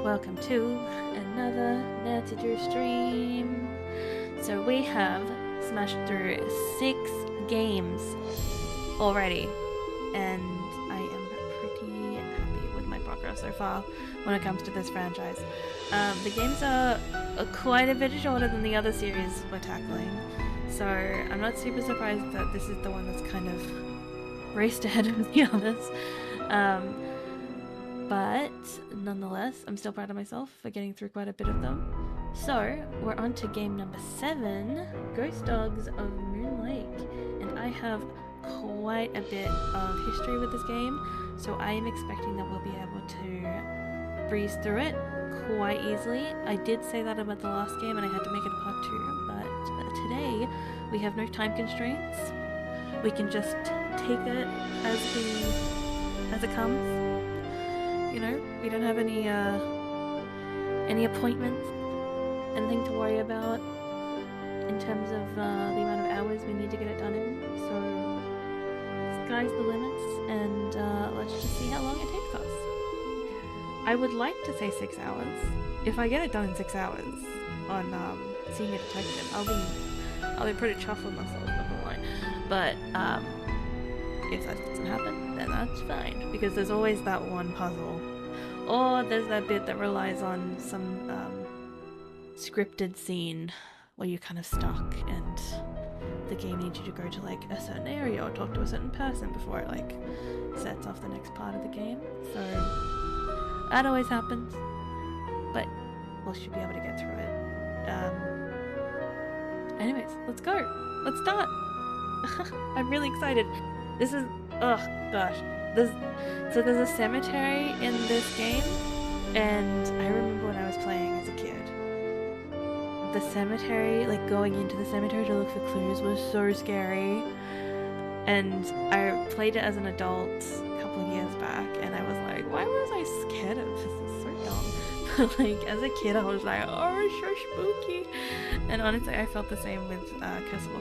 welcome to another Nancy Drew stream. So we have smashed through 6 games already, and I am pretty happy with my progress so far when it comes to this franchise. The games are quite a bit shorter than the other series we're tackling, so I'm not super surprised that this is the one that's kind of raced ahead of the others. But nonetheless, I'm still proud of myself for getting through quite a bit of them. So we're on to game number 7, Ghost Dogs of Moon Lake, and I have quite a bit of history with this game, so I am expecting that we'll be able to breeze through it quite easily. I did say that about the last game and I had to make it a part 2, but today we have no time constraints. We can just take it as it comes. You know, we don't have any appointments, anything to worry about in terms of the amount of hours we need to get it done in. So sky's the limits, and let's just see how long it takes us. I would like to say 6 hours. If I get it done in 6 hours on Senior Detective, I'll be pretty chuffed with myself, not gonna lie. But if that doesn't happen, then that's fine, because there's always that one puzzle, or there's that bit that relies on some scripted scene where you're kind of stuck and the game needs you to go to like a certain area or talk to a certain person before it like sets off the next part of the game. So that always happens, but we should be able to get through it. Anyways, let's go. Let's start. I'm really excited. This is, oh gosh, so there's a cemetery in this game, and I remember when I was playing as a kid, the cemetery, like going into the cemetery to look for clues, was so scary, and I played it as an adult a couple of years back, and I was like, why was I scared of this? This is so dumb. But like, as a kid, I was like, oh, it's so spooky, and honestly, I felt the same with Curse of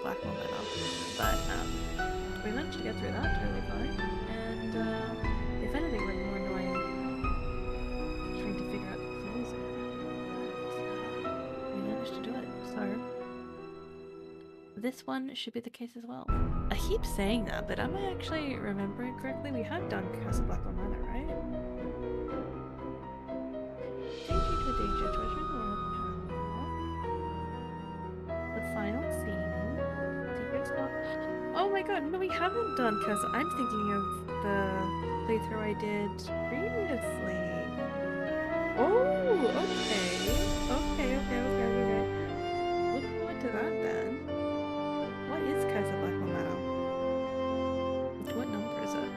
Black Momentum, but we managed to get through that totally fine, and if anything, we're more annoying trying to figure out the clues. We managed to do it, so this one should be the case as well. I keep saying that, but am I actually remembering correctly? We have done Curse of Black Manor, right? Danger to danger, treasure the final scene. Secret spot. Oh my god, no, we haven't done Curse. I'm thinking of the playthrough I did previously. Oh, okay. Look forward to that then. What is Curse of Black Meadow? What number is it?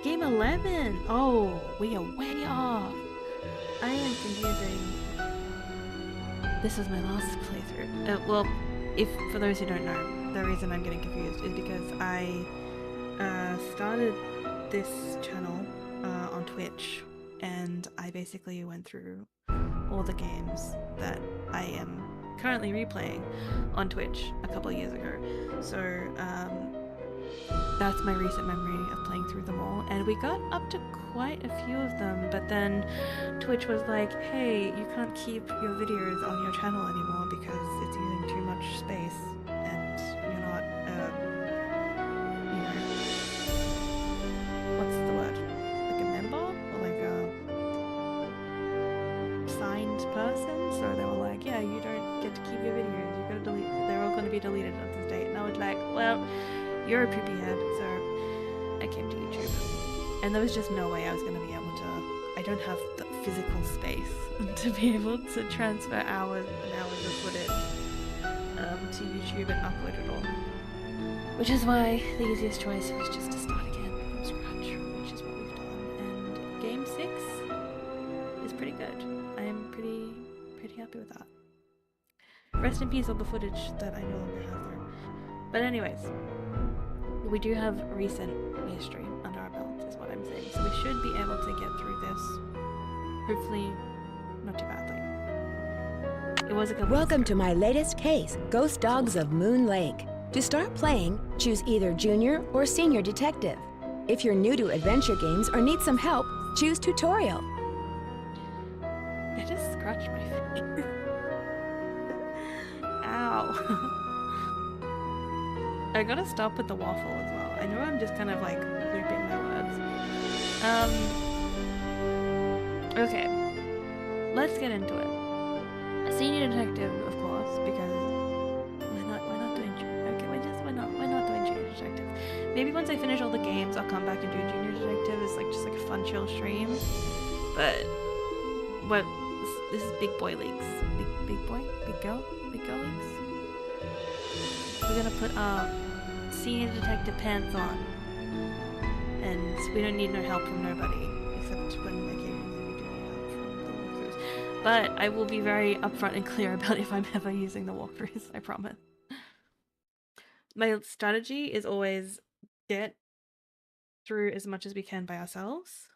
Game 11! Oh, we are way off! I am confusing. This was my last playthrough. Well, for those who don't know, the reason I'm getting confused is because I started this channel on Twitch, and I basically went through all the games that I am currently replaying on Twitch a couple of years ago. So, that's my recent memory of playing through them all, and we got up to quite a few of them, but then Twitch was like, hey, you can't keep your videos on your channel anymore because it's using too much space and you're not, you know, what's the word? Like a member? Or like a signed person? So they were like, yeah, you don't get to keep your videos, you gotta delete, they're all gonna be deleted at this date. And I was like, well, you're a poopy head, so I came to YouTube. And there was just no way I was going to be able to... I don't have the physical space to be able to transfer hours and hours of footage to YouTube and upload it all. Which is why the easiest choice was just to start again from scratch, which is what we've done. And game 6 is pretty good. I am pretty happy with that. Rest in peace all the footage that I no longer have there. But anyways, we do have recent history under our belts, is what I'm saying. So we should be able to get through this, hopefully not too badly. It was a couple Welcome weeks to ago. my latest case, Ghost Dogs of Moon Lake. To start playing, choose either Junior or Senior Detective. If you're new to adventure games or need some help, choose Tutorial. I just scratched my face. Ow. I gotta stop with the waffle as well. I know I'm just kind of like looping my words. Okay. Let's get into it. A senior detective, of course, because we're not doing we're not doing junior detective. Maybe once I finish all the games, I'll come back and do junior detective. It's like just like a fun chill stream. But what this is big boy leagues. Big girl leagues. We're gonna put our senior detective pants on. And we don't need no help from nobody. Except when occasionally we do need help from the walkthroughs. But I will be very upfront and clear about if I'm ever using the walkthroughs, I promise. My strategy is always get through as much as we can by ourselves.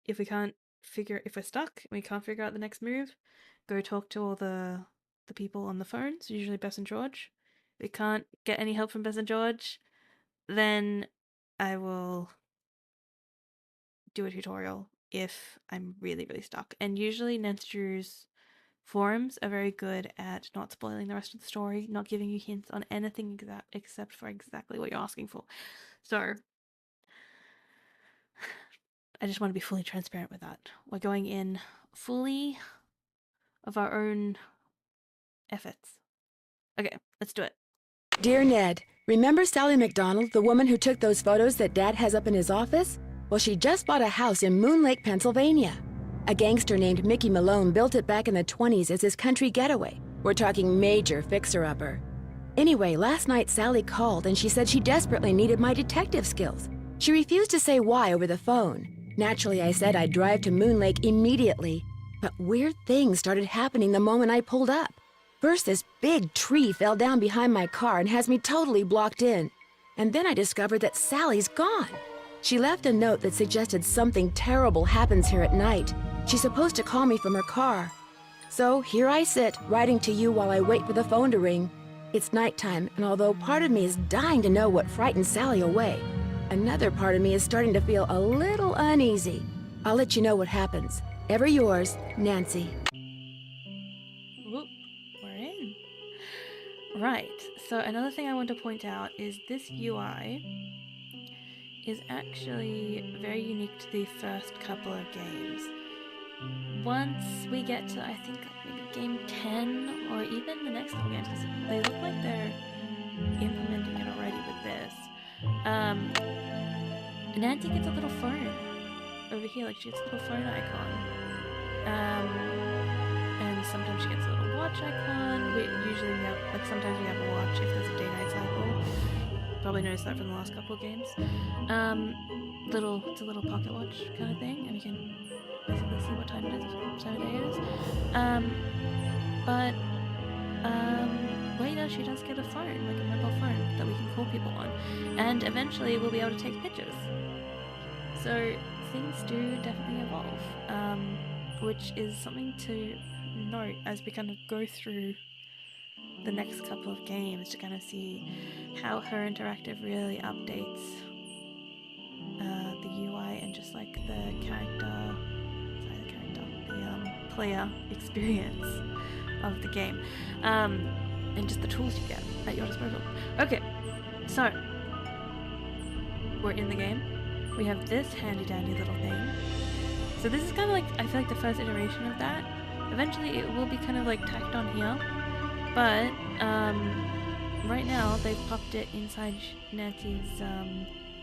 If we're stuck and we can't figure out the next move, go talk to all the people on the phones, usually Bess and George. If we can't get any help from Bess and George, then I will do a tutorial if I'm really, really stuck. And usually Nancy Drew's forums are very good at not spoiling the rest of the story, not giving you hints on anything except for exactly what you're asking for. So I just want to be fully transparent with that. We're going in fully of our own efforts. Okay, let's do it. Dear Ned, remember Sally McDonald, the woman who took those photos that Dad has up in his office? Well, she just bought a house in Moon Lake, Pennsylvania. A gangster named Mickey Malone built it back in the 20s as his country getaway. We're talking major fixer-upper. Anyway, last night Sally called and she said she desperately needed my detective skills. She refused to say why over the phone. Naturally, I said I'd drive to Moon Lake immediately. But weird things started happening the moment I pulled up. First, this big tree fell down behind my car and has me totally blocked in. And then I discovered that Sally's gone. She left a note that suggested something terrible happens here at night. She's supposed to call me from her car. So here I sit, writing to you while I wait for the phone to ring. It's nighttime, and although part of me is dying to know what frightened Sally away, another part of me is starting to feel a little uneasy. I'll let you know what happens. Ever yours, Nancy. Whoop, we're in. Right, so another thing I want to point out is this UI is actually very unique to the first couple of games. Once we get to, I think, maybe game 10 or even the next couple games, because they look like they're implementing it already with this. Nancy gets a little phone over here, like she gets a little phone icon. And sometimes she gets a little watch icon. Sometimes we have a watch if there's a day-night cycle. Probably noticed that from the last couple of games. It's a little pocket watch kind of thing, and we can basically see what time it is, what time of day it is. Later she does get a phone, like a mobile phone that we can call people on, and eventually we'll be able to take pictures. So things do definitely evolve, which is something to note as we kind of go through the next couple of games to kind of see how her interactive really updates the UI and just like the player experience of the game, and just the tools you get at your disposal. Okay, so we're in the game. We have this handy dandy little thing. So this is kind of like, I feel like the first iteration of that. Eventually it will be kind of like tacked on here, but right now they've popped it inside Nancy's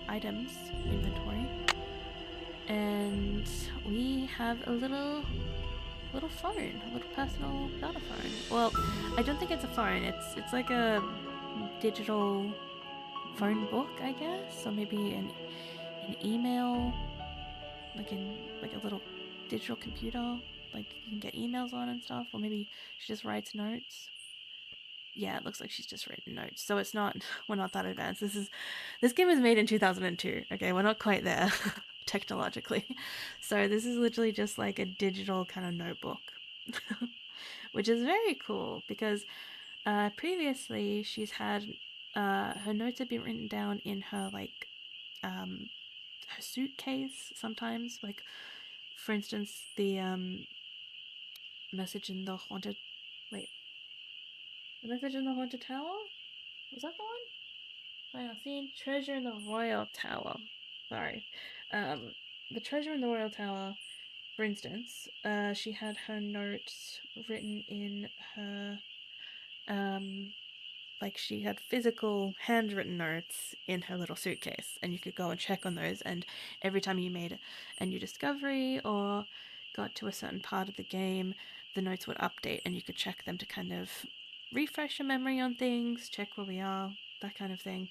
items inventory, and we have a little phone, a little personal data phone. Well, I don't think it's a phone. It's like a digital phone book, I guess, or maybe an email, like a little digital computer, like you can get emails on and stuff, or maybe she just writes notes. Yeah, it looks like she's just written notes. So it's not, we're not that advanced. This game was made in 2002. Okay, we're not quite there. technologically. So this is literally just like a digital kind of notebook, which is very cool because previously she's had her notes have been written down in her like her suitcase sometimes. Like for instance, the message in the haunted wait, the message in the haunted tower, was that the one? Final scene, treasure in the royal tower. Sorry. The treasure in the royal tower, for instance, she had her notes written in her, like she had physical handwritten notes in her little suitcase, and you could go and check on those. And every time you made a new discovery or got to a certain part of the game, the notes would update, and you could check them to kind of refresh your memory on things, check where we are, that kind of thing.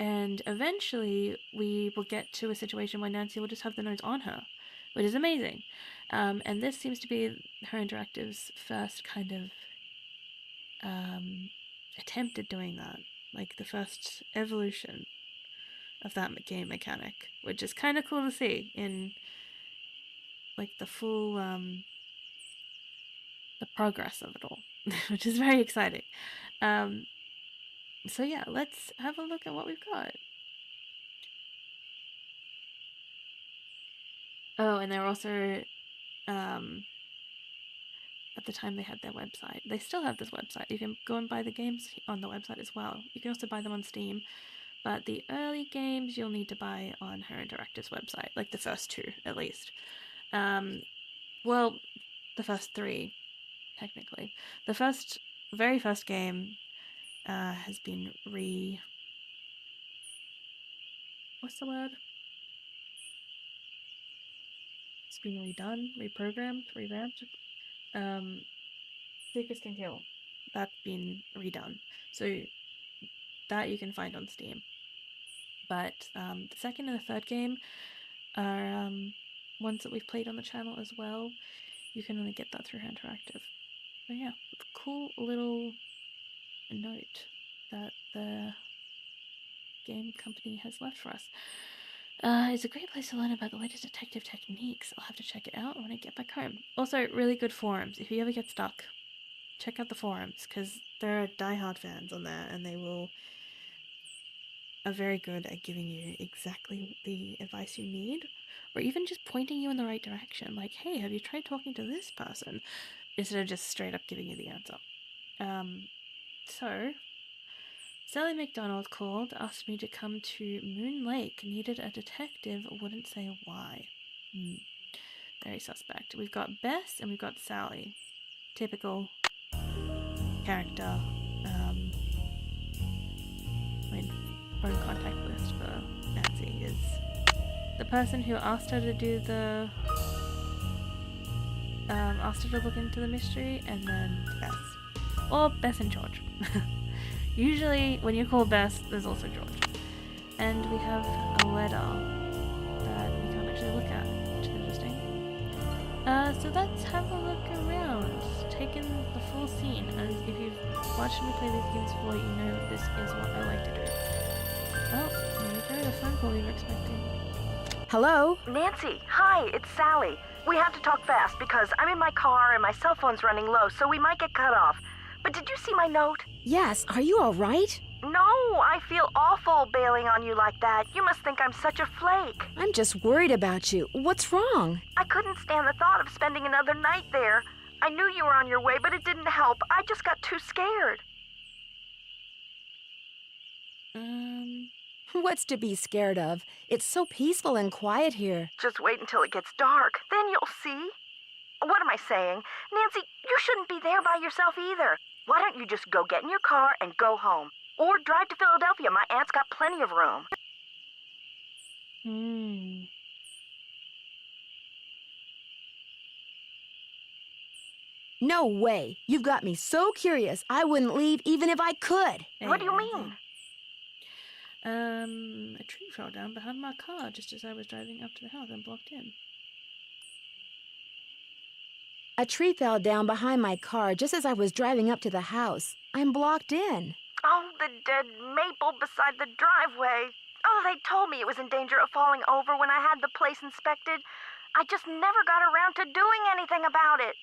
And eventually, we will get to a situation where Nancy will just have the notes on her, which is amazing. And this seems to be her Interactive's first kind of attempt at doing that, like the first evolution of that game mechanic, which is kind of cool to see in like the full the progress of it all, which is very exciting. So yeah, let's have a look at what we've got. Oh, and they're also at the time they had their website. They still have this website. You can go and buy the games on the website as well. You can also buy them on Steam, but the early games you'll need to buy on Her Interactive's website, like the first two at least. Well, the first three, technically. The very first game has been what's the word? It's been redone, reprogrammed, revamped. Secrets Can Kill. That's been redone. So that you can find on Steam. But the second and the third game are ones that we've played on the channel as well. You can only get that through Her Interactive. But yeah, cool little note that the game company has left for us. It's a great place to learn about the latest detective techniques. I'll have to check it out when I get back home. Also, really good forums. If you ever get stuck, check out the forums, because there are diehard fans on there, and they are very good at giving you exactly the advice you need, or even just pointing you in the right direction. Like, hey, have you tried talking to this person? Instead of just straight up giving you the answer. So, Sally McDonald called, asked me to come to Moon Lake, needed a detective, wouldn't say why. Very suspect. We've got Bess and we've got Sally. Typical character. Phone contact list for Nancy is the person who asked her to do the asked her to look into the mystery, and then Bess. Or Bess and George. Usually when you call Bess, there's also George. And we have a letter that we can't actually look at, which is interesting. So let's have a look around, take in the full scene. As if you've watched me play these games before, you know this is what I like to do. Oh, here we go, the phone call we were expecting. Hello? Nancy, hi, it's Sally. We have to talk fast because I'm in my car and my cell phone's running low, so we might get cut off. But did you see my note? Yes, are you all right? No, I feel awful bailing on you like that. You must think I'm such a flake. I'm just worried about you. What's wrong? I couldn't stand the thought of spending another night there. I knew you were on your way, but it didn't help. I just got too scared. What's to be scared of? It's so peaceful and quiet here. Just wait until it gets dark. Then you'll see. What am I saying? Nancy, you shouldn't be there by yourself either. Why don't you just go get in your car and go home? Or drive to Philadelphia. My aunt's got plenty of room. No way. You've got me so curious, I wouldn't leave even if I could. What do you mean? A tree fell down behind my car just as I was driving up to the house and blocked in. A tree fell down behind my car just as I was driving up to the house. I'm blocked in. Oh, the dead maple beside the driveway. Oh, they told me it was in danger of falling over when I had the place inspected. I just never got around to doing anything about it.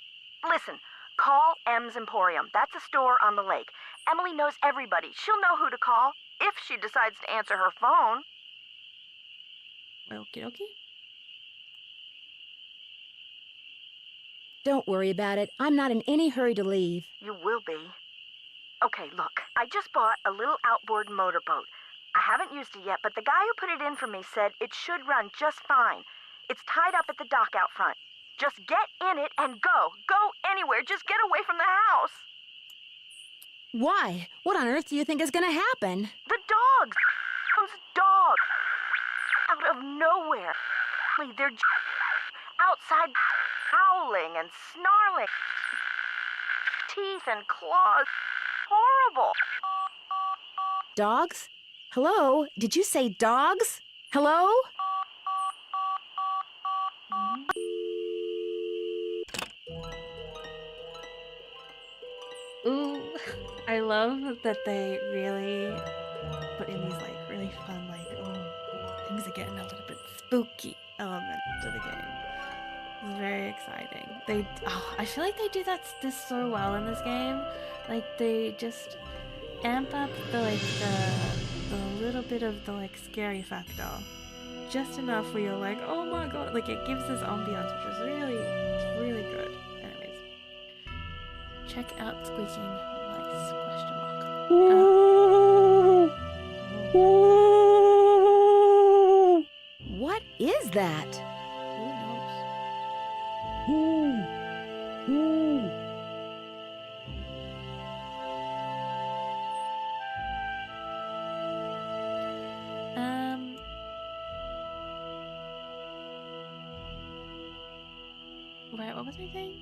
Listen, call M's Emporium. That's a store on the lake. Emily knows everybody. She'll know who to call if she decides to answer her phone. Okie dokie. Don't worry about it. I'm not in any hurry to leave. You will be. Okay, look. I just bought a little outboard motorboat. I haven't used it yet, but the guy who put it in for me said it should run just fine. It's tied up at the dock out front. Just get in it and go. Go anywhere. Just get away from the house. Why? What on earth do you think is going to happen? The dogs. Dogs. Out of nowhere. They're outside howling and snarling. Teeth and claws. Horrible. Dogs? Hello? Did you say dogs? Hello? Ooh, I love that they really put in these like really fun, like, oh, things are getting a little bit spooky element to the game. It's very exciting. I feel like they do this so well in this game. Like they just amp up the little bit of the like scary factor, just enough where you're like, oh my god, like it gives this ambiance, which is really good. Anyways, check out squeaking mice? Question mark. What is that? Who knows? Right, what was I saying?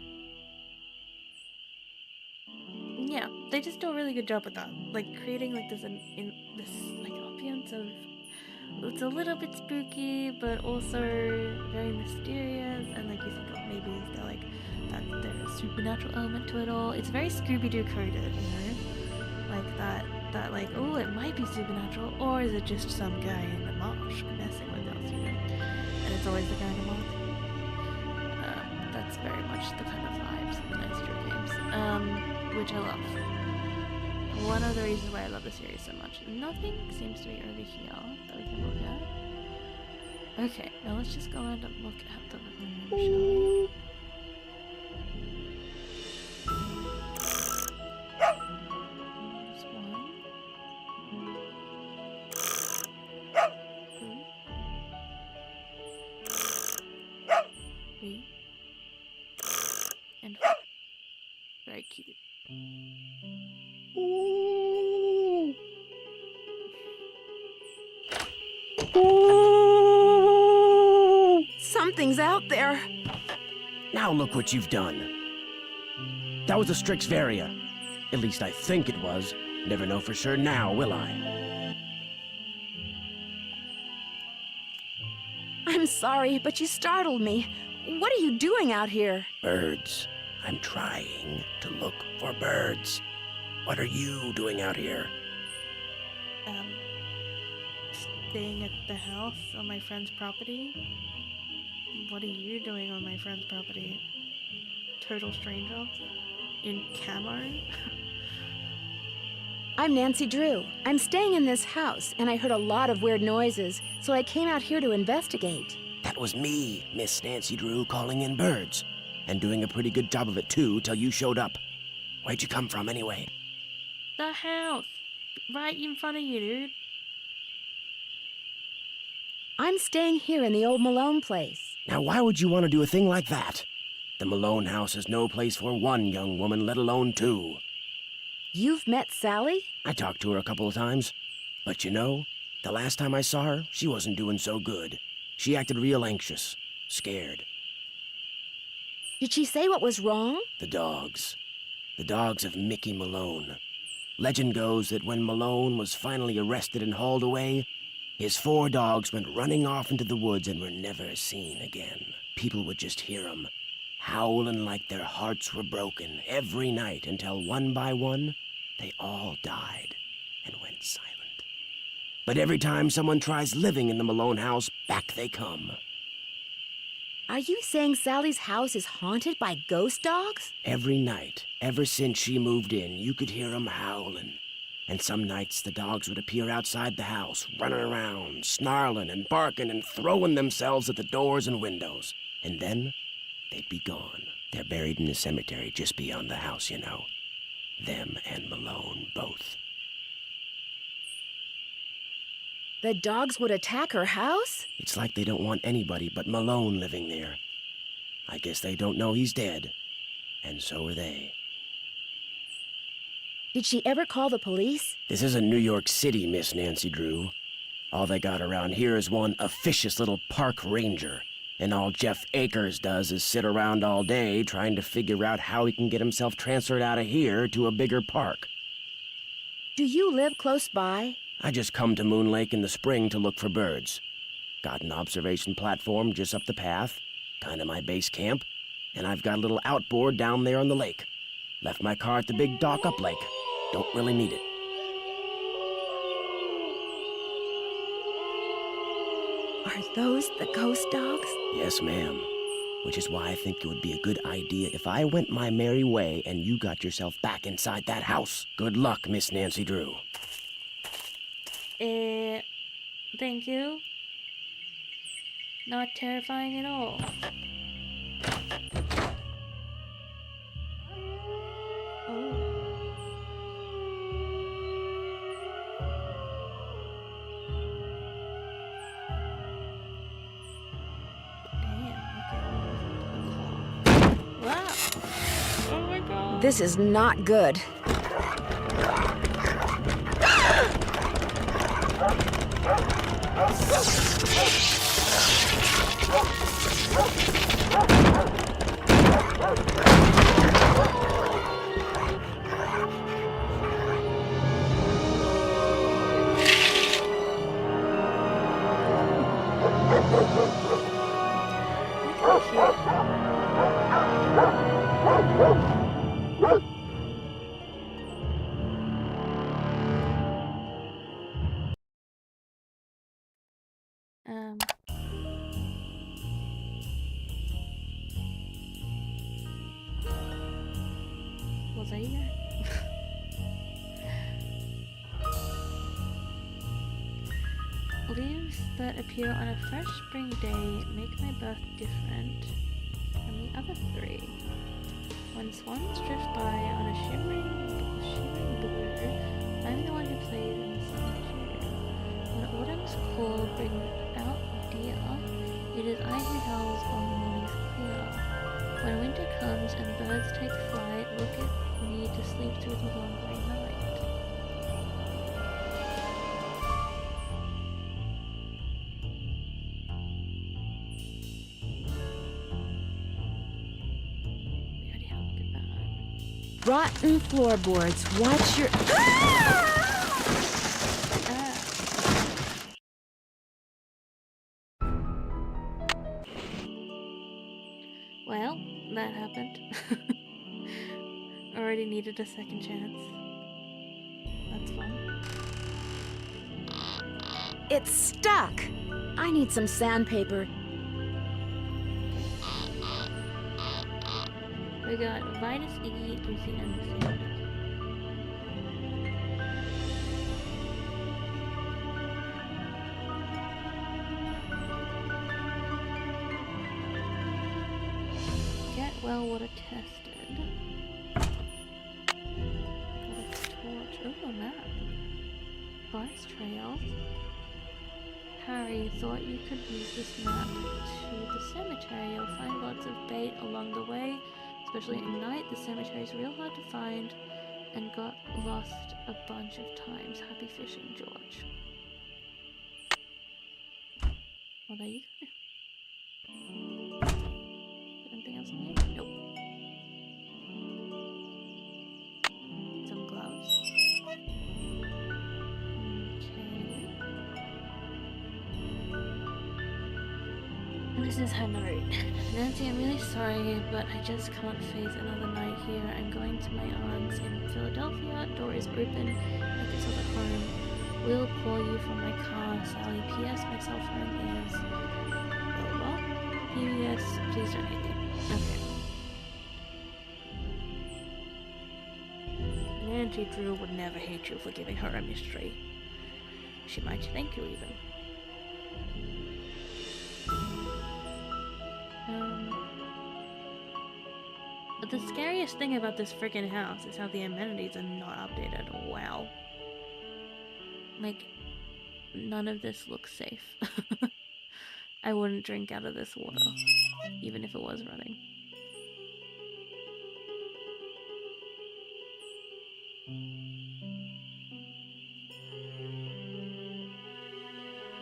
Yeah, they just do a really good job with that. Like creating like this this like ambiance of it's a little bit spooky, but also very mysterious, and like you think, oh, maybe is there like there's a supernatural element to it all. It's very Scooby-Doo coded, you know, like that like, oh, it might be supernatural, or is it just some guy in the marsh messing with us, you know? And it's always the guy in the marsh. That's very much the kind of vibes in the Nancy Drew games, which I love. One of the reasons why I love the series so much. Nothing seems to be over here that we can look at. Okay, now let's just go around and look at the room, shall we? There's one. Two. Three. And 4. Very cute. Something's out there. Now look what you've done. That was a Strixvaria. At least I think it was. Never know for sure now, will I? I'm sorry, but you startled me. What are you doing out here? Birds. I'm trying to look for birds. What are you doing out here? Staying at the house on my friend's property. What are you doing on my friend's property? Total stranger? In camo? I'm Nancy Drew. I'm staying in this house, and I heard a lot of weird noises, so I came out here to investigate. That was me, Miss Nancy Drew, calling in birds. And doing a pretty good job of it, too, till you showed up. Where'd you come from, anyway? The house! Right in front of you, dude. I'm staying here in the old Malone place. Now, why would you want to do a thing like that? The Malone house is no place for one young woman, let alone 2. You've met Sally? I talked to her a couple of times. But you know, the last time I saw her, she wasn't doing so good. She acted real anxious, scared. Did she say what was wrong? The dogs. The dogs of Mickey Malone. Legend goes that when Malone was finally arrested and hauled away, his 4 dogs went running off into the woods and were never seen again. People would just hear them, howling like their hearts were broken every night until one by one, they all died and went silent. But every time someone tries living in the Malone house, back they come. Are you saying Sally's house is haunted by ghost dogs? Every night, ever since she moved in, you could hear 'em howling. And some nights the dogs would appear outside the house, running around, snarling and barking and throwing themselves at the doors and windows. And then they'd be gone. They're buried in the cemetery just beyond the house, you know. Them and Malone, both. The dogs would attack her house? It's like they don't want anybody but Malone living there. I guess they don't know he's dead. And so are they. Did she ever call the police? This isn't New York City, Miss Nancy Drew. All they got around here is one officious little park ranger. And all Jeff Akers does is sit around all day trying to figure out how he can get himself transferred out of here to a bigger park. Do you live close by? I just come to Moon Lake in the spring to look for birds. Got an observation platform just up the path, kinda my base camp, and I've got a little outboard down there on the lake. Left my car at the big dock up lake. Don't really need it. Are those the ghost dogs? Yes, ma'am. Which is why I think it would be a good idea if I went my merry way and you got yourself back inside that house. Good luck, Miss Nancy Drew. Thank you. Not terrifying at all. Oh. Wow. Oh my god. This is not good. Was I here? Leaves that appear on a fresh spring day make my birth different from the other three. When swans drift by on a shimmering blue, I'm the one who plays in the sun too. When autumn's call brings out deer, it is I who howls on the morning's clear. When winter comes and birds take flight, look at me to sleep through the long grey night. We already have a good bad. Rotten floorboards. Watch your... Well, that happened. Already needed a second chance. That's fun. It's stuck. I need some sandpaper. We got Vitus, Iggy, Lucy, and Lucy. Get well water tested. Got a torch. Oh, a map. Forest trails. Harry thought you could use this map to the cemetery. You'll find lots of bait along the way, especially at night. The cemetery is real hard to find and got lost a bunch of times. Happy fishing, George. Well, there you go. Anything else in here? Nope. Some gloves. This is her note. Nancy, I'm really sorry, but I just can't face another night here. I'm going to my aunt's in Philadelphia. Door is open. I guess I'll at home. Will call you from my car, Sally. P.S. My cell phone is... Well, P.S. Please don't hate me. Okay. Nancy Drew would never hate you for giving her a mystery. She might thank you even. But the scariest thing about this freaking house is how the amenities are not updated. Wow. Like, none of this looks safe. I wouldn't drink out of this water, even if it was running.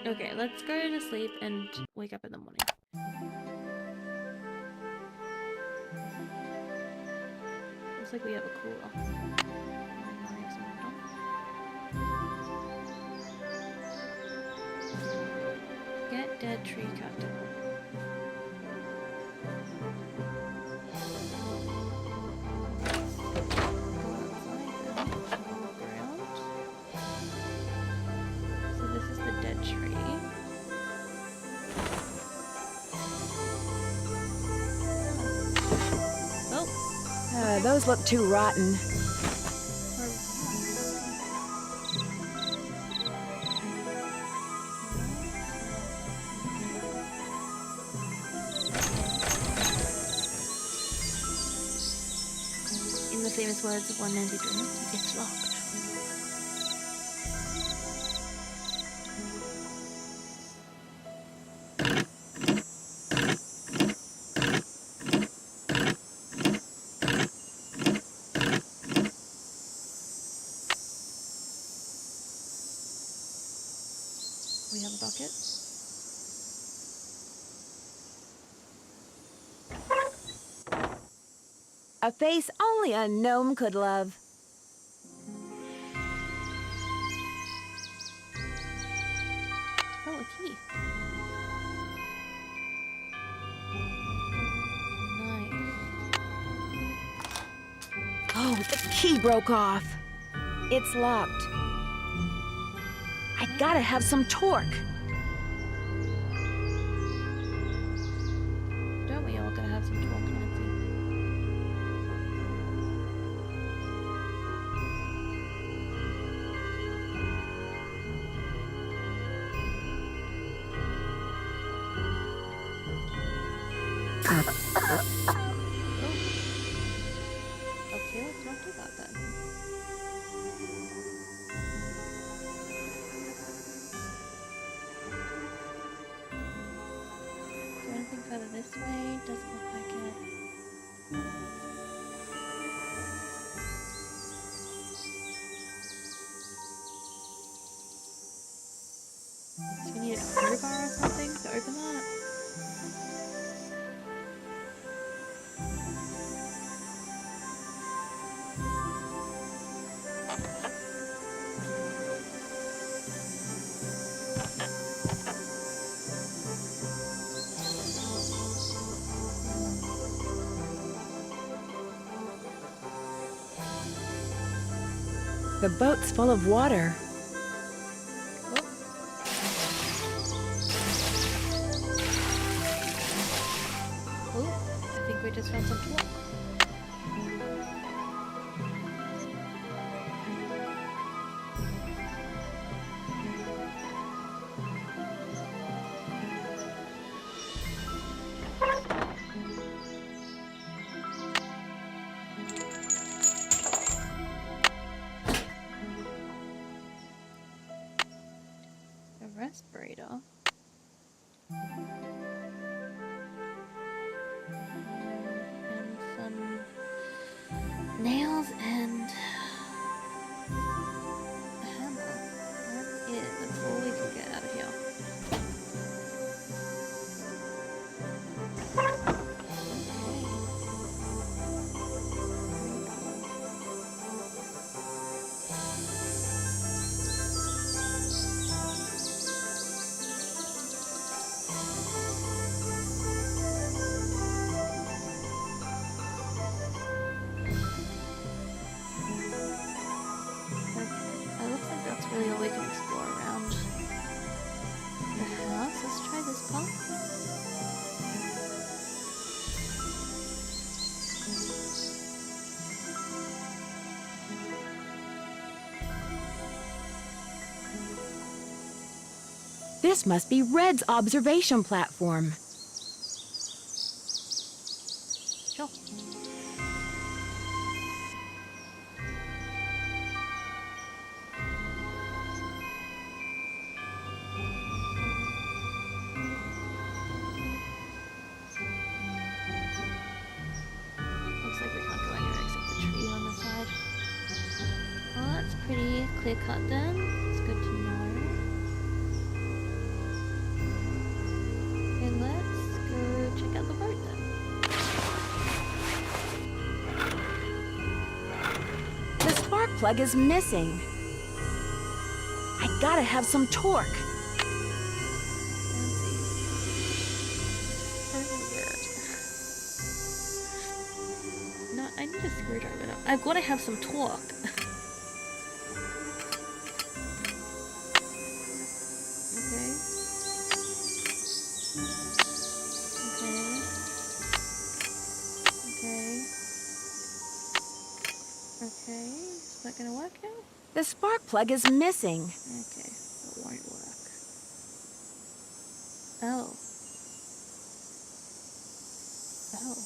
Okay, let's go to sleep and wake up in the morning. Looks like we have a cooler. Nice. Get dead tree cut down. So this is the dead tree. Oh. Those look too rotten. In the famous words of one Nancy Drew, it's locked. We have a bucket. A face only a gnome could love. Oh, a key. Nice. Oh, the key broke off. It's locked. I gotta have some torque. Don't we all gotta have some torque, Nancy? Okay, let's not do that then. Is there anything further this way? Doesn't look like it. So we need a crowbar or something to open that? The boat's full of water. Oh, I think we just found some torque. A respirator. And some nails and a hammer. That's it. That's all we can get out of here. This must be Red's observation platform. Sure. Looks like we can't go anywhere except the tree on the side. Well, that's pretty clear cut then. It's good to know. Okay, let's go check out the boat then. The spark plug is missing. I gotta have some torque. No, I need a screwdriver. No, I've got to have some torque. Okay. Okay. Okay. Is that gonna work now? The spark plug is missing. Okay, that won't work. Oh. Oh.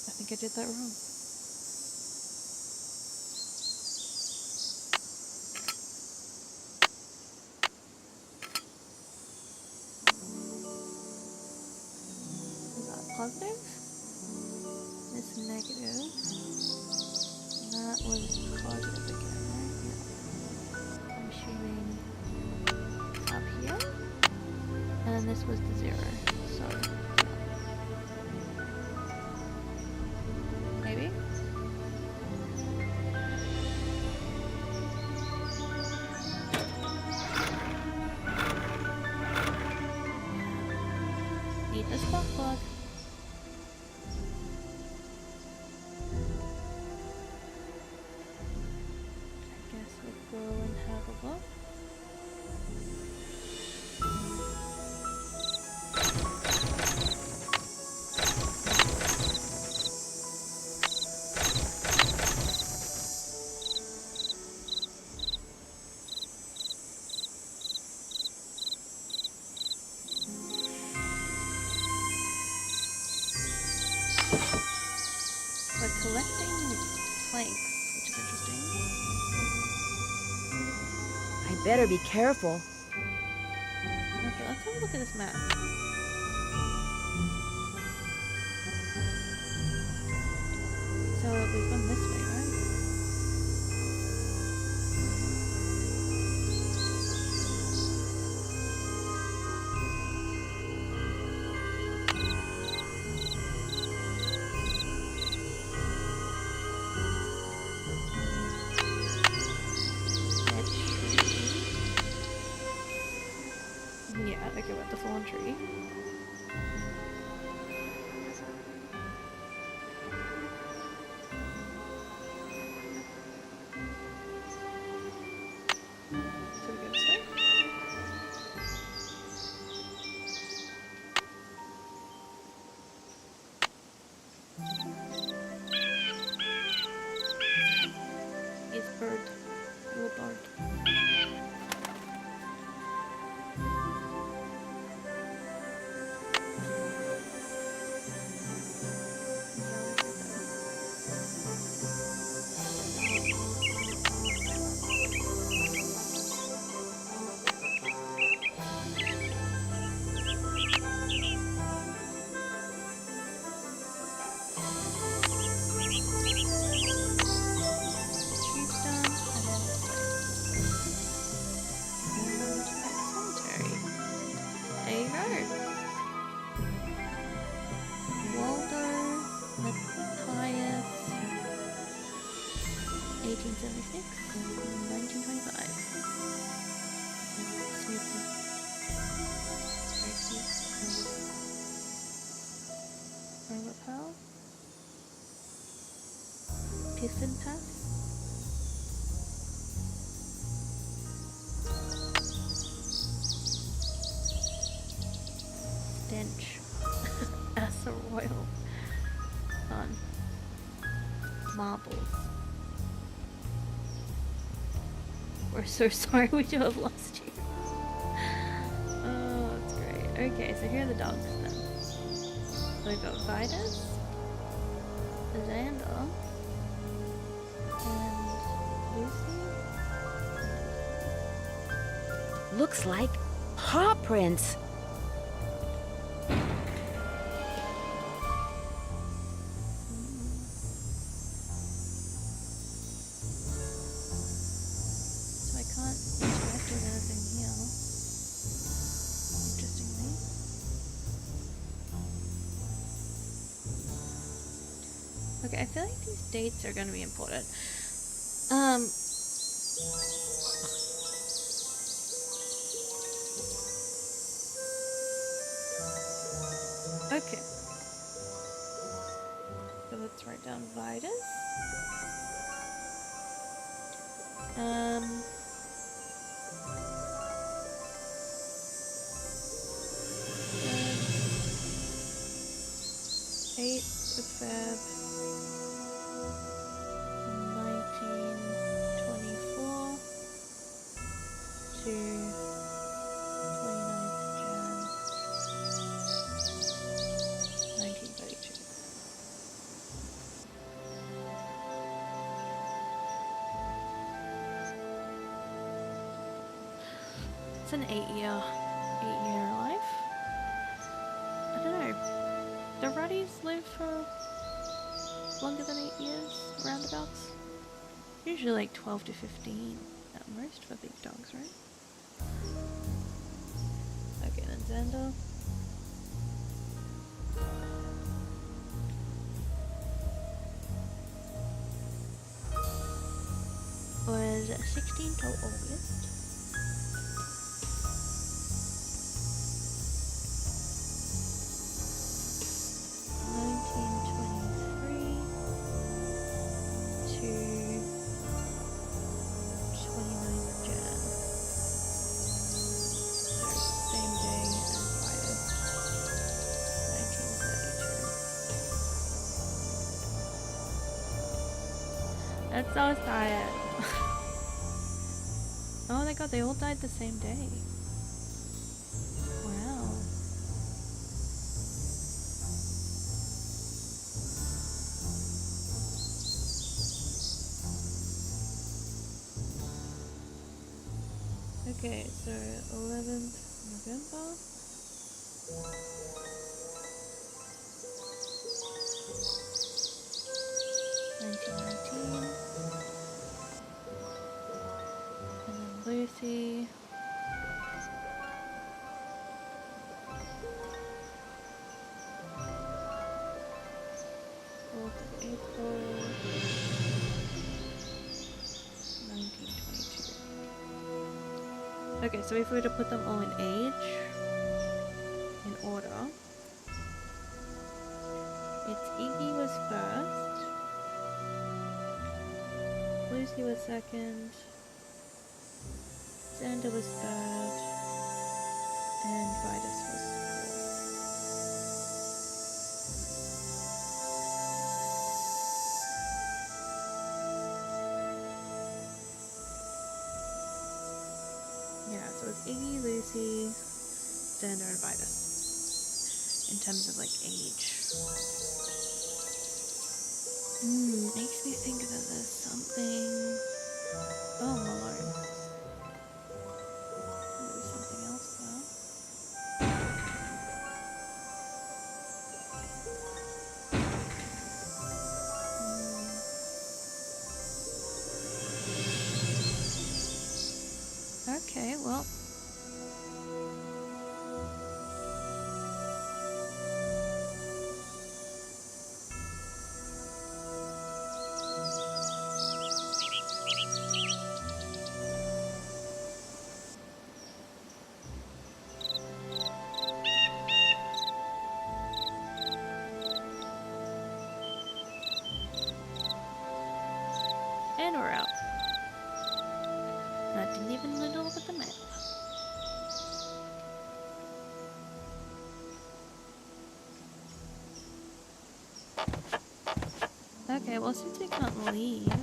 I think I did that wrong. Is that positive? This negative. That was positive again, right? Yeah. I'm assuming up here. And this was the 0. So, maybe? Need the spark plug. I guess we'll go and have a look. We're collecting planks, which is interesting. I better be careful. Okay, let's have a look at this map. So we've gone this way, right? Yeah, I go about the fallen tree. So we go this way. It's bird. Little bird. Tree's done, and then cemetery. There you go. Waldo Matthias, 1876, 1925. Snoopy. Very cute. Robert Powell. Piffin Pass. Stench. Asa Royal. Fun. Marbles. We're so sorry we do have lost you. Okay, so here are the dogs then. So we've got Vitus, Xander, and Lucy. Looks like paw prints. So I can't interact with anything here. Interestingly. Okay, I feel like these dates are going to be important. Okay. So let's write down Vitus. Um. 8th of Feb, 1924 to 29th Jan, 1932. It's an 8-year life. I don't know. Do Ruddies live for longer than 8 years, roundabouts? Usually like 12 to 15 at most for big dogs, right? Okay, then Xander. Was 16th of August. That's so sad. Oh my god, they all died the same day. Wow. Okay, so 11th November. Lucy. 4th of April, 1922. Okay, so if we were to put them all in age, in order, it's Iggy was first, Lucy was second, Xander was third, and Vitus was fourth. Yeah, so it's Iggy, Lucy, Xander, and Vitus. In terms of like age. Makes me think that there's something. Oh, Malone. Maybe something else there. Okay, well. And we're out. And I didn't even look at the map. Okay, well since we can't leave,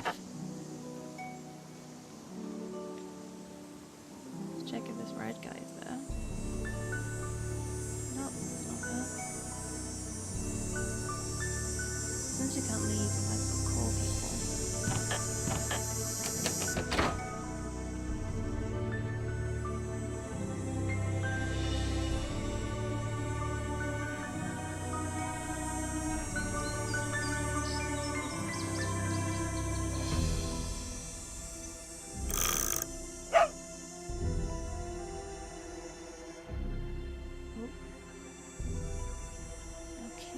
let's check if this red guy is there. Oh, that's not bad. Since you can't leave, we might as well call people. Okay.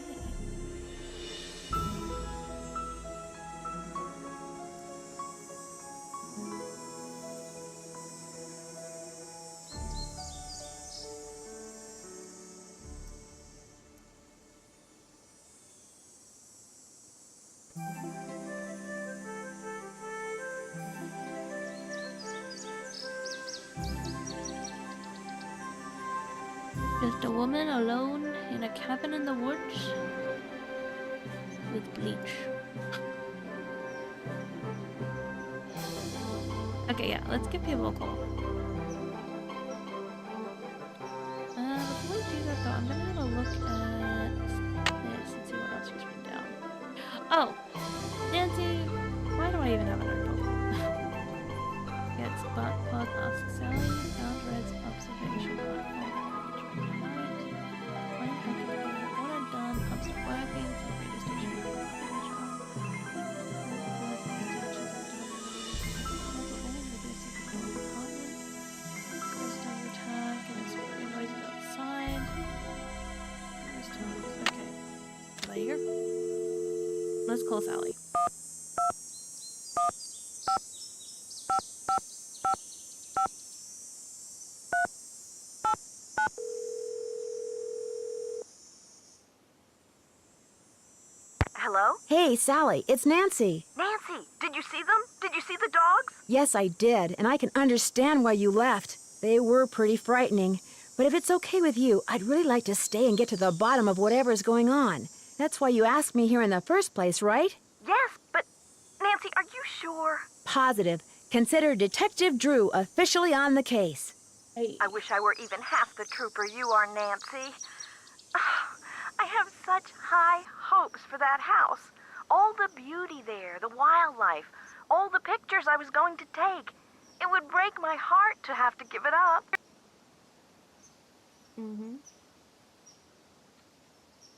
Just a woman alone in a cabin in the woods with bleach. Okay, yeah, let's give people a call. Before we do that though, I'm gonna have a look at this and see what else was written down. Oh! Nancy! Why do I even have a notebook? Gets butt plug asks Sally, found Red's observation platform. Water done, pumps are working, so radio station. Ghost on your tag, and it's very noisy outside. Okay. Am I here? Let's call Sally. Hello? Hey, Sally, it's Nancy. Nancy, did you see them? Did you see the dogs? Yes, I did, and I can understand why you left. They were pretty frightening. But if it's okay with you, I'd really like to stay and get to the bottom of whatever's going on. That's why you asked me here in the first place, right? Yes, but Nancy, are you sure? Positive. Consider Detective Drew officially on the case. Hey. I wish I were even half the trooper you are, Nancy. I have such high hopes for that house. All the beauty there, the wildlife, all the pictures I was going to take. It would break my heart to have to give it up.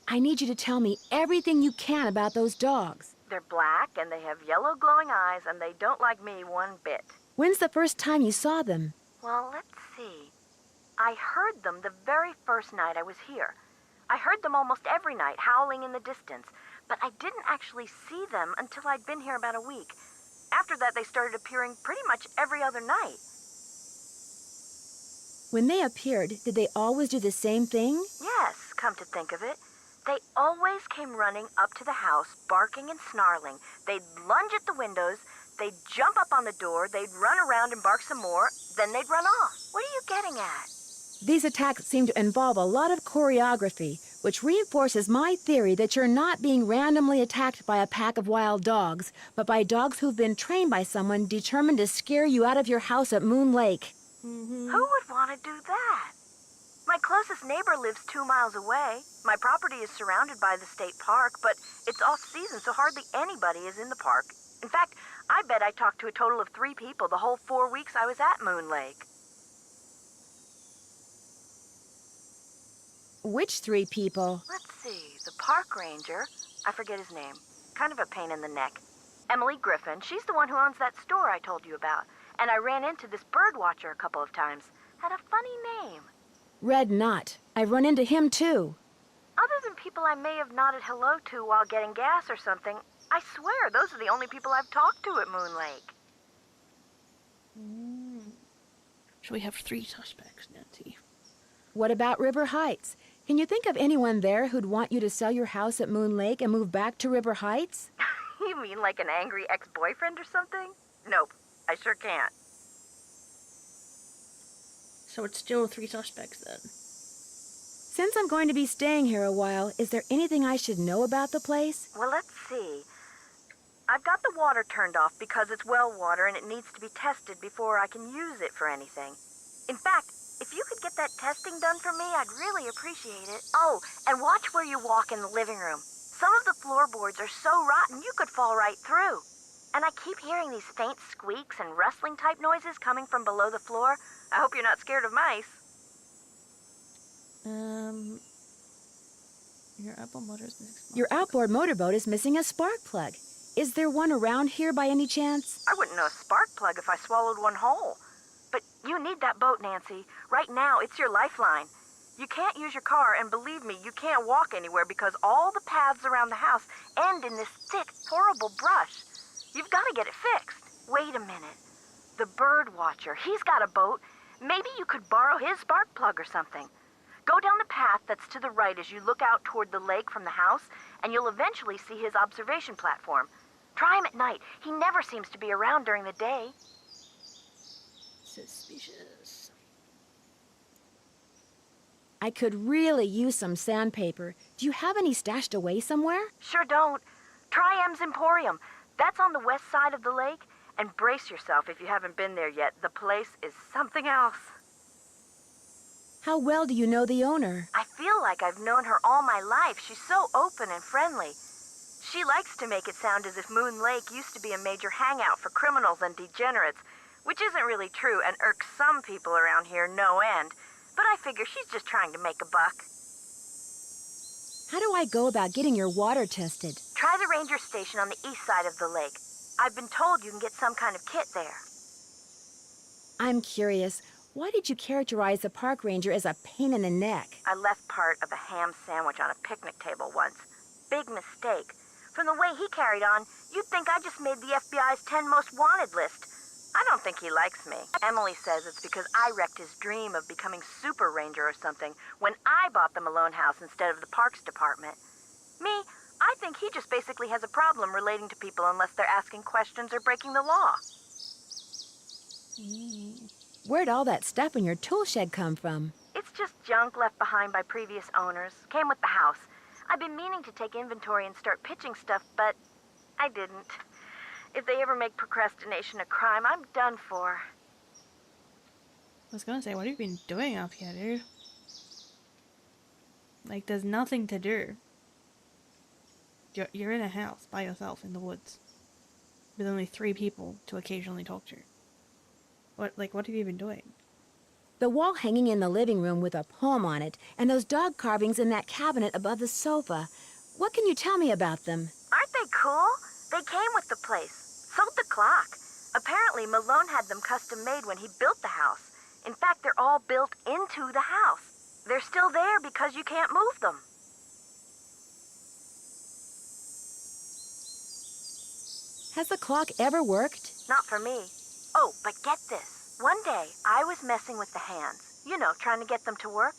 I need you to tell me everything you can about those dogs. They're black and they have yellow glowing eyes and they don't like me one bit. When's the first time you saw them? Well, let's see. I heard them the very first night I was here. I heard them almost every night, howling in the distance, but I didn't actually see them until I'd been here about a week. After that, they started appearing pretty much every other night. When they appeared, did they always do the same thing? Yes, come to think of it. They always came running up to the house, barking and snarling. They'd lunge at the windows, they'd jump up on the door, they'd run around and bark some more, then they'd run off. What are you getting at? These attacks seem to involve a lot of choreography, which reinforces my theory that you're not being randomly attacked by a pack of wild dogs, but by dogs who've been trained by someone determined to scare you out of your house at Moon Lake. Who would want to do that? My closest neighbor lives 2 miles away. My property is surrounded by the state park, but it's off-season, so hardly anybody is in the park. In fact, I bet I talked to a total of 3 people the whole 4 weeks I was at Moon Lake. Which 3 people? Let's see, the park ranger, I forget his name, kind of a pain in the neck. Emily Griffin, she's the one who owns that store I told you about. And I ran into this bird watcher a couple of times. Had a funny name. Red Knot. I've run into him too. Other than people I may have nodded hello to while getting gas or something, I swear those are the only people I've talked to at Moon Lake. So we have 3 suspects, Nancy. What about River Heights? Can you think of anyone there who'd want you to sell your house at Moon Lake and move back to River Heights? You mean like an angry ex-boyfriend or something? Nope, I sure can't. So it's still 3 suspects then. Since I'm going to be staying here a while, is there anything I should know about the place? Well, let's see. I've got the water turned off because it's well water and it needs to be tested before I can use it for anything. In fact, If you could get that testing done for me, I'd really appreciate it. Oh, and watch where you walk in the living room. Some of the floorboards are so rotten you could fall right through. And I keep hearing these faint squeaks and rustling type noises coming from below the floor. I hope you're not scared of mice. Your outboard motor is missing. Your outboard motorboat is missing a spark plug. Is there one around here by any chance? I wouldn't know a spark plug if I swallowed one whole. But you need that boat, Nancy. Right now, it's your lifeline. You can't use your car, and believe me, you can't walk anywhere because all the paths around the house end in this thick, horrible brush. You've got to get it fixed. Wait a minute. The bird watcher, he's got a boat. Maybe you could borrow his spark plug or something. Go down the path that's to the right as you look out toward the lake from the house, and you'll eventually see his observation platform. Try him at night. He never seems to be around during the day. Suspicious. I could really use some sandpaper. Do you have any stashed away somewhere? Sure don't. Try M's Emporium. That's on the west side of the lake. And brace yourself if you haven't been there yet. The place is something else. How well do you know the owner? I feel like I've known her all my life. She's so open and friendly. She likes to make it sound as if Moon Lake used to be a major hangout for criminals and degenerates, which isn't really true and irks some people around here no end. But I figure she's just trying to make a buck. How do I go about getting your water tested? Try the ranger station on the east side of the lake. I've been told you can get some kind of kit there. I'm curious. Why did you characterize the park ranger as a pain in the neck? I left part of a ham sandwich on a picnic table once. Big mistake. From the way he carried on, you'd think I just made the FBI's 10 most wanted list. I don't think he likes me. Emily says it's because I wrecked his dream of becoming super ranger or something when I bought the Malone house instead of the parks department. Me, I think he just basically has a problem relating to people unless they're asking questions or breaking the law. Where'd all that stuff in your tool shed come from? It's just junk left behind by previous owners. Came with the house. I've been meaning to take inventory and start pitching stuff, but I didn't. If they ever make procrastination a crime, I'm done for. I was gonna say, what have you been doing up here, dude? Like, there's nothing to do. You're in a house by yourself in the woods with only 3 people to occasionally talk to. What have you been doing? The wall hanging in the living room with a poem on it, and those dog carvings in that cabinet above the sofa. What can you tell me about them? Aren't they cool? They came with the place. So did the clock. Apparently, Malone had them custom made when he built the house. In fact, they're all built into the house. They're still there because you can't move them. Has the clock ever worked? Not for me. Oh, but get this. One day, I was messing with the hands. You know, trying to get them to work.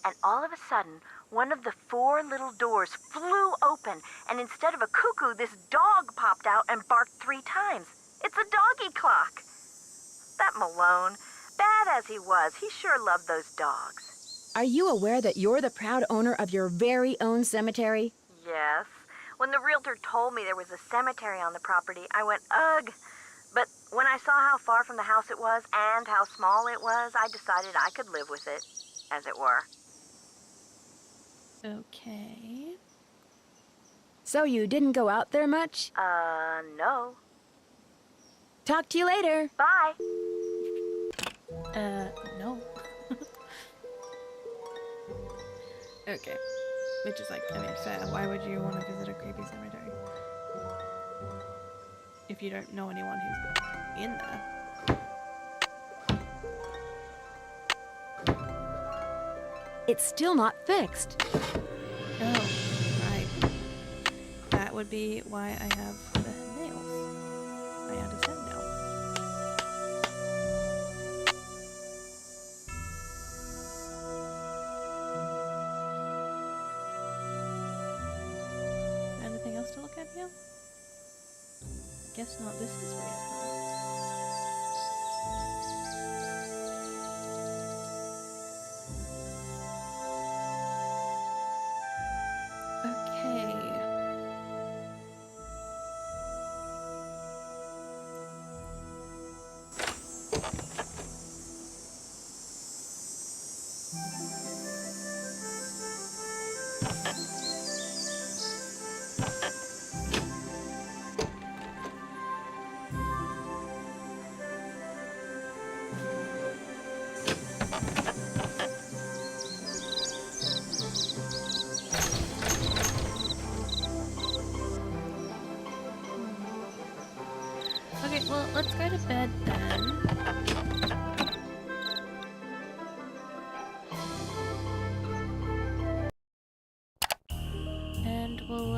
And all of a sudden, one of the 4 little doors flew open, and instead of a cuckoo, this dog popped out and barked 3 times. It's a doggy clock. That Malone, bad as he was, he sure loved those dogs. Are you aware that you're the proud owner of your very own cemetery? Yes. When the realtor told me there was a cemetery on the property, I went, ugh. But when I saw how far from the house it was and how small it was, I decided I could live with it, as it were. Okay. So you didn't go out there much? No. Talk to you later. Bye. No. Okay. Which is like, I mean, fair. Why would you want to visit a creepy cemetery? If you don't know anyone who's in there. It's still not fixed. Oh, right. That would be why I have the nails. I understand now. Anything else to look at here? Guess not. This is weird. Okay. Okay, well, let's go to bed then. And we'll,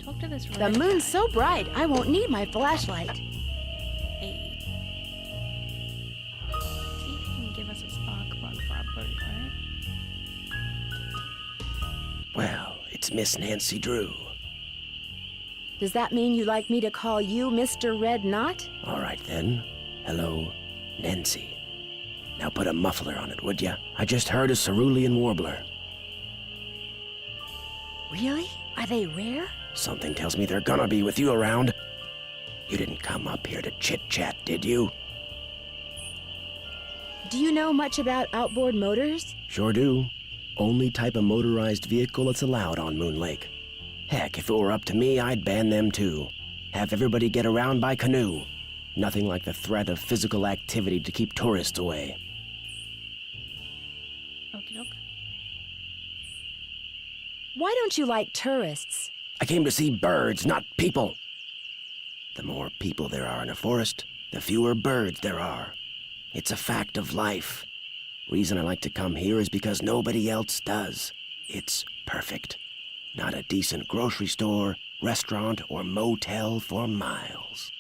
talk to this The red moon's guy. so bright, I won't need my flashlight. Hey. See if he can give us a spark plug for our boat, right? Well, it's Miss Nancy Drew. Does that mean you like me to call you Mr. Red Knot? All right then. Hello, Nancy. Now put a muffler on it, would ya? I just heard a cerulean warbler. Really? Are they rare? Something tells me they're gonna be with you around. You didn't come up here to chit-chat, did you? Do you know much about outboard motors? Sure do. Only type of motorized vehicle that's allowed on Moon Lake. Heck, if it were up to me, I'd ban them too. Have everybody get around by canoe. Nothing like the threat of physical activity to keep tourists away. Okie doke. Why don't you like tourists? I came to see birds, not people. The more people there are in a forest, the fewer birds there are. It's a fact of life. Reason I like to come here is because nobody else does. It's perfect. Not a decent grocery store, restaurant, or motel for miles.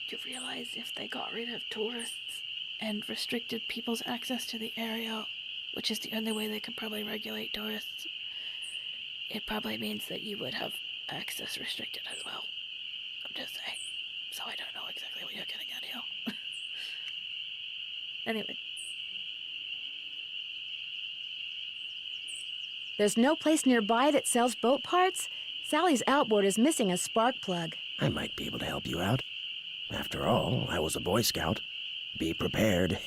Do you realize if they got rid of tourists and restricted people's access to the area, which is the only way they could probably regulate tourists, it probably means that you would have access restricted as well. I'm just saying. So I don't know exactly what you're getting at here. Anyway. There's no place nearby that sells boat parts? Sally's outboard is missing a spark plug. I might be able to help you out. After all, I was a Boy Scout. Be prepared.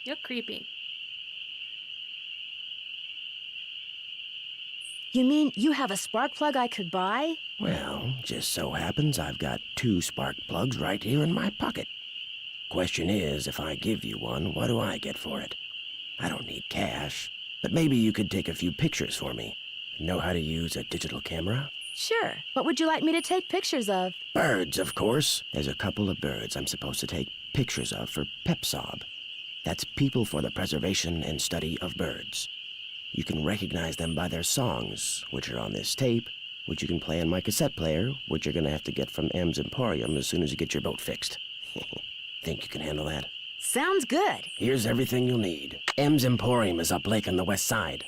You're creepy. You mean you have a spark plug I could buy? Well, just so happens I've got 2 spark plugs right here in my pocket. Question is, if I give you one, what do I get for it? I don't need cash, but maybe you could take a few pictures for me. Know how to use a digital camera? Sure. What would you like me to take pictures of? Birds, of course. There's a couple of birds I'm supposed to take pictures of for PEPSOB. That's People for the Preservation and Study of Birds. You can recognize them by their songs, which are on this tape, which you can play on my cassette player, which you're gonna have to get from M's Emporium as soon as you get your boat fixed. Think you can handle that? Sounds good. Here's everything you'll need. M's Emporium is up lake on the west side.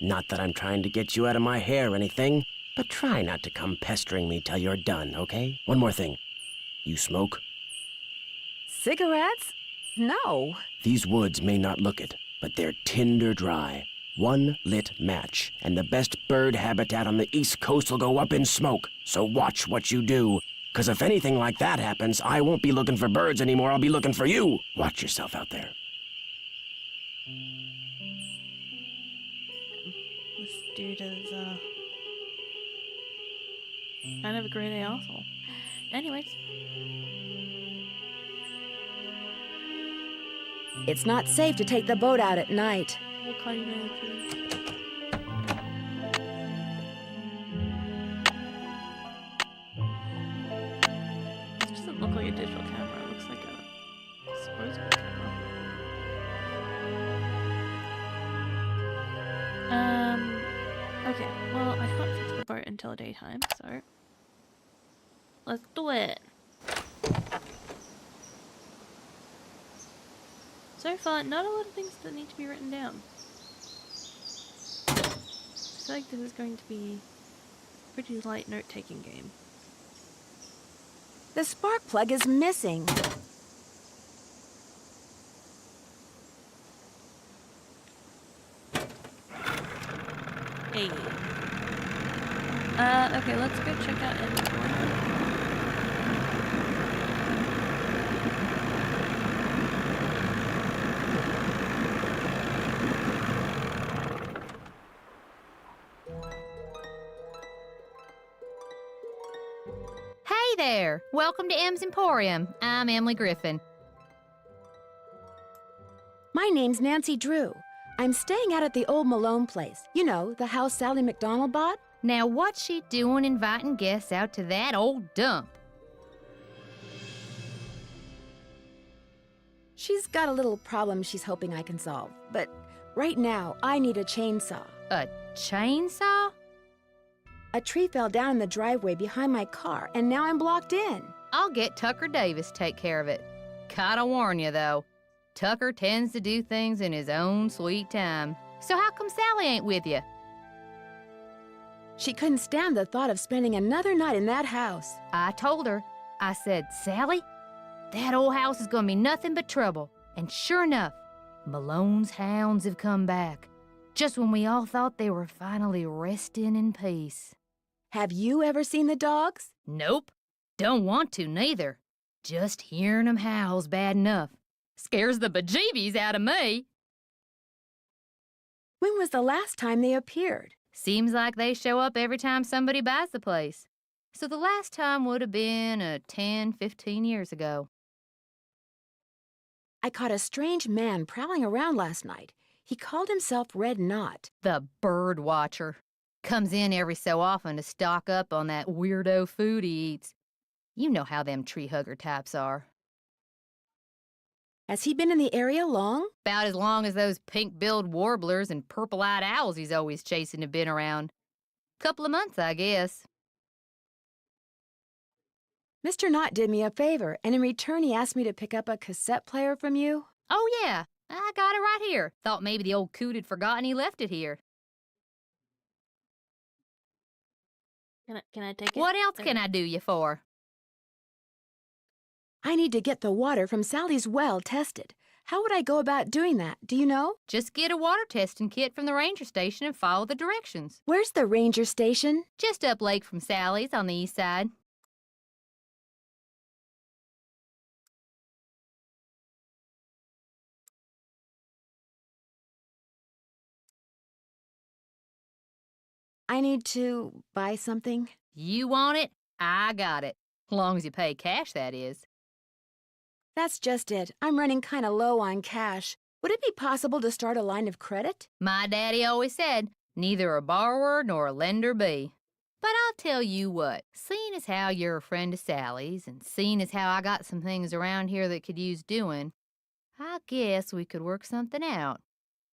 Not that I'm trying to get you out of my hair or anything, but try not to come pestering me till you're done, okay? One more thing. You smoke? Cigarettes? No. These woods may not look it, but they're tinder dry. One lit match, and the best bird habitat on the East Coast will go up in smoke. So watch what you do. 'Cause if anything like that happens, I won't be looking for birds anymore, I'll be looking for you. Watch yourself out there. This dude is, kind of a grade A asshole. Anyways. It's not safe to take the boat out at night. What kind of attitude? This doesn't look like a digital camera, it looks like a disposable camera. Okay, well, I can't fix the boat until daytime, so let's do it. So far, not a lot of things that need to be written down. I feel like this is going to be a pretty light note-taking game. The spark plug is missing. Hey. Okay, let's go check out inventory. there! Welcome to M's Emporium. I'm Emily Griffin. My name's Nancy Drew. I'm staying out at the old Malone place. You know, the house Sally McDonald bought? Now, what's she doing inviting guests out to that old dump? She's got a little problem she's hoping I can solve. But right now, I need a chainsaw. A chainsaw? A tree fell down in the driveway behind my car, and now I'm blocked in. I'll get Tucker Davis to take care of it. Gotta warn you, though. Tucker tends to do things in his own sweet time. So how come Sally ain't with you? She couldn't stand the thought of spending another night in that house. I told her. I said, Sally, that old house is gonna be nothing but trouble. And sure enough, Malone's hounds have come back. Just when we all thought they were finally resting in peace. Have you ever seen the dogs? Nope. Don't want to, neither. Just hearing 'em howl's bad enough. Scares the bejeebies out of me. When was the last time they appeared? Seems like they show up every time somebody buys the place. So the last time would have been 10, 15 years ago. I caught a strange man prowling around last night. He called himself Red Knot. The bird watcher. Comes in every so often to stock up on that weirdo food he eats. You know how them tree hugger types are. Has he been in the area long? About as long as those pink-billed warblers and purple-eyed owls he's always chasing have been around. Couple of months, I guess. Mr. Knott did me a favor, and in return he asked me to pick up a cassette player from you. Oh, yeah. I got it right here. Thought maybe the old coot had forgotten he left it here. Can I take it? What else can I do you for? I need to get the water from Sally's well tested. How would I go about doing that? Do you know? Just get a water testing kit from the ranger station and follow the directions. Where's the ranger station? Just up lake from Sally's on the east side. I need to buy something. You want it? I got it. Long as you pay cash, that is. That's just it. I'm running kind of low on cash. Would it be possible to start a line of credit? My daddy always said, neither a borrower nor a lender be. But I'll tell you what, seeing as how you're a friend of Sally's and seeing as how I got some things around here that could use doing, I guess we could work something out.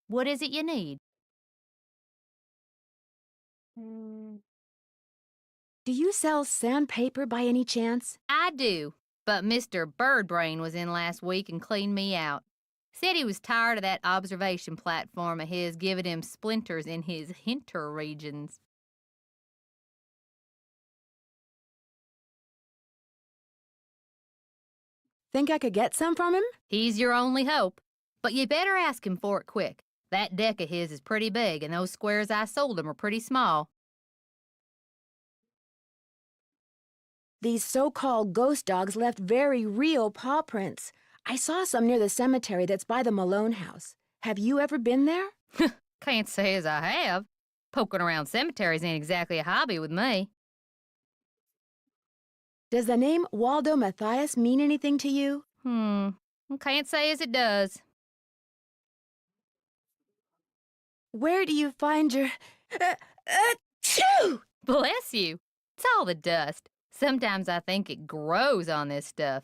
What is it you need? Do you sell sandpaper by any chance? I do, but Mr. Birdbrain was in last week and cleaned me out. Said he was tired of that observation platform of his giving him splinters in his hinter regions. Think I could get some from him? He's your only hope, but you better ask him for it quick. That deck of his is pretty big, and those squares I sold him are pretty small. These so-called ghost dogs left very real paw prints. I saw some near the cemetery that's by the Malone house. Have you ever been there? Can't say as I have. Poking around cemeteries ain't exactly a hobby with me. Does the name Waldo Matthias mean anything to you? Can't say as it does. Where do you find your... Achoo! Bless you. It's all the dust. Sometimes I think it grows on this stuff.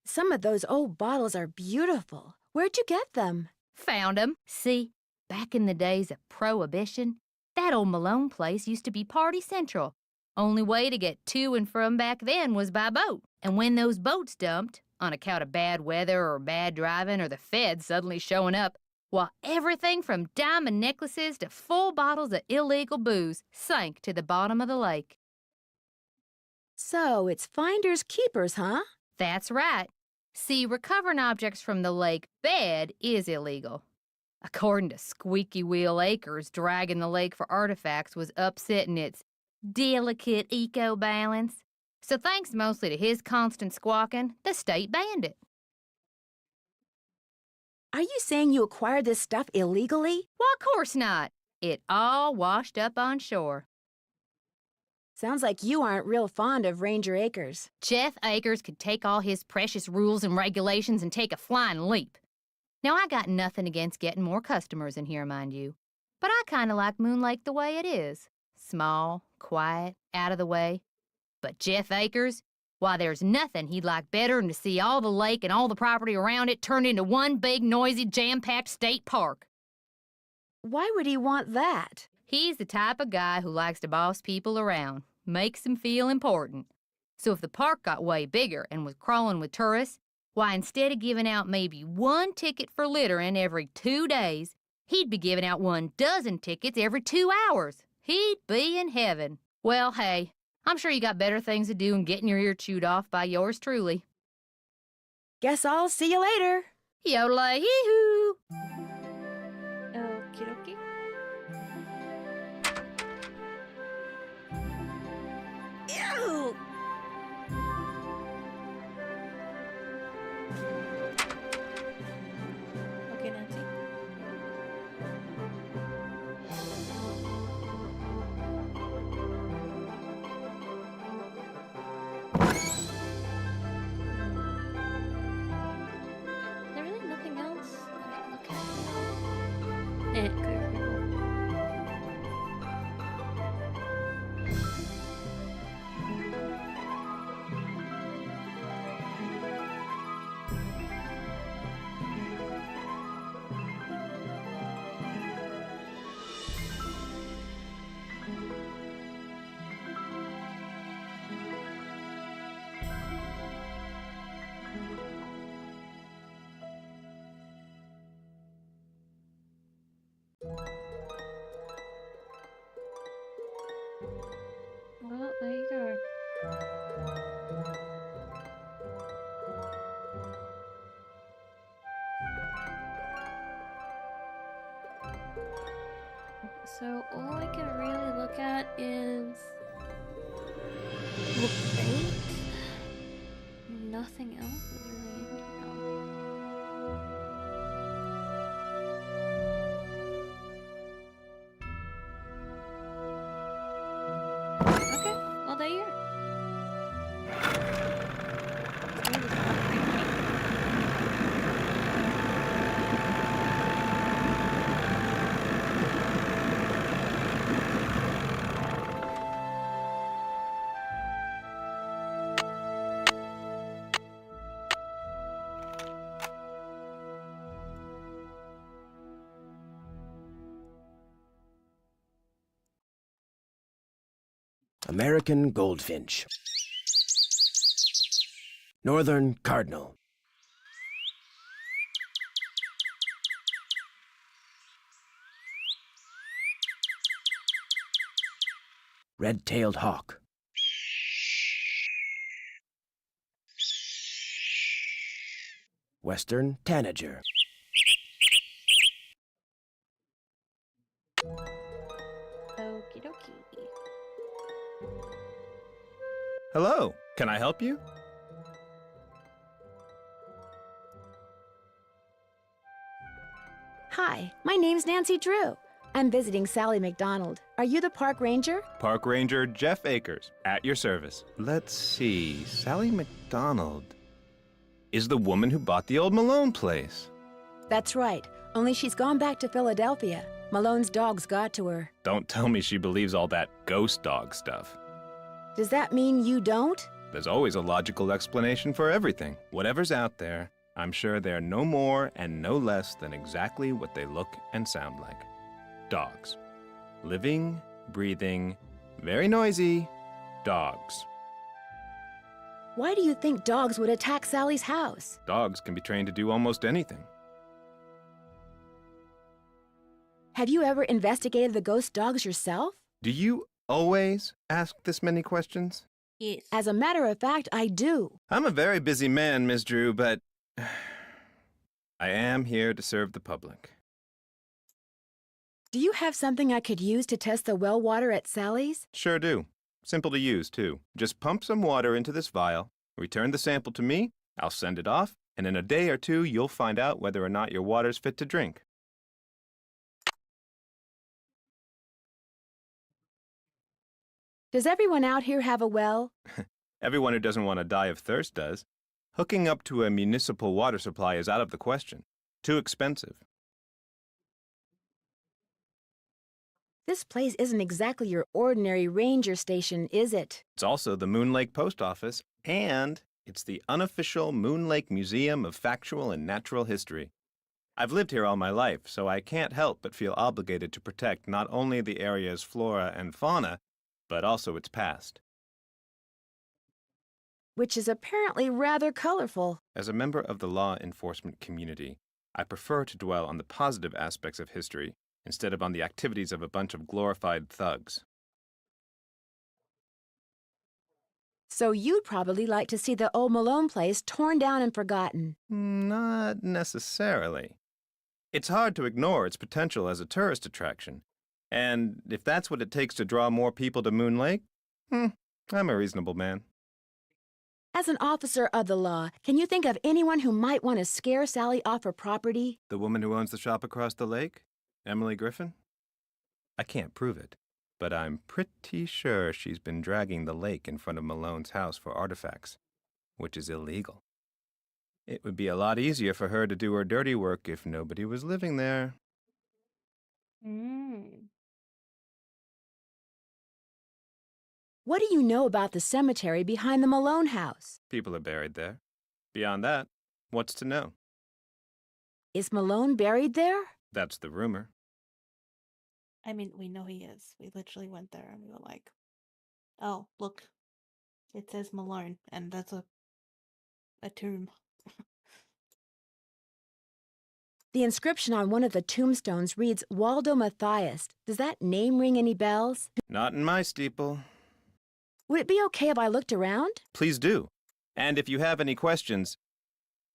Some of those old bottles are beautiful. Where'd you get them? Found 'em. See, back in the days of Prohibition, that old Malone place used to be party central. Only way to get to and from back then was by boat. And when those boats dumped, on account of bad weather or bad driving or the feds suddenly showing up, well, everything from diamond necklaces to full bottles of illegal booze sank to the bottom of the lake. So, it's finders keepers, huh? That's right. See, recovering objects from the lake bed is illegal. According to Squeaky Wheel Acres, dragging the lake for artifacts was upsetting its delicate eco-balance. So thanks mostly to his constant squawking, the state banned it. Are you saying you acquired this stuff illegally? Well, of course not. It all washed up on shore. Sounds like you aren't real fond of Ranger Acres. Jeff Akers could take all his precious rules and regulations and take a flying leap. Now, I got nothing against getting more customers in here, mind you. But I kind of like Moon Lake the way it is. Small, quiet, out of the way. But Jeff Akers, why, there's nothing he'd like better than to see all the lake and all the property around it turned into one big, noisy, jam-packed state park. Why would he want that? He's the type of guy who likes to boss people around, makes them feel important. So if the park got way bigger and was crawling with tourists, why, instead of giving out maybe 1 ticket for littering every 2 days, he'd be giving out 12 tickets every 2 hours. He'd be in heaven. Well, hey, I'm sure you got better things to do than getting your ear chewed off by yours truly. Guess I'll see you later. Yodelay-hee-hoo! Okie dokie. Ew! Okay, Nancy. Is there really nothing else I can look at? Clear. Well, there you go. So all I can really look at is the bait. Nothing else is really in Okay, well there you are. American goldfinch. Northern cardinal. Red-tailed hawk. Western tanager. Okie dokie. Hello, can I help you? Hi, my name's Nancy Drew. I'm visiting Sally McDonald. Are you the park ranger? Park Ranger Jeff Akers, at your service. Let's see, Sally McDonald is the woman who bought the old Malone place. That's right, only she's gone back to Philadelphia. Malone's dogs got to her. Don't tell me she believes all that ghost dog stuff. Does that mean you don't? There's always a logical explanation for everything. Whatever's out there, I'm sure they're no more and no less than exactly what they look and sound like. Dogs. Living, breathing, very noisy dogs. Why do you think dogs would attack Sally's house? Dogs can be trained to do almost anything. Have you ever investigated the ghost dogs yourself? Do you always ask this many questions? Yes. As a matter of fact, I do. I'm a very busy man, Miss Drew, but I am here to serve the public. Do you have something I could use to test the well water at Sally's? Sure do. Simple to use, too. Just pump some water into this vial, return the sample to me, I'll send it off, and in a day or two, you'll find out whether or not your water's fit to drink. Does everyone out here have a well? Everyone who doesn't want to die of thirst does. Hooking up to a municipal water supply is out of the question. Too expensive. This place isn't exactly your ordinary ranger station, is it? It's also the Moon Lake Post Office, and it's the unofficial Moon Lake Museum of Factual and Natural History. I've lived here all my life, so I can't help but feel obligated to protect not only the area's flora and fauna, but also its past. Which is apparently rather colorful. As a member of the law enforcement community, I prefer to dwell on the positive aspects of history instead of on the activities of a bunch of glorified thugs. So you'd probably like to see the old Malone place torn down and forgotten. Not necessarily. It's hard to ignore its potential as a tourist attraction. And if that's what it takes to draw more people to Moon Lake, I'm a reasonable man. As an officer of the law, can you think of anyone who might want to scare Sally off her property? The woman who owns the shop across the lake? Emily Griffin? I can't prove it, but I'm pretty sure she's been dragging the lake in front of Malone's house for artifacts, which is illegal. It would be a lot easier for her to do her dirty work if nobody was living there. What do you know about the cemetery behind the Malone house? People are buried there. Beyond that, what's to know? Is Malone buried there? That's the rumor. I mean, we know he is. We literally went there and we were like, oh, look, it says Malone, and that's a tomb. The inscription on one of the tombstones reads Waldo Matthias. Does that name ring any bells? Not in my steeple. Would it be okay if I looked around? Please do. And if you have any questions,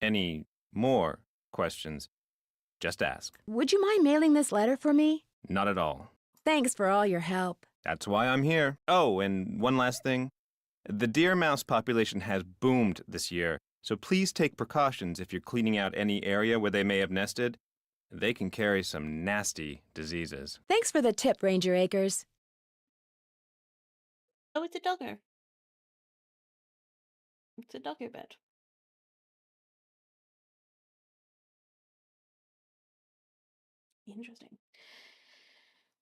any more questions, just ask. Would you mind mailing this letter for me? Not at all. Thanks for all your help. That's why I'm here. Oh, and one last thing. The deer mouse population has boomed this year, so please take precautions if you're cleaning out any area where they may have nested. They can carry some nasty diseases. Thanks for the tip, Ranger Akers. Oh, it's a doggo. It's a doggo bed. Interesting.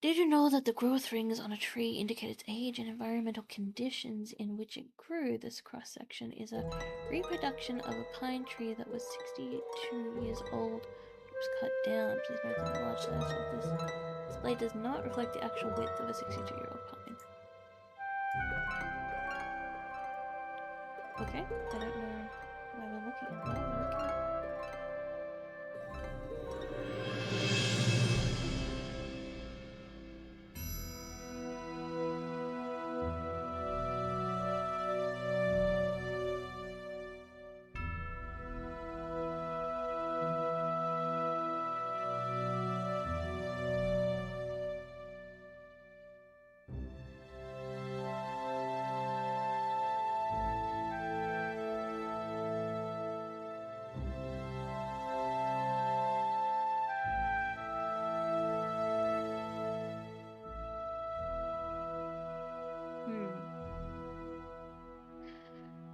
Did you know that the growth rings on a tree indicate its age and environmental conditions in which it grew? This cross-section is a reproduction of a pine tree that was 62 years old. It was cut down. Please note that the large size of this display does not reflect the actual width of a 62-year-old pine. Okay, I don't know why we're looking at that. Okay.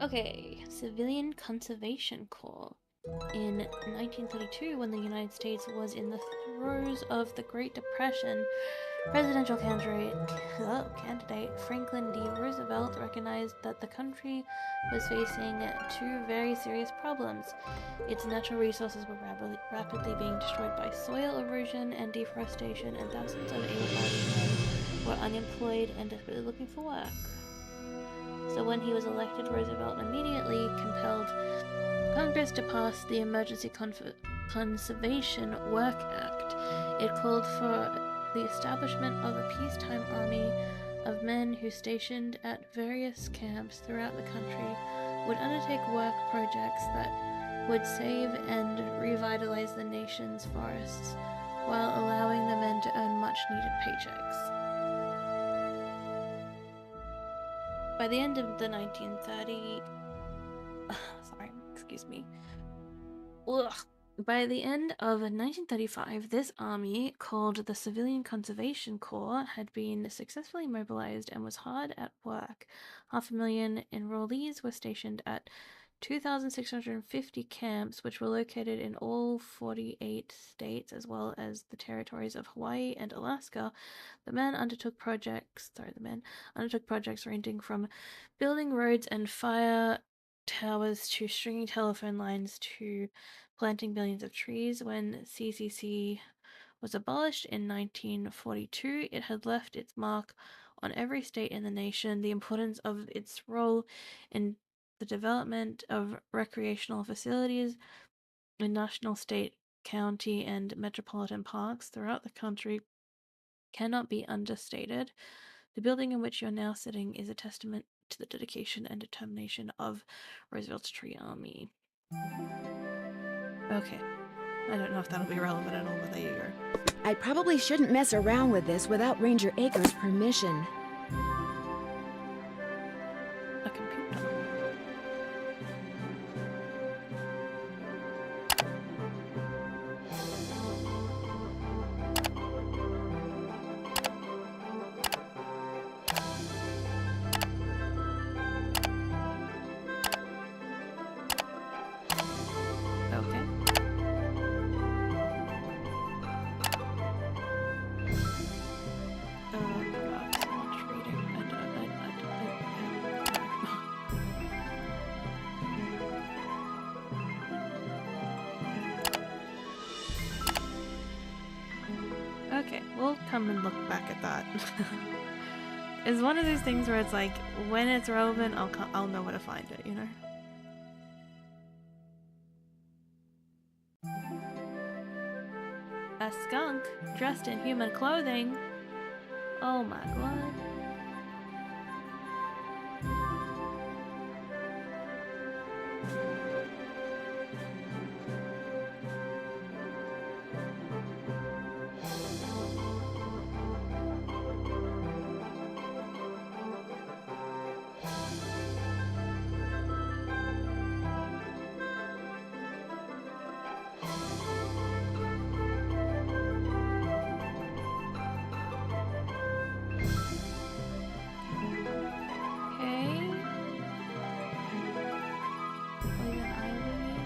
Okay, Civilian Conservation Corps. In 1932, when the United States was in the throes of the Great Depression, presidential candidate Franklin D. Roosevelt recognized that the country was facing two very serious problems. Its natural resources were rapidly being destroyed by soil erosion and deforestation, and thousands of able-bodied men were unemployed and desperately looking for work. So when he was elected, Roosevelt immediately compelled Congress to pass the Emergency Conservation Work Act. It called for the establishment of a peacetime army of men who, stationed at various camps throughout the country, would undertake work projects that would save and revitalize the nation's forests while allowing the men to earn much-needed paychecks. By the end of the 1930s, By the end of 1935, this army, called the Civilian Conservation Corps, had been successfully mobilized and was hard at work. 500,000 enrollees were stationed at 2,650 camps, which were located in all 48 states, as well as the territories of Hawaii and Alaska. The men undertook projects ranging from building roads and fire towers to stringing telephone lines to planting billions of trees. When CCC was abolished in 1942, it had left its mark on every state in the nation. The importance of its role in the development of recreational facilities in national, state, county, and metropolitan parks throughout the country cannot be understated. The building in which you're now sitting is a testament to the dedication and determination of Roosevelt's Tree Army. Okay. I don't know if that'll be relevant at all, but there you go. I probably shouldn't mess around with this without Ranger Aker's permission. A computer. Okay. God, so much reading. Okay, we'll come and look back at that. It's one of those things where it's like, when it's relevant, I'll know where to find it, you know? A skunk dressed in human clothing? Oh my god. Okay. Poison ivy.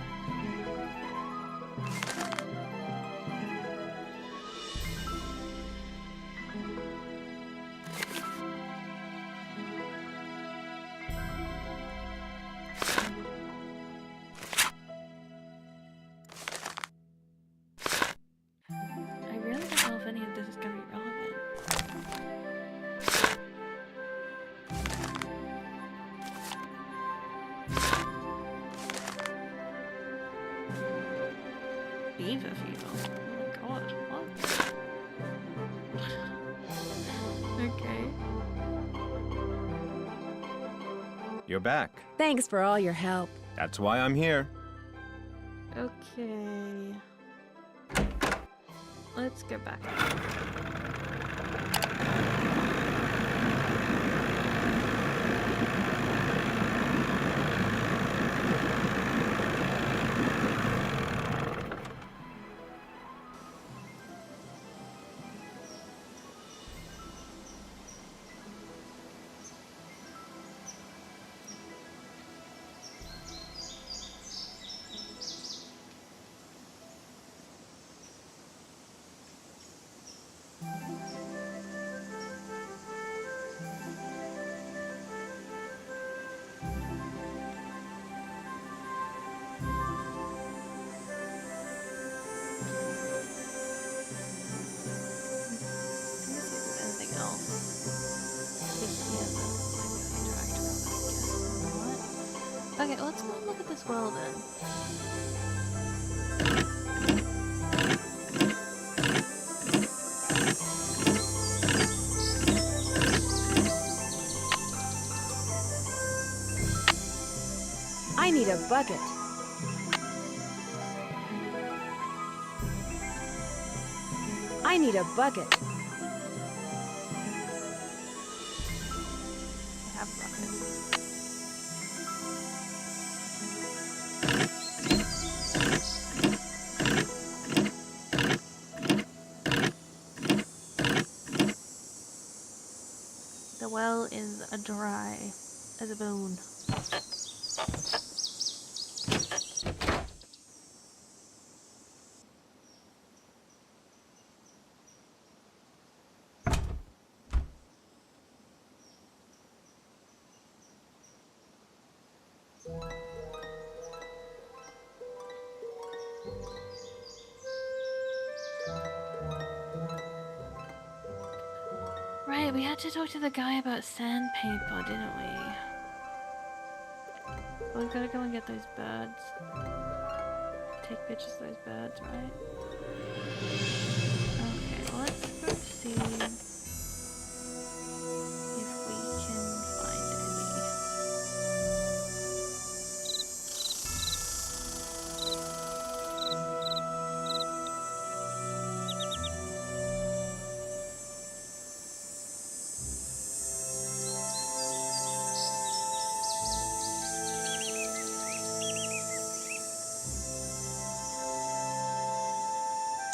I really don't know if any of this is gonna be relevant. Beaver fever. Oh my god, what? Okay. You're back. Thanks for all your help. That's why I'm here. Okay. Let's go back. Anything else? Okay, let's go and look at this well then. I need a bucket. I need a bucket. I have rockets. well is dry as a bone. Right, we had to talk to the guy about sandpaper, didn't we? Well, we gotta go and get those birds. Take pictures of those birds, right? Okay, well, let's go see if we can find any.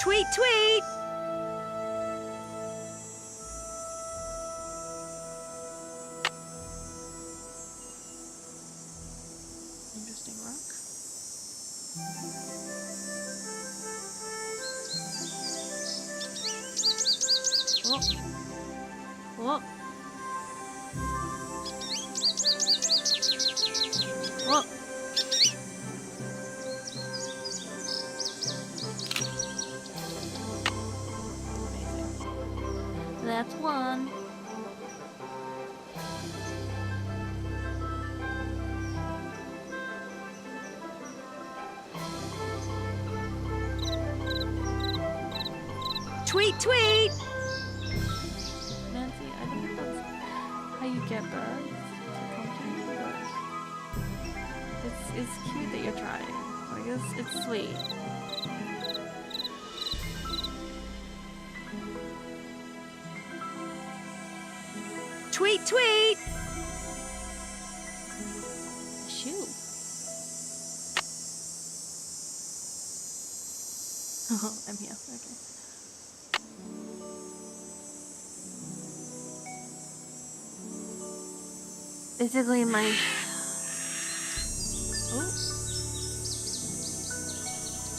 Tweet, tweet! Interesting rock. Oh. Oh. Oh. Amazing. That's one. Tweet, tweet! Nancy, I think that's how you get birds to come to you first. It's cute that you're trying. Like, it's sweet. Tweet, tweet! Shoe. Oh, I'm here. Okay. Basically, my. Oh.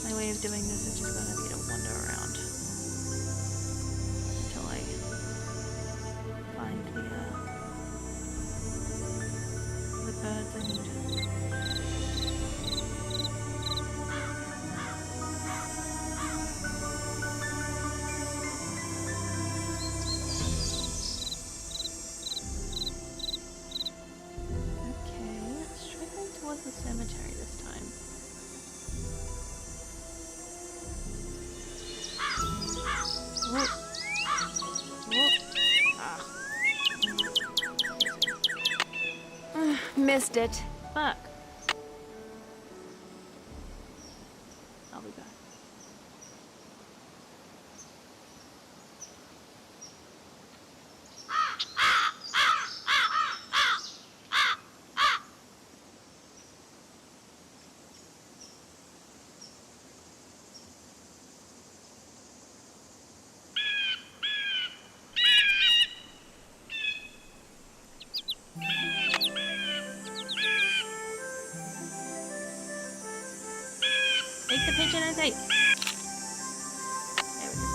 My way of doing this is just gonna be to wander around until I find the birds I need. Okay, let's try going towards the cemetery this time. Whoa. Whoa. Ah, Missed it. fuck. I'll be back. Take the pigeon and take. There we go.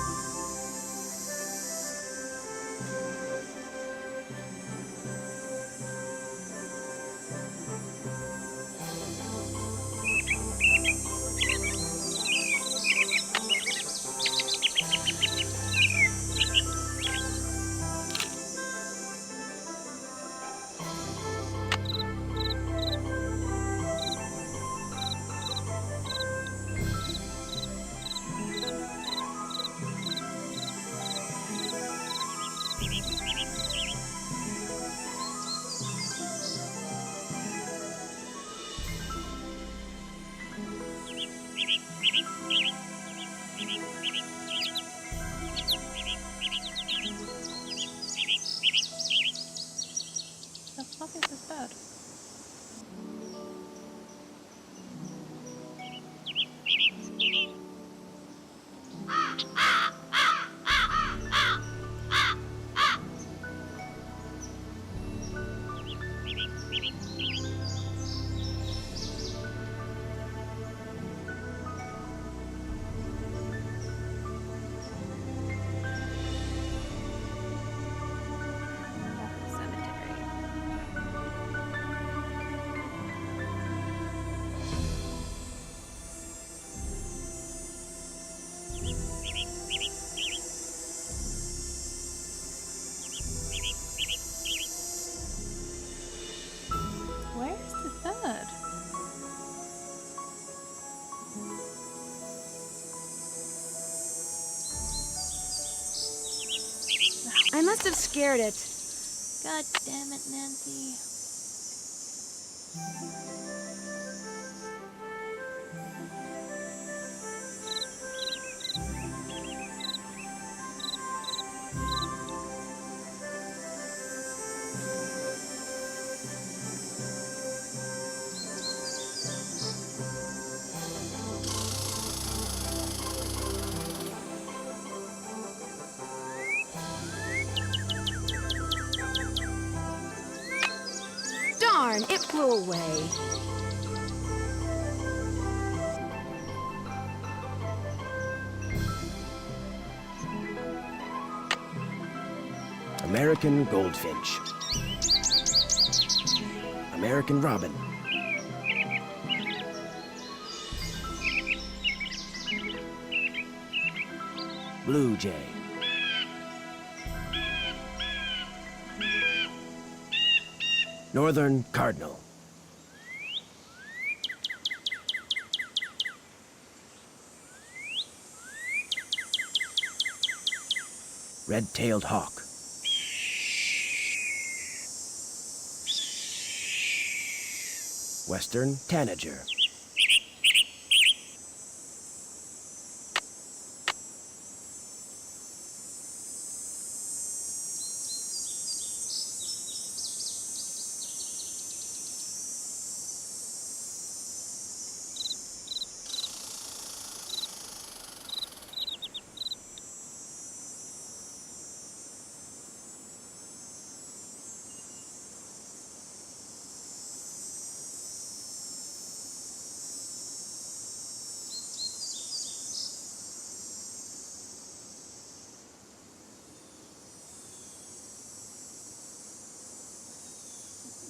must have scared it. God damn it, Nancy. Darn, it flew away. American goldfinch. American robin. Blue jay. Northern cardinal. Red-tailed hawk. Western tanager.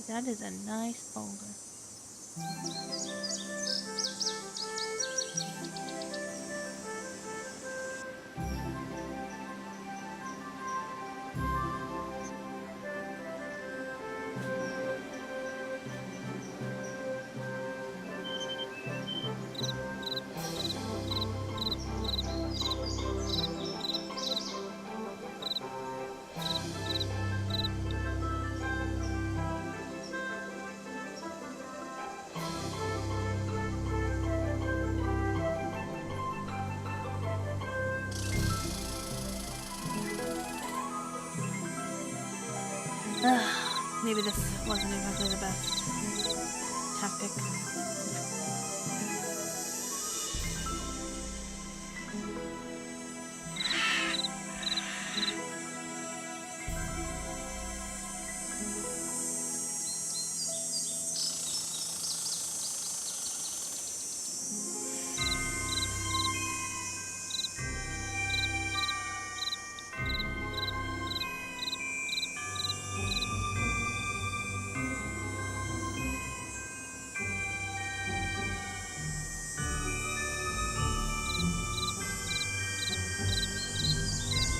That is a nice boulder. Maybe this wasn't exactly the best tactic.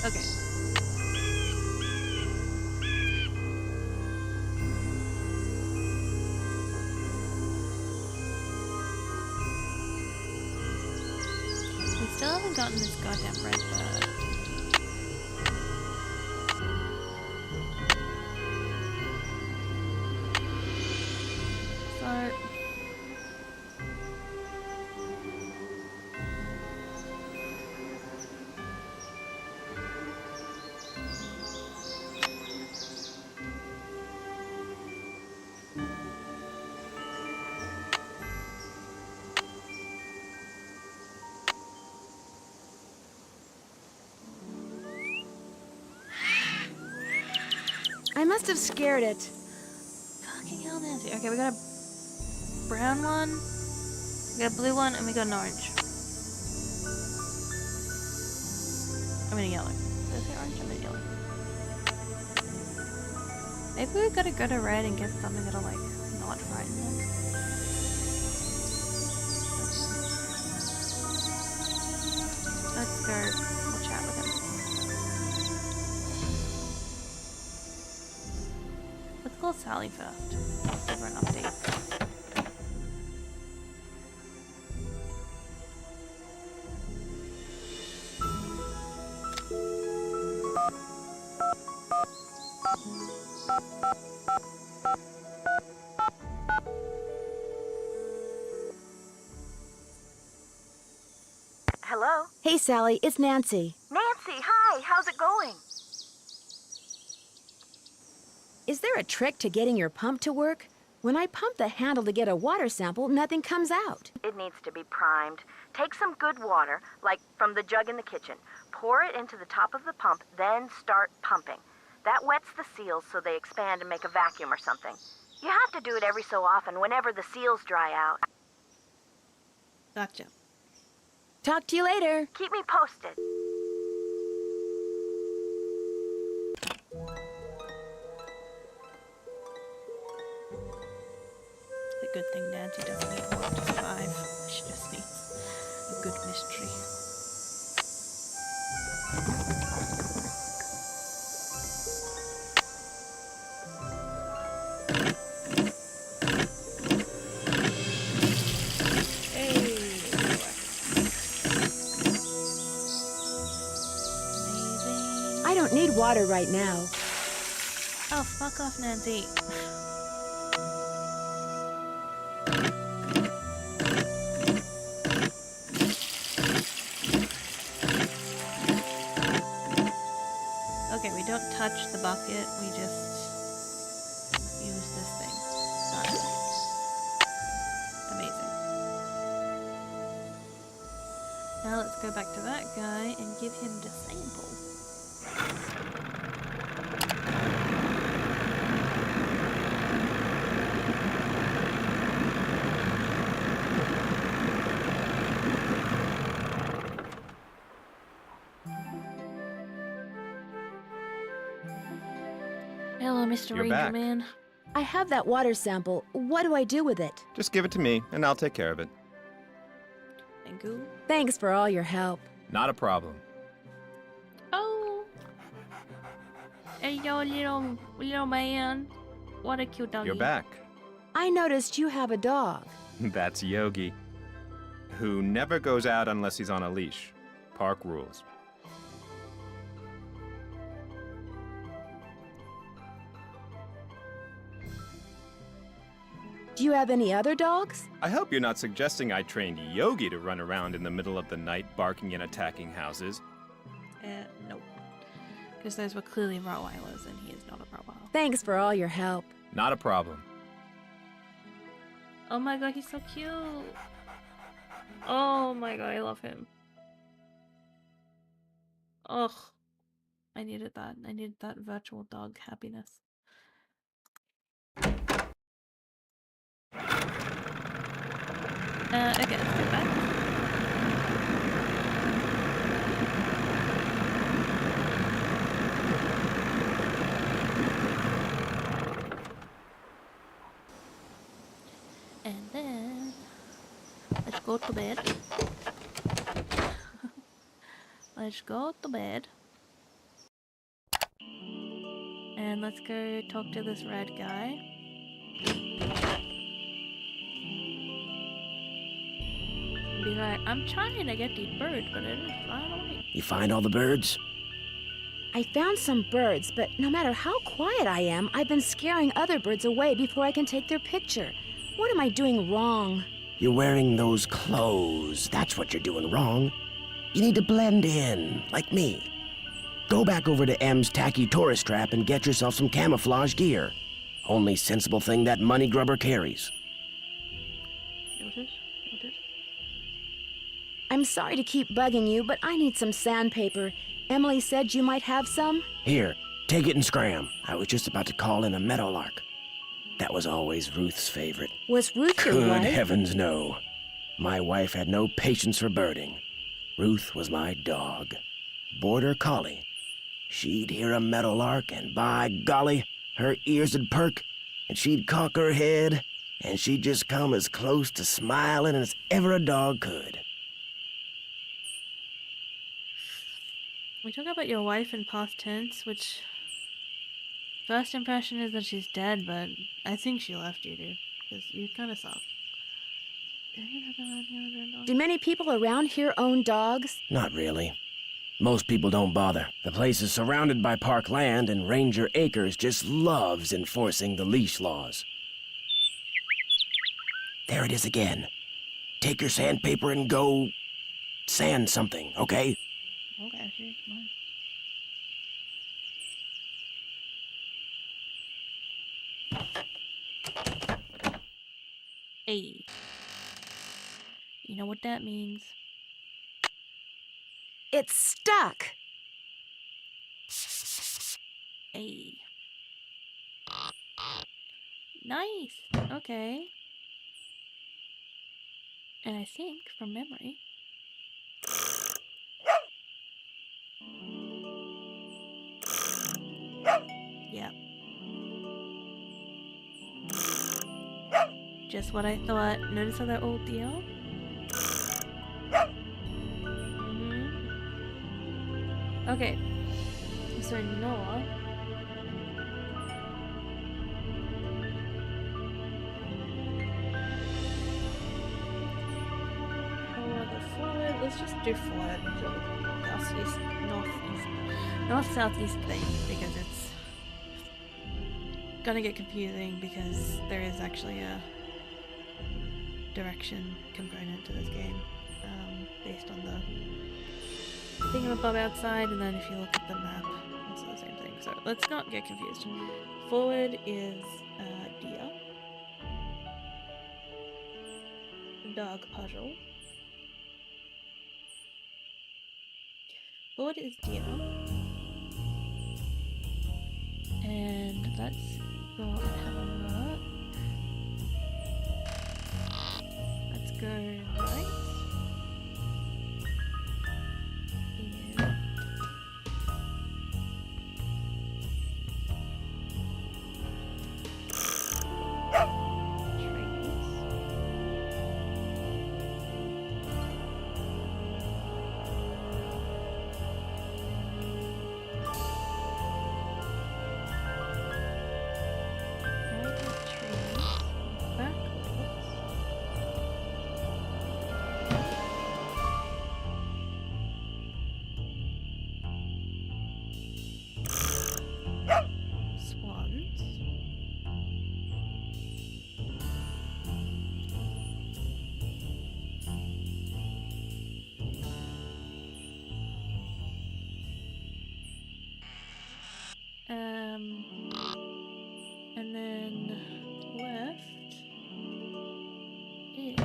Okay. We still haven't gotten this goddamn red bird. So... I must have scared it. Fucking hell, Nancy. Okay, we got a brown one, we got a blue one, and we got an orange. I mean a yellow. Did I say orange? I mean yellow. Maybe we gotta go to red and get something that'll, like, not frighten them. Let's go. We'll chat with him. Let's call Sally first. Give her an update. Hello? Hey, Sally, it's Nancy. Nancy, hi. How's it going? Is there a trick to getting your pump to work? When I pump the handle to get a water sample, nothing comes out. It needs to be primed. Take some good water, like from the jug in the kitchen. Pour it into the top of the pump, then start pumping. That wets the seals so they expand and make a vacuum or something. You have to do it every so often whenever the seals dry out. Gotcha. Talk to you later. Keep me posted. It's a good thing Nancy doesn't need more, just 5. She just needs a good mystery. I don't need water right now. Oh, fuck off, Nancy. Okay, we don't touch the bucket, we just use this thing. Done. Amazing. Now let's go back to that guy and give him the sample. Hello, Mr. You're Ranger back. Man. I have that water sample. What do I do with it? Just give it to me, and I'll take care of it. Thank you. Thanks for all your help. Not a problem. Oh. Hey, yo, little man. What a cute doggy. You're back. I noticed you have a dog. That's Yogi, who never goes out unless he's on a leash. Park rules. Do you have any other dogs? I hope you're not suggesting I trained Yogi to run around in the middle of the night barking and attacking houses. Nope. Because those were clearly Rottweilers, and he is not a Rottweiler. Thanks for all your help. Not a problem. Oh my god, he's so cute. Oh my god, I love him. Ugh. I needed that. I needed that virtual dog happiness. Okay, let's go back. And then let's go to bed. Let's go to bed. And let's go talk to this red guy. Be like, I'm trying to get these birds, but it is flying away. You find all the birds? I found some birds, but no matter how quiet I am, I've been scaring other birds away before I can take their picture. What am I doing wrong? You're wearing those clothes. That's what you're doing wrong. You need to blend in, like me. Go back over to M's tacky tourist trap and get yourself some camouflage gear. Only sensible thing that money grubber carries. Noted? Noted? I'm sorry to keep bugging you, but I need some sandpaper. Emily said you might have some. Here, take it and scram. I was just about to call in a meadowlark. That was always Ruth's favorite. Was Ruth your Good wife? heavens, no. My wife had no patience for birding. Ruth was my dog. Border collie. She'd hear a meadowlark, and by golly, her ears would perk, and she'd cock her head, and she'd just come as close to smiling as ever a dog could. We talk about your wife in past tense, which first impression is that she's dead, but I think she left you, dude, because you kind of suck. Do many people around here own dogs? Not really. Most people don't bother. The place is surrounded by park land, and Ranger Acres just loves enforcing the leash laws. There it is again. Take your sandpaper and go sand something, okay? Okay, here's mine. Hey. You know what that means. It's stuck. Hey. Nice. Okay. And I think, from memory... Yep. Just what I thought. Notice how they're all deer? Okay. So Noah... Forward. Let's just do forward until southeast, north southeast thing, because it's gonna get confusing because there is actually a direction component to this game, based on the thingamabob outside, and then if you look at the map, it's the same thing. So let's not get confused. Forward is deer, dog puzzle. Forward is deer. And let's go and have a look. Let's go right. And and then left is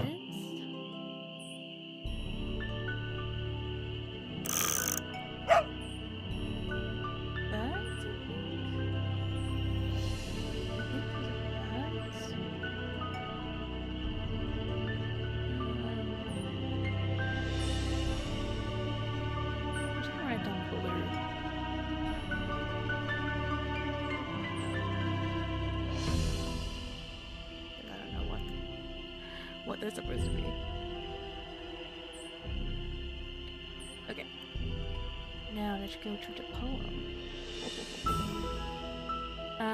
birds, I'm just gonna write down blue. What they're supposed to be. Okay. Now let's go to the poem. I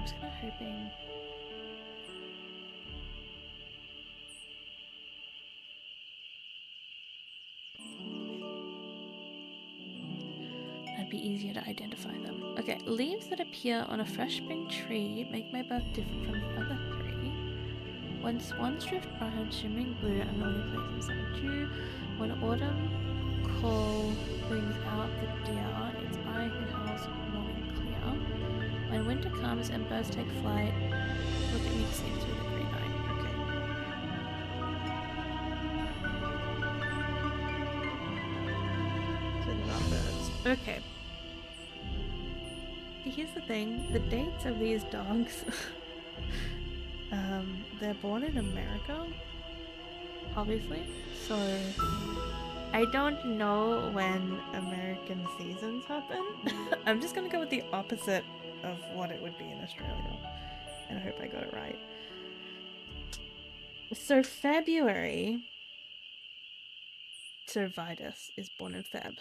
was kind of hoping. That'd be easier to identify them. Okay, leaves that appear on a fresh spring tree make my birth different from the other three. When swans drift brown, shimmering blue, I'm the only place in summer dew. When autumn call brings out the deer, it's I who howls morning clear. When winter comes and birds take flight, look at me to sleep through the green night. Okay. So they're not birds. Okay. Here's the thing, the dates of these dogs, they're born in America, obviously, so I don't know when American seasons happen. I'm just gonna go with the opposite of what it would be in Australia, and I hope I got it right. So February, so Vitus is born in Feb.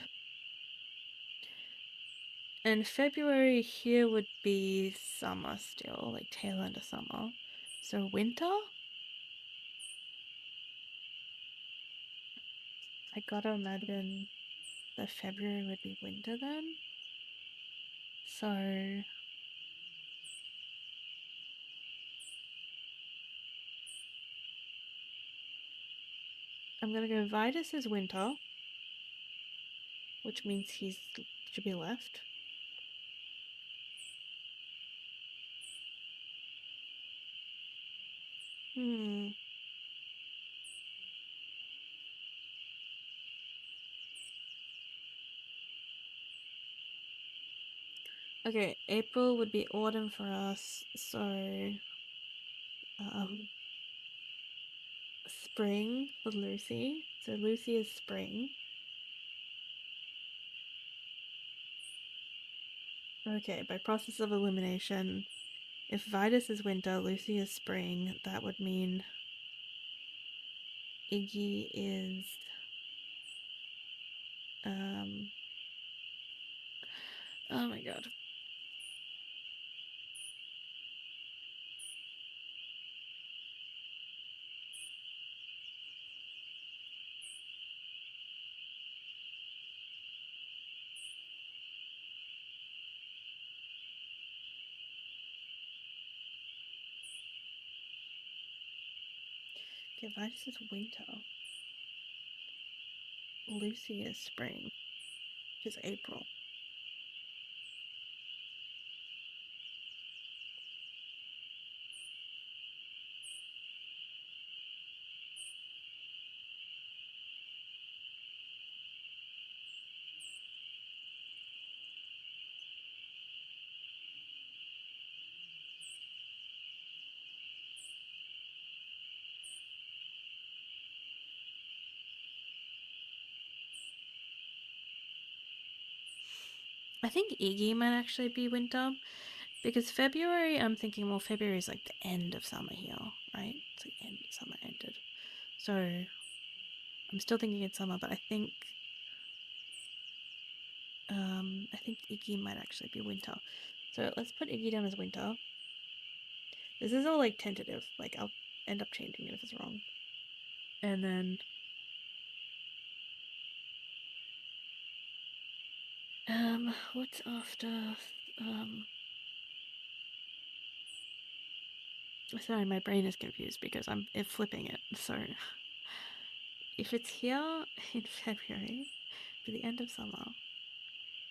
And February here would be summer still, like tail end of summer. So winter? I gotta imagine that February would be winter then. So I'm gonna go Vitus is winter, which means he's should be left. Okay, April would be autumn for us, so spring for Lucy. So Lucy is spring. Okay, by process of elimination, if Vitus is winter, Lucy is spring, that would mean Iggy is oh my god. Okay, Vitus is winter. Lucy is spring, which is April. I think Iggy might actually be winter, because February, I'm thinking, well, February is like the end of summer here, right? It's like end summer ended. So I'm still thinking it's summer, but I think Iggy might actually be winter. So let's put Iggy down as winter. This is all like tentative. Like I'll end up changing it if it's wrong. And then what's after sorry, my brain is confused because I'm flipping it. So if it's here in February for the end of summer,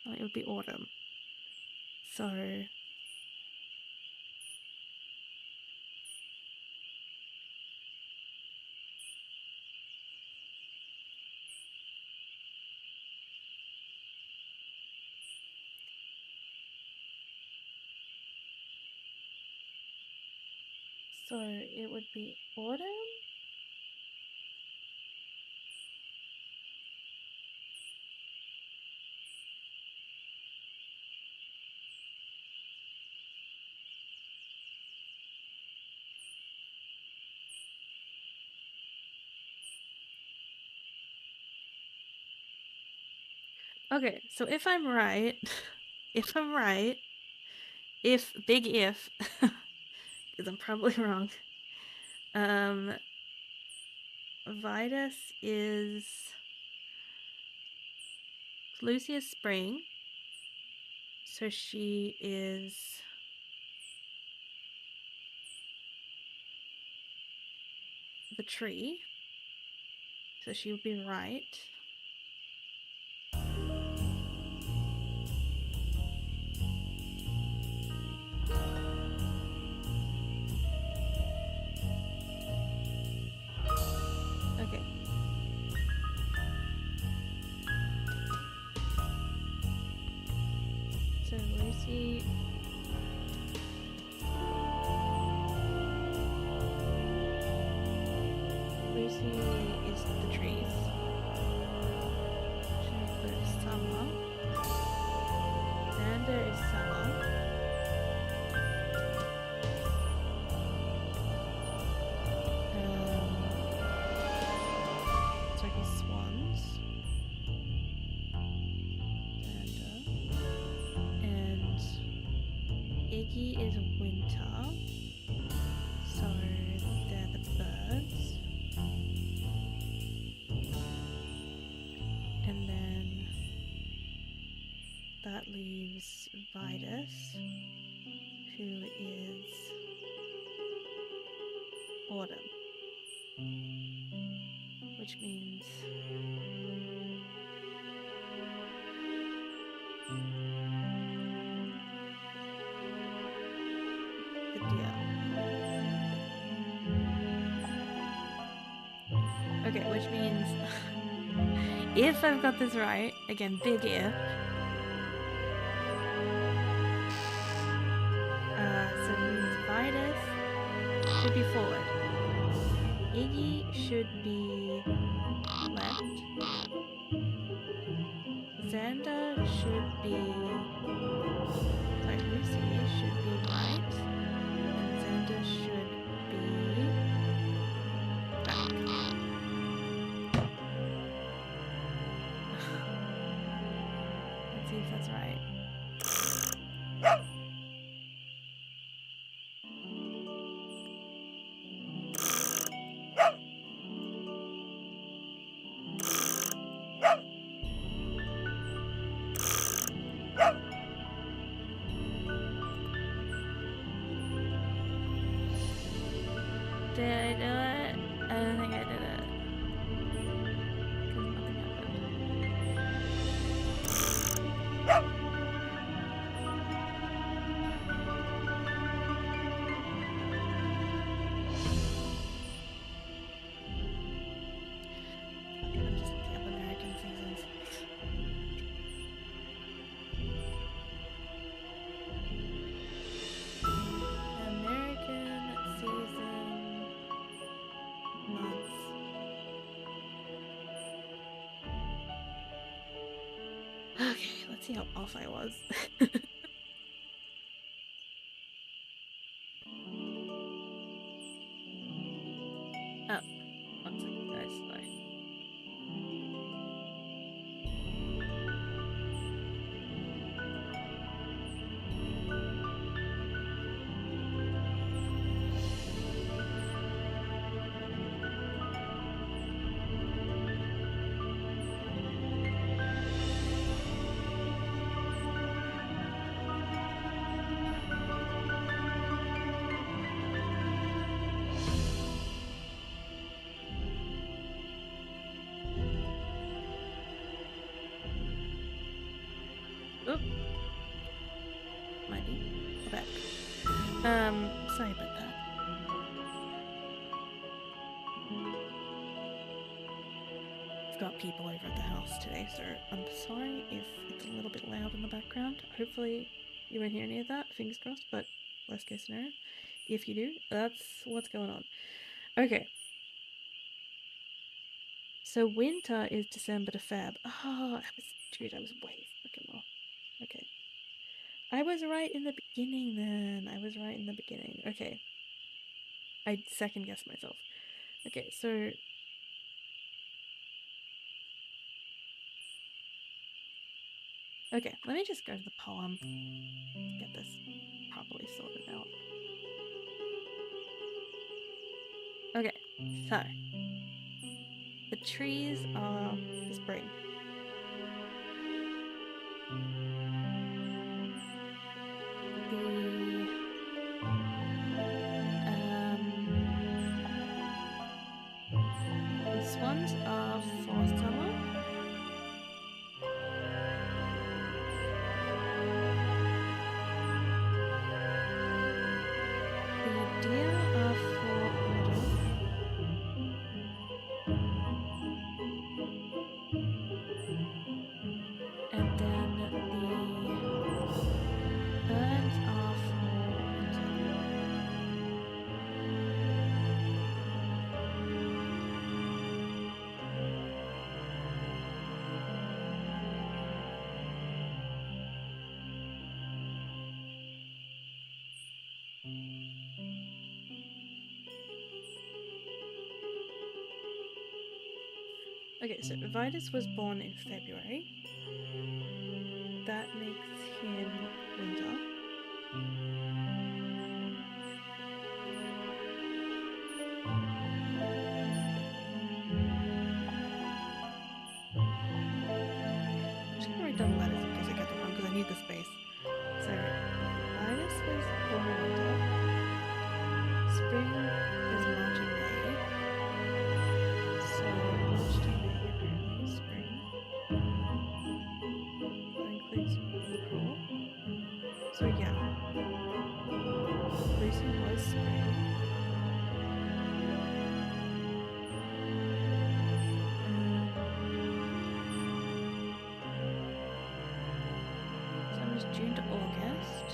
it would be autumn. So it would be autumn. Okay, so if I'm right, if big if, because I'm probably wrong, Vitus is Lucia's spring, so she is the tree, so she would be right. Okay. So Lucy is the trees. She is summer. Xander is summer. So he's swans. Xander. And Iggy is winter. So they're the birds. that leaves Vitus, who is Autumn. Which means the deer. Okay, which means if I've got this right, again, big if. So it means Vitus should be forward. Iggy should be left. Xander should be... Sorry, Lucy should be right. And Xander should be back. Let's see if that's right. Did I do it? I don't think I did it. 'Cause nothing happened. Okay, I'm just looking up American seasons. American season months. Okay, let's see how off I was. Oh, 1 second, guys. Sorry. Oop. Might be. We're back. Sorry about that. I've got people over at the house today, so I'm sorry if it's a little bit loud in the background. Hopefully you won't hear any of that, fingers crossed, but worst case scenario. If you do, that's what's going on. Okay. So winter is December to Feb. Oh, I was way fucking off. Okay. I was right in the beginning then. I was right in the beginning. Okay. I second guessed myself. Okay, so... Okay, let me just go to the poem. Get this properly sorted out. Okay, so... The trees are the spring. The swans are for summer. The deer are for autumn. And then the birds are for winter. Okay, so Vitus was born in February. That makes him winter. I'm just gonna write down the letters in case I get them wrong, because I need the space. So, Vitus was born in winter. Spring is March and May. So, March to May apparently is spring. That includes April. So, yeah. Lucy was spring. June to August,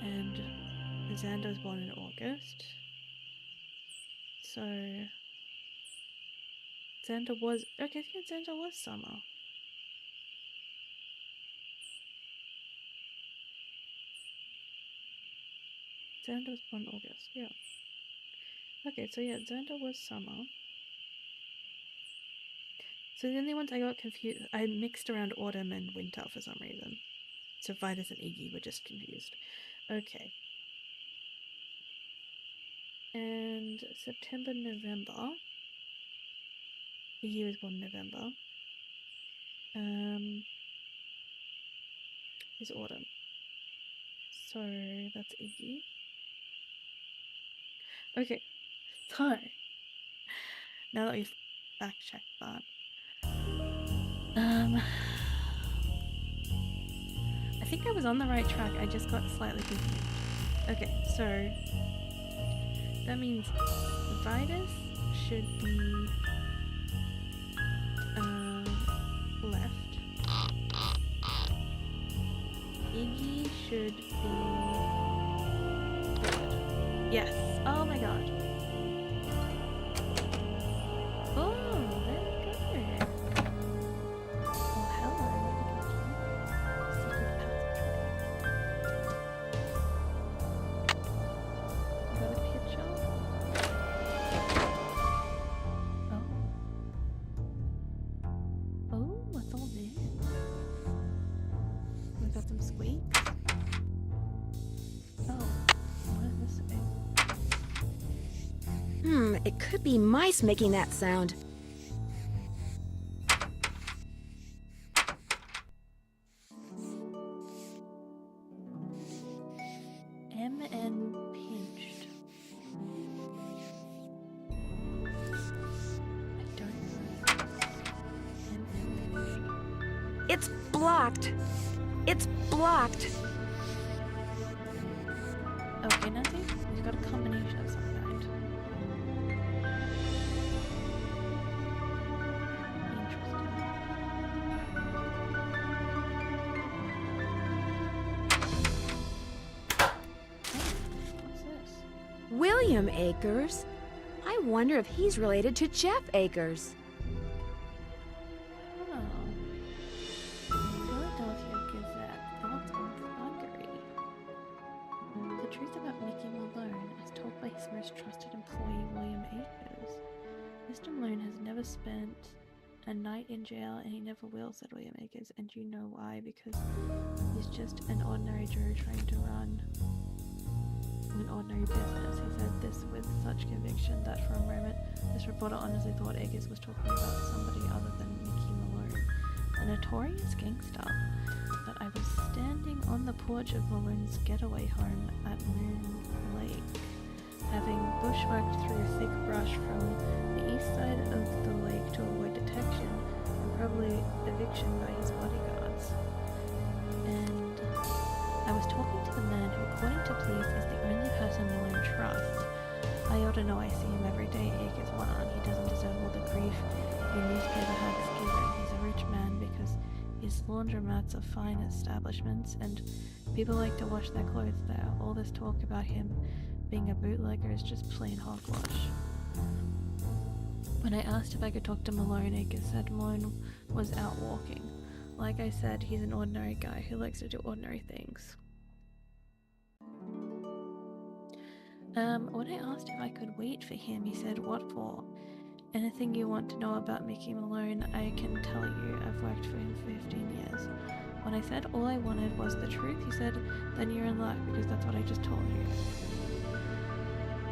and Xander was born in August, so Xander was, okay, yeah, Xander was summer. Xander was born in August, yeah. Okay, so yeah, Xander was summer. So the only ones I got confused, I mixed around autumn and winter for some reason. So Vitus and Iggy were just confused. Okay. And September, November. Iggy was born in November. Is autumn. So that's Iggy. Okay. So now that we've fact checked that. I think I was on the right track, I just got slightly confused. Okay, so that means Vitus should be left. Iggy should be forward. Yes. Oh my god. Oh, there we go. Oh, hello. Got a picture? Oh. Oh, what's all this? We got some squeaks. Oh, what is this thing? It could be mice making that sound. MN pinched. I don't know. MN pinched. It's blocked. It's blocked. Okay, Nancy, we've got a combination of some kind. What's this? William Akers? I wonder if he's related to Jeff Akers. Oh. Philadelphia Gazette. Thoughts on thuggery. The truth about Mickey Malone, as told by his most trusted employee, William Akers. Mr. Malone has never spent a night in jail, and he never will, said William Akers. And you know why? Because he's just an ordinary Joe trying to run an ordinary business. He said this with such conviction that for a moment this reporter honestly thought Akers was talking about somebody other than Mickey Malone, a notorious gangster. But I was standing on the porch of Malone's getaway home at Moon Lake, having bushwhacked through thick brush from the east side of the lake to avoid detection and probably eviction by his bodyguards. And I was talking to the man who, according to police, is the only person Malone trusts. I ought to know, I see him every day, Akers went on. He doesn't deserve all the grief you newspaper hacks give him. He's a rich man because his laundromats are fine establishments and people like to wash their clothes there. All this talk about him being a bootlegger is just plain hogwash. When I asked if I could talk to Malone, Akers said Malone was out walking. Like I said, he's an ordinary guy who likes to do ordinary things. When I asked if I could wait for him, he said, what for? Anything you want to know about Mickey Malone, I can tell you. I've worked for him for 15 years. When I said all I wanted was the truth, he said, then you're in luck because that's what I just told you.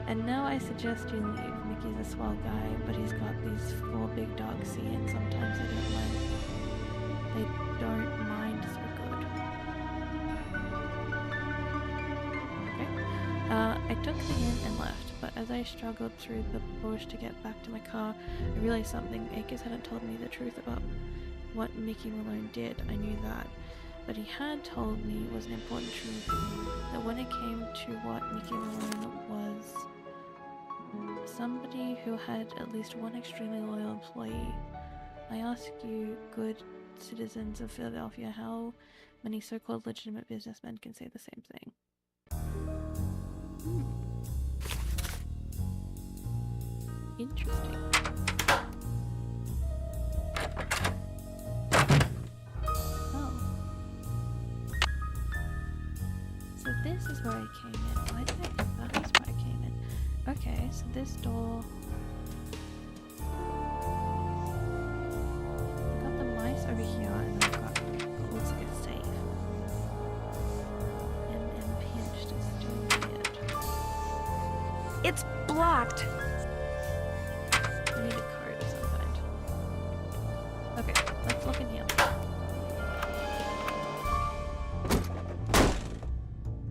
And now I suggest you leave. Mickey's a swell guy, but he's got these 4 big dogs, see, and sometimes they don't mind so good. I took the hint and left, but as I struggled through the bush to get back to my car, I realized something. Akers hadn't told me the truth about what Mickey Malone did. I knew that. But he had told me was an important truth, that when it came to what Mickey Malone was somebody who had at least one extremely loyal employee. I ask you, good citizens of Philadelphia, how many so-called legitimate businessmen can say the same thing? Interesting. Oh. So this is where I came in. Why did I think that is where I came in? Okay, so this door... I've got the mice over here, and then I've got what looks like a safe. And Impinged is still weird. It's blocked. I need a code of some kind. Okay, let's look in here.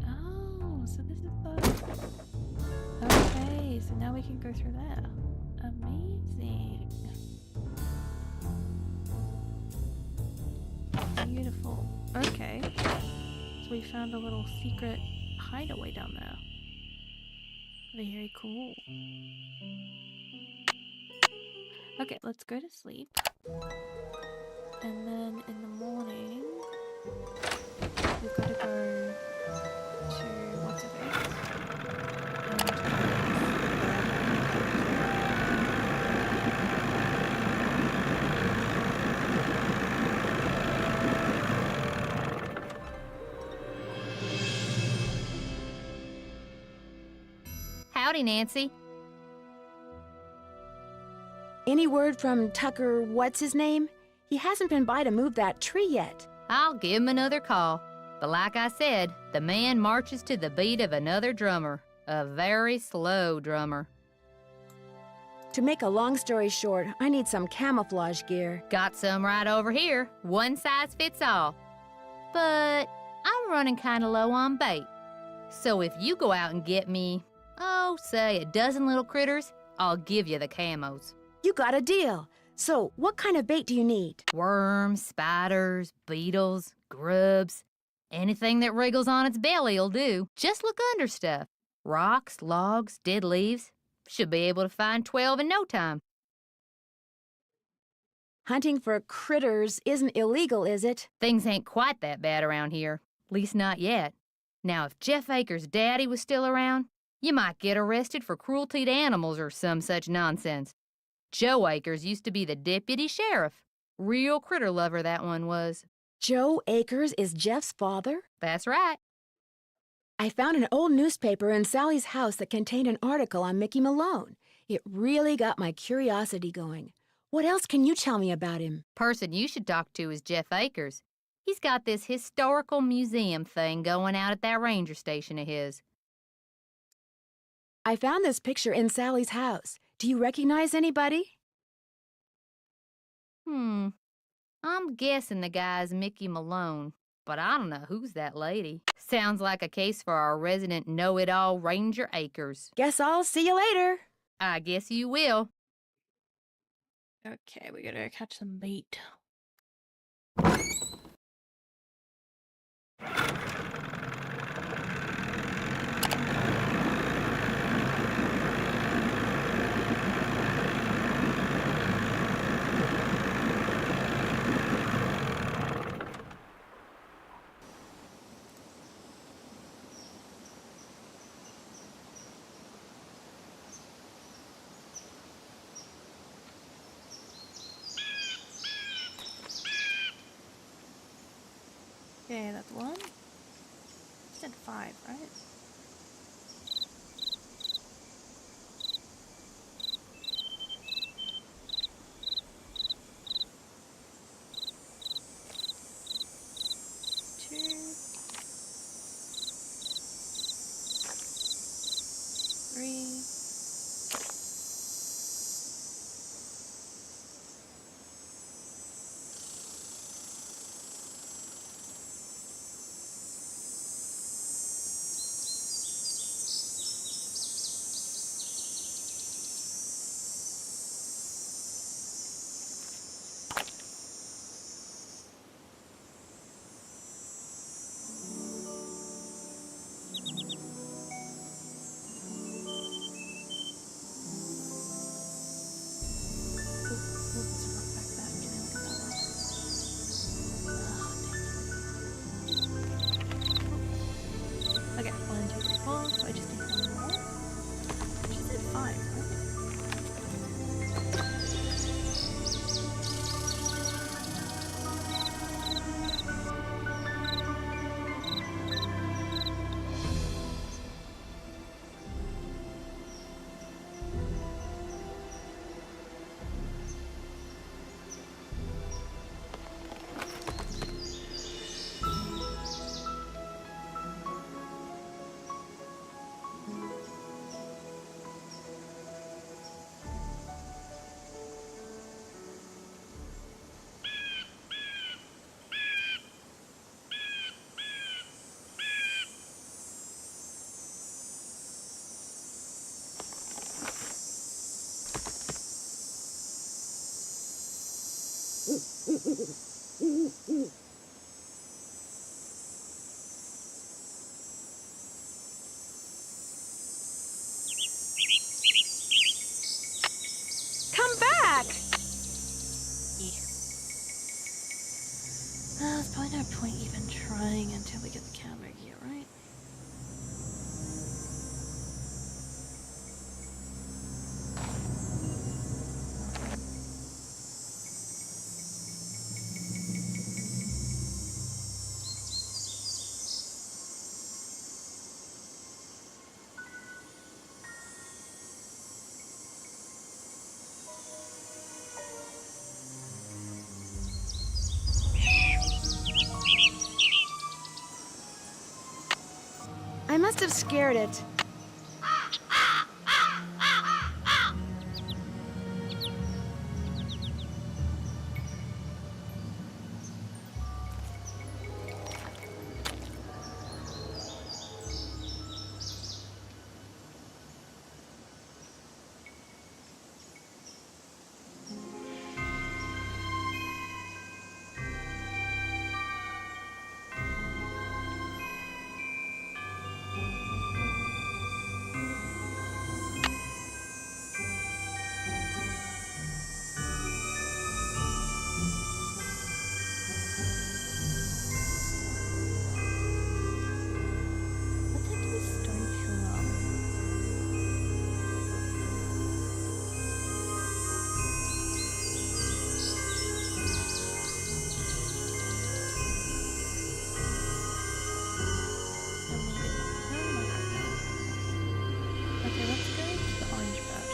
Oh, so this is the... Okay, so now we can go through there. Amazing. Beautiful. Okay. So we found a little secret hideaway down there. Very cool. Okay, let's go to sleep. And then in the morning, we've got to go to what's it called? Howdy, Nancy. Any word from Tucker, what's his name? He hasn't been by to move that tree yet. I'll give him another call. But like I said, the man marches to the beat of another drummer. A very slow drummer. To make a long story short, I need some camouflage gear. Got some right over here. One size fits all. But I'm running kind of low on bait. So if you go out and get me, say a dozen little critters, I'll give you the camos. You got a deal. So, what kind of bait do you need? Worms, spiders, beetles, grubs. Anything that wriggles on its belly'll do. Just look under stuff. Rocks, logs, dead leaves. Should be able to find 12 in no time. Hunting for critters isn't illegal, is it? Things ain't quite that bad around here. Least not yet. Now, if Jeff Akers' daddy was still around, you might get arrested for cruelty to animals or some such nonsense. Joe Akers used to be the deputy sheriff. Real critter lover, that one was. Joe Akers is Jeff's father? That's right. I found an old newspaper in Sally's house that contained an article on Mickey Malone. It really got my curiosity going. What else can you tell me about him? Person you should talk to is Jeff Akers. He's got this historical museum thing going out at that ranger station of his. I found this picture in Sally's house. Do you recognize anybody? I'm guessing the guy's Mickey Malone, but I don't know who's that lady. Sounds like a case for our resident know-it-all Ranger Akers. Guess I'll see you later. I guess you will. Okay, we gotta catch some bait. Okay, that's one. You said 5, right? Two. 3. Come back! There's probably no point even trying until we get the camera here, right? I must have scared it. What did this story too long? Okay, let's go to the orange bird.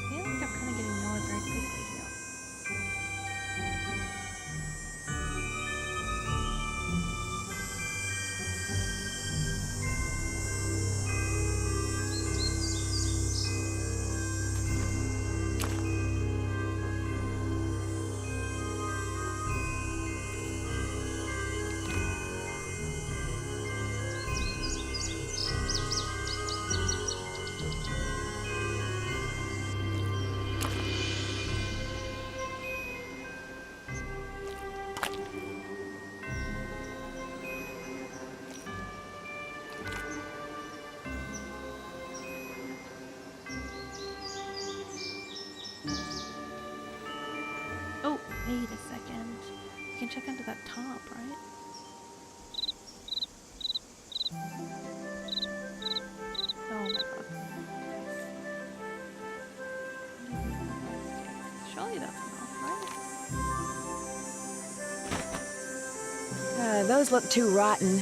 I feel like I'm kind of getting nowhere very quickly here. Oh, wait a second. You can check under that top, right? Oh my god. Surely that's enough, right? Those look too rotten.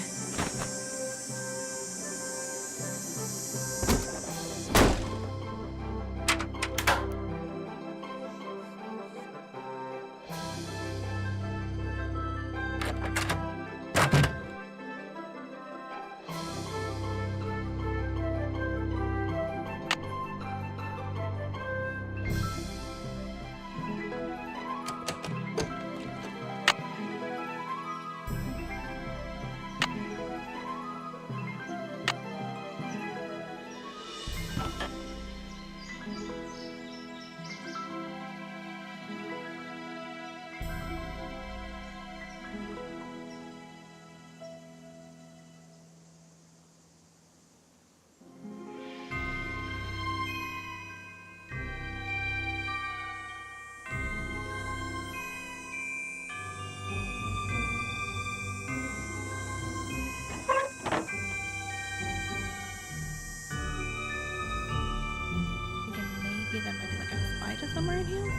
somewhere in here?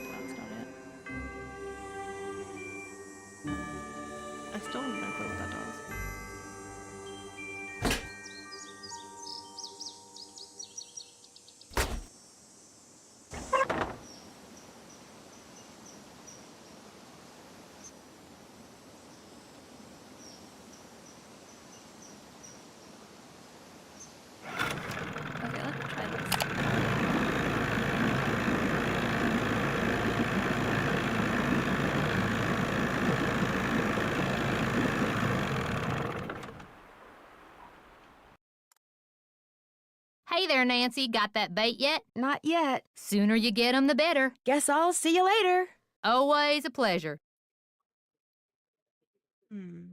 That's not it. I still have no clue what that does. Okay, let's try this. Hey there, Nancy. Got that bait yet? Not yet. Sooner you get 'em, the better. Guess I'll see you later. Always a pleasure. Hmm.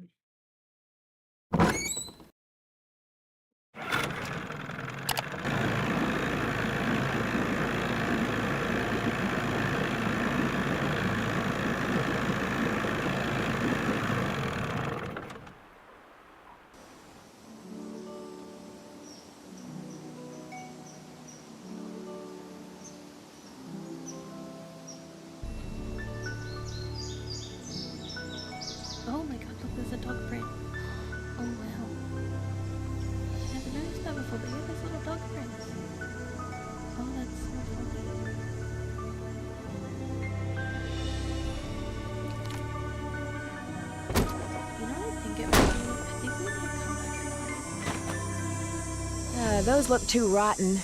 Oh my god, look, there's a dog print. Oh wow. I never noticed that before, but yeah, there's little dog prints. Oh, that's so funny. You know, I think we might come back. Those look too rotten.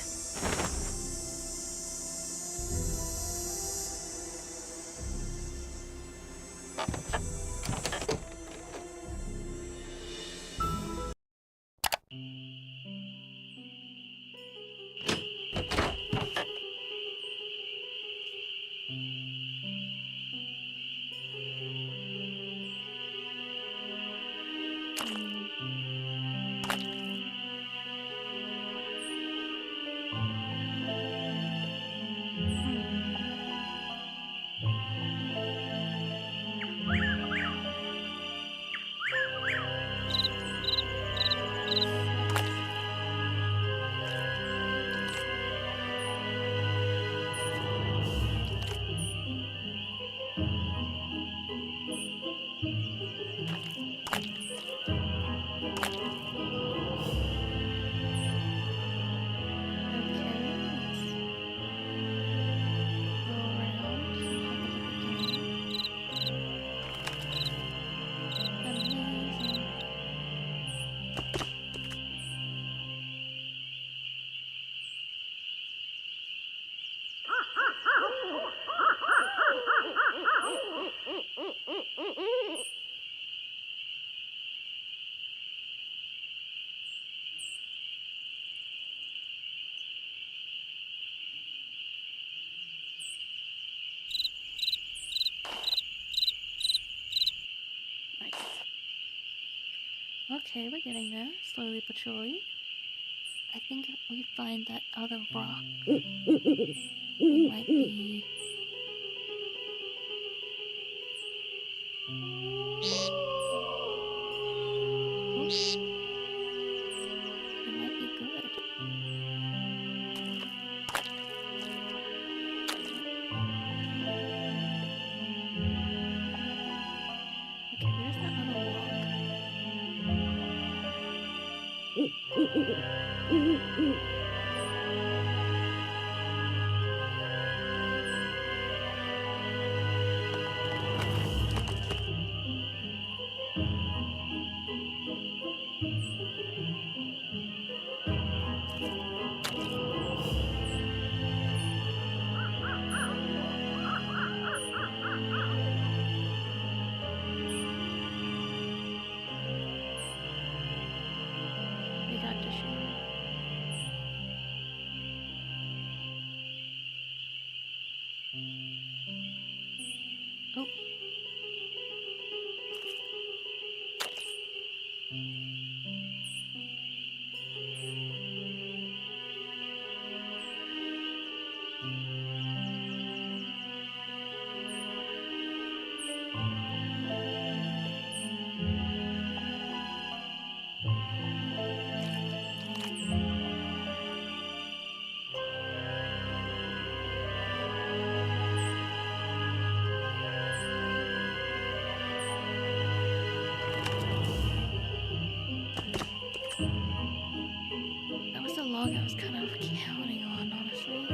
Nice. Okay, we're getting there, slowly but surely. I think if we find that other rock, it might be... Oops. It might be good. Okay, where's that other rock? We got to shoot. That was the log I was kind of counting on, honestly.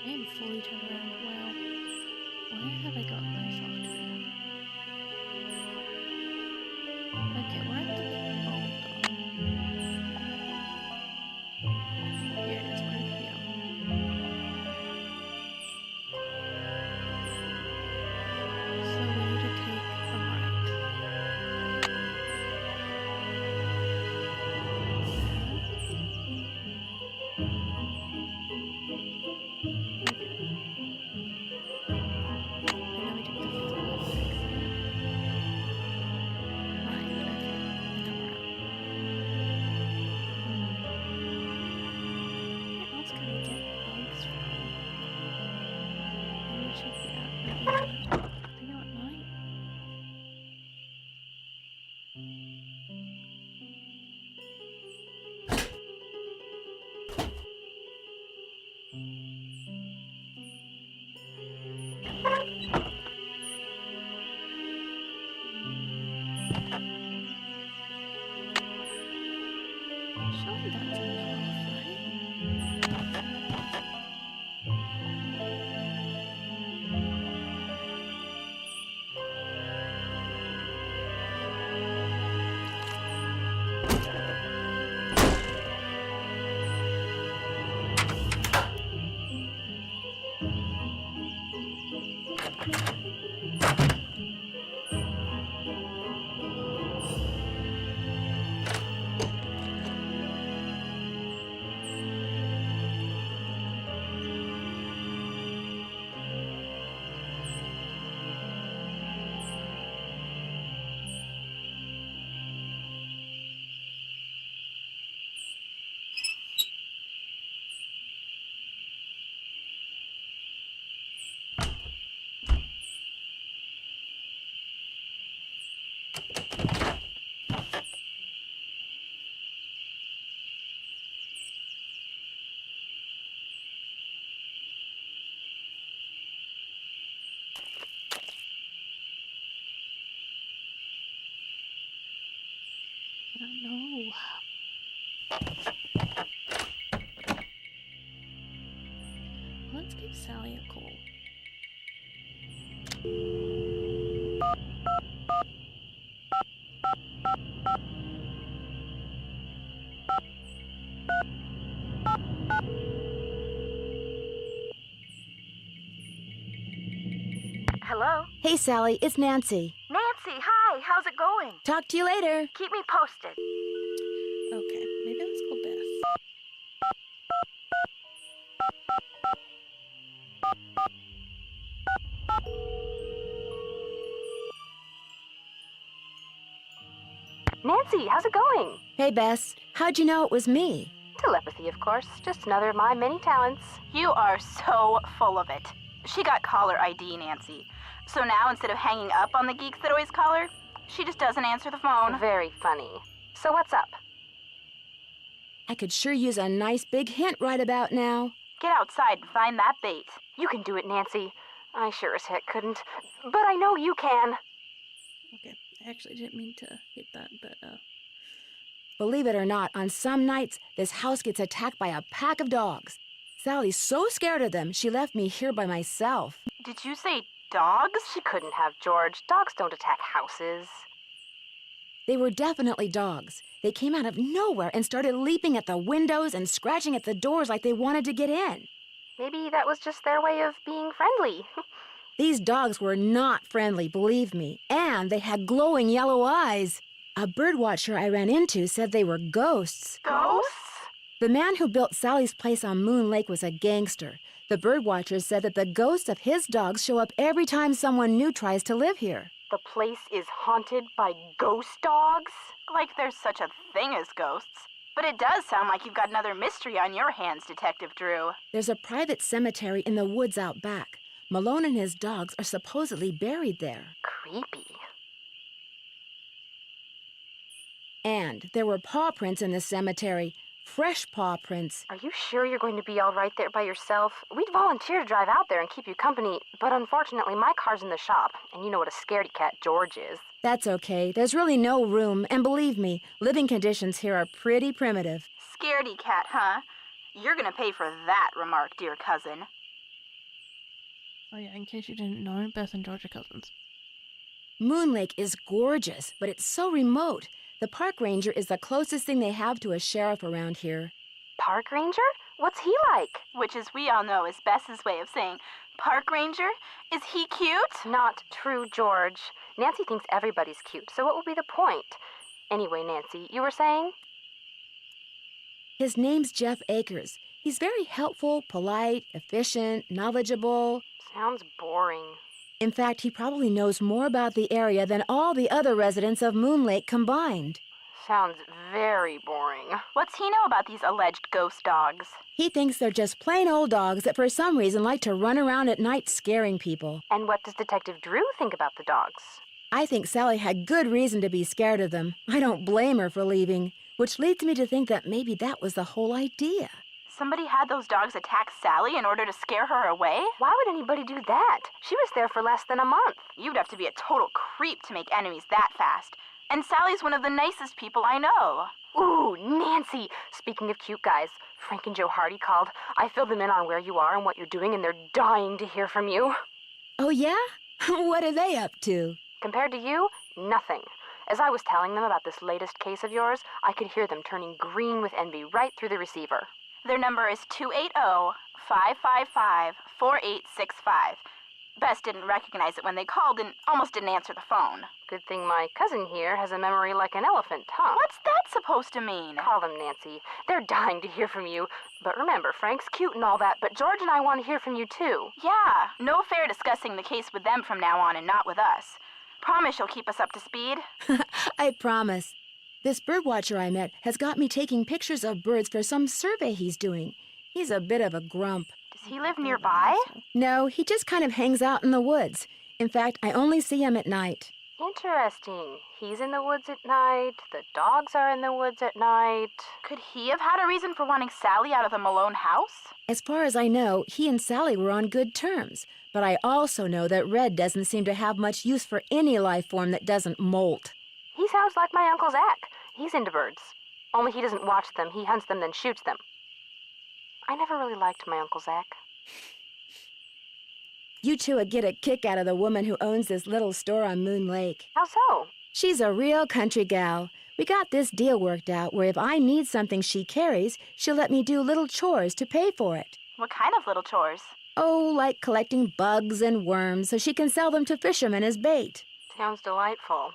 I am fully turned around. Wow. Where have I gotten myself to? Okay, we're at the boulder. Here it is, right here. So we need to take a right. Surely that's enough, right? I don't know. Let's give Sally a call. Hello? Hey, Sally, it's Nancy. Nancy, hi, how's it going? Talk to you later. Keep me posted. Okay, maybe let's call Bess. Nancy, how's it going? Hey, Bess. How'd you know it was me? Telepathy, of course. Just another of my many talents. You are so full of it. She got caller ID, Nancy. So now, instead of hanging up on the geeks that always call her, she just doesn't answer the phone. Very funny. So what's up? I could sure use a nice big hint right about now. Get outside and find that bait. You can do it, Nancy. I sure as heck couldn't. But I know you can. Okay, I actually didn't mean to hit that, but Believe it or not, on some nights, this house gets attacked by a pack of dogs. Sally's so scared of them, she left me here by myself. Did you say dogs? She couldn't have, George. Dogs don't attack houses. They were definitely dogs. They came out of nowhere and started leaping at the windows and scratching at the doors like they wanted to get in. Maybe that was just their way of being friendly. These dogs were not friendly, believe me, and they had glowing yellow eyes. A birdwatcher I ran into said they were ghosts. Ghosts? The man who built Sally's place on Moon Lake was a gangster. The birdwatcher said that the ghosts of his dogs show up every time someone new tries to live here. The place is haunted by ghost dogs? Like there's such a thing as ghosts. But it does sound like you've got another mystery on your hands, Detective Drew. There's a private cemetery in the woods out back. Malone and his dogs are supposedly buried there. Creepy. And there were paw prints in the cemetery. Fresh paw prints. Are you sure you're going to be all right there by yourself? We'd volunteer to drive out there and keep you company, but unfortunately my car's in the shop, and you know what a scaredy cat George is. That's okay. There's really no room, and believe me, living conditions here are pretty primitive. Scaredy cat, huh? You're gonna pay for that remark, dear cousin. oh yeah, in case you didn't know, Beth and George are cousins. Moon Lake is gorgeous, but it's so remote. The park ranger is the closest thing they have to a sheriff around here. Park ranger? What's he like? Which, as we all know, is Bess's way of saying, park ranger? Is he cute? Not true, George. Nancy thinks everybody's cute, so what would be the point? Anyway, Nancy, you were saying? His name's Jeff Akers. He's very helpful, polite, efficient, knowledgeable. Sounds boring. In fact, he probably knows more about the area than all the other residents of Moon Lake combined. Sounds very boring. What's he know about these alleged ghost dogs? He thinks they're just plain old dogs that for some reason like to run around at night scaring people. And what does Detective Drew think about the dogs? I think Sally had good reason to be scared of them. I don't blame her for leaving, which leads me to think that maybe that was the whole idea. Somebody had those dogs attack Sally in order to scare her away? Why would anybody do that? She was there for less than a month. You'd have to be a total creep to make enemies that fast. And Sally's one of the nicest people I know. Ooh, Nancy! Speaking of cute guys, Frank and Joe Hardy called. I filled them in on where you are and what you're doing, and they're dying to hear from you. Oh, yeah? What are they up to? Compared to you, nothing. As I was telling them about this latest case of yours, I could hear them turning green with envy right through the receiver. Their number is 280-555-4865. Bess didn't recognize it when they called and almost didn't answer the phone. Good thing my cousin here has a memory like an elephant, huh? What's that supposed to mean? Call them, Nancy. They're dying to hear from you. But remember, Frank's cute and all that, but George and I want to hear from you too. Yeah, no fair discussing the case with them from now on and not with us. Promise you'll keep us up to speed? I promise. This birdwatcher I met has got me taking pictures of birds for some survey he's doing. He's a bit of a grump. Does he live nearby? No, he just kind of hangs out in the woods. In fact, I only see him at night. Interesting. He's in the woods at night. The dogs are in the woods at night. Could he have had a reason for wanting Sally out of the Malone house? As far as I know, he and Sally were on good terms. But I also know that Red doesn't seem to have much use for any life form that doesn't molt. He sounds like my Uncle Zach. He's into birds. Only he doesn't watch them. He hunts them, then shoots them. I never really liked my Uncle Zach. You two would get a kick out of the woman who owns this little store on Moon Lake. How so? She's a real country gal. We got this deal worked out where if I need something she carries, she'll let me do little chores to pay for it. What kind of little chores? Oh, like collecting bugs and worms so she can sell them to fishermen as bait. Sounds delightful.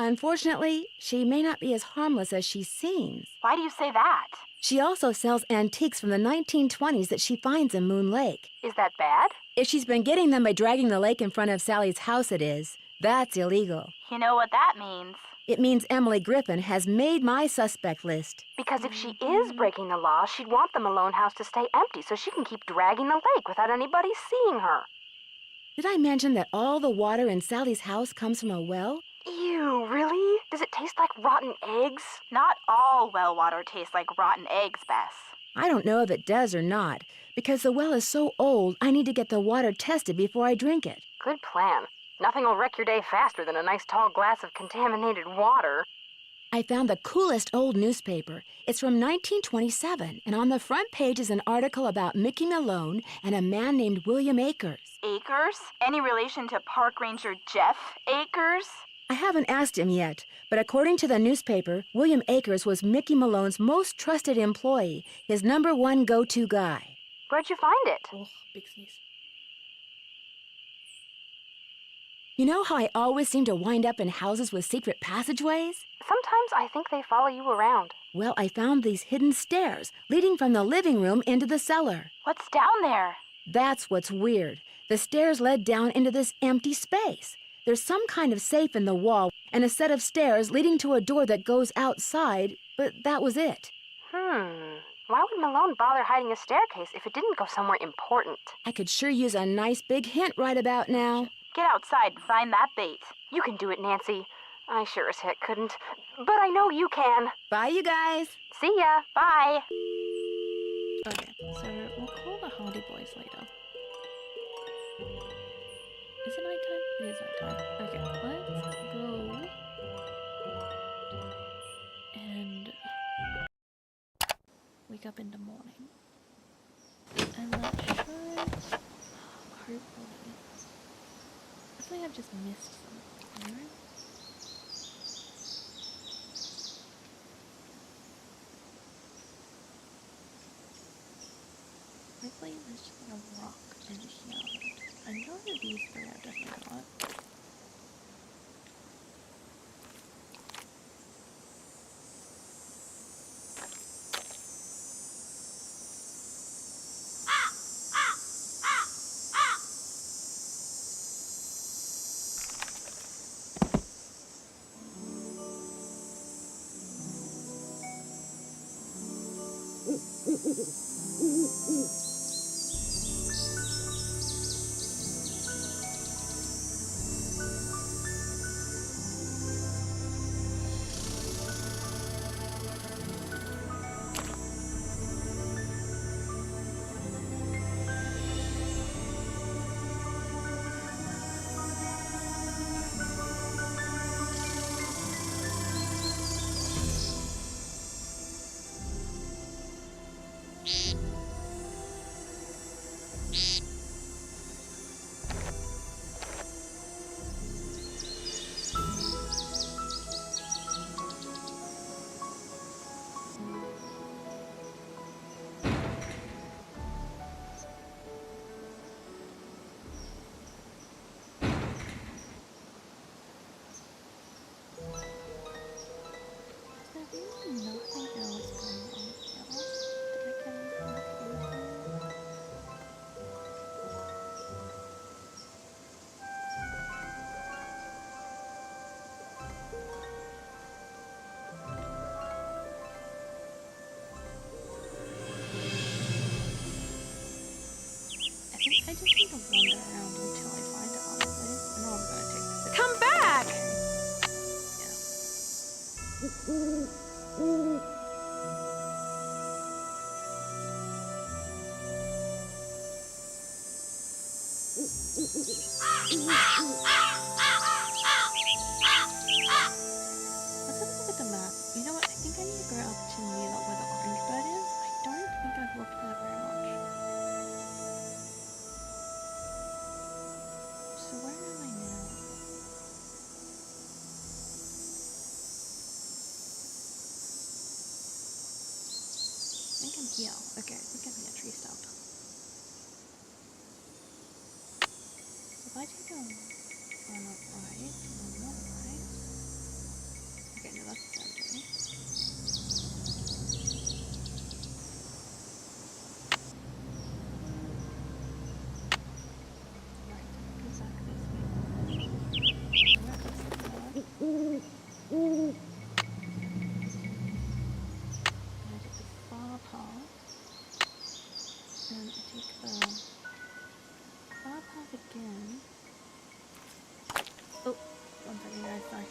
Unfortunately, she may not be as harmless as she seems. Why do you say that? She also sells antiques from the 1920s that she finds in Moon Lake. Is that bad? If she's been getting them by dragging the lake in front of Sally's house, it is. That's illegal. You know what that means. It means Emily Griffin has made my suspect list. Because if she is breaking the law, she'd want the Malone house to stay empty so she can keep dragging the lake without anybody seeing her. Did I mention that all the water in Sally's house comes from a well? Ew, really? Does it taste like rotten eggs? Not all well water tastes like rotten eggs, Bess. I don't know if it does or not. Because the well is so old, I need to get the water tested before I drink it. Good plan. Nothing will wreck your day faster than a nice tall glass of contaminated water. I found the coolest old newspaper. It's from 1927, and on the front page is an article about Mickey Malone and a man named William Akers. Akers? Any relation to Park Ranger Jeff Akers? I haven't asked him yet, but according to the newspaper, William Akers was Mickey Malone's most trusted employee, his #1 go-to guy. Where'd you find it? Oh, big sneeze. You know how I always seem to wind up in houses with secret passageways? Sometimes I think they follow you around. Well, I found these hidden stairs leading from the living room into the cellar. What's down there? That's what's weird. The stairs led down into this empty space. There's some kind of safe in the wall and a set of stairs leading to a door that goes outside, but that was it. Why would Malone bother hiding a staircase if it didn't go somewhere important? I could sure use a nice big hint right about now. Get outside and find that bait. You can do it, Nancy. I sure as heck couldn't. But I know you can. Bye, you guys. See ya. Bye. Okay, so we'll call the Hardy Boys later. Is it nighttime? It is nighttime. Okay, let's go and wake up in the morning. And that should hopefully. I feel like I've just missed something, you know? Hopefully there's just like a rock in here. I know that these three are definitely not. I just need to wander around until I find it, honestly. I know I'm gonna take this. Come back! Let's have a look at the map. You know what? I think I need to go up to near where the orange bird is. I don't think I've looked at that very much. So where am I now? I think I'm here. Okay, I think I'm near tree stump. If I take a run up right, and then not right. cemetery. Right, go back this way. Where is the dog? I take the far path. And I take the far path again. Oh, one second guys, sorry.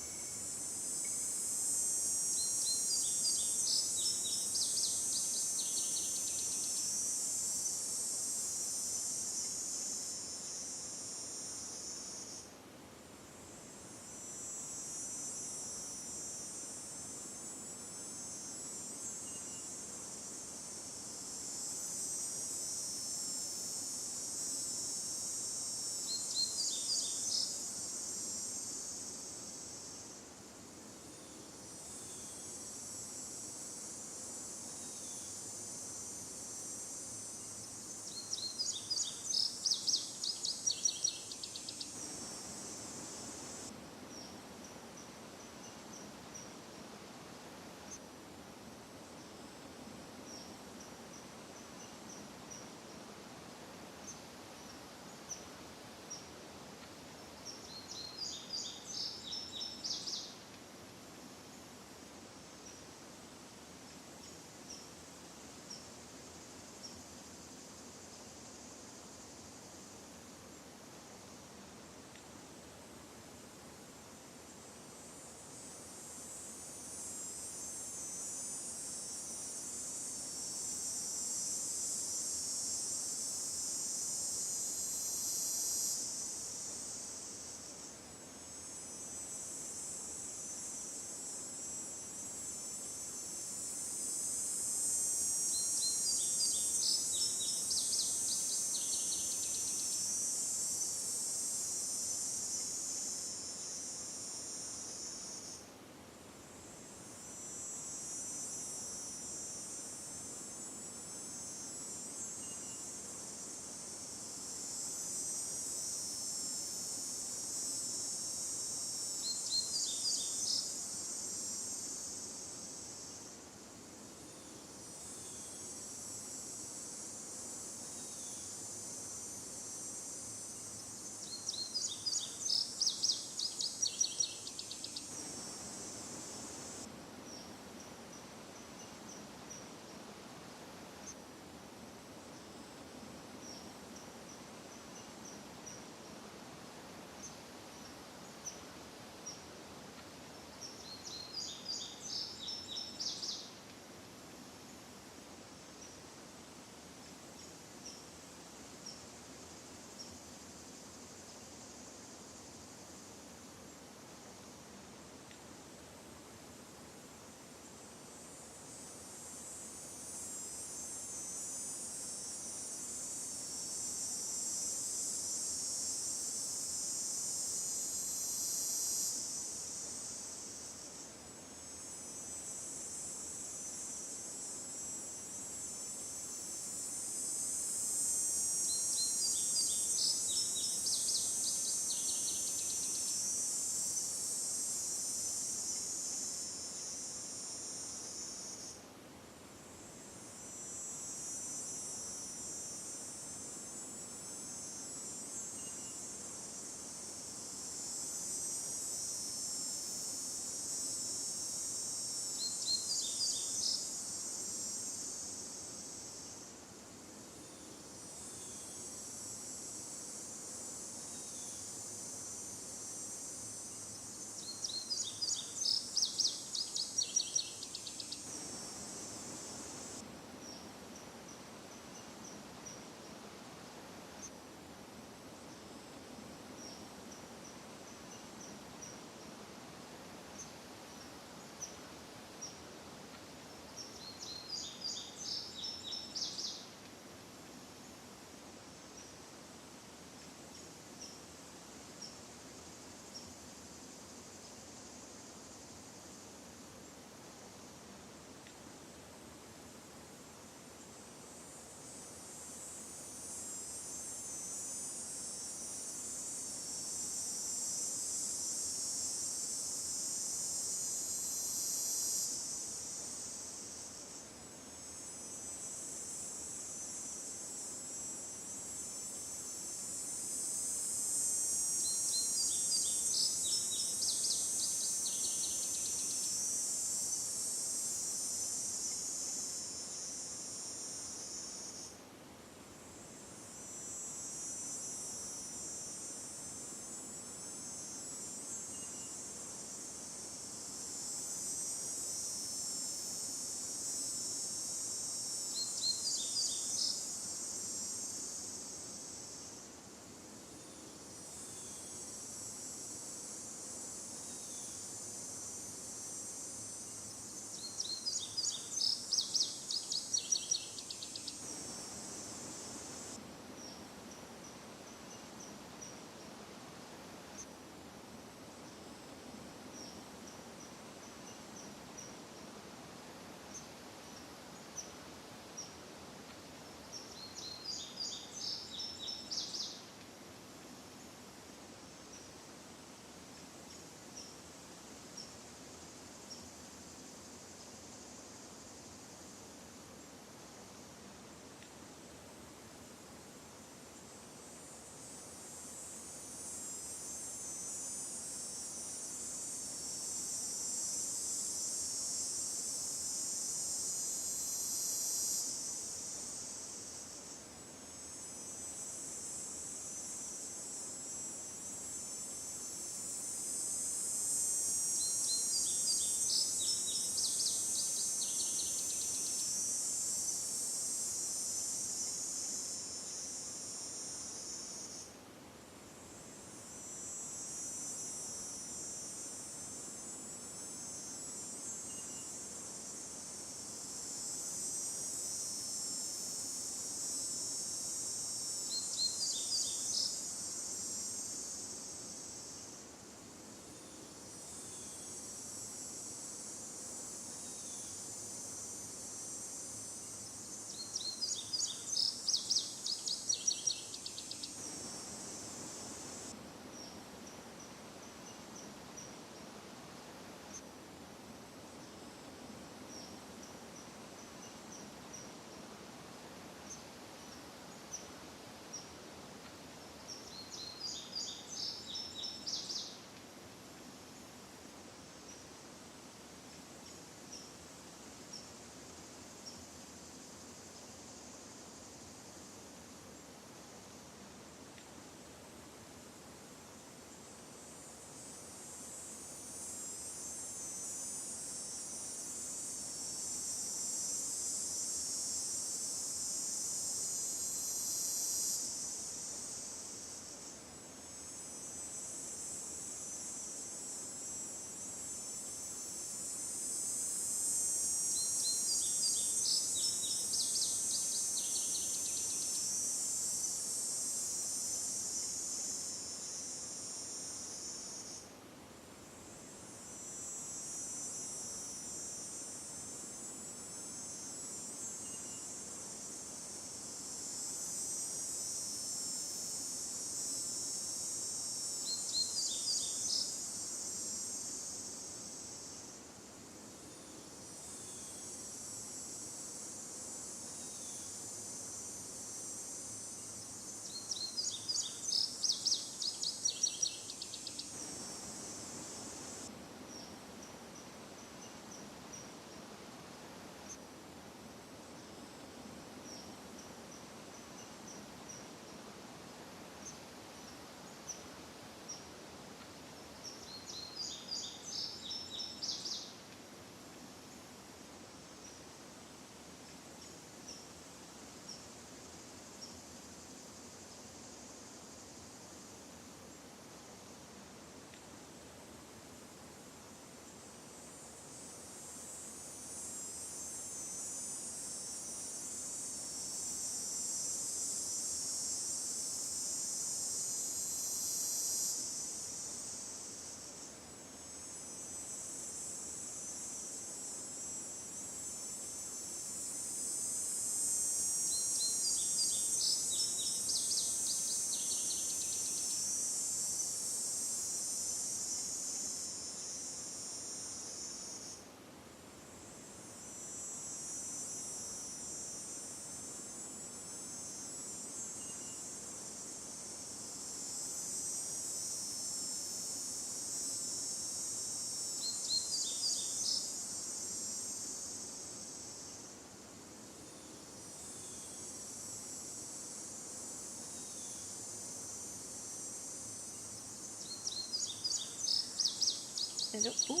Hello. Oh.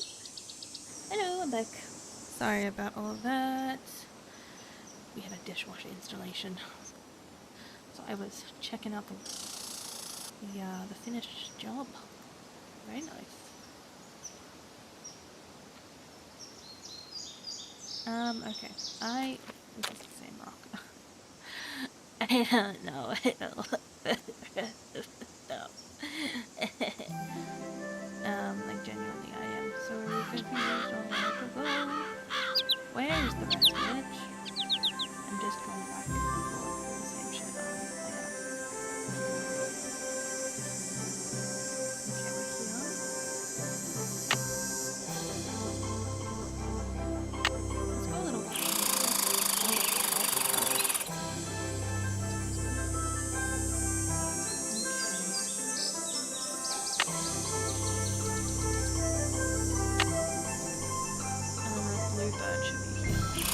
Hello, I'm back. Sorry about all of that. We had a dishwasher installation. So I was checking out the finished job. Very nice. Okay. This is the same rock. I don't know. No. Like genuinely, I am so confused on where to go. Where's the rest of it? I'm just going back and forth with the same shit on my ass. Okay, we're here. Let's go a little bit. Bird should be here.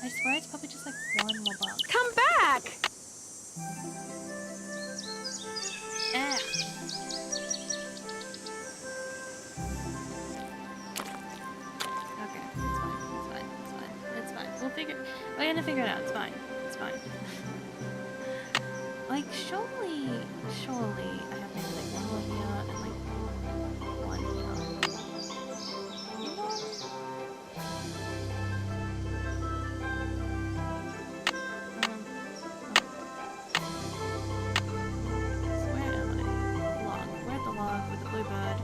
I swear it's probably just like one more bug. Come back! Ah. We're gonna figure it out. It's fine. It's fine. Like, surely I have maybe like one more here and like one here. You know? So where am I? Log. We're at the log with the bluebird,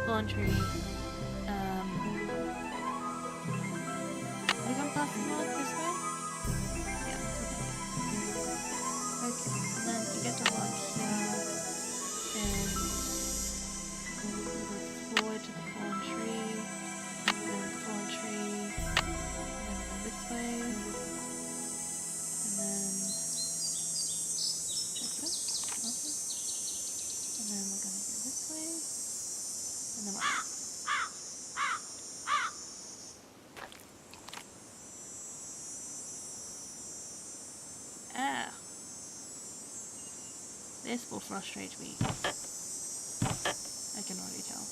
fallen tree. Are we going past the log this way? Okay, and then you get to log here, and move forward to the fallen tree, and then the fallen tree, and then go this way, and then check this, nothing, and then we're gonna go this way, and then what? Ah. This will frustrate me. I can already tell.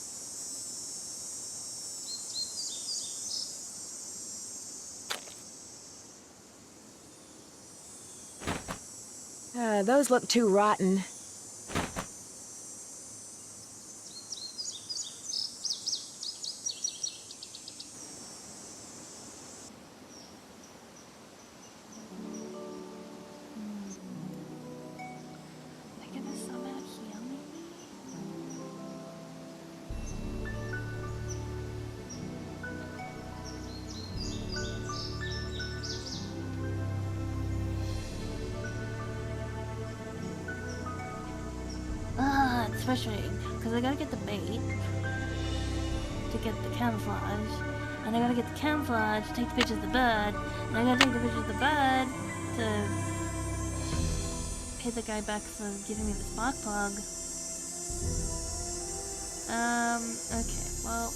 Those look too rotten. It's frustrating because I gotta get the bait to get the camouflage, and I gotta get the camouflage to take the picture of the bird, and I gotta take the picture of the bird to pay the guy back for giving me the spark plug. Okay, well.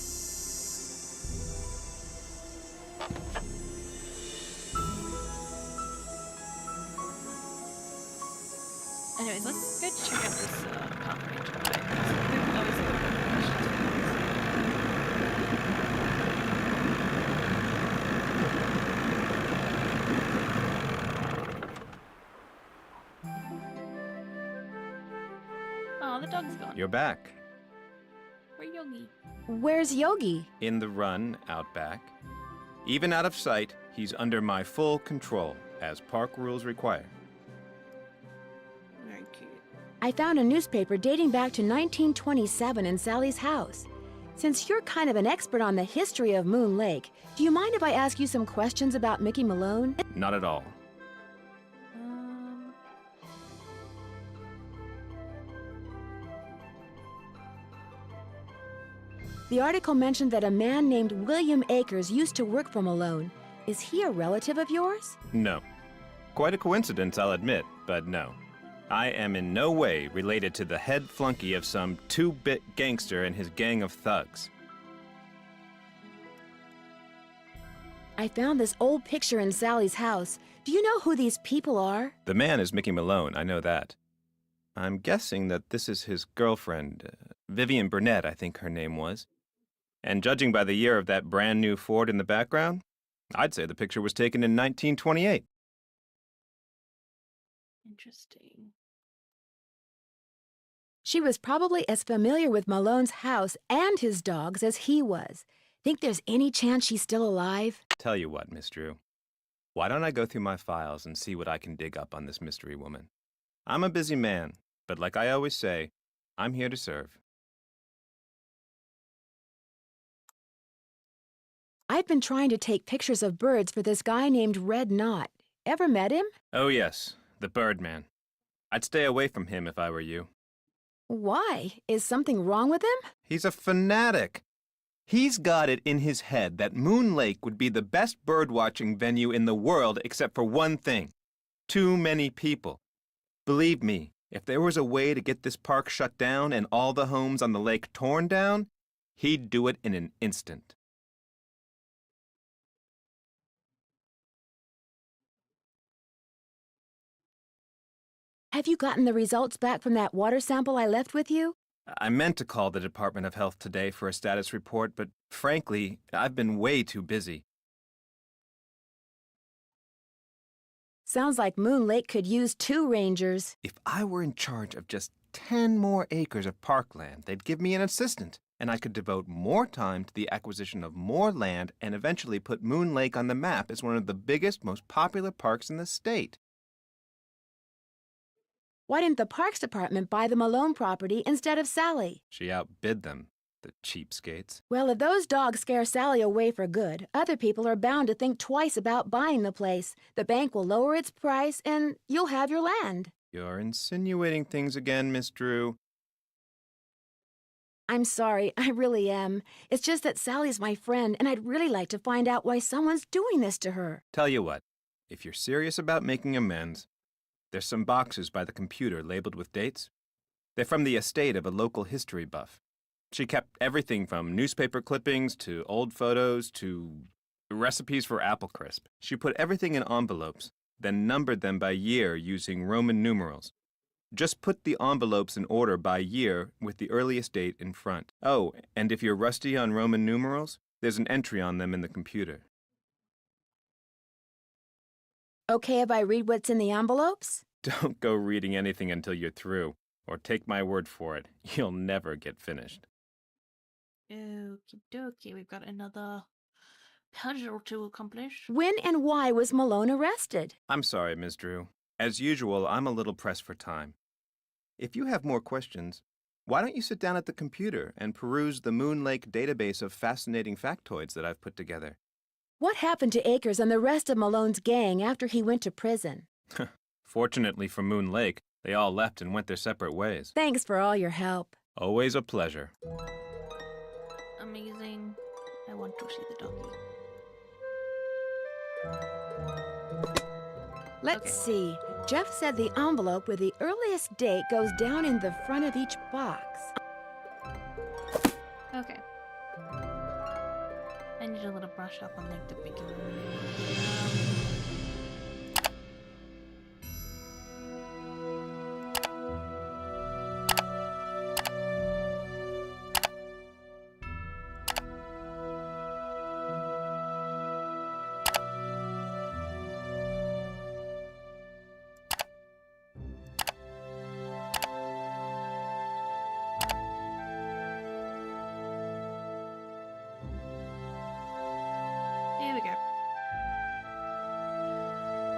Anyways, let's go check out this park ranger guy. We've obviously got questions for us. Oh, the dog's gone. You're back. Where's Yogi? Where's Yogi? In the run out back. Even out of sight, he's under my full control, as park rules require. Very cute. I found a newspaper dating back to 1927 in Sally's house. Since you're kind of an expert on the history of Moon Lake, do you mind if I ask you some questions about Mickey Malone? Not at all. The article mentioned that a man named William Akers used to work for Malone. Is he a relative of yours? No. Quite a coincidence, I'll admit, but no. I am in no way related to the head flunky of some two-bit gangster and his gang of thugs. I found this old picture in Sally's house. Do you know who these people are? The man is Mickey Malone, I know that. I'm guessing that this is his girlfriend, Vivian Burnett, I think her name was. And judging by the year of that brand new Ford in the background, I'd say the picture was taken in 1928. Interesting. She was probably as familiar with Malone's house and his dogs as he was. Think there's any chance she's still alive? Tell you what, Miss Drew. Why don't I go through my files and see what I can dig up on this mystery woman? I'm a busy man, but like I always say, I'm here to serve. I've been trying to take pictures of birds for this guy named Red Knot. Ever met him? Oh yes, the Birdman. I'd stay away from him if I were you. Why? Is something wrong with him? He's a fanatic. He's got it in his head that Moon Lake would be the best bird-watching venue in the world except for one thing. Too many people. Believe me, if there was a way to get this park shut down and all the homes on the lake torn down, he'd do it in an instant. Have you gotten the results back from that water sample I left with you? I meant to call the Department of Health today for a status report, but frankly, I've been way too busy. Sounds like Moon Lake could use 2 rangers. If I were in charge of just 10 more acres of parkland, they'd give me an assistant, and I could devote more time to the acquisition of more land and eventually put Moon Lake on the map as one of the biggest, most popular parks in the state. Why didn't the Parks Department buy the Malone property instead of Sally? She outbid them, the cheapskates. Well, if those dogs scare Sally away for good, other people are bound to think twice about buying the place. The bank will lower its price, and you'll have your land. You're insinuating things again, Miss Drew. I'm sorry, I really am. It's just that Sally's my friend, and I'd really like to find out why someone's doing this to her. Tell you what, if you're serious about making amends, there's some boxes by the computer labeled with dates. They're from the estate of a local history buff. She kept everything from newspaper clippings to old photos to recipes for apple crisp. She put everything in envelopes, then numbered them by year using Roman numerals. Just put the envelopes in order by year with the earliest date in front. Oh, and if you're rusty on Roman numerals, there's an entry on them in the computer. Okay if I read what's in the envelopes? Don't go reading anything until you're through, or take my word for it, you'll never get finished. Okie dokie, we've got another puzzle to accomplish. When and why was Malone arrested? I'm sorry, Ms. Drew. As usual, I'm a little pressed for time. If you have more questions, why don't you sit down at the computer and peruse the Moon Lake database of fascinating factoids that I've put together? What happened to Akers and the rest of Malone's gang after he went to prison? Fortunately for Moon Lake, they all left and went their separate ways. Thanks for all your help. Always a pleasure. Amazing. I want to see the doggy. Let's see. Jeff said the envelope with the earliest date goes down in the front of each box. Okay. I need a little brush up on like the beginning. Here we go.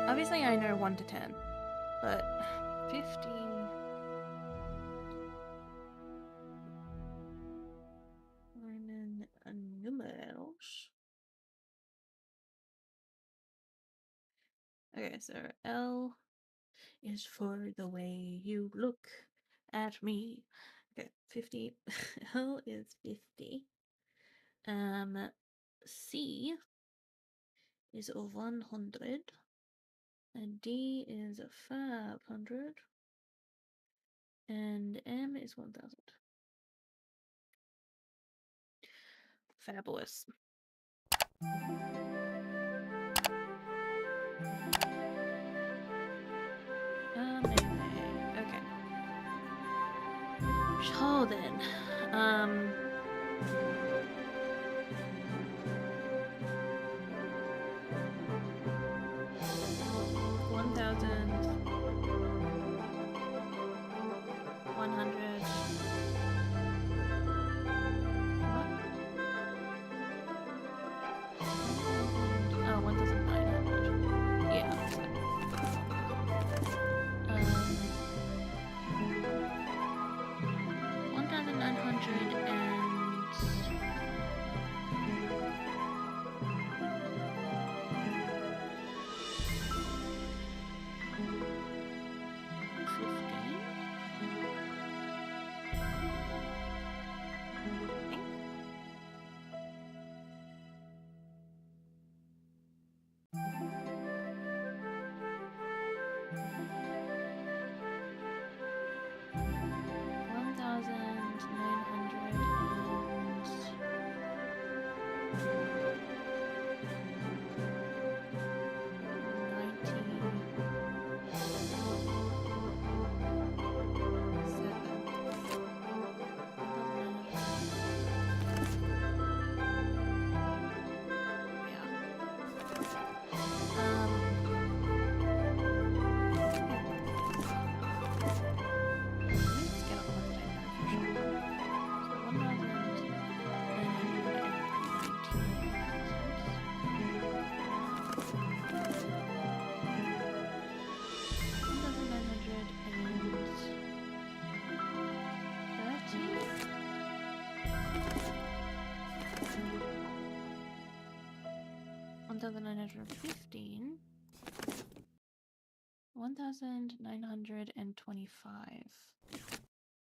Obviously I know 1 to 10, but 15... Roman numerals. Okay, so L is for the way you look at me. Okay, 50. L is 50. C is 100. And D is 500. And M is 1,000. Fabulous. Anyway, okay. So then, 1,100. What? Oh, 1,900. Yeah. Um, 1,900 and 15. I think. One thousand nine hundred 15, 1,925.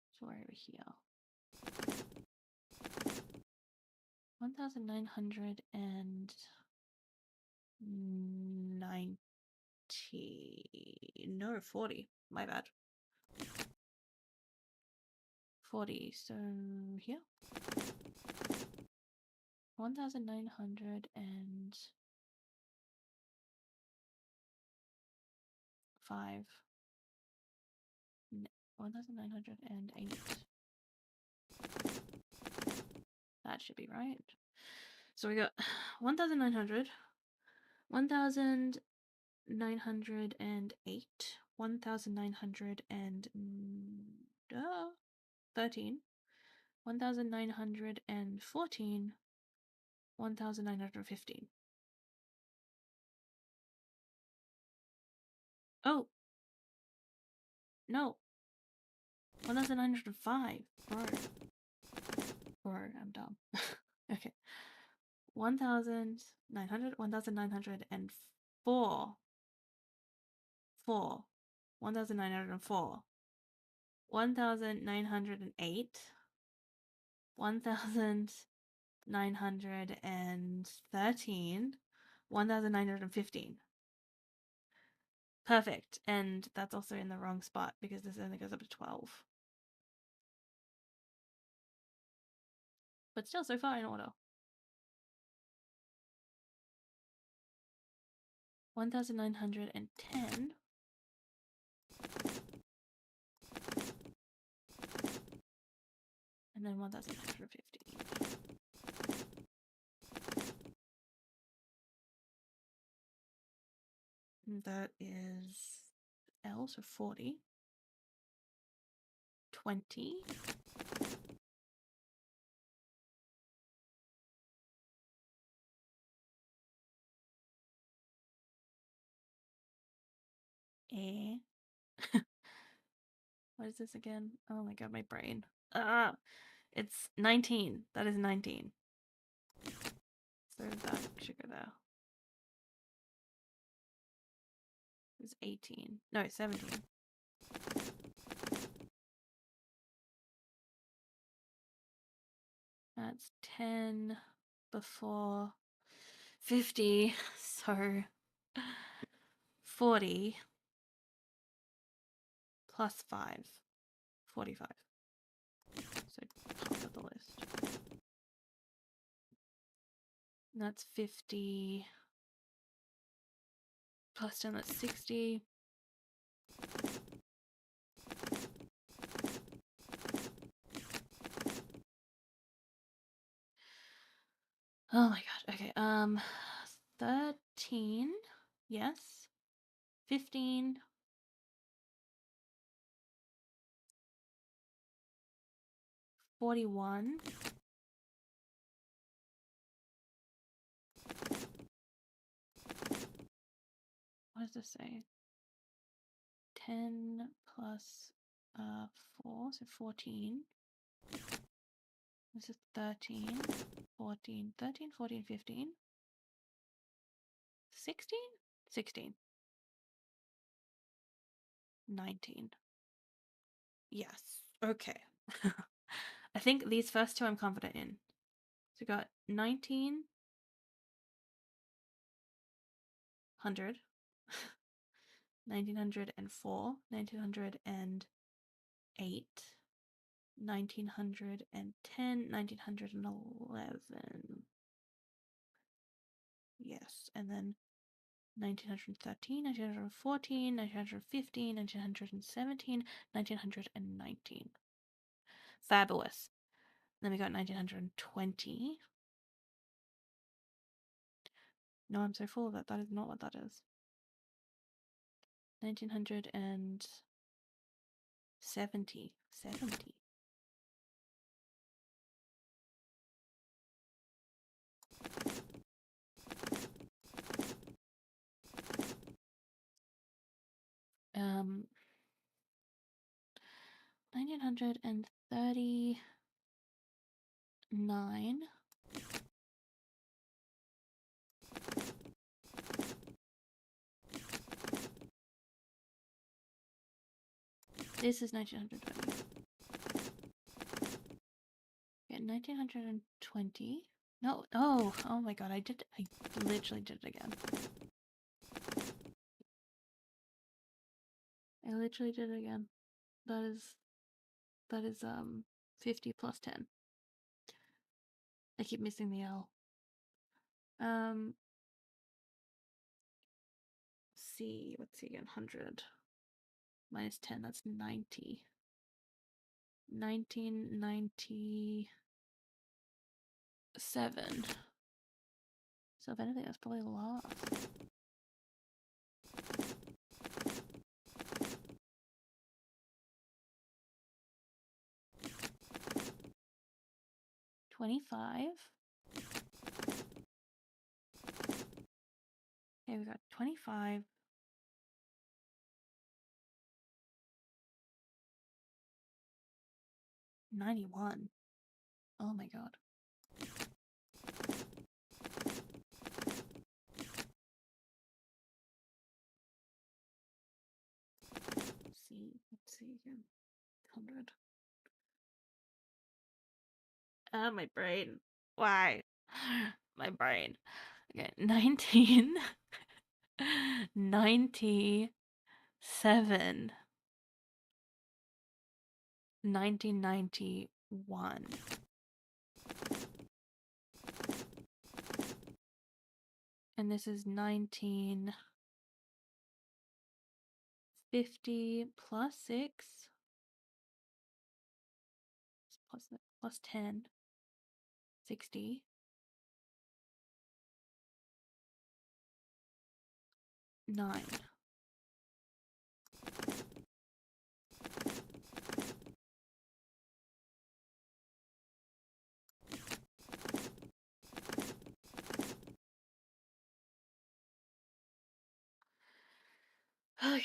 So we're over here. 1,990. No, 40. My bad. 40. So here. 1,905. 1,908. That should be right. So we got 1,900, 1,908, 1,913, 1,914, 1,915. Oh! No! 1,905. Bro, I'm dumb. Okay. 1,900, 1,904. 1,904. 1,908. 1,913. 1,915. Perfect. And that's also in the wrong spot because this only goes up to 12. But still so far in order. 1,910. And then 1,950. And that is L, so 40. 20. A. What is this again? Oh my god, my brain. It's 19. That is 19. So that should go there. It's 18. No, 17. That's 10 before 50. So 40 plus 5. 45. So top of the list. And that's 50. Plus 10, that's 60. Oh my god. Okay. 13. Yes. 15. 41. What does this say? 10 plus 4, so 14. This is 13, 14, 13, 14, 15. 16? 16. 19. Yes. Okay. I think these first two I'm confident in. So we got 1900, 1904, 1908, 1910, 1911. Yes, and then 1913, 1914, 1915, 1917, 1919. Fabulous. Then we got 1920. No, I'm so full of it. That is not what that is. 1970. 70. Um, 1939. This is 1920. Yeah, 1920. No, oh my god, I literally did it again. I literally did it again. That is 50 plus 10. I keep missing the L. C, let's see again, 100 minus 10, that's 90. 1997. So if anything, that's probably lost. $25. Okay, we got 25. $91. Oh my god. Let's see again. 100. My brain. Why? My brain. Okay, 1997. 1991. And this is 1950 plus 6 plus 10. 60. 9. Okay.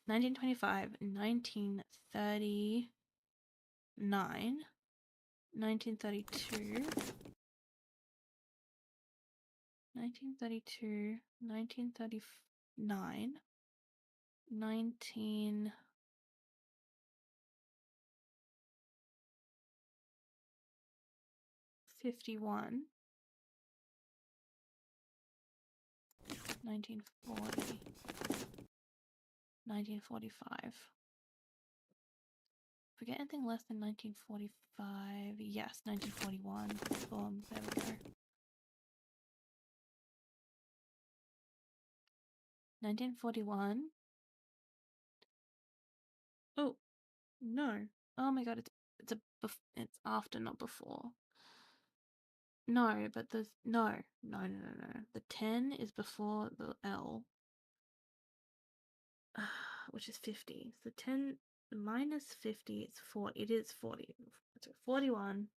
1925, 1939, 1932, 1932, 1939, 1951, 1940, 1945. Forget anything less than 1945. Yes, 1941. Boom, there we go. 1941. Oh, no. Oh my god, it's after, not before. No, but there's no. The 10 is before the L, which is 50. So 10 minus 50 is 40. It is 40. So 41.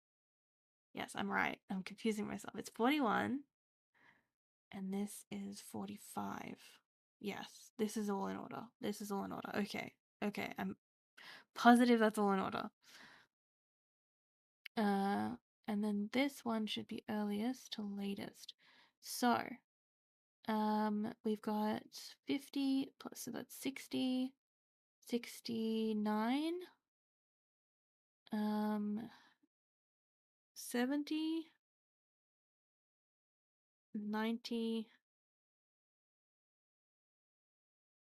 Yes, I'm right. I'm confusing myself. It's 41. And this is 45. Yes, this is all in order. This is all in order. Okay. Okay, I'm positive that's all in order. And then this one should be earliest to latest. So, we've got 50 plus, so that's 60, 69, 70, 90,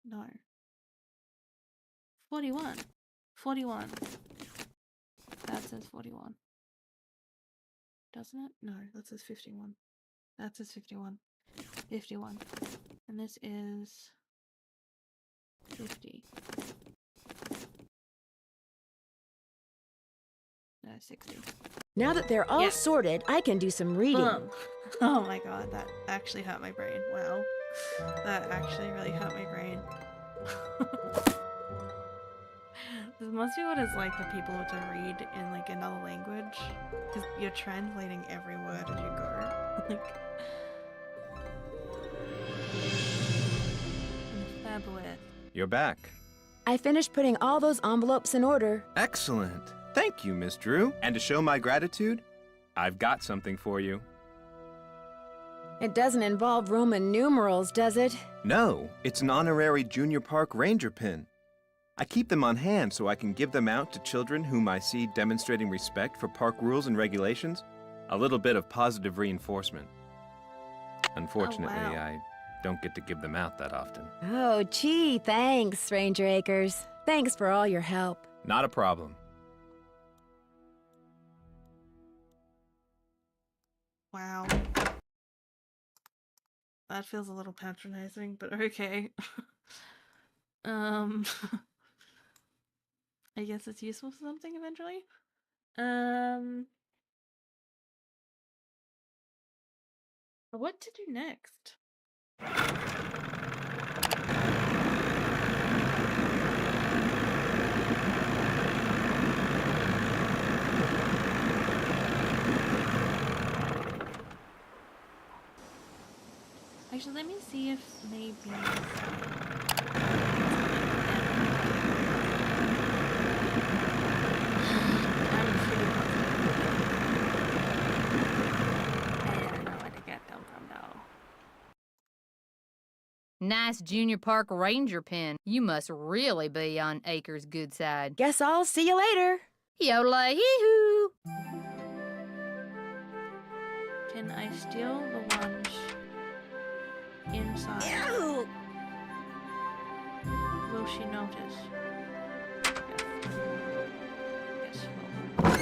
no, 41. 41. That says 41. Doesn't it? No, that says 51. That says 51. 51. And this is 50. No, 60. Now that they're all Yes. sorted, I can do some reading. Oh my god, that actually hurt my brain. Wow. That actually really hurt my brain. This must be what it's like for people to read in like another language. Because you're translating every word as you go. Like, fabulous. You're back. I finished putting all those envelopes in order. Excellent. Thank you, Miss Drew. And to show my gratitude, I've got something for you. It doesn't involve Roman numerals, does it? No, it's an honorary Junior Park Ranger pin. I keep them on hand so I can give them out to children whom I see demonstrating respect for park rules and regulations. A little bit of positive reinforcement. Unfortunately, wow. I don't get to give them out that often. Oh, gee, thanks, Ranger Acres. Thanks for all your help. Not a problem. Wow. That feels a little patronizing, but okay. I guess it's useful for something eventually. What to do next? Actually, let me see if maybe Nice Junior Park Ranger pin. You must really be on Acres' good side. Guess I'll see you later. Yodelay-hee-hoo! Can I steal the ones inside? Ew! Will she notice? Yes, she will.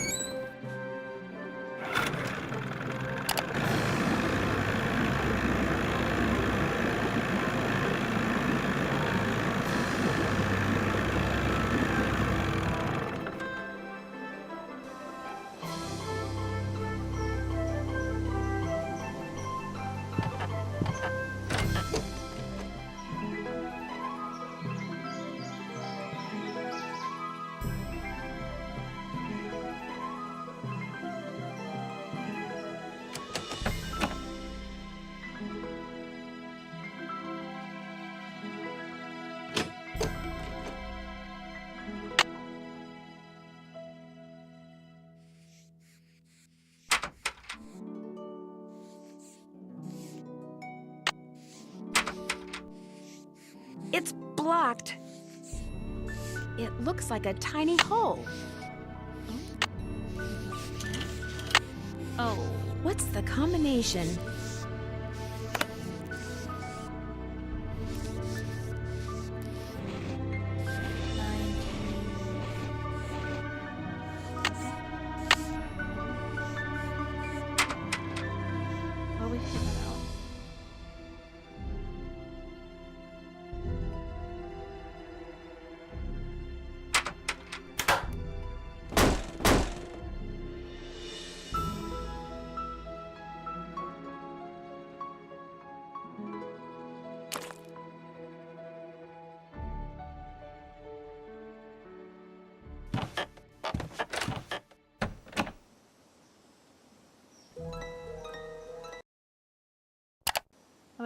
It's blocked. It looks like a tiny hole. Oh. What's the combination?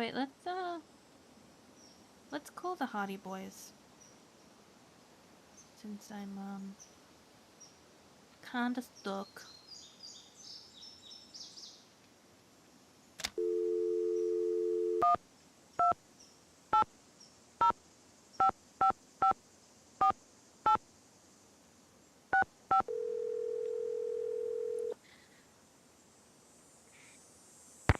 Wait, let's call the Hardy Boys. Since I'm kinda stuck.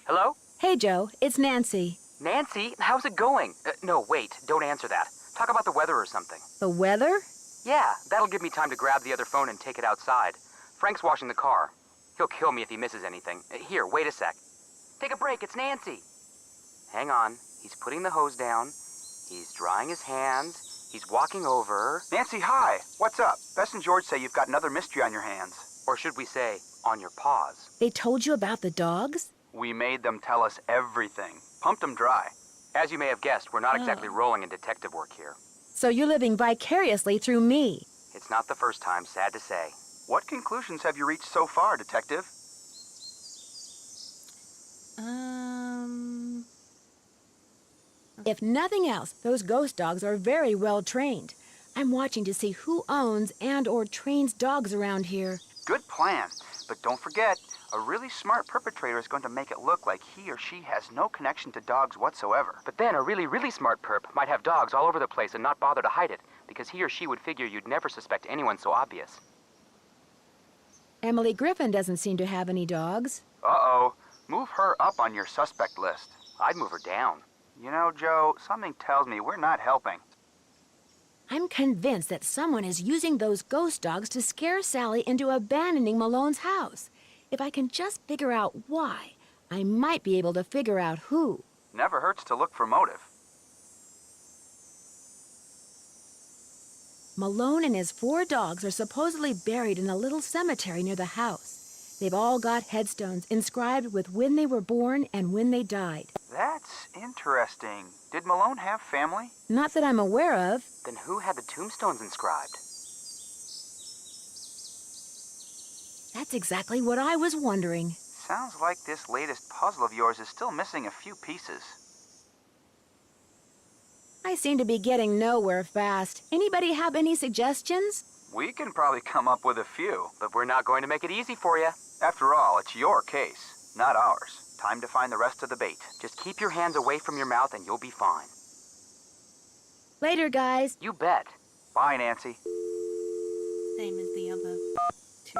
Hello? Hey, Joe, it's Nancy. Nancy, how's it going? No, wait, don't answer that. Talk about the weather or something. The weather? Yeah, that'll give me time to grab the other phone and take it outside. Frank's washing the car. He'll kill me if he misses anything. Here, wait a sec. Take a break, it's Nancy. Hang on, he's putting the hose down. He's drying his hands. He's walking over. Nancy, hi. What's up? Bess and George say you've got another mystery on your hands. Or should we say, on your paws. They told you about the dogs? We made them tell us everything. Pumped them dry. As you may have guessed, we're not exactly rolling in detective work here. So you're living vicariously through me. It's not the first time, sad to say. What conclusions have you reached so far, Detective? If nothing else, those ghost dogs are very well trained. I'm watching to see who owns and/or trains dogs around here. Good plan. But don't forget, a really smart perpetrator is going to make it look like he or she has no connection to dogs whatsoever. But then a really, really smart perp might have dogs all over the place and not bother to hide it, because he or she would figure you'd never suspect anyone so obvious. Emily Griffin doesn't seem to have any dogs. Uh-oh. Move her up on your suspect list. I'd move her down. You know, Joe, something tells me we're not helping. I'm convinced that someone is using those ghost dogs to scare Sally into abandoning Malone's house. If I can just figure out why, I might be able to figure out who. Never hurts to look for motive. Malone and his 4 dogs are supposedly buried in a little cemetery near the house. They've all got headstones inscribed with when they were born and when they died. That's interesting. Did Malone have family? Not that I'm aware of. Then who had the tombstones inscribed? That's exactly what I was wondering. Sounds like this latest puzzle of yours is still missing a few pieces. I seem to be getting nowhere fast. Anybody have any suggestions? We can probably come up with a few. But we're not going to make it easy for you. After all, it's your case, not ours. Time to find the rest of the bait. Just keep your hands away from your mouth and you'll be fine. Later, guys. You bet. Bye, Nancy. Same as the other 2.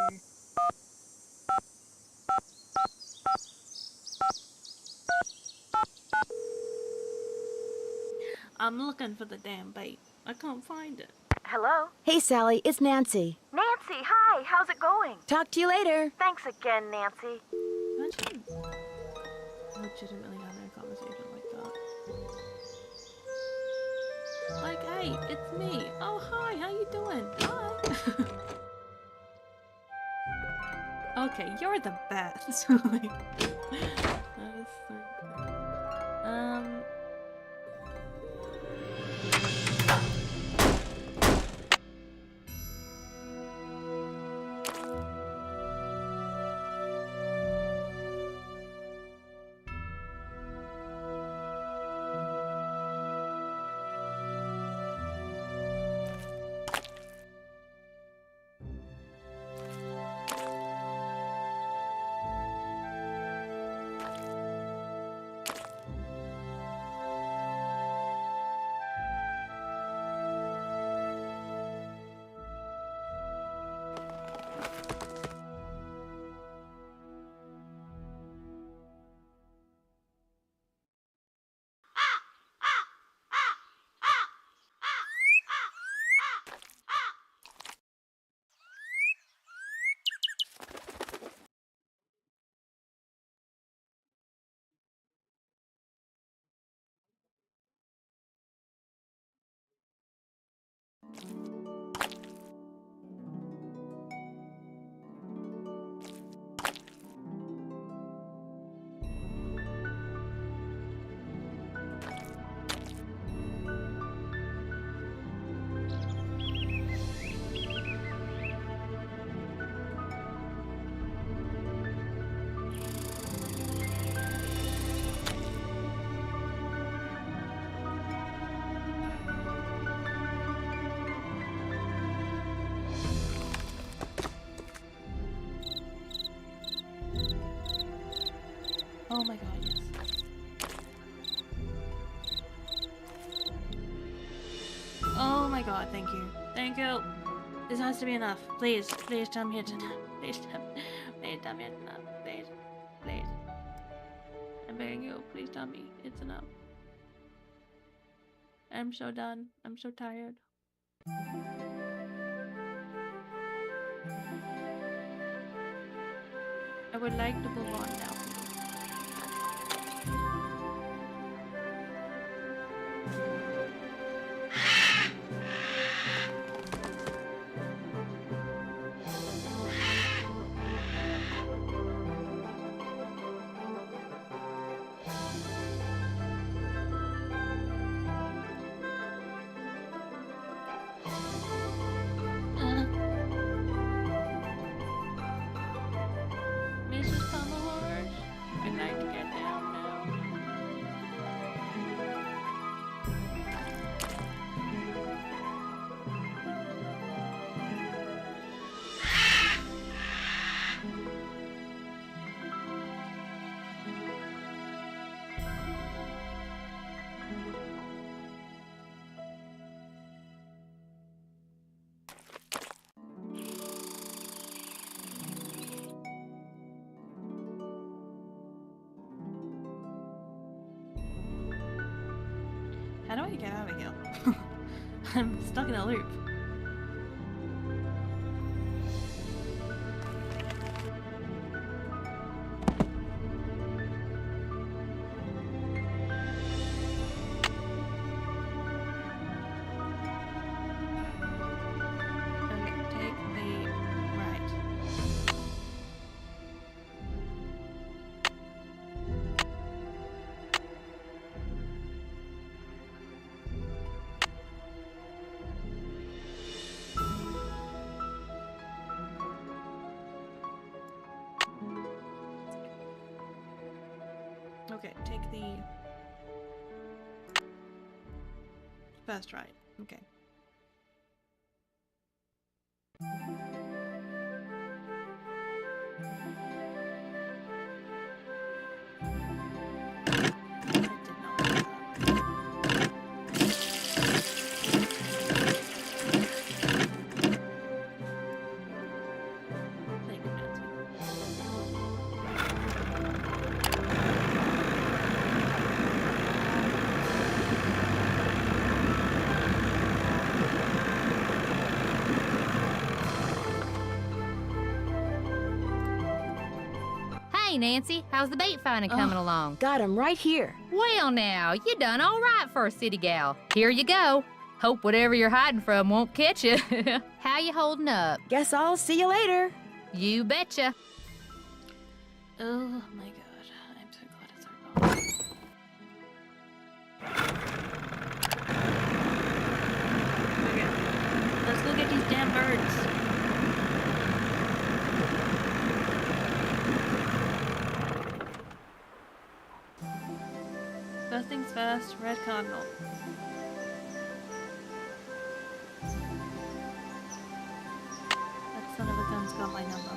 I'm looking for the damn bait. I can't find it. Hello? Hey, Sally, it's Nancy. Nancy, hi. How's it going? Talk to you later. Thanks again, Nancy. Imagine legitimately having a conversation like that. Like, hey, it's me. Oh, hi, how you doing? Hi. Okay, you're the best. Like, that is so good. Oh my god, yes. Oh my god, thank you. Thank you. This has to be enough. Please, please tell me it's enough. Please tell me it's enough. Please, please. I'm begging you, please tell me it's enough. I'm so done. I'm so tired. I would like to move on now. Mrs. Pomerhorse, I'd like to get down now. How do I get out of here? I'm stuck in a loop. Okay, take the right. Okay, take the first right. Okay. I did not do that. Thank you, Nancy. Hey, Nancy, how's the bait finding coming along? Got him right here. Well, now, you done all right for a city gal. Here you go. Hope whatever you're hiding from won't catch you. How you holding up? Guess I'll see you later. You betcha. Oh my god, I'm so glad it's over. Okay, let's go get these damn birds. First things first, red cardinal. That son of a gun's got my number.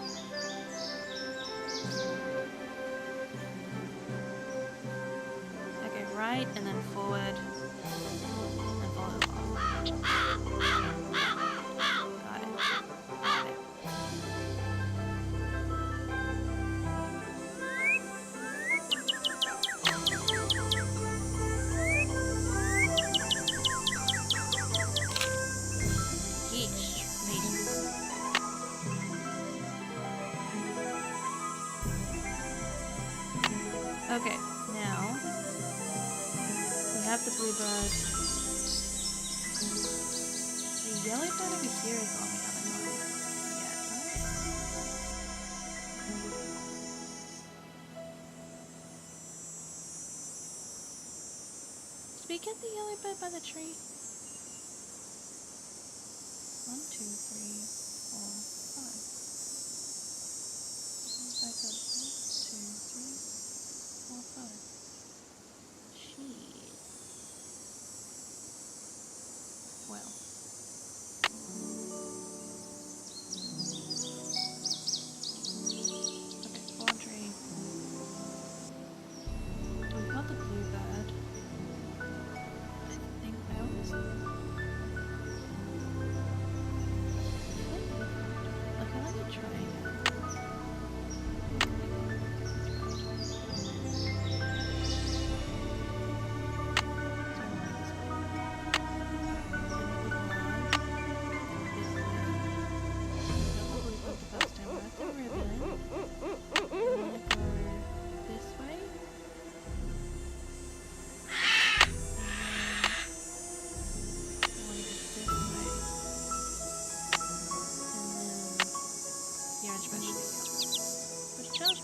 Okay, right and then forward and follow off. Got it. Got it. Yeesh, amazing. Okay, now we have the bluebird. The yellow bird over here is all we haven't gotten yet, right? Did we get the yellow bird by the tree? 1, 2, 3, 4, 5. I got 1, 2, 3, 4, 5. Jeez. Well. Okay, fallen tree.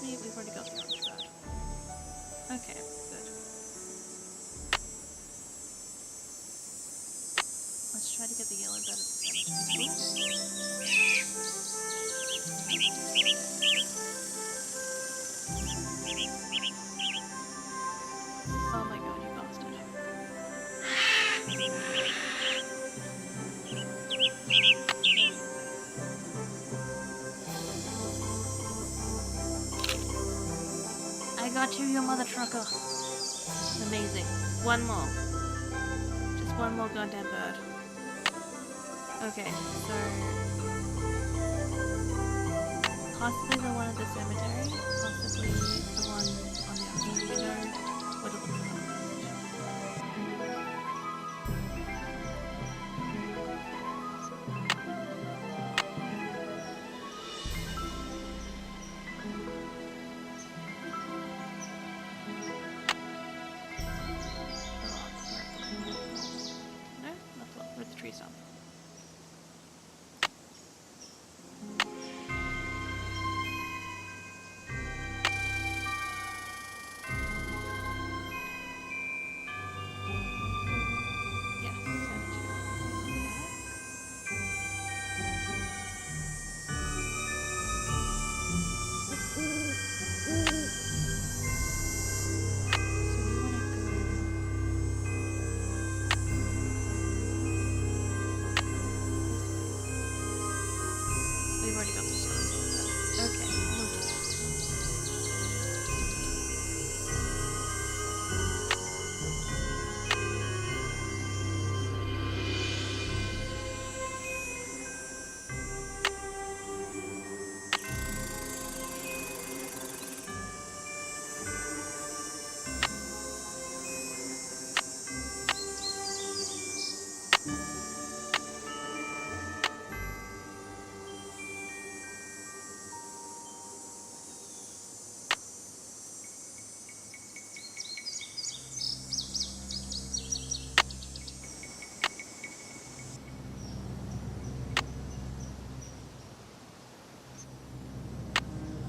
Nancy? We've already got the orange bird. Okay, good. Let's try to get the yellow bird at the cemetery. Oh my god, you bastard. I got you, your mother trucker. Amazing. One more. Just one more goddamn bird. Okay, so possibly the one at the cemetery, possibly the one on the other window. What it looks like. No, not the one with the tree stump. Yes, we've already got this one. Okay, noted.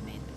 Amazing.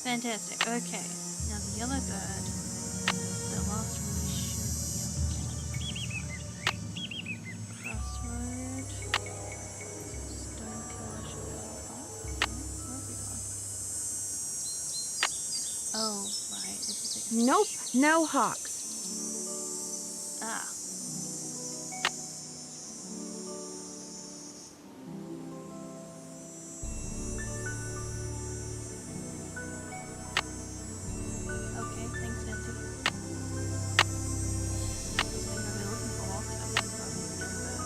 Fantastic. Okay. Now the yellow bird. The last one we should be able to get. Crossroad. Stone Killer should go. Where have we gone? Oh, right. This is like Nope, no hawks. Ah. Okay, thanks, Nancy. I'm really looking for hawks. I'm looking for a yellow bird.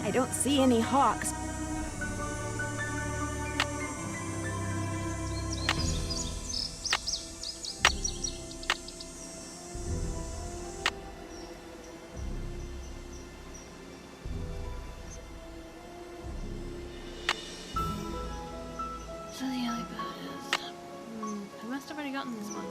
I don't see any hawks. So the yellow bird is. I must have already gotten this one.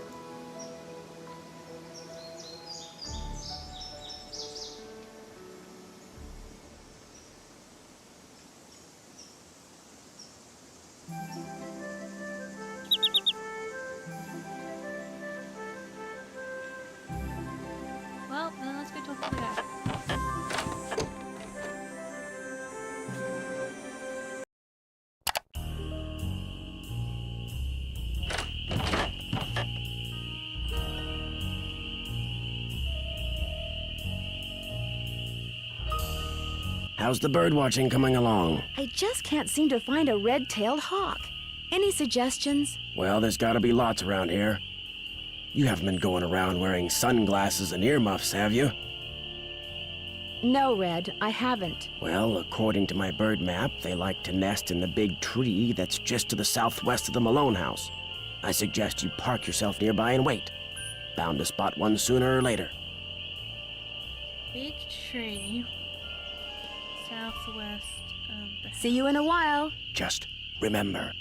Well, then let's go talk to the guy. How's the bird watching coming along? I just can't seem to find a red-tailed hawk. Any suggestions? Well, there's gotta be lots around here. You haven't been going around wearing sunglasses and earmuffs, have you? No, Red, I haven't. Well, according to my bird map, they like to nest in the big tree that's just to the southwest of the Malone house. I suggest you park yourself nearby and wait. Bound to spot one sooner or later. Big tree. Southwest of the See you in a while. Just remember,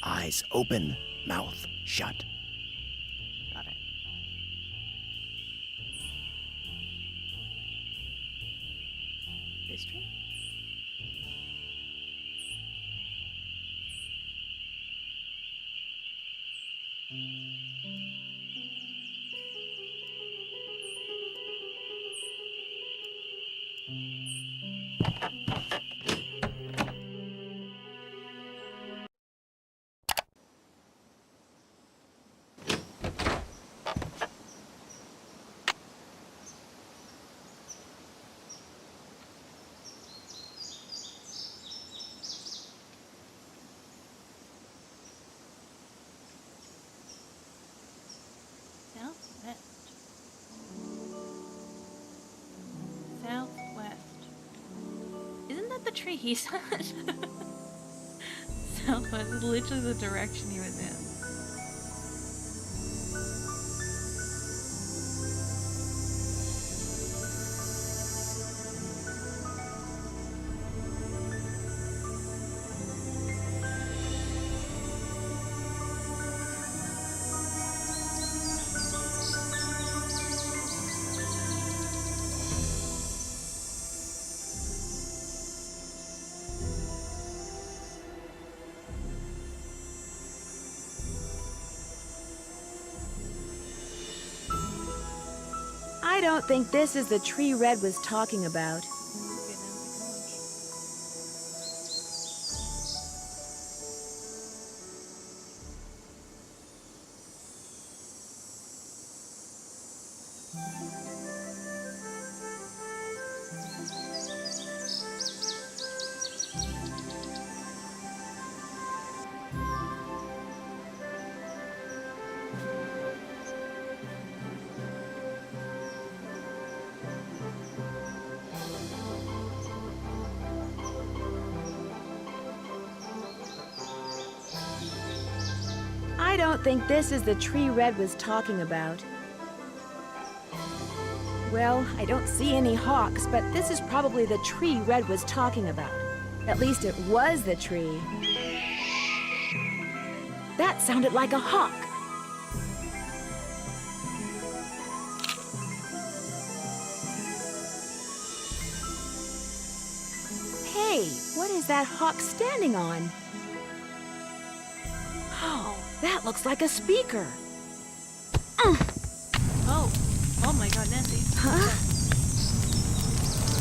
eyes open, mouth shut. Got it. This tree? Southwest. Southwest. Isn't that the tree he said? Southwest is literally the direction he was in. I don't think this is the tree Red was talking about. I don't think this is the tree Red was talking about. Well, I don't see any hawks, but this is probably the tree Red was talking about. At least it was the tree. That sounded like a hawk. Hey, what is that hawk standing on? Oh, that looks like a speaker. Oh. Oh my god, Nancy. Huh?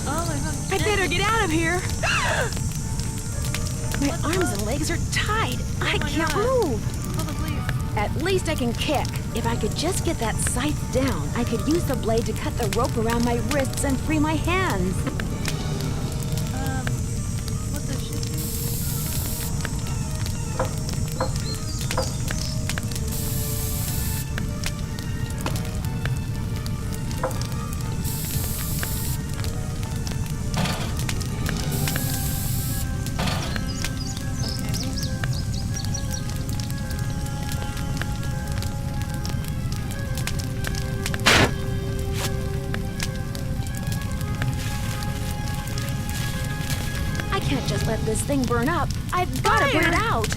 Oh my god. I better get out of here. My What the arms fuck? and legs are tied. I my can't God. move. Hold on, please. At least I can kick. If I could just get that scythe down, I could use the blade to cut the rope around my wrists and free my hands. What the shit? I can't just let this thing burn up. I've got to put it out.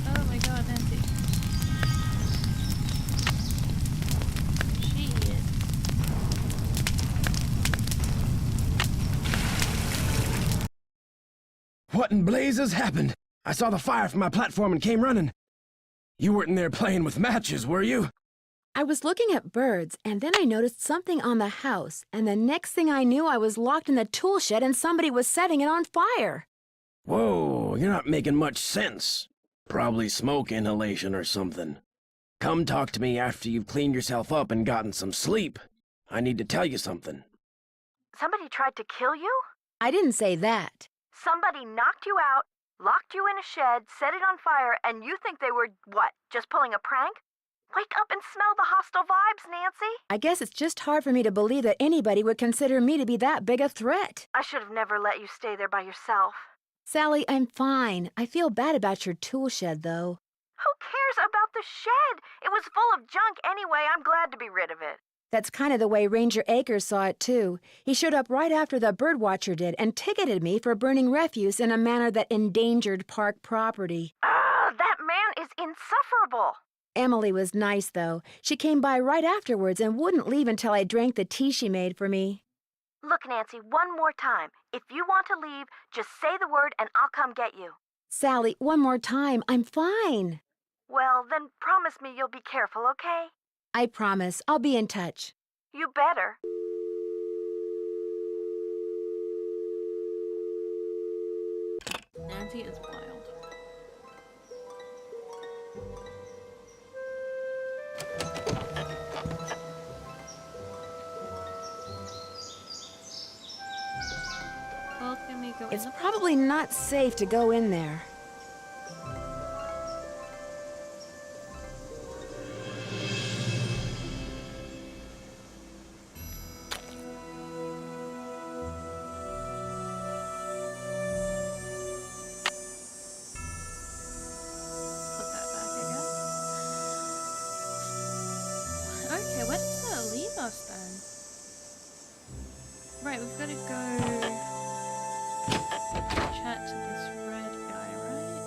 Oh my god, Nancy. Shit. What in blazes happened? I saw the fire from my platform and came running. You weren't in there playing with matches, were you? I was looking at birds, and then I noticed something on the house, and the next thing I knew, I was locked in the tool shed and somebody was setting it on fire. Whoa, you're not making much sense. Probably smoke inhalation or something. Come talk to me after you've cleaned yourself up and gotten some sleep. I need to tell you something. Somebody tried to kill you? I didn't say that. Somebody knocked you out, locked you in a shed, set it on fire, and you think they were, what, just pulling a prank? Wake up and smell the hostile vibes, Nancy. I guess it's just hard for me to believe that anybody would consider me to be that big a threat. I should have never let you stay there by yourself. Sally, I'm fine. I feel bad about your tool shed, though. Who cares about the shed? It was full of junk anyway. I'm glad to be rid of it. That's kind of the way Ranger Akers saw it, too. He showed up right after the birdwatcher did and ticketed me for burning refuse in a manner that endangered park property. That man is insufferable. Emily was nice, though. She came by right afterwards and wouldn't leave until I drank the tea she made for me. Look, Nancy, one more time. If you want to leave, just say the word and I'll come get you. Sally, one more time. I'm fine. Well, then promise me you'll be careful, okay? I promise. I'll be in touch. You better. Nancy is wild. Well, can we go It's in the probably not safe to go in there. Put that back, I guess. Okay, where does that leave us then? Right, we've got to go chat to this red guy, right?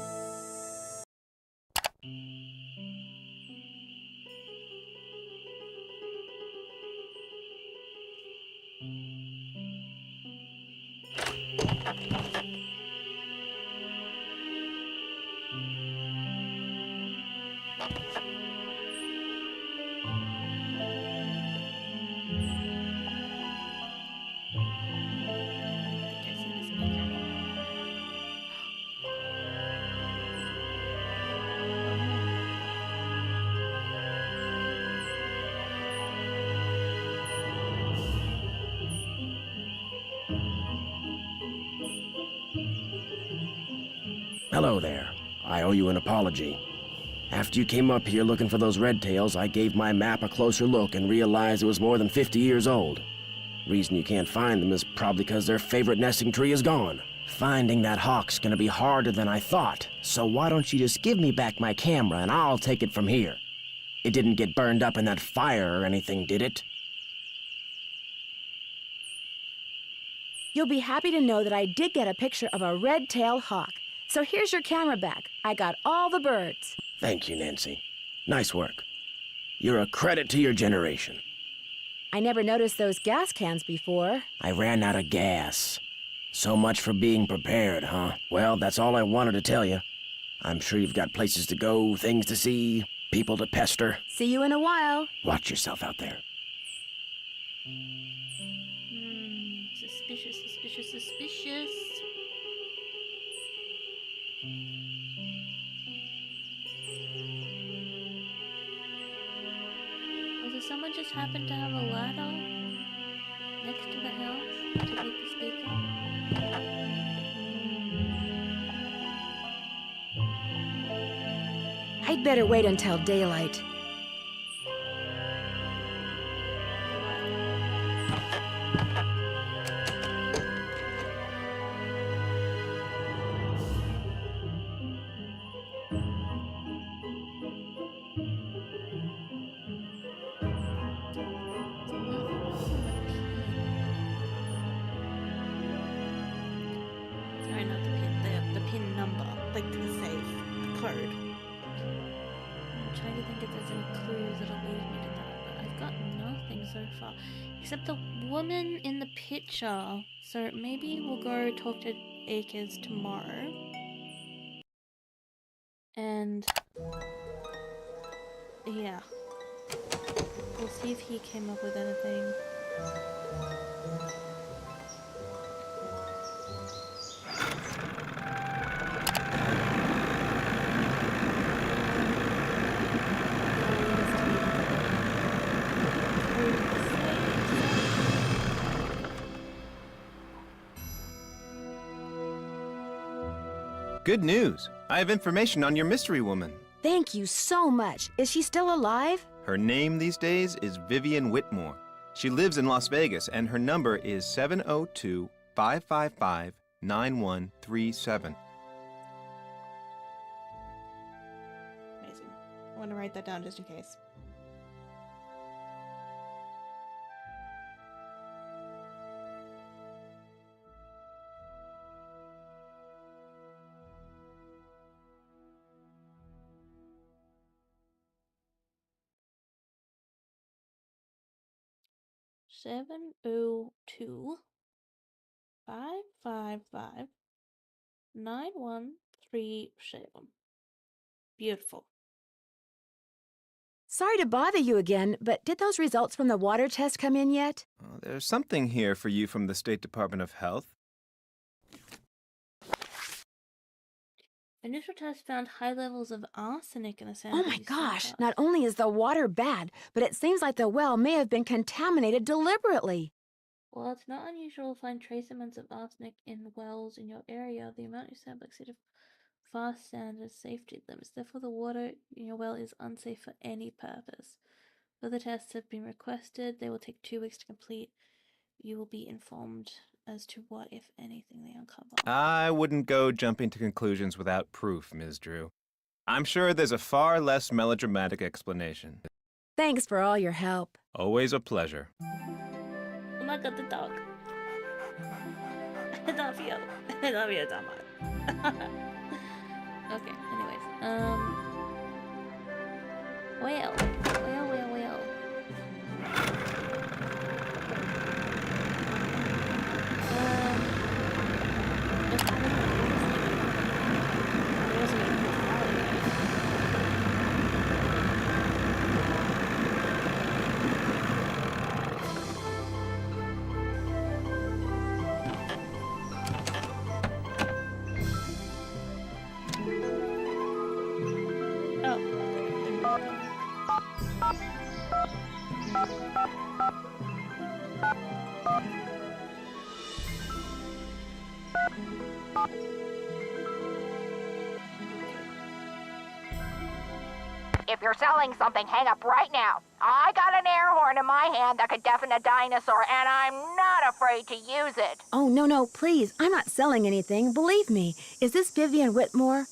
I see the speaker. Hello there. I owe you an apology. After you came up here looking for those red tails, I gave my map a closer look and realized it was more than 50 years old. Reason you can't find them is probably because their favorite nesting tree is gone. Finding that hawk's gonna be harder than I thought, so why don't you just give me back my camera and I'll take it from here? It didn't get burned up in that fire or anything, did it? You'll be happy to know that I did get a picture of a red-tailed hawk. So here's your camera back. I got all the birds. Thank you, Nancy. Nice work. You're a credit to your generation. I never noticed those gas cans before. I ran out of gas. So much for being prepared, huh? Well, that's all I wanted to tell you. I'm sure you've got places to go, things to see, people to pester. See you in a while. Watch yourself out there. Suspicious, suspicious, suspicious. Oh, does someone just happen to have a ladder next to the house to get the speaker? I'd better wait until daylight. Sorry, not the pin, the pin number, like the safe, the code. I'm trying to think if there's any clues that'll lead me to that, but I've got nothing so far. Except the woman in the picture. So maybe we'll go talk to Akers tomorrow. And yeah. We'll see if he came up with anything. Good news! I have information on your mystery woman. Thank you so much. Is she still alive? Her name these days is Vivian Whitmore. She lives in Las Vegas, and her number is 702-555-9137. Amazing. I want to write that down just in case. Seven 702-555-9137. Beautiful. Sorry to bother you again, but did those results from the water test come in yet? There's something here for you from the State Department of Health. Initial test found high levels of arsenic in the Oh sample. my gosh, not only is the water bad, but it seems like the well may have been contaminated deliberately. While it's not unusual to find trace amounts of arsenic in wells in your area, the amount you sample exceeded vast standard safety limits. Therefore, the water in your well is unsafe for any purpose. Further tests have been requested. They will take 2 weeks to complete. You will be informed as to what, if anything, they uncover. I wouldn't go jumping to conclusions without proof, Ms. Drew. I'm sure there's a far less melodramatic explanation. Thanks for all your help. Always a pleasure. Oh my god, the dog. I love you. I love you so much. Okay, anyways. Well. If you're selling something, hang up right now. I got an air horn in my hand that could deafen a dinosaur, and I'm not afraid to use it. Oh, no, please. I'm not selling anything. Believe me. Is this Vivian Whitmore?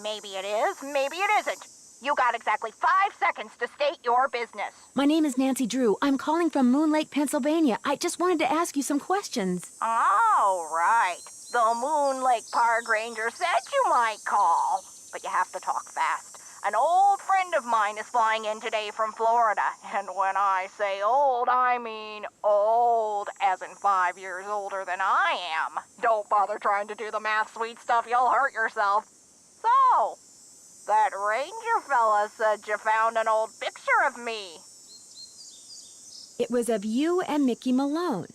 Maybe it is, maybe it isn't. You got exactly 5 seconds to state your business. My name is Nancy Drew. I'm calling from Moon Lake, Pennsylvania. I just wanted to ask you some questions. Oh, right. The Moon Lake Park Ranger said you might call. But you have to talk fast. An old friend of mine is flying in today from Florida. And when I say old, I mean old, as in 5 years older than I am. Don't bother trying to do the math, sweet stuff. You'll hurt yourself. So, that ranger fella said you found an old picture of me. It was of you and Mickey Malone.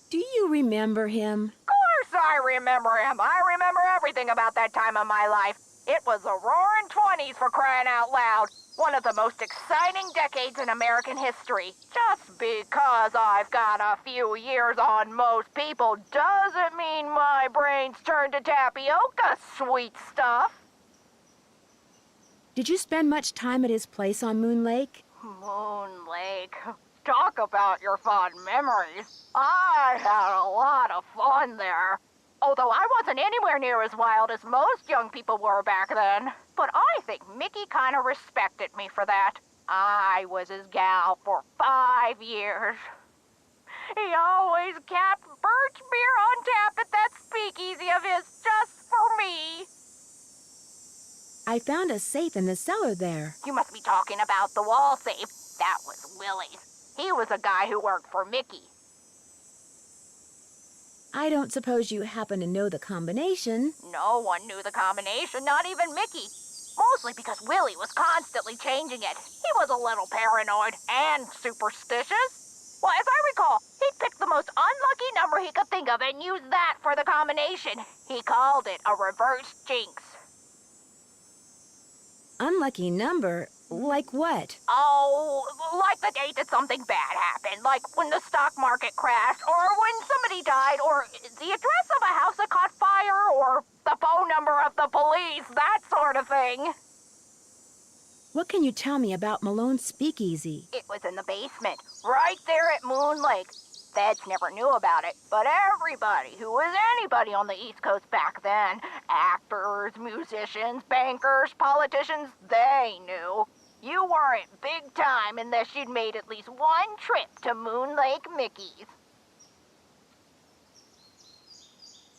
Do you remember him? Of course I remember him. I remember everything about that time of my life. It was the roaring 20s, for crying out loud. One of the most exciting decades in American history. Just because I've got a few years on most people doesn't mean my brain's turned to tapioca, sweet stuff. Did you spend much time at his place on Moon Lake? Moon Lake. Talk about your fond memories. I had a lot of fun there. Although I wasn't anywhere near as wild as most young people were back then. But I think Mickey kind of respected me for that. I was his gal for 5 years. He always kept birch beer on tap at that speakeasy of his just for me. I found a safe in the cellar there. You must be talking about the wall safe. That was Willie's. He was a guy who worked for Mickey. I don't suppose you happen to know the combination. No one knew the combination, not even Mickey. Mostly because Willie was constantly changing it. He was a little paranoid and superstitious. Well, as I recall, he'd pick the most unlucky number he could think of and use that for the combination. He called it a reverse jinx. Unlucky number? Like what? Oh, like the date that something bad happened, like when the stock market crashed, or when somebody died, or the address of a house that caught fire, or the phone number of the police, that sort of thing. What can you tell me about Malone's Speakeasy? It was in the basement, right there at Moon Lake. Feds never knew about it, but everybody who was anybody on the East Coast back then, actors, musicians, bankers, politicians, they knew. You weren't big time unless you'd made at least one trip to Moon Lake Mickey's.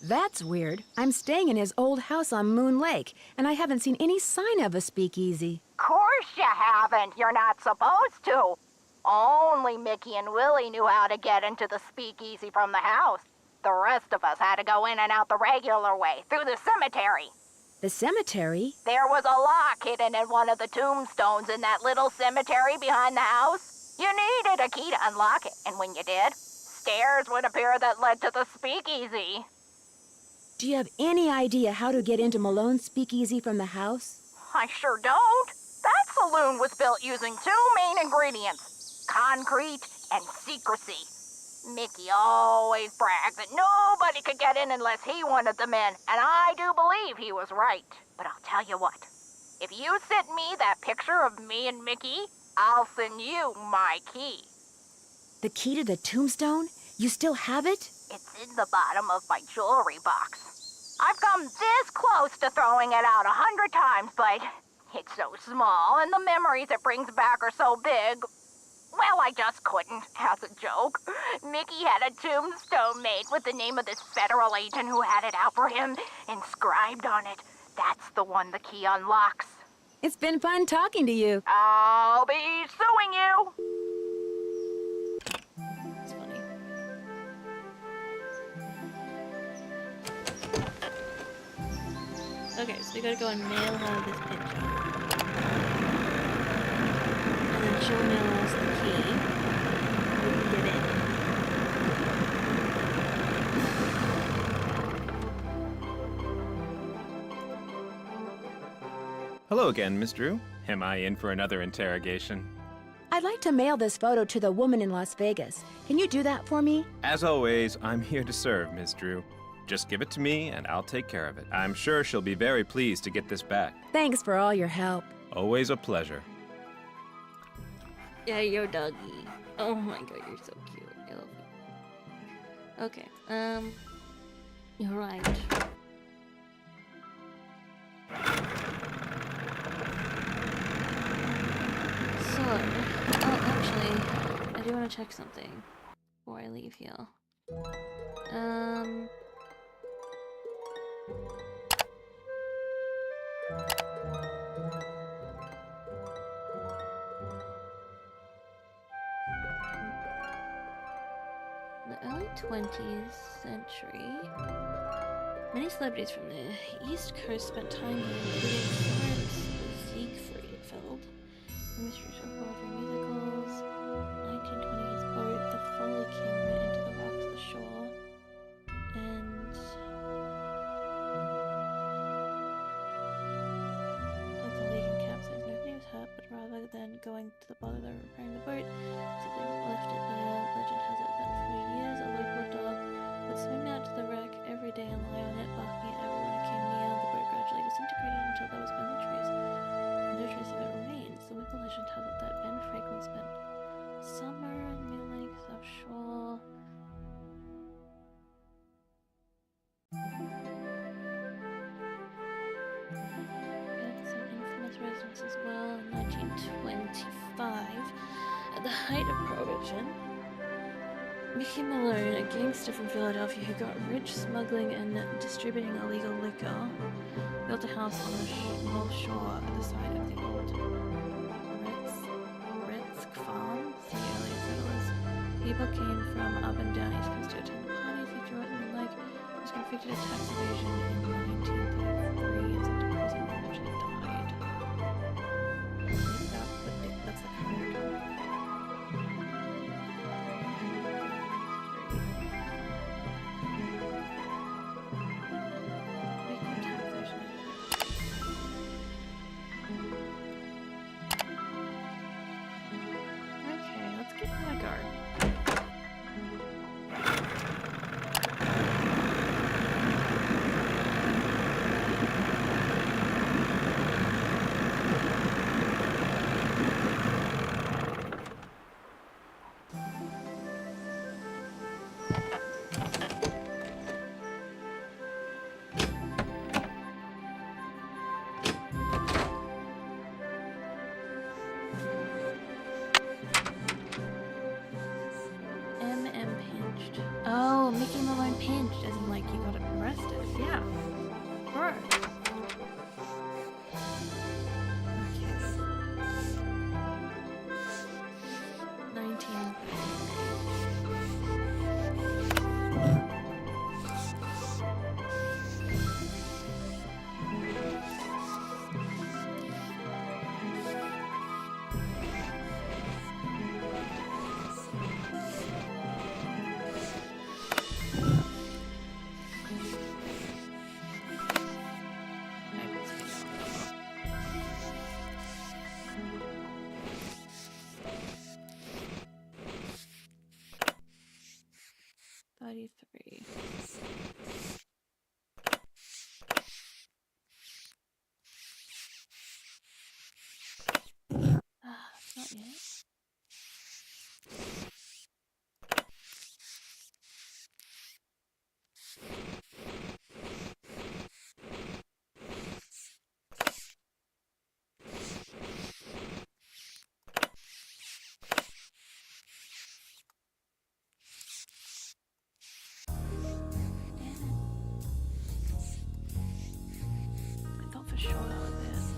That's weird. I'm staying in his old house on Moon Lake, and I haven't seen any sign of a speakeasy. Course you haven't. You're not supposed to. Only Mickey and Willie knew how to get into the speakeasy from the house. The rest of us had to go in and out the regular way, through the cemetery. The cemetery? There was a lock hidden in one of the tombstones in that little cemetery behind the house. You needed a key to unlock it, and when you did, stairs would appear that led to the speakeasy. Do you have any idea how to get into Malone's Speakeasy from the house? I sure don't. That saloon was built using two main ingredients, concrete and secrecy. Mickey always bragged that nobody could get in unless he wanted them in, and I do believe he was right. But I'll tell you what, if you send me that picture of me and Mickey, I'll send you my key. The key to the tombstone? You still have it? It's in the bottom of my jewelry box. I've come this close to throwing it out 100 times, but it's so small and the memories it brings back are so big. Well, I just couldn't, as a joke. Mickey had a tombstone made with the name of this federal agent who had it out for him inscribed on it. That's the one the key unlocks. It's been fun talking to you. I'll be suing you. It's funny. Okay, so we gotta go and mail her this picture. And then she'll mail us the key. We can get in. Hello again, Miss Drew. Am I in for another interrogation? I'd like to mail this photo to the woman in Las Vegas. Can you do that for me? As always, I'm here to serve, Miss Drew. Just give it to me and I'll take care of it. I'm sure she'll be very pleased to get this back. Thanks for all your help. Always a pleasure. Yeah, your doggy. Oh my god, you're so cute. I love you. Okay, you're right. So, actually, I do want to check something before I leave here. The early 20th century, many celebrities from the East Coast spent time here, including Florence Ziegfeld, Mysteries of Broadway musicals, 1920s boat, The Folly King went into the rocks of the shore, and at the leak and capsized, nobody was hurt, but rather than going to the bother of repairing the boat, simply left it there. Legend has it that for years a local dog would swim out to the wreck every day and lie on it, barking at everyone who came near. The boat gradually disintegrated until there was only trace. No trace of it remains. The local legend has it that Ben Franklin spent summer in Moon Lake, South Shore. We had some infamous residents as well in 1925. At the height of Prohibition, Mickey Malone, a gangster from Philadelphia who got rich smuggling and distributing illegal liquor, built a house on the North Shore at the side of the old Retsk farm. The earlier settlers. People came from up and down East Coast to attend the parties. He threw it in the lake. He was convicted of tax evasion in 1933 and sent to prison and eventually died. That's the code. Okay, let's get my guard. Oh, Mickey Malone pinched, as in like you got arrested. Yeah. Bro. Okay. 19. Three. Not yet. I thought for sure that was this.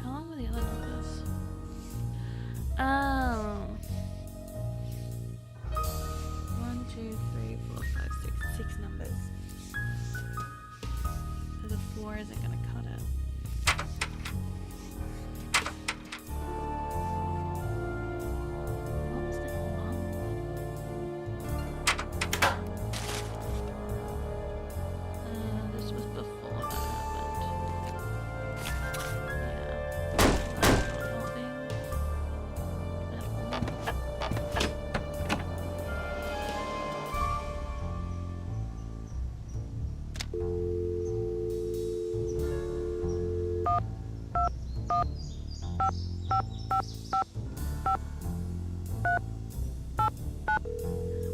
How long were the other numbers? Oh. 1, 2, 3, 4, 5, 6. 6 numbers. So the 4 isn't gonna cut it. What was that one? This was before that happened.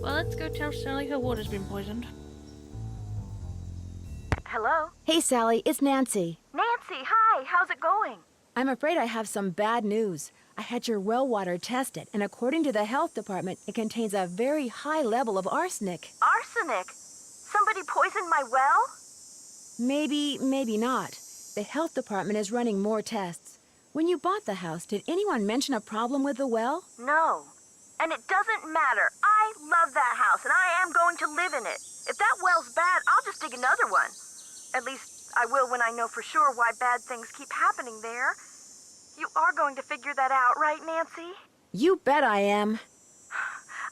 Well, let's go tell Sally her water's been poisoned. Hello? Hey, Sally, it's Nancy. Nancy, hi. How's it going? I'm afraid I have some bad news. I had your well water tested, and according to the health department, it contains a very high level of arsenic. Arsenic? Somebody poisoned my well? Maybe, maybe not. The health department is running more tests. When you bought the house, did anyone mention a problem with the well? No. And it doesn't matter. I love that house, and I am going to live in it. If that well's bad, I'll just dig another one. At least I will when I know for sure why bad things keep happening there. You are going to figure that out, right, Nancy? You bet I am.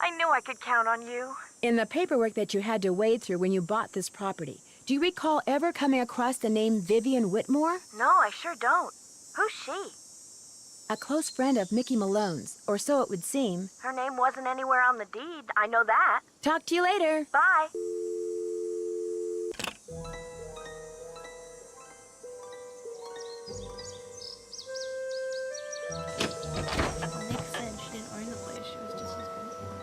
I knew I could count on you. In the paperwork that you had to wade through when you bought this property, do you recall ever coming across the name Vivian Whitmore? No, I sure don't. Who's she? A close friend of Mickey Malone's, or so it would seem. Her name wasn't anywhere on the deed. I know that. Talk to you later. Bye. Makes sense. She didn't own the place. She was just his girlfriend.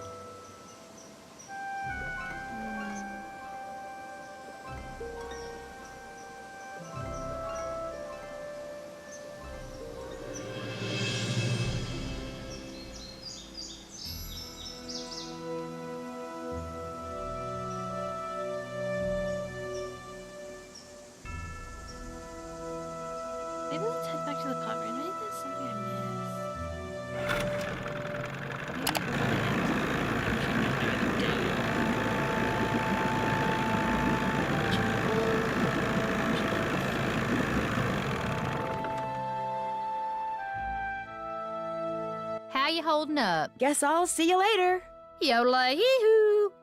Maybe let's head back to the pot room. Maybe there's something I missed. How you holding up? Guess I'll see you later. Yola hee-hoo!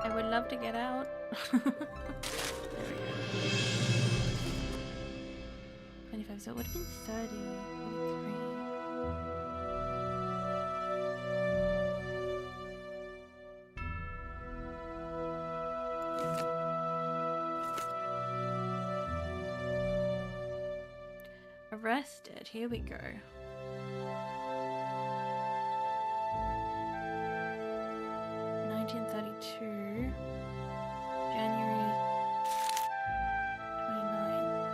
I would love to get out. 25, so it would have been 30, 33. Arrested, here we go. 1932, January 29th.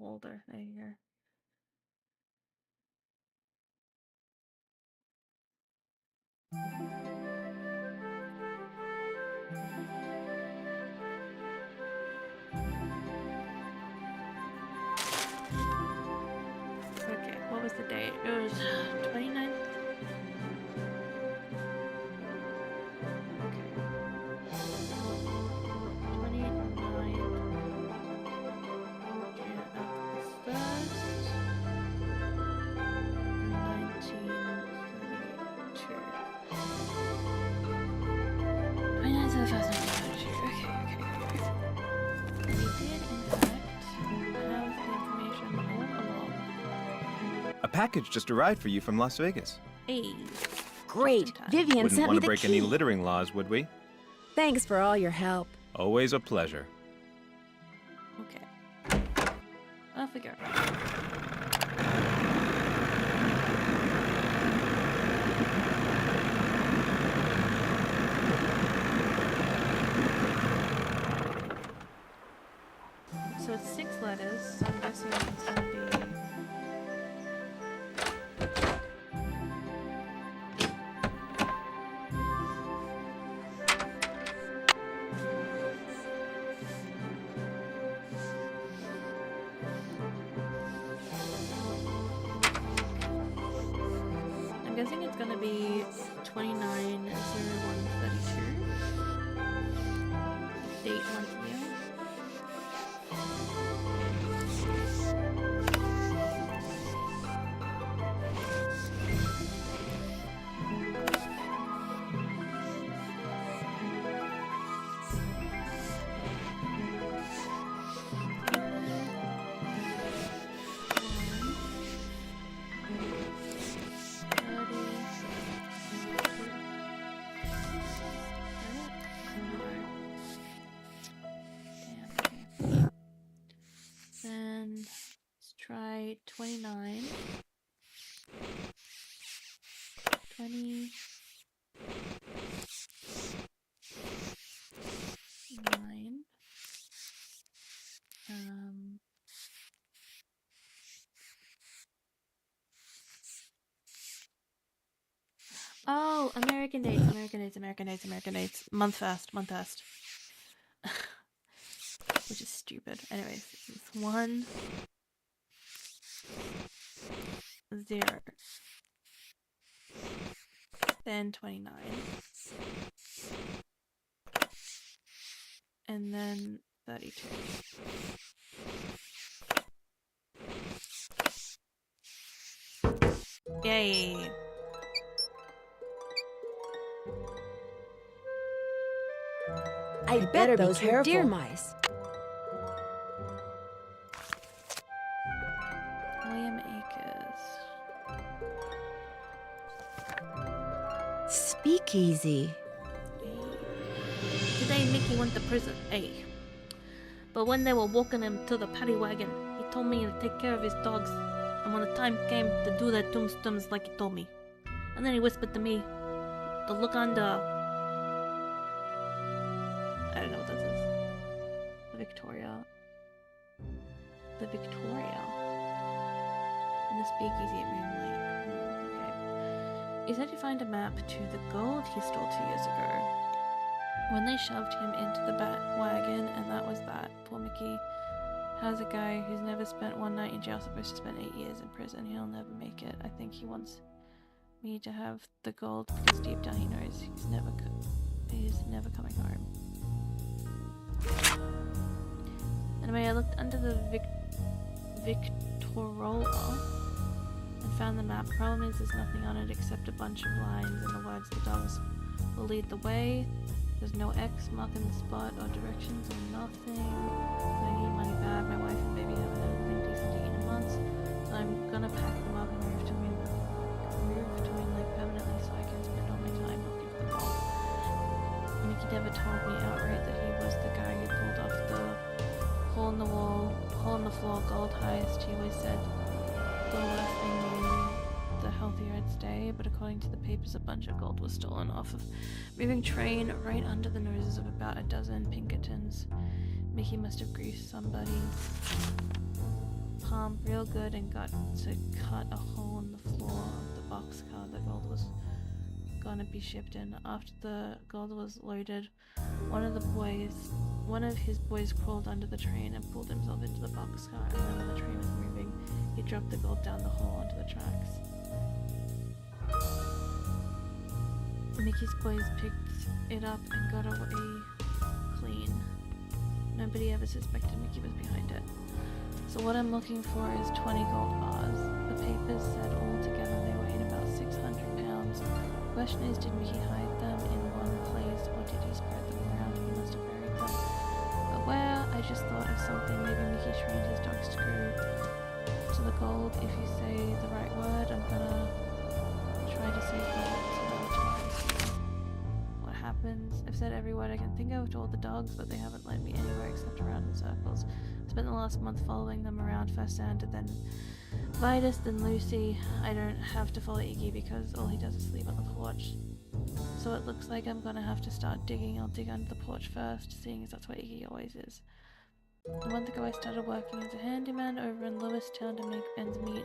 Older, there you go. Okay, what was the date? It was 29th. Okay. 29th. A package just arrived for you from Las Vegas. Hey. Great. Vivian Wouldn't sent want me to the break key. any littering laws, would we? Thanks for all your help. Always a pleasure. Okay. Off we go. So it's 6 letters, so I'm guessing it's gonna be... I'm guessing it's gonna be 29/01/32. Date, month, year. American dates. Month first. Which is stupid. Anyways, it's 1, 0. Then 29. And then 32. Yay! I bet those were deer mice. William Akers. Speakeasy. Today Mickey went to prison, but when they were walking him to the paddy wagon, he told me to take care of his dogs, and when the time came to do their tombstones like he told me. And then he whispered to me to look under... I don't know what that is. The Victoria. In the speakeasy at Moon Lake. Okay. He said he found a map to the gold he stole 2 years ago. When they shoved him into the wagon, and that was that. Poor Mickey. How's a guy who's never spent one night in jail supposed to spend 8 years in prison? He'll never make it. I think he wants me to have the gold because deep down he knows he's never coming home. Anyway, I looked under the Victorola and found the map. Problem is there's nothing on it except a bunch of lines and the words the dogs will lead the way. There's no X marking the spot or directions or nothing. I need money bad. My wife and baby haven't had anything decent to eat in months, so I'm gonna pack them up and move to Moon Lake permanently so I can spend all my time looking for the gold. Mickey never told me outright that he was the guy who pulled off the hole in the floor gold heist. He always said the less they knew, the healthier I'd stay, but according to the papers, a bunch of gold was stolen off of moving train right under the noses of about a dozen Pinkertons. Mickey must have greased somebody's palm real good and got to cut a hole in the floor of the boxcar the gold was gonna be shipped in. After the gold was loaded, one of his boys crawled under the train and pulled himself into the boxcar, and then when the train was moving, he dropped the gold down the hole onto the tracks. Mickey's boys picked it up and got away clean. Nobody ever suspected Mickey was behind it. So what I'm looking for is 20 gold bars. The papers said altogether they weighed about 600 pounds. The question is, did Mickey hide them in one place or did he spread them around? He must have buried them. But where? I just thought of something. Maybe Mickey trained his dogs to go to the gold. If you say the right word, I'm gonna try to safeguard it. I've said every word I can think of to all the dogs, but they haven't led me anywhere except around in circles. I spent the last month following them around, first Santa, then Vitus, then Lucy. I don't have to follow Iggy because all he does is sleep on the porch. So it looks like I'm gonna have to start digging. I'll dig under the porch first, seeing as that's where Iggy always is. A month ago I started working as a handyman over in Lewistown to make ends meet.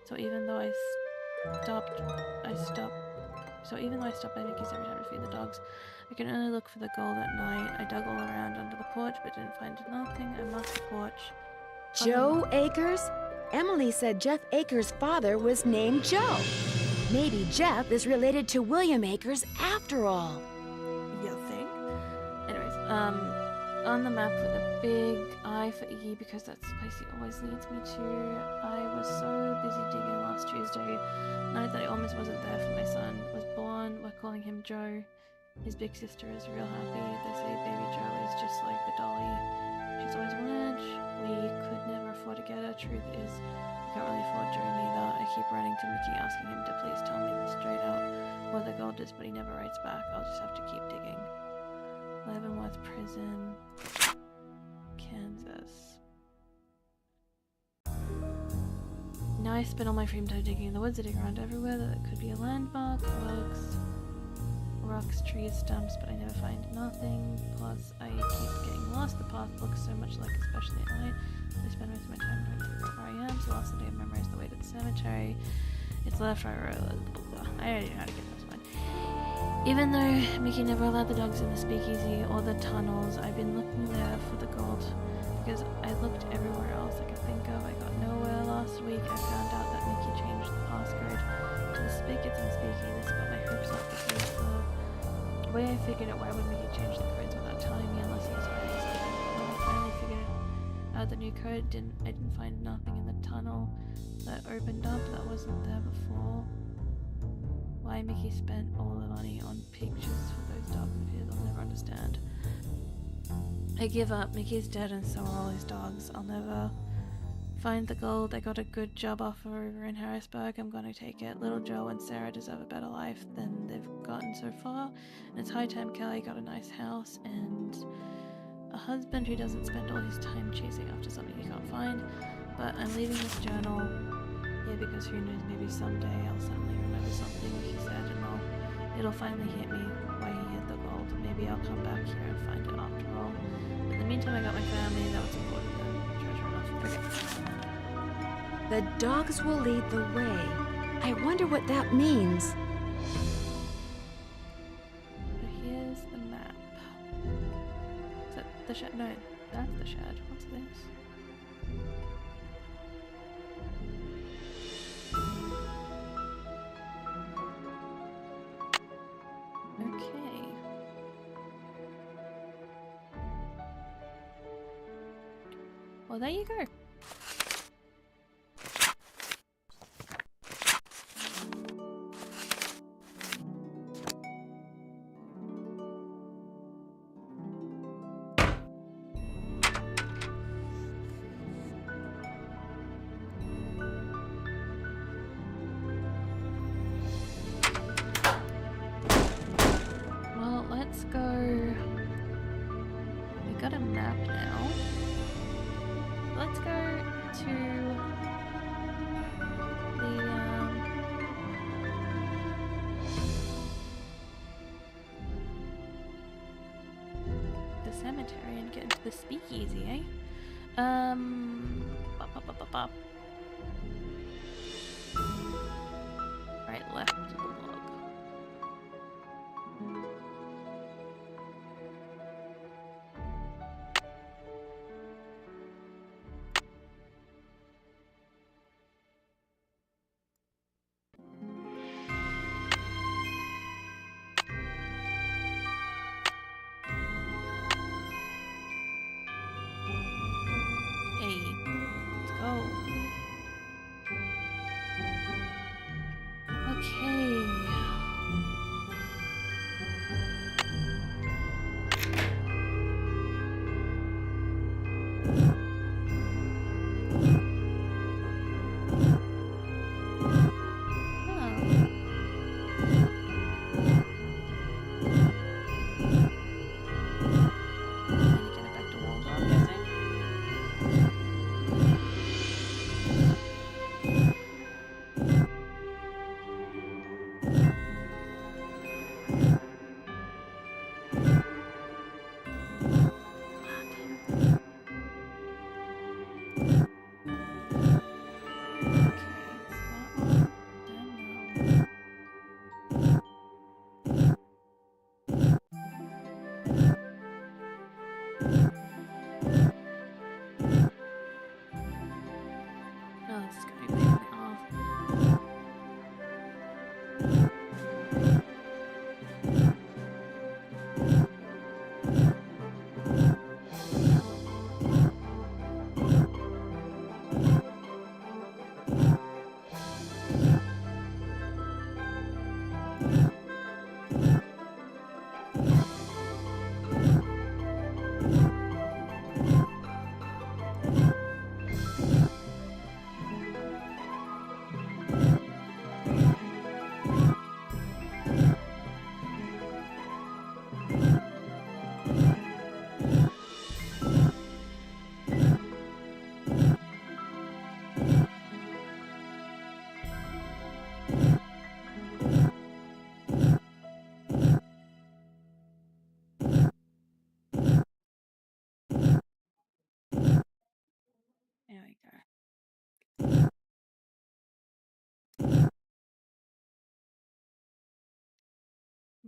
So even though I stopped by Mickey's every time to feed the dogs, I can only look for the gold at night. I dug all around under the porch, but didn't find nothing. I marked the porch. Joe Akers? Emily said Jeff Akers' father was named Joe. Maybe Jeff is related to William Akers after all. You think? Anyways, on the map with a big I for Iggy because that's the place he always leads me to. I was so busy digging last Tuesday night that I almost wasn't there for my son. Was born, we're calling him Joe. His big sister is real happy. They say baby Joe is just like the dolly she's always wanted. We could never afford to get her. Truth is, we can't really afford Joe neither. I keep writing to Mickey asking him to please tell me straight out where the gold is, but he never writes back. I'll just have to keep digging. Leavenworth Prison, Kansas. Now I spend all my free time digging in the woods. I dig around everywhere that could be a landmark, rocks, trees, stumps, but I never find nothing. Plus, I keep getting lost. The path looks so much like, especially at night. I spend most of my time trying to figure out where I am. So last day I memorized the way to the cemetery. It's left, right, I already know how to get this one. Even though Mickey never allowed the dogs in the speakeasy or the tunnels, I've been looking there for the gold because I looked everywhere else I could think of. I got nowhere last week. I found out that Mickey changed the passcode to the spigots and speakeasy. This got my hopes up because the way I figured it, why would Mickey change the codes without telling me unless he was hiding something? When I finally figured out the new code, I didn't find nothing in the tunnel that opened up that wasn't there before. Why Mickey spent all the money on pictures for those dog videos, I'll never understand. I give up. Mickey's dead and so are all his dogs. I'll never find the gold. I got a good job offer over in Harrisburg. I'm gonna take it. Little Joe and Sarah deserve a better life than they've gotten so far. And it's high time Kelly got a nice house and a husband who doesn't spend all his time chasing after something he can't find. But I'm leaving this journal here because who knows, maybe someday I'll suddenly remember something he said and it'll finally hit me why he hid the gold. Maybe I'll come back here and find it after all. But in the meantime, I got my family. That was important. Treasure enough. Okay. The dogs will lead the way. I wonder what that means. So here's the map. Is that the shed? No, that's the shed. What's this? Okay. Well, there you go. Well, let's go. We got a map now. Let's go to the cemetery and get into the speakeasy, eh? Bop. Right, left of the log. Hey, let's go. Okay,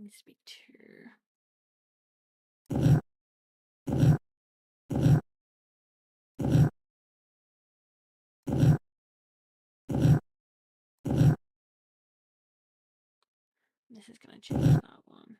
Let me speak to. This is gonna change that one.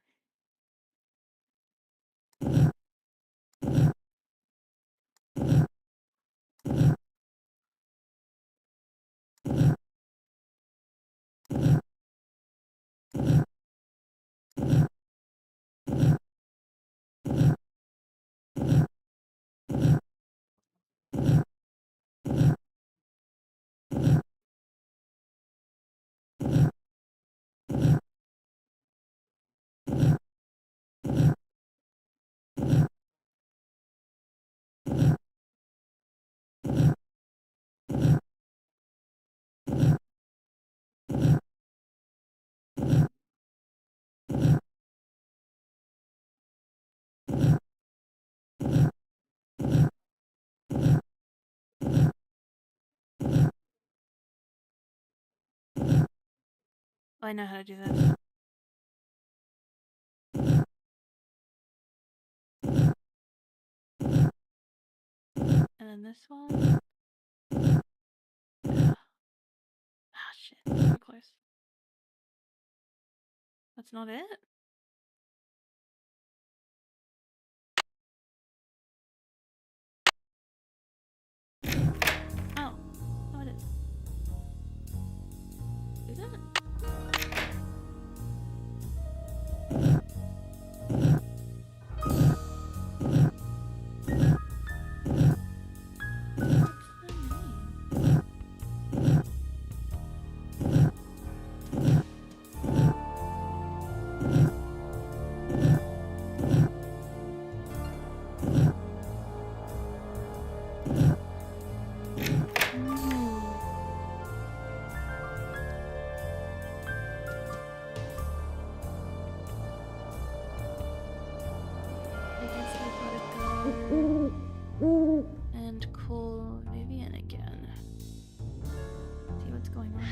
I know how to do this. And then this one. Ah, shit. So close. That's not it? Oh. Oh, it is. Is it? And call Vivian again. See what's going on there.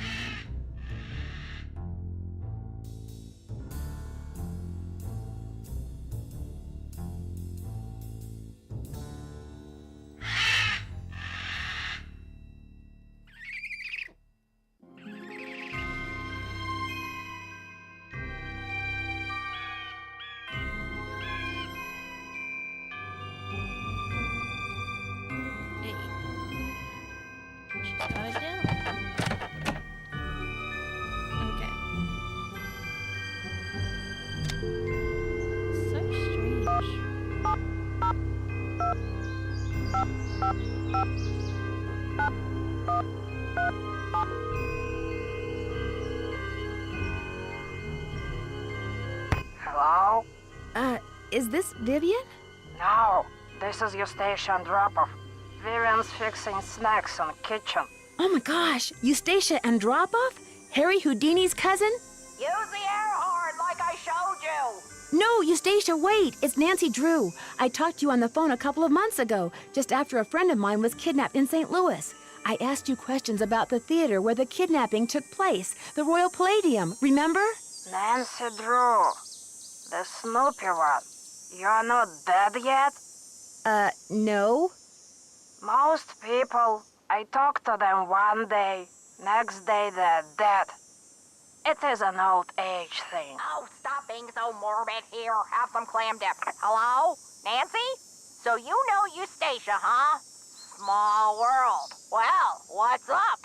She's got it down. Okay. So strange. Hello? Is this Vivian? No, this is your station drop-off. Vivian's fixing snacks in the kitchen. Oh my gosh, Eustacia Andropov? Harry Houdini's cousin? Use the air horn like I showed you. No, Eustacia, wait. It's Nancy Drew. I talked to you on the phone a couple of months ago, just after a friend of mine was kidnapped in St. Louis. I asked you questions about the theater where the kidnapping took place, the Royal Palladium, remember? Nancy Drew, the Snoopy one. You're not dead yet? No. Most people, I talk to them one day, next day they're dead. It is an old age thing. Oh, stop being so morbid here. Have some clam dip. Hello? Nancy? So you know Eustacia, huh? Small world. Well, what's up?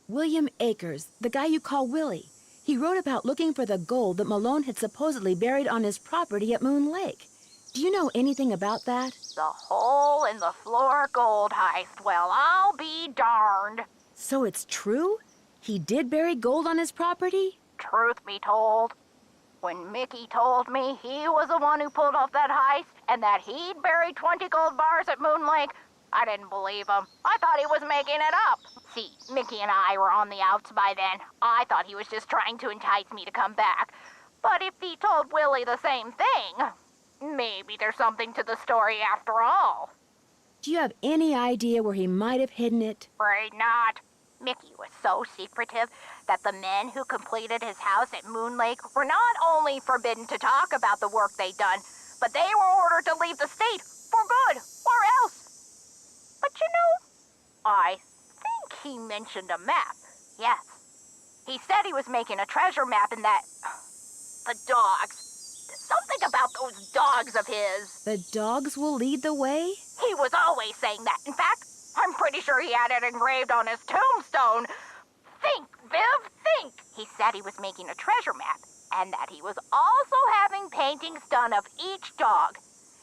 William Akers, the guy you call Willie. He wrote about looking for the gold that Malone had supposedly buried on his property at Moon Lake. Do you know anything about that? The hole in the floor gold heist. Well, I'll be darned. So it's true? He did bury gold on his property? Truth be told, when Mickey told me he was the one who pulled off that heist and that he'd buried 20 gold bars at Moon Lake, I didn't believe him. I thought he was making it up. See, Mickey and I were on the outs by then. I thought he was just trying to entice me to come back. But if he told Willie the same thing, maybe there's something to the story after all. Do you have any idea where he might have hidden it? Afraid not. Mickey was so secretive that the men who completed his house at Moon Lake were not only forbidden to talk about the work they'd done, but they were ordered to leave the state for good, or else. But you know, I think he mentioned a map. Yes. He said he was making a treasure map and that... the dogs. Something about those dogs of his. The dogs will lead the way? He was always saying that. In fact, I'm pretty sure he had it engraved on his tombstone. Think, Viv, think. He said he was making a treasure map and that he was also having paintings done of each dog.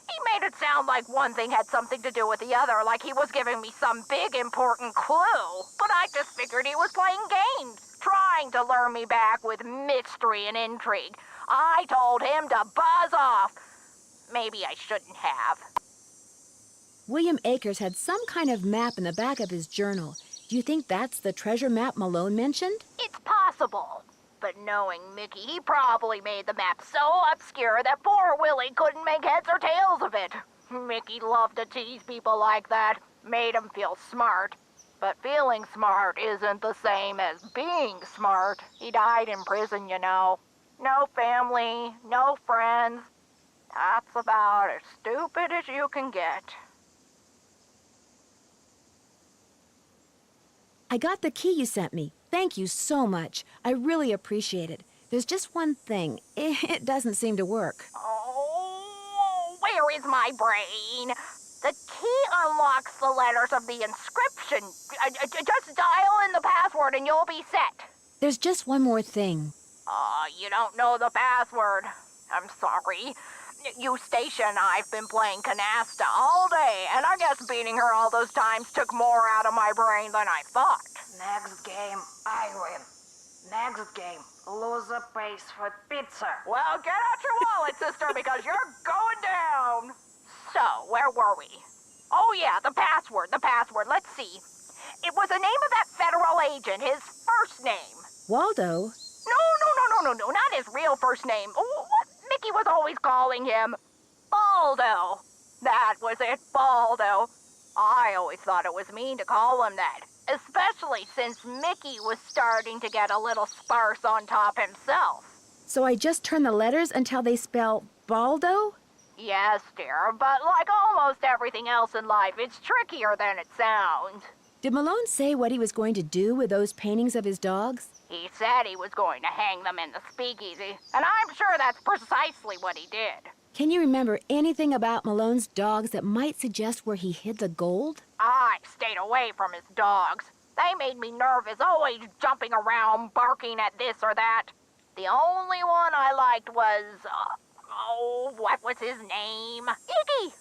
He made it sound like one thing had something to do with the other, like he was giving me some big important clue. But I just figured he was playing games, trying to lure me back with mystery and intrigue. I told him to buzz off. Maybe I shouldn't have. William Akers had some kind of map in the back of his journal. Do you think that's the treasure map Malone mentioned? It's possible. But knowing Mickey, he probably made the map so obscure that poor Willie couldn't make heads or tails of it. Mickey loved to tease people like that, made him feel smart. But feeling smart isn't the same as being smart. He died in prison, you know. No family, no friends. That's about as stupid as you can get. I got the key you sent me. Thank you so much. I really appreciate it. There's just one thing. It doesn't seem to work. Oh, where is my brain? The key unlocks the letters of the inscription. Just dial in the password and you'll be set. There's just one more thing. You don't know the password. I'm sorry. Eustacia and I've been playing canasta all day, and I guess beating her all those times took more out of my brain than I thought. Next game, I win. Next game, loser pays for pizza. Well, get out your wallet, sister, because you're going down. So, where were we? Oh, yeah, the password. Let's see. It was the name of that federal agent, his first name. Waldo? No, not his real first name. What Mickey was always calling him. Baldo. That was it, Baldo. I always thought it was mean to call him that, especially since Mickey was starting to get a little sparse on top himself. So I just turn the letters until they spell Baldo? Yes, dear, but like almost everything else in life, it's trickier than it sounds. Did Malone say what he was going to do with those paintings of his dogs? He said he was going to hang them in the speakeasy, and I'm sure that's precisely what he did. Can you remember anything about Malone's dogs that might suggest where he hid the gold? I stayed away from his dogs. They made me nervous, always jumping around, barking at this or that. The only one I liked was, what was his name? Iggy!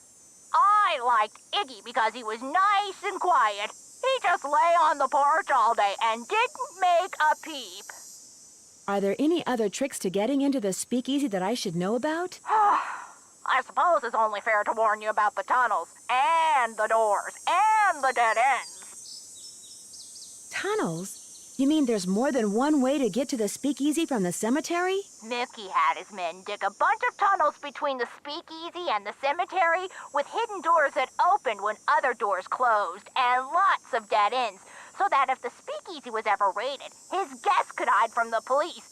I liked Iggy because he was nice and quiet. He just lay on the porch all day and didn't make a peep. Are there any other tricks to getting into the speakeasy that I should know about? I suppose it's only fair to warn you about the tunnels, and the doors, and the dead ends. Tunnels? You mean there's more than one way to get to the speakeasy from the cemetery? Mickey had his men dig a bunch of tunnels between the speakeasy and the cemetery with hidden doors that opened when other doors closed, and lots of dead ends, so that if the speakeasy was ever raided, his guests could hide from the police.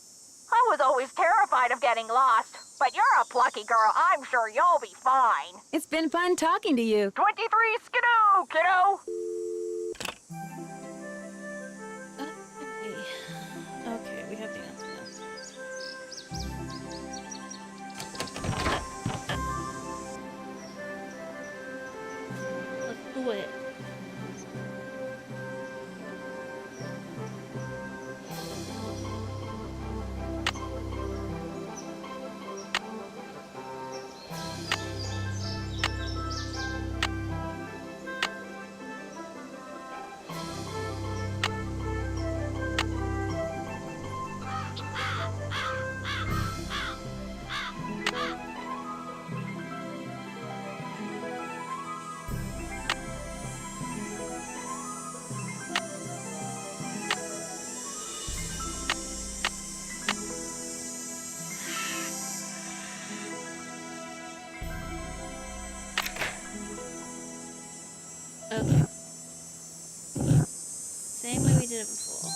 I was always terrified of getting lost, but you're a plucky girl. I'm sure you'll be fine. It's been fun talking to you. 23 skidoo, kiddo! Okay, we have the answer now. Let's do it. Okay. Same way we did it before.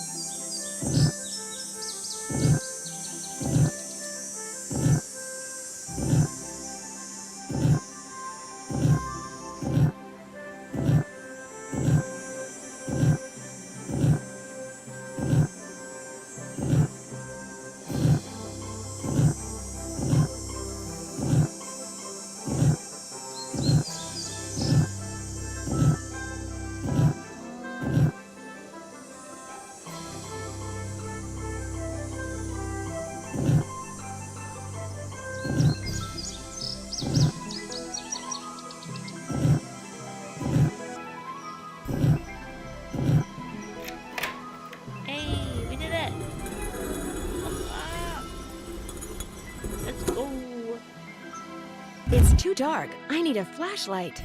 It's too dark. I need a flashlight.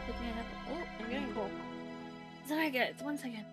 Let me have. Oh, I'm getting cold. Sorry, guys. 1 second.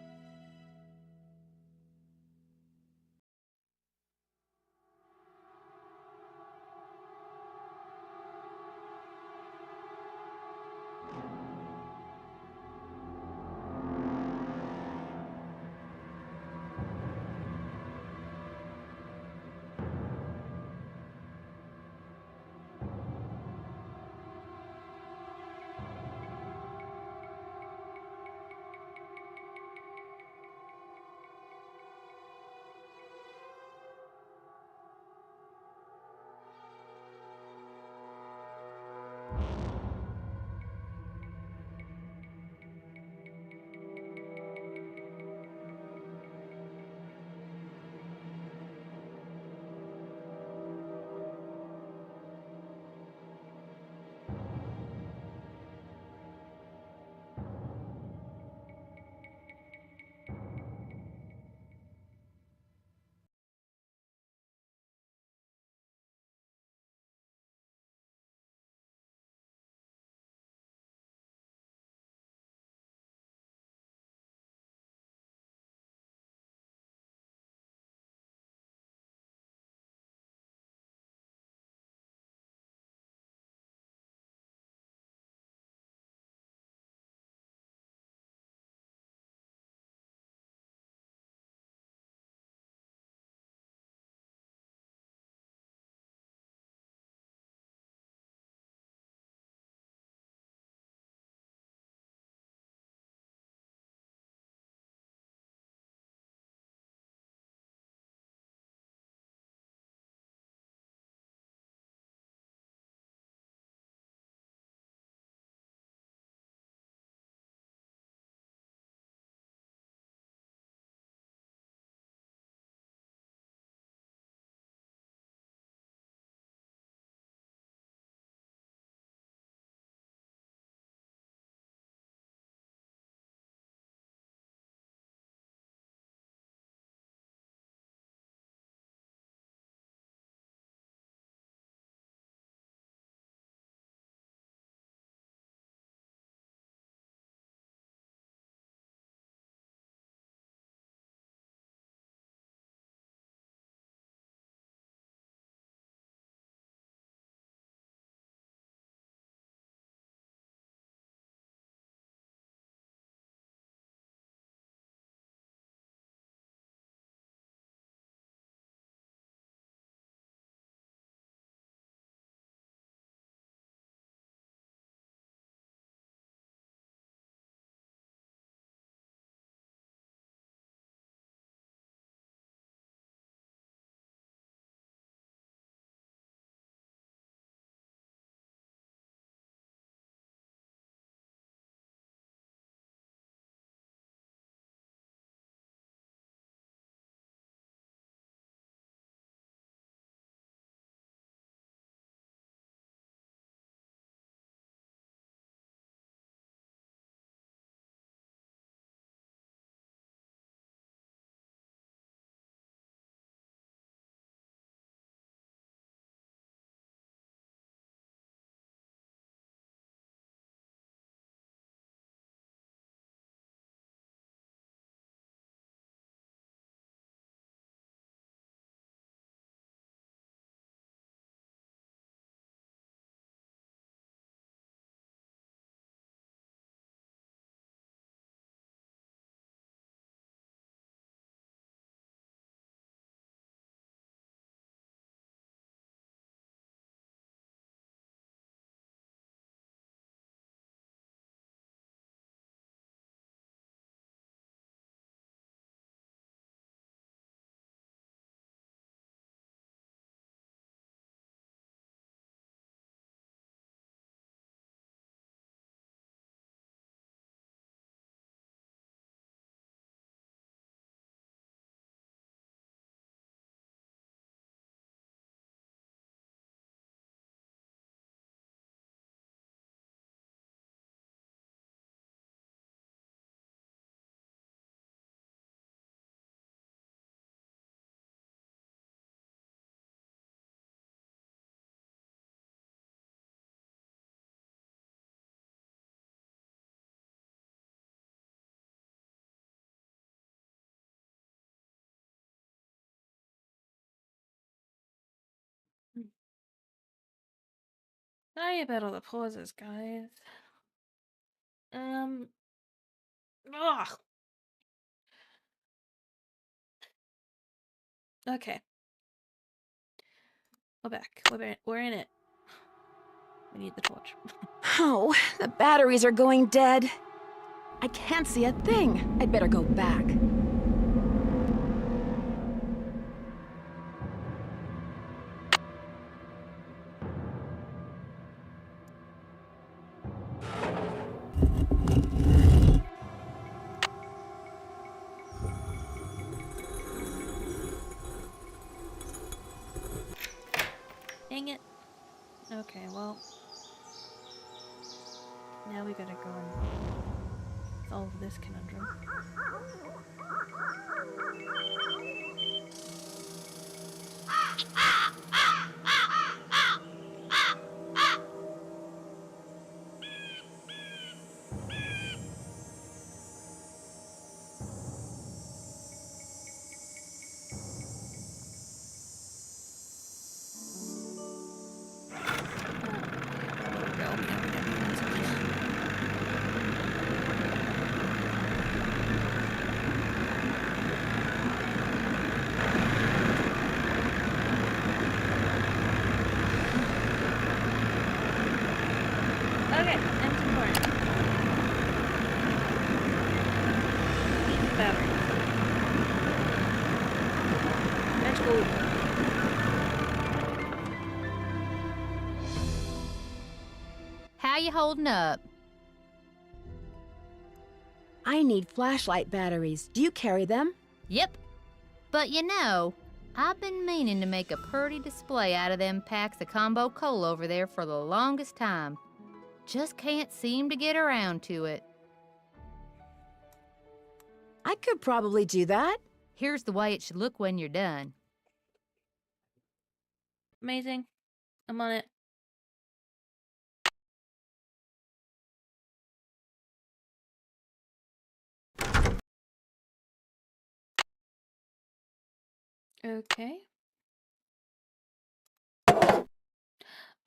Sorry about all the pauses, guys. Ugh. Okay. We're back. We're in it. We need the torch. Oh, the batteries are going dead. I can't see a thing. I'd better go back. Dang it. Okay, well. Now we gotta go and solve this conundrum. Okay, empty port. Battery. Let's go. How you holding up? I need flashlight batteries. Do you carry them? Yep. But you know, I've been meaning to make a pretty display out of them packs of combo coal over there for the longest time. Just can't seem to get around to it. I could probably do that. Here's the way it should look when you're done. Amazing. I'm on it. Okay.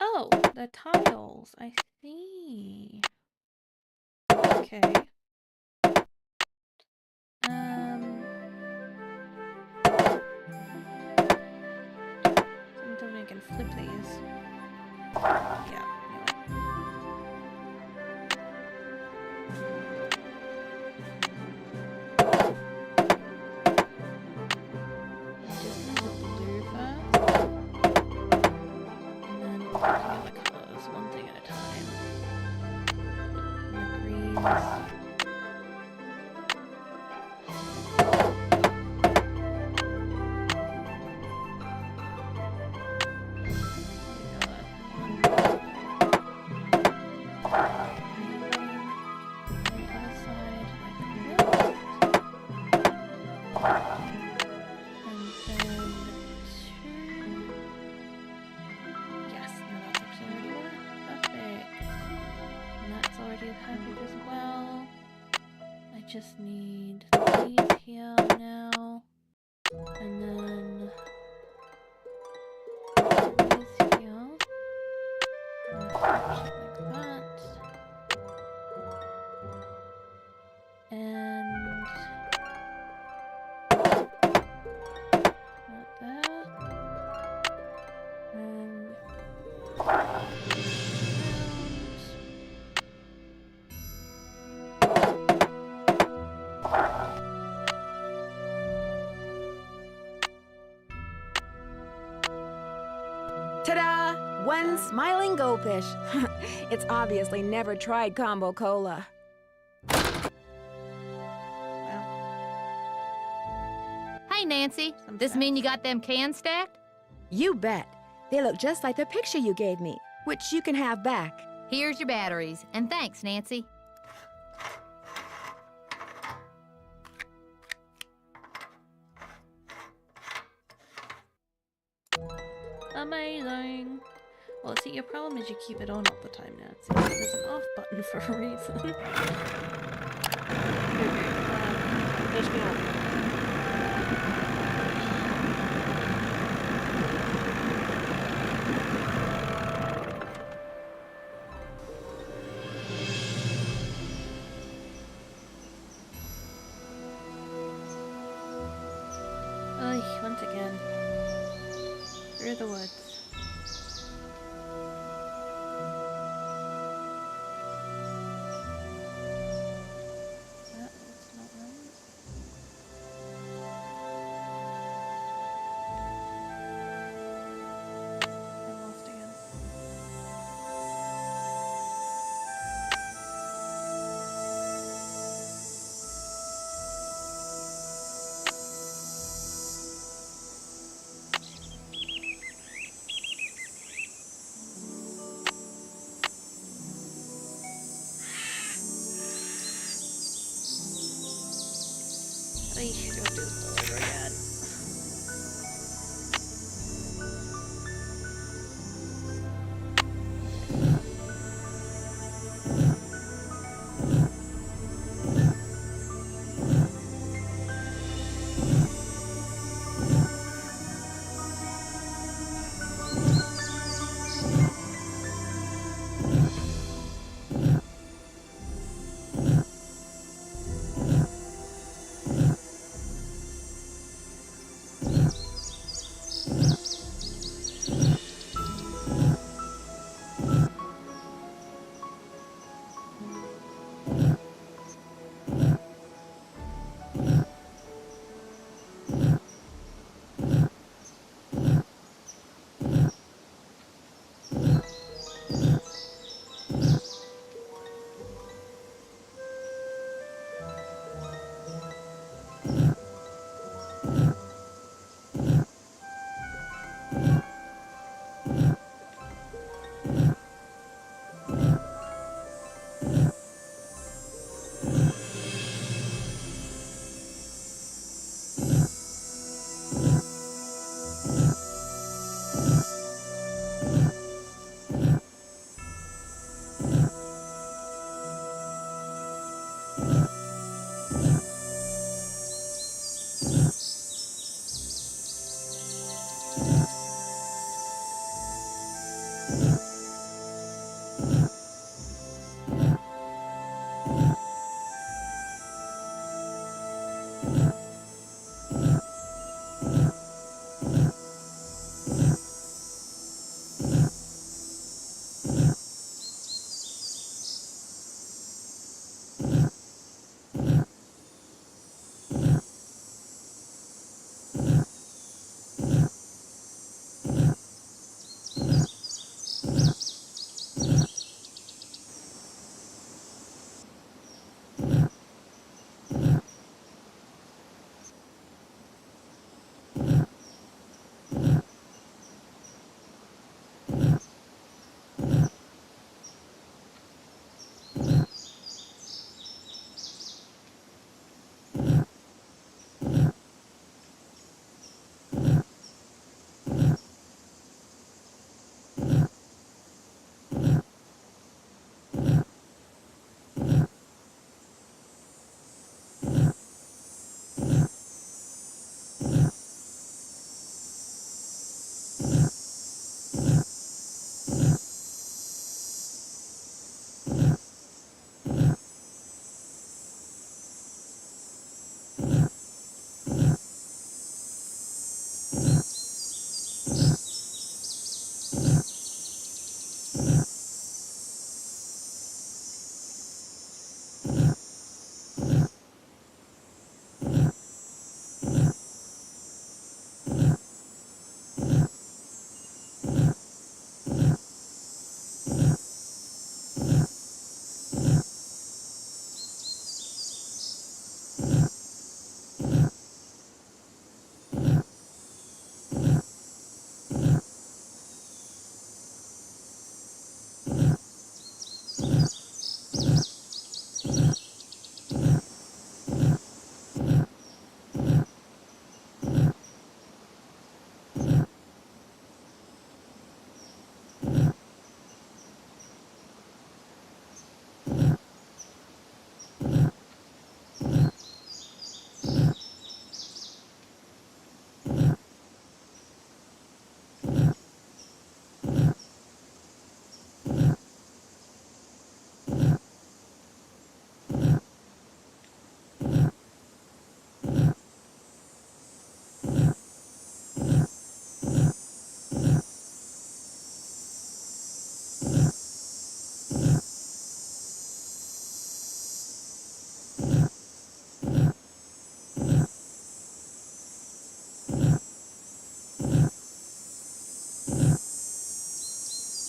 Oh, the tiles. I see. Okay. Someone told me I can flip these. Yeah. Just need the blue first. And then the other colours, one thing at a time. And the greens. Just need these here now, and then these here, and like that, and not there, and Ta-da! One smiling goldfish. It's obviously never tried combo cola. Hey, Nancy, this mean you got them cans stacked? You bet. They look just like the picture you gave me, which you can have back. Here's your batteries, and thanks, Nancy. amazing. Well, see, your problem is you keep it on all the time, Nancy. There's an off button for a reason. Okay, let's go.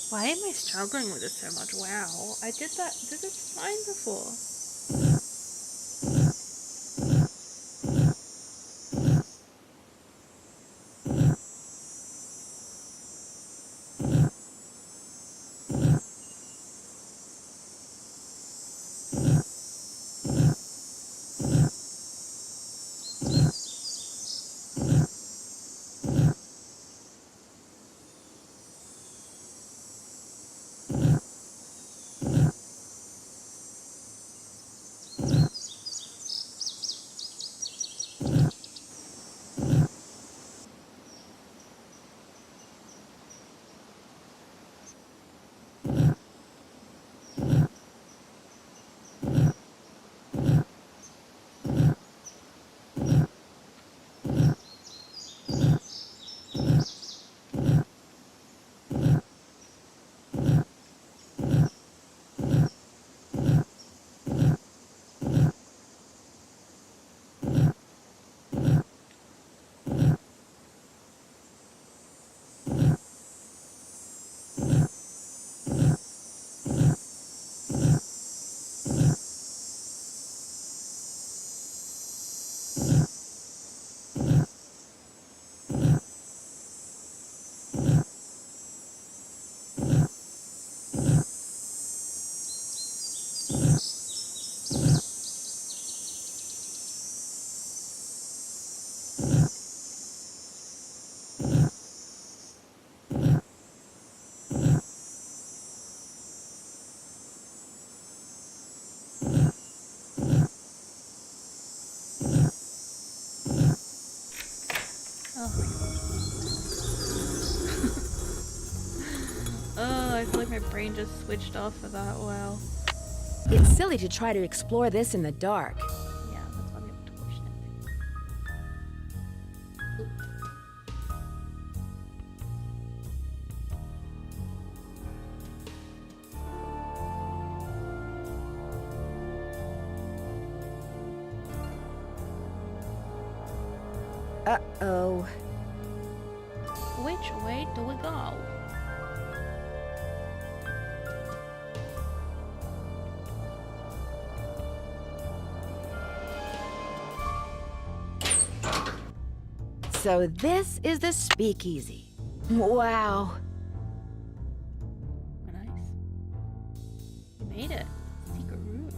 Why am I struggling with this so much? Wow, I did this fine before. Oh my god. Oh, I feel like my brain just switched off for that. Wow. It's silly to try to explore this in the dark. Yeah, that's why we have torch now. Uh-oh. Which way do we go? So this is the speakeasy. Wow. Nice. You made it. Secret room.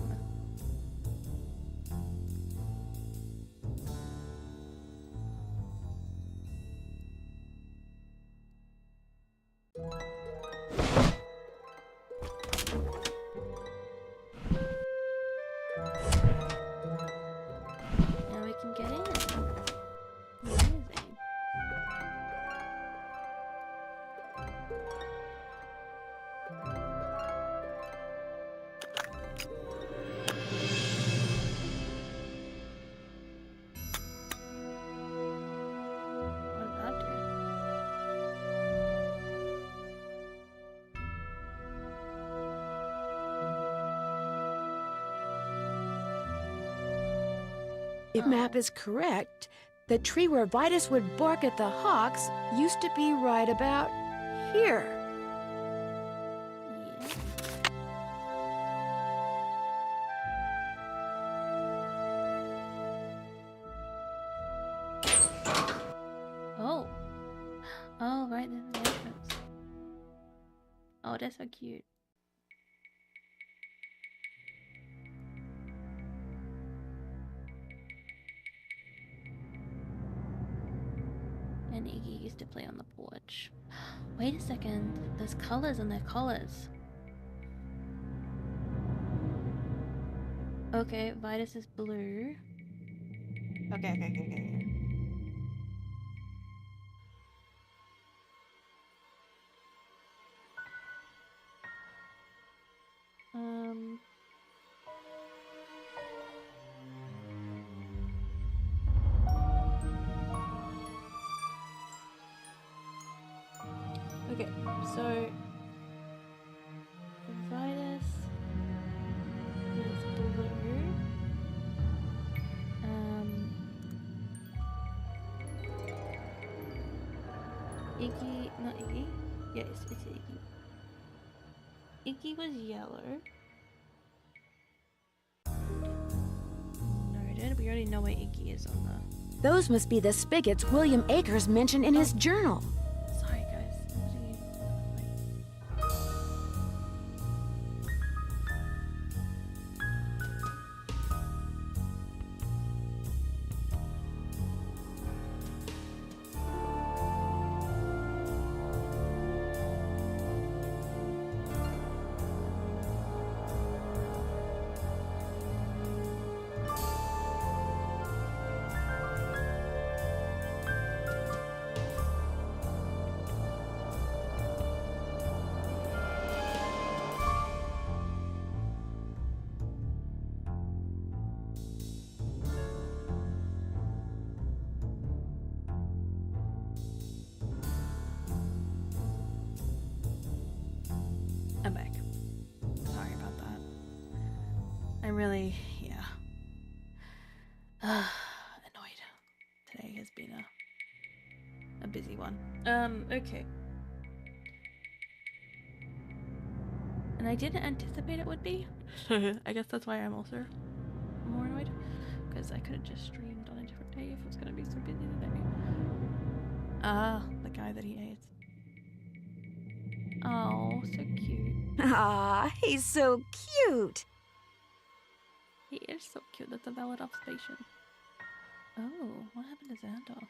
Now we can get in. Amazing. What did that do? If map is correct, the tree where Vitus would bark at the hawks used to be right about here. Yeah. Oh. Oh, right, there's the entrance. Oh, that's so cute. And Iggy used to play on the porch. Wait a second, there's colors on their collars. Okay, Vitus is blue. Okay. Okay, so Vitus is blue. Iggy, not Iggy. Yes, it's Iggy. Iggy was yellow. Noted. We already know where Iggy is on the... Those must be the spigots William Akers mentioned in his journal. Sorry, guys. I'm back. Sorry about that. I really, yeah. Annoyed. Today has been a busy one. Okay. And I didn't anticipate it would be. I guess that's why I'm also more annoyed. Because I could have just streamed on a different day if it was going to be so busy today. Ah, the guy that he hates. Oh, so cute. Ah, he's so cute. He is so cute. That's a valid observation. Oh, what happened to Xander?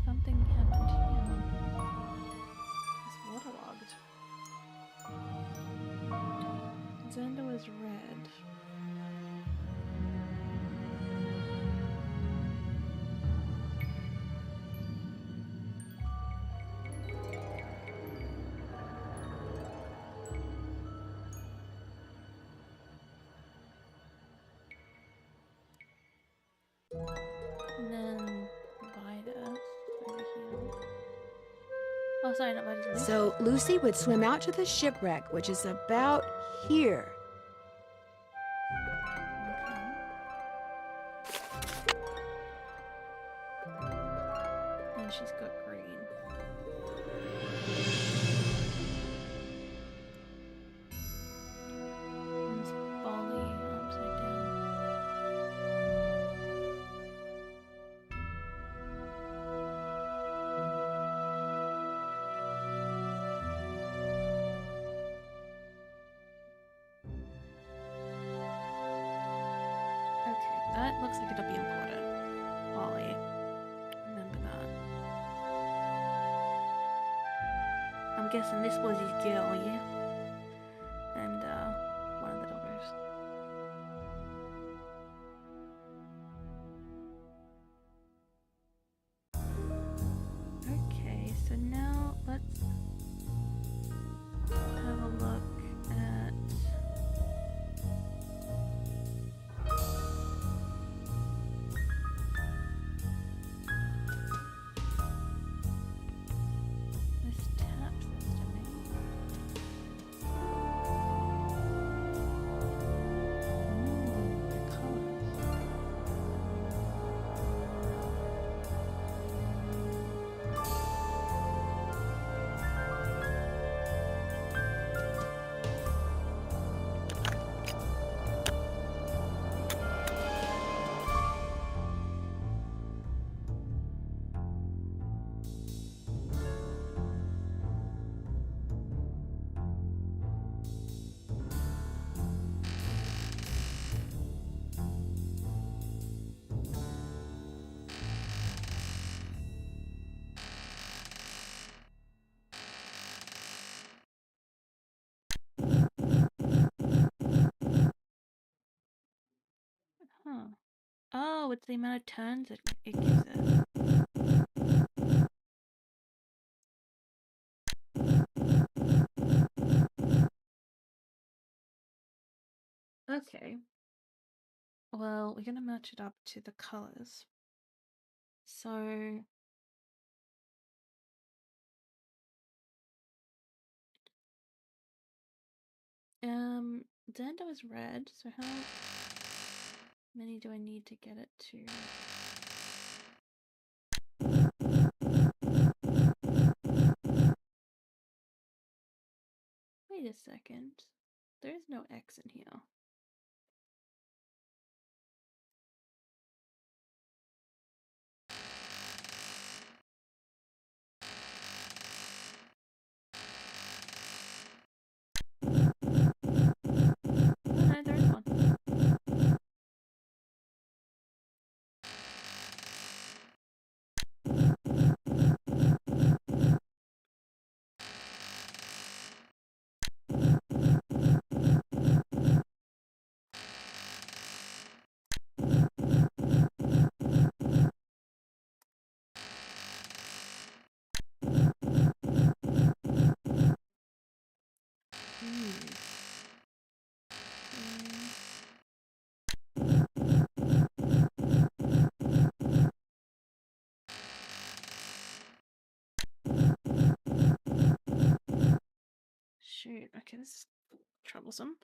Something happened to him. He's waterlogged. Xander was red. And then Vitus over here. Oh, sorry, not Vitus. Lucy. So Lucy would swim out to the shipwreck, which is about here. Okay. And she's got green. And it's Bolly upside down. Okay, that looks like it'll be important. Ollie. Remember that. I'm guessing this was his girl, yeah? And, one of the doggers. Okay, so now let's have a look at... this tap system, the colors. Huh. Oh, it's the amount of turns it gives it. Okay. Well, we're gonna match it up to the colors. So... Xander is red, so how many do I need to get it to? Wait a second. There's no X in here. No, there is one. Shoot, okay, this is troublesome.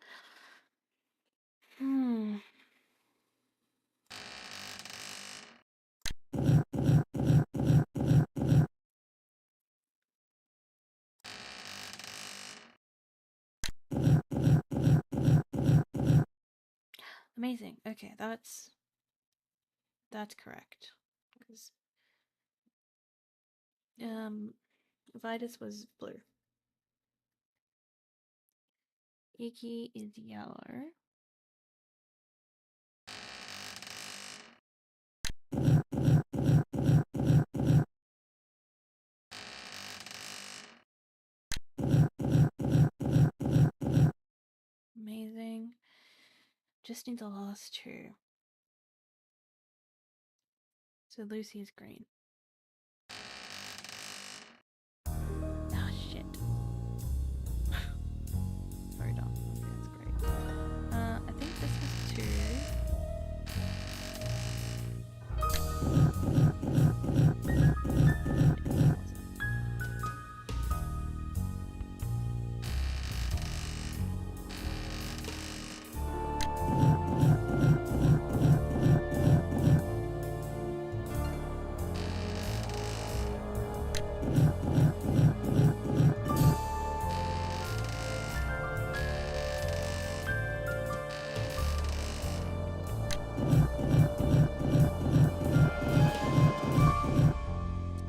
Amazing. Okay, that's correct. Because Vitus was blue. Iki is yellow. Amazing. Just need the last two. So Lucy is green. Oh shit. Very dumb. Okay, that's great. I think this was two.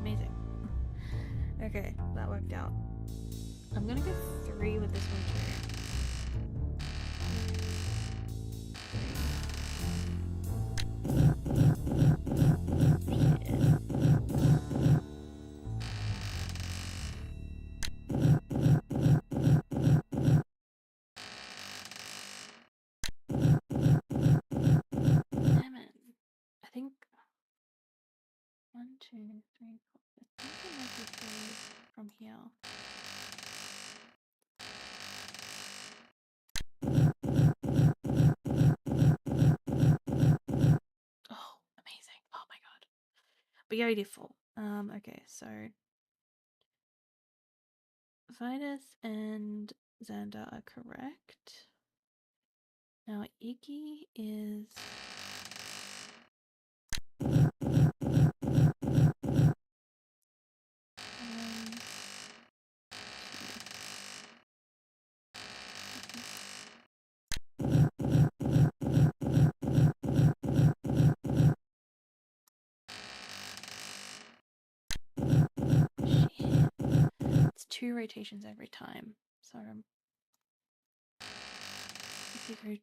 Amazing. Okay, that worked out. I'm gonna go 3 with this one too. Damn it. I think 1, 2, 3, 4. I think it might be 3 from here. Oh, amazing. Oh my god. Beautiful. Okay, so Vitus and Xander are correct. Now Iki is it's 2 rotations every time. So if you go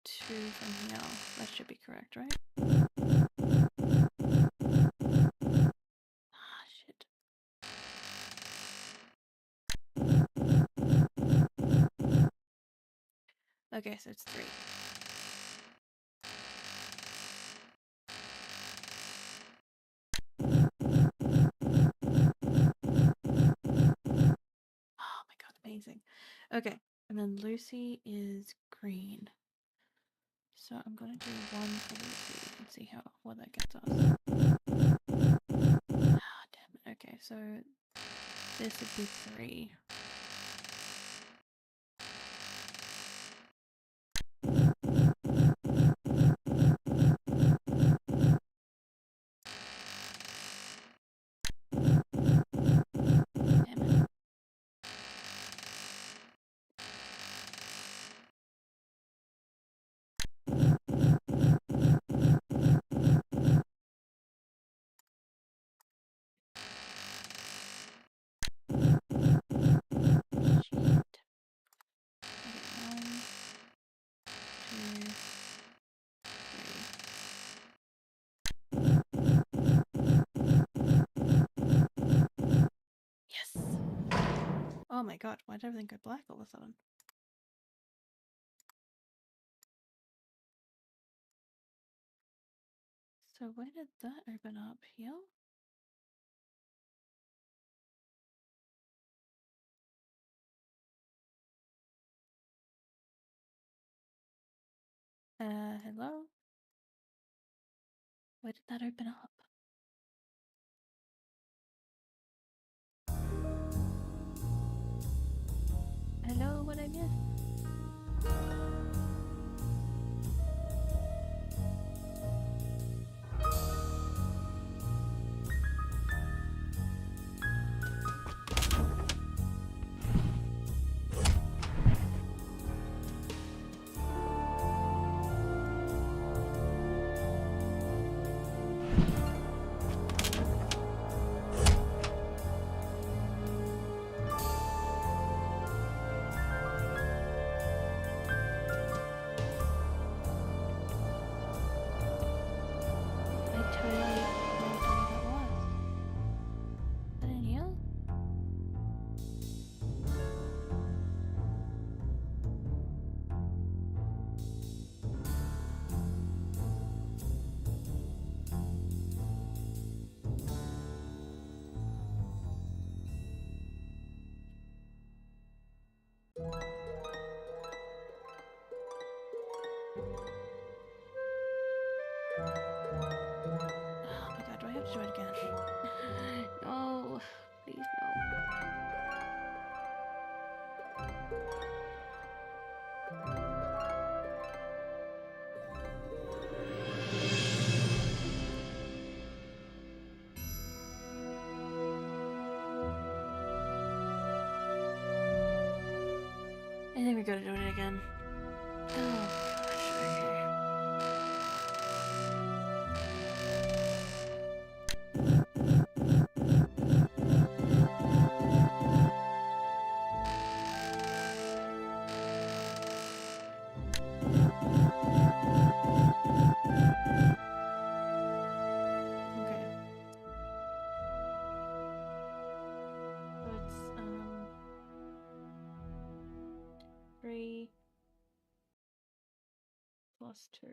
2 from here, that should be correct, right? Ah, shit. Okay, so it's 3. Oh my god, amazing. Okay, and then Lucy is green. So I'm gonna do 1 for Lucy and see what that gets us. Ah, damn it. Okay, so this would be 3. Damn it. Oh my god, why did everything go black all of a sudden? So where did that open up? Here? Hello? Where did that open up? Hello, what I missed? I totally have no idea what that was. Is that in here? Oh my god, do I have to do it again? No, please no. I think we gotta do it again. Oh gosh, okay. Okay. So it's 3 plus 2.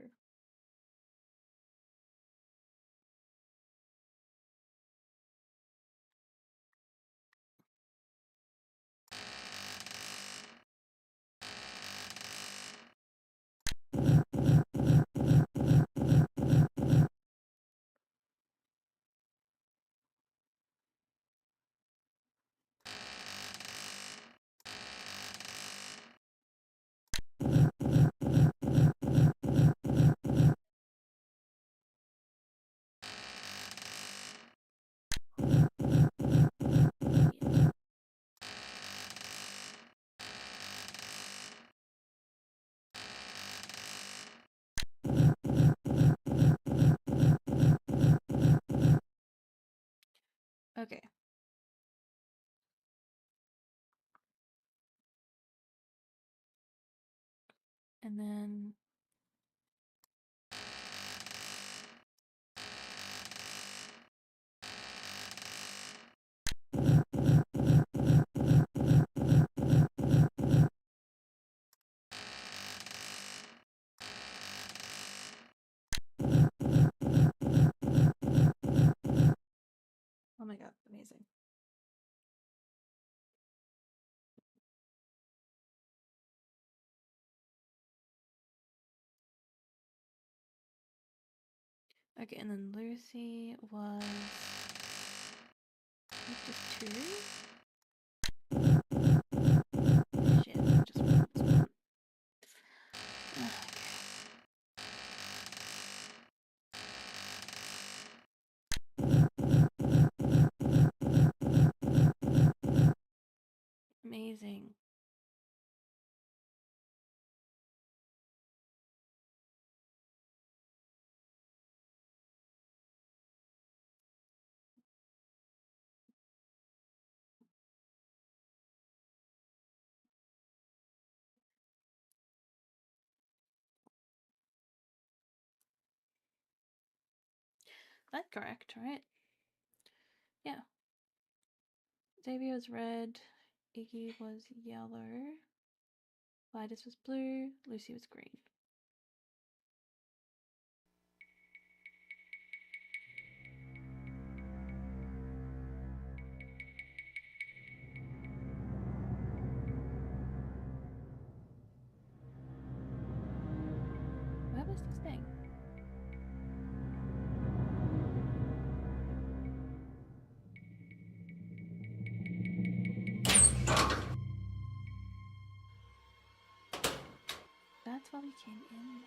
Okay. And then oh my god, amazing. Okay, and then Lucy was just 2? Shit, I just went this one. Okay. Amazing. That's correct, right? Yeah. Xavier's red Iggy was yellow. Vitus was blue. Lucy was green. Where was this thing? That's why we came in.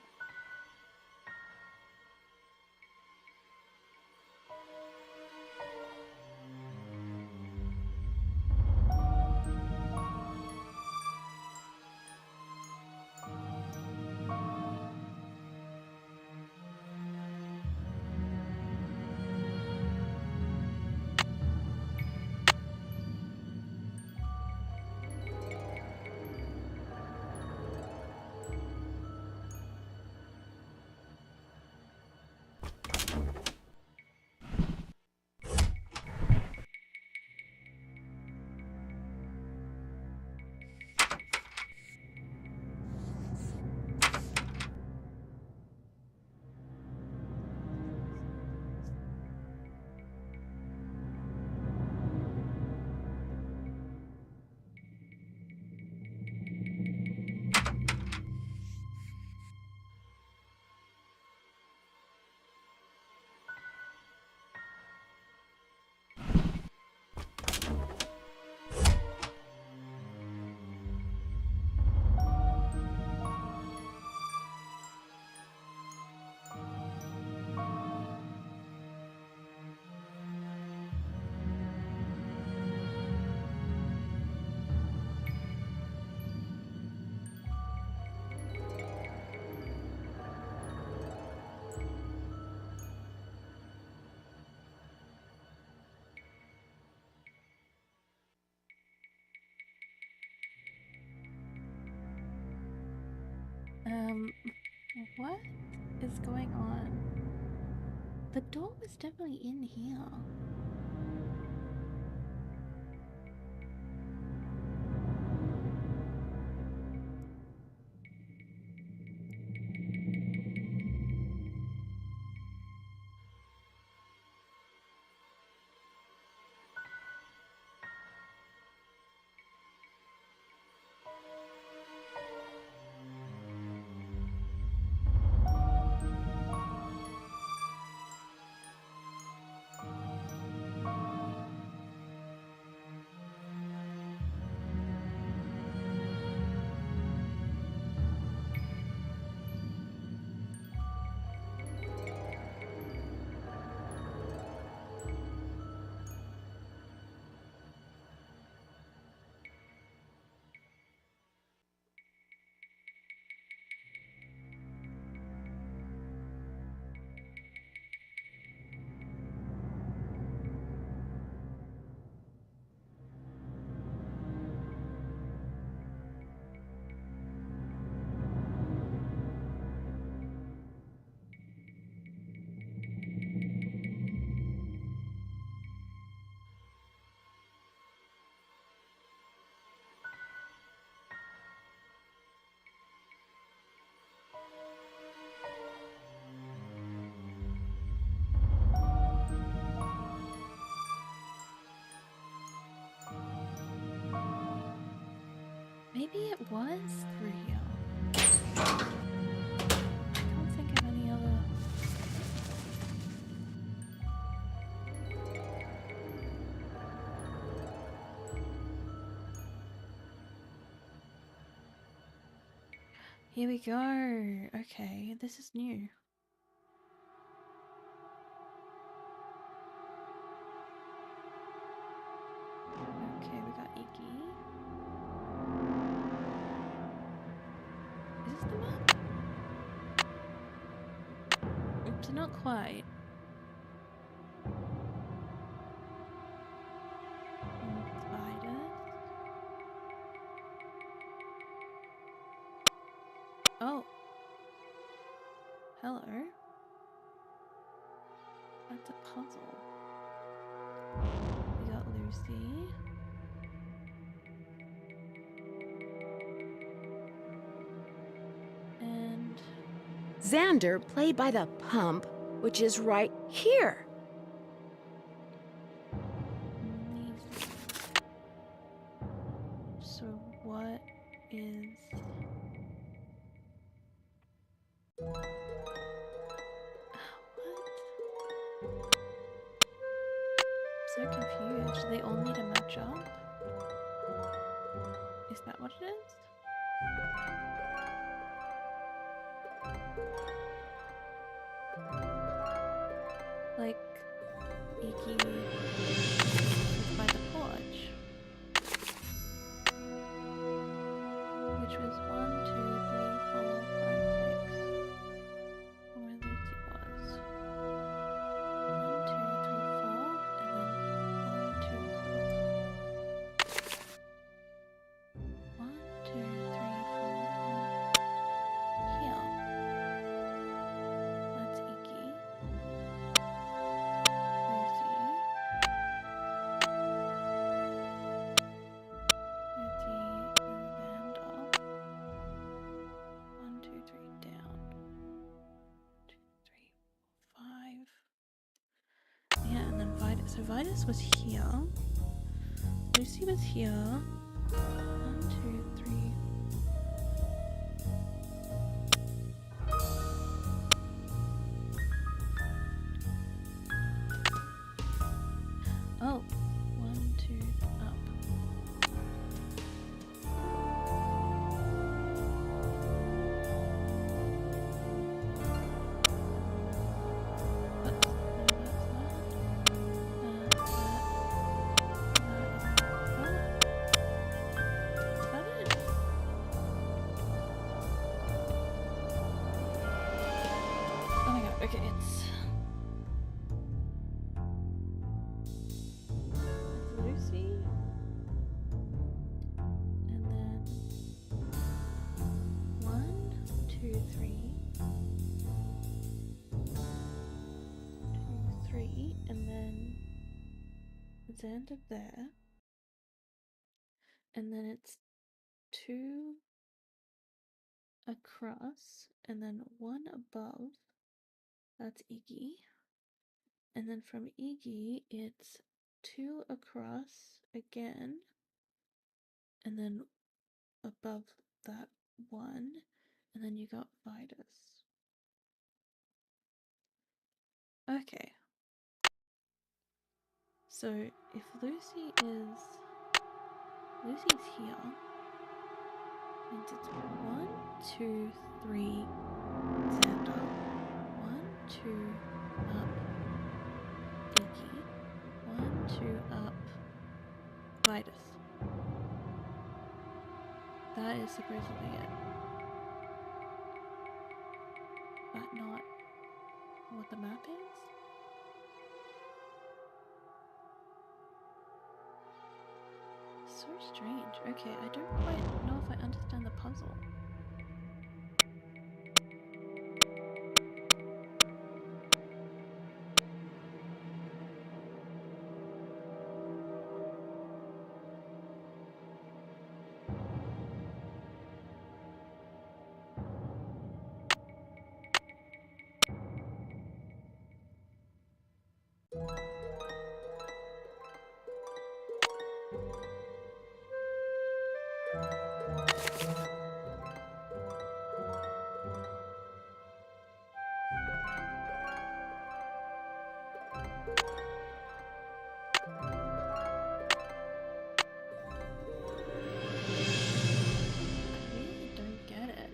What is going on? The door was definitely in here. Maybe it was through here. I can't think of any other. Here we go. Okay, this is new. Okay, we got Iggy. Is this the map? Oops, not quite. Vitus. Oh. Hello. That's a puzzle. We got Lucy. Xander, played by the pump, which is right here. So what is... What? I'm so confused. Do they all need to match up? Is that what it is? Like, Iki was by the porch. Which was 1, 2, 3, 4, 5, 6. Where Lucy was. 1, 2, 3, 4, and then 1, 2 across. 1, 2, 3, 4, 1. Here. That's Iki. Lucy. Lucy and Xander. 1, 2, 3 down. 2, 3, 4, 5. Yeah, and then Vitus. So Vitus was here. Lucy was here. 1, 2, 3. Oh, 1, 2, up. Oops, is that it? Oh my god, okay, it's Lucy. And then 1, 2, 3. 2, 3, and then Xander there. And then it's 2 across, and then 1 above. That's Iggy. And then from Iggy, it's 2 across again, and then above that 1, and then you got Vitus. Okay. So if Lucy's here, means it's 1, 2, 3, Xander. 1, 2, up, Iggy. 1, 2, up, Vitus. That is supposedly it. But not what the map is? So strange. Okay, I don't quite know if I understand the puzzle. Really don't get it.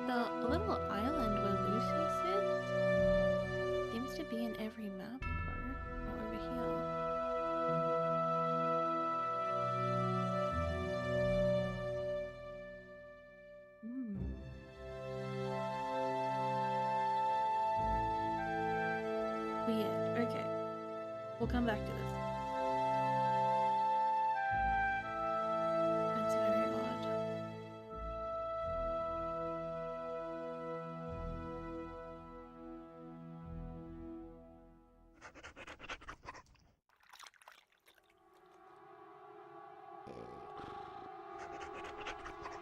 The little island where Lucy sits seems to be in every map though, or over here. Weird. Okay. We'll come back to this. It's very odd.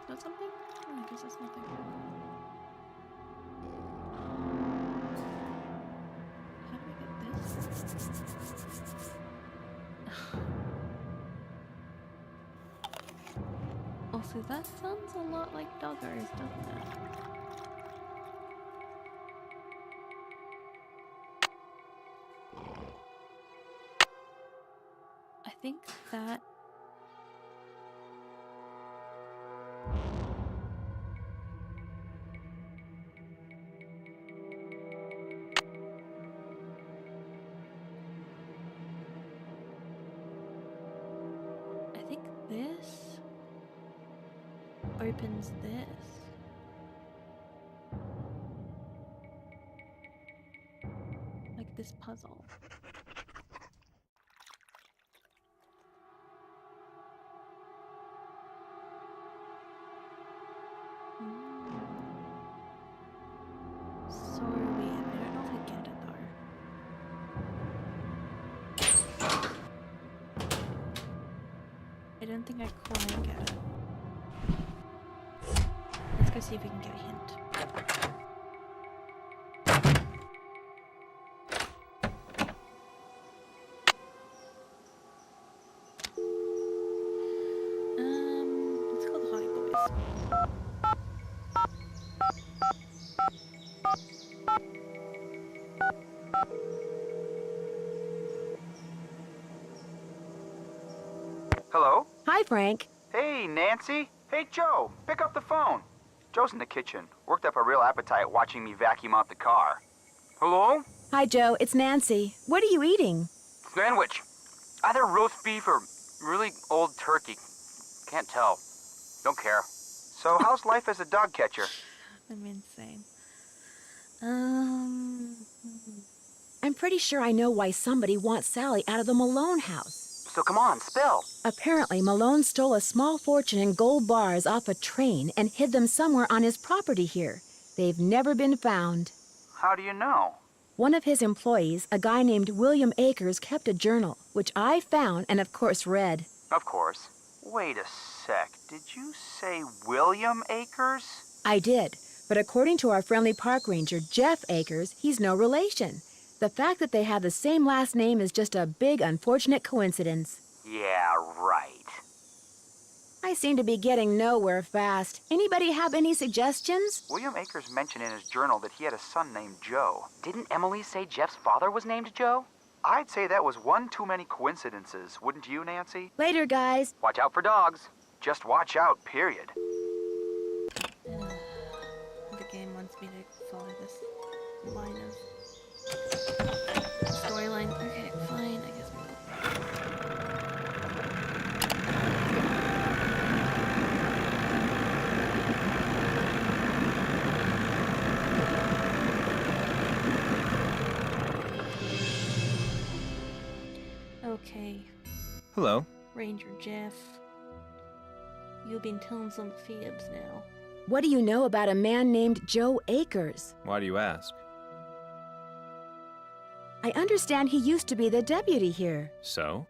Is that something? Oh, I guess that's nothing. Actually, that sounds a lot like Doggers, doesn't it? I think that... I think this opens this. Like this puzzle. So weird. I don't know if I get it though. I don't think I quite get it. Let's go see if we can get a hint. Let's call the Hardy Boys. Hello? Hi, Frank. Hey, Nancy. Hey, Joe. Pick up the phone. Joe's in the kitchen. Worked up a real appetite watching me vacuum out the car. Hello? Hi, Joe. It's Nancy. What are you eating? Sandwich. Either roast beef or really old turkey. Can't tell. Don't care. So, how's life as a dog catcher? I'm insane. I'm pretty sure I know why somebody wants Sally out of the Malone house. So come on, spill. Apparently, Malone stole a small fortune in gold bars off a train and hid them somewhere on his property here. They've never been found. How do you know? One of his employees, a guy named William Akers, kept a journal, which I found and of course read. Of course. Wait a sec. Did you say William Akers? I did, but according to our friendly park ranger, Jeff Akers, he's no relation. The fact that they have the same last name is just a big, unfortunate coincidence. Yeah, right. I seem to be getting nowhere fast. Anybody have any suggestions? William Akers mentioned in his journal that he had a son named Joe. Didn't Emily say Jeff's father was named Joe? I'd say that was one too many coincidences, wouldn't you, Nancy? Later, guys. Watch out for dogs. Just watch out, period. The game wants me to follow this line of storyline. Okay, fine. I guess we'll... Okay, Hello. Ranger Jeff. You've been telling some fibs now. What do you know about a man named Joe Akers? Why do you ask? I understand he used to be the deputy here. So?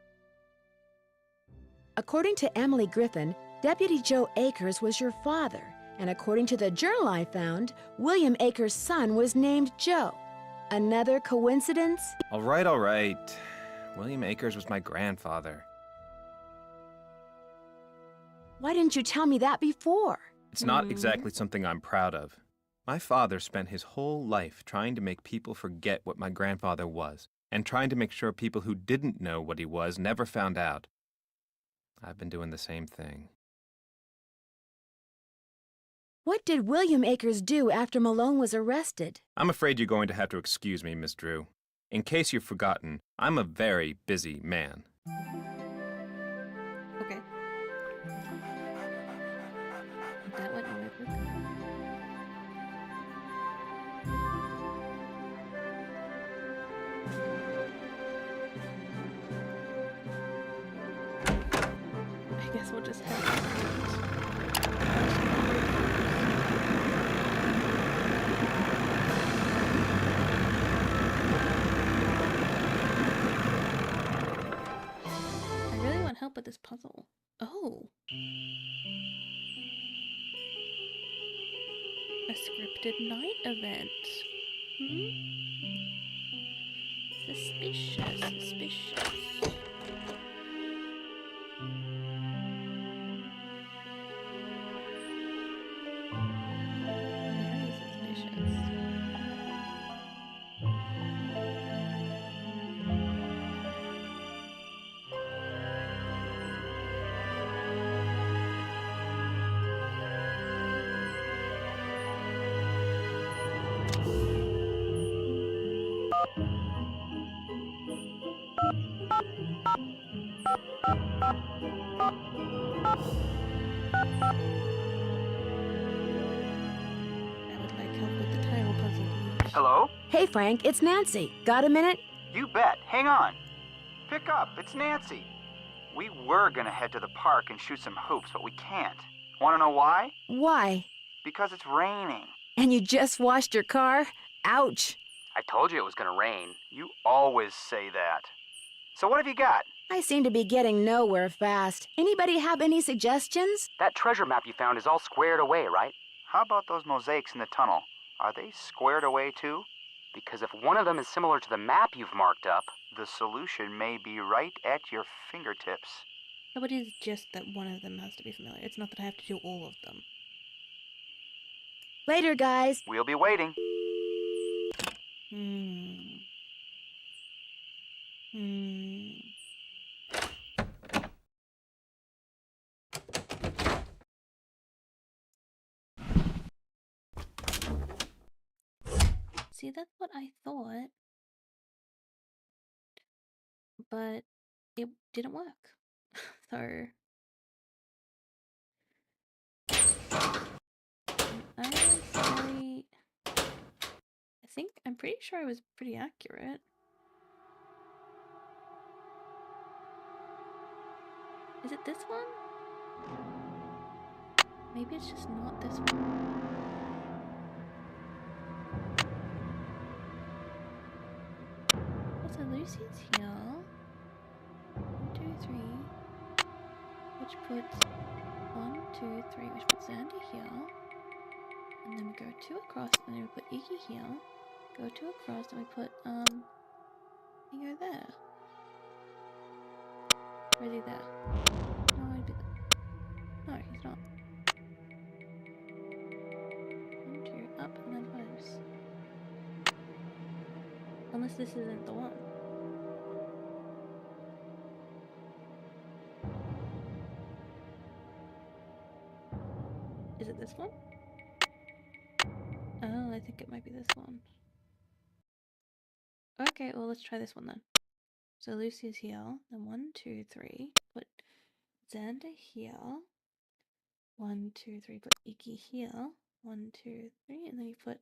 According to Emily Griffin, Deputy Joe Akers was your father, and according to the journal I found, William Akers' son was named Joe. Another coincidence? All right. William Akers was my grandfather. Why didn't you tell me that before? It's not exactly something I'm proud of. My father spent his whole life trying to make people forget what my grandfather was, and trying to make sure people who didn't know what he was never found out. I've been doing the same thing. What did William Akers do after Malone was arrested? I'm afraid you're going to have to excuse me, Miss Drew. In case you've forgotten, I'm a very busy man. Okay. That went nowhere quick. I guess we'll just have to I really want help with this puzzle. Oh. A scripted night event. Suspicious. I would like help with the title puzzle, please. Hello? Hey, Frank, it's Nancy. Got a minute? You bet. Hang on. Pick up. It's Nancy. We were gonna head to the park and shoot some hoops, but we can't. Wanna know why? Why? Because it's raining. And you just washed your car? Ouch. I told you it was gonna rain. You always say that. So what have you got? I seem to be getting nowhere fast. Anybody have any suggestions? That treasure map you found is all squared away, right? How about those mosaics in the tunnel? Are they squared away too? Because if one of them is similar to the map you've marked up, The solution may be right at your fingertips. So it is just that one of them has to be familiar. It's not that I have to do all of them. Later, guys. We'll be waiting. See, that's what I thought. But it didn't work. So I'm pretty sure I was pretty accurate. Is it this one? Maybe it's just not this one. Also, Lucy's here. 1, 2, 3. Which puts 1, 2, 3, which puts Xander here. And then we go 2 across, and then we put Iggy here. Go 2 across, and we put, you go there. Or is he there? No, he'd be there. No, he's not. 1, 2, up, and then close. Unless this isn't the one. Is it this one? Oh, I think it might be this one. Okay, well, let's try this one then. So Lucy's here. Then 1, 2, 3. Put Xander here. 1, 2, 3. Put Iggy here. 1, 2, 3. And then you put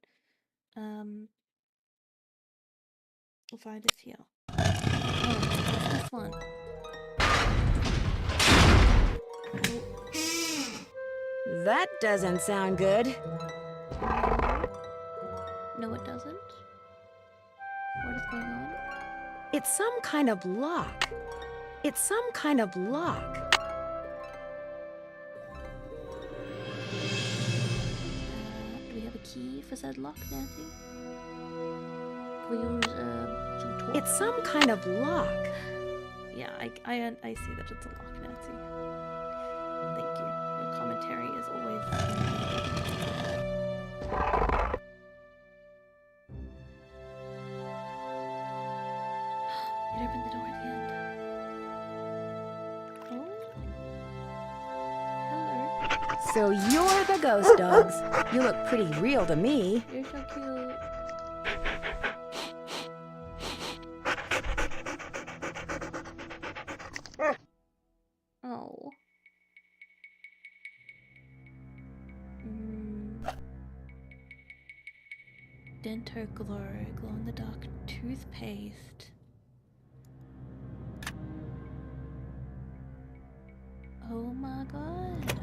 Vitus here. Oh, it's this one. That doesn't sound good. No, it doesn't. What is going on? It's some kind of lock. It's some kind of lock. Do we have a key for said lock, Nancy? Can we use some torch? It's some kind of lock. Yeah, I see that it's a lock, Nancy. Thank you. Your commentary is always. It opened the door at the end. Oh. Hello. So you're the ghost dogs. You look pretty real to me. You're so cute. Oh. Dento Glow, glow-in-the-dark toothpaste. Oh my god.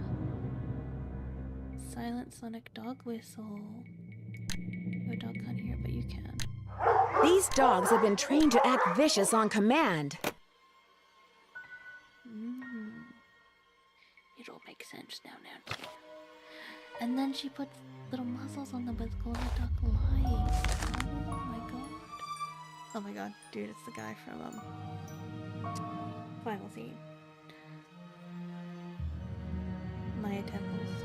Silent Sonic dog whistle. Your dog can't hear it, but you can. These dogs have been trained to act vicious on command. It all makes sense now, Nancy. And then she puts little muzzles on them with glow-in-the-dark lights. Oh my god. Oh my god, dude, it's the guy from Final Scene. Maya Temples.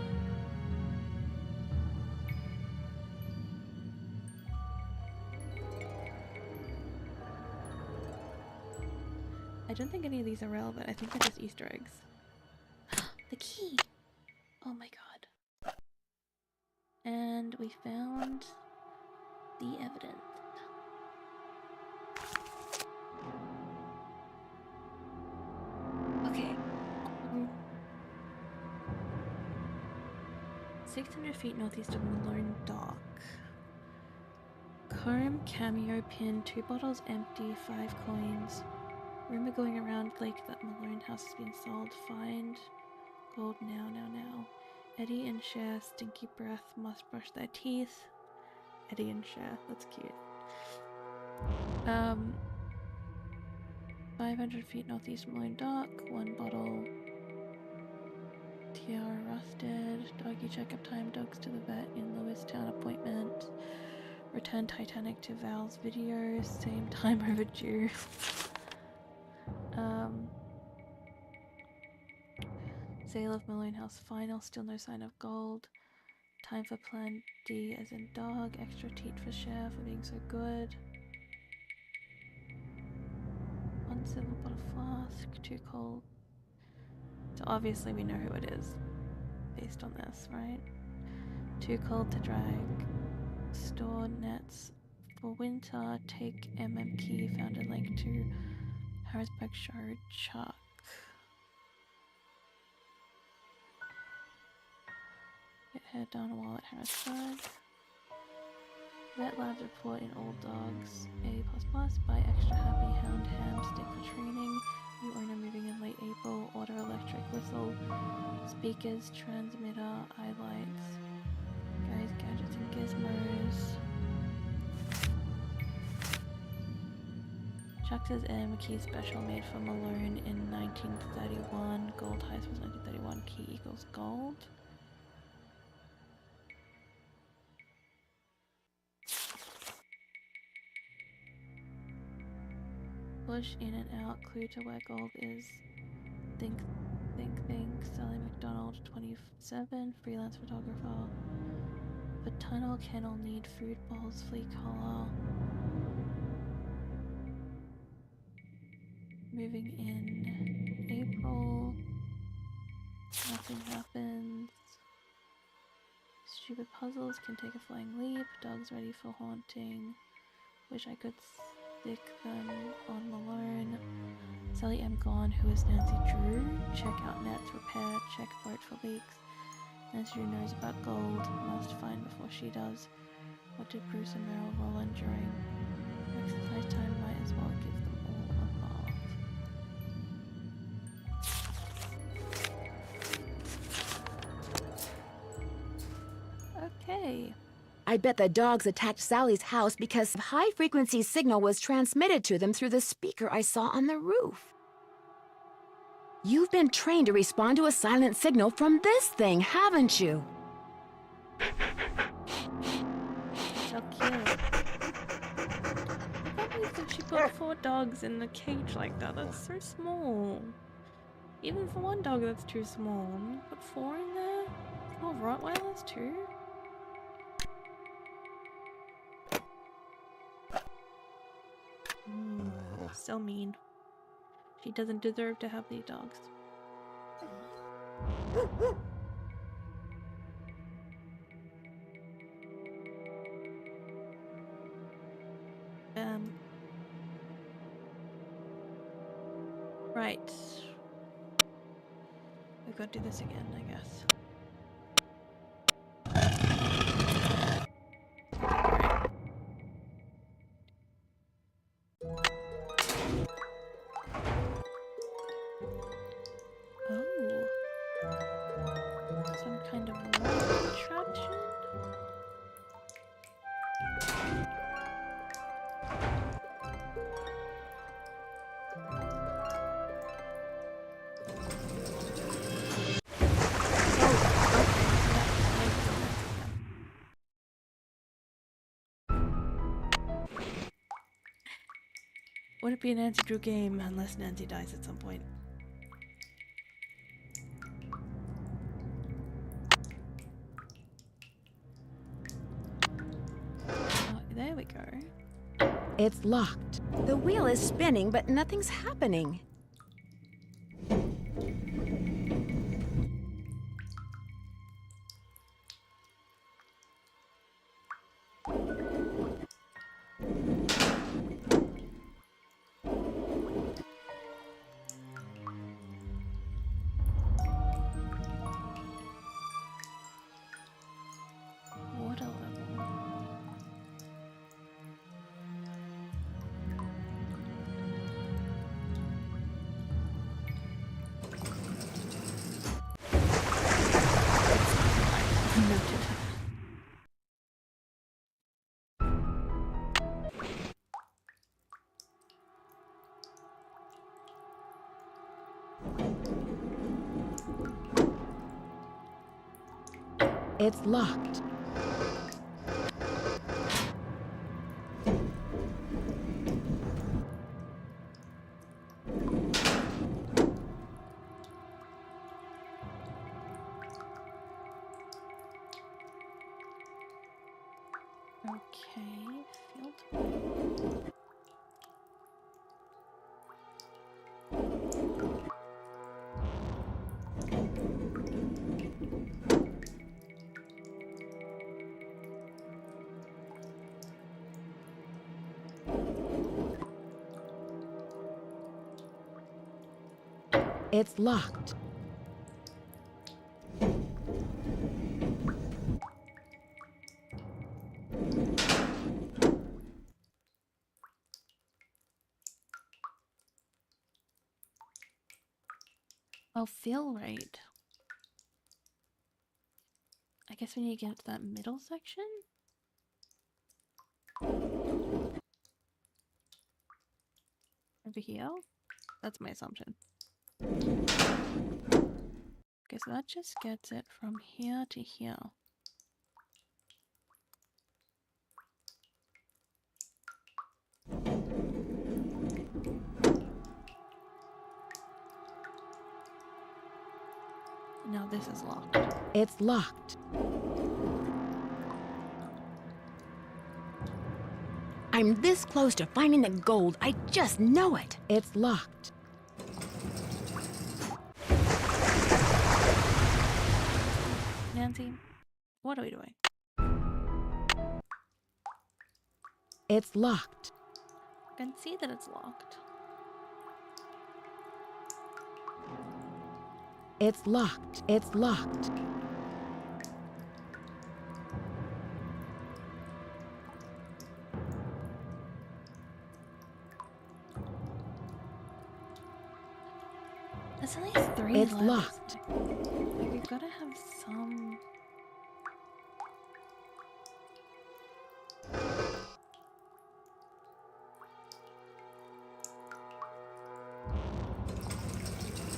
I don't think any of these are relevant. I think they're just Easter eggs. The key! Oh my god. And we found the evidence. Okay. 600 feet northeast of Malone Dock. Chrome cameo pin, 2 bottles empty, 5 coins. Rumor going around Lake that Malone house has been sold. Find gold now. Eddie and Cher, stinky breath, must brush their teeth. Eddie and Cher, that's cute. 500 feet northeast Malone Dock, 1 bottle. Tiara rusted. Doggy checkup time, dogs to the vet in Lewistown appointment. Return Titanic to Val's video, same time overdue. Sale of Malone House final, still no sign of gold. Time for plan D as in dog, extra teat for Cher for being so good. 1 silver bottle flask, 2 cold. So obviously we know who it is, based on this, right? 2 cold to drag. Store nets for winter. Take key found in link to Harrisburg Show Chuck. Get hair done while at Harrisburg. Vet labs report in all dogs. A++. Buy extra happy hound hand stick for training. New owner moving in late April. Order electric whistle. Speakers, transmitter, eye lights. Guys, gadgets and gizmos. Chuck's Air McKee special made for Malone in 1931. Gold heist was 1931. Key equals gold. Push in and out. Clue to where gold is. Think. Sally McDonald, 27. Freelance photographer. For tunnel, kennel need food bowls, flea collar. Moving in April. Nothing happens. Stupid puzzles can take a flying leap. Dogs ready for haunting. Wish I could stick them on Malone. Sally M. Gone, who is Nancy Drew. Check out nets, repair, check boat for leaks. Nancy Drew knows about gold, must find before she does. What did Bruce and Meryl roll in during exercise time? Might as well give them all a bath. Okay. I bet the dogs attacked Sally's house because a high-frequency signal was transmitted to them through the speaker I saw on the roof. You've been trained to respond to a silent signal from this thing, haven't you? So cute. I can't believe that she put 4 dogs in the cage like that. That's so small. Even for 1 dog, that's too small. Put 4 in there? 4 Rottweilers too? So mean. She doesn't deserve to have these dogs. Right. We've got to do this again, I guess. Would it be a Nancy Drew game unless Nancy dies at some point? Oh, there we go. It's locked. The wheel is spinning, but nothing's happening. It's locked. Okay, field. It's locked. Oh, feel right. I guess we need to get to that middle section? Over here? That's my assumption. Okay, so that just gets it from here to here. Now this is locked. It's locked. I'm this close to finding the gold. I just know it. It's locked. Nancy, what are we doing? It's locked. I can see that it's locked. It's locked. It's locked. There's only 3 It's left. locked. Like, we've got to have some...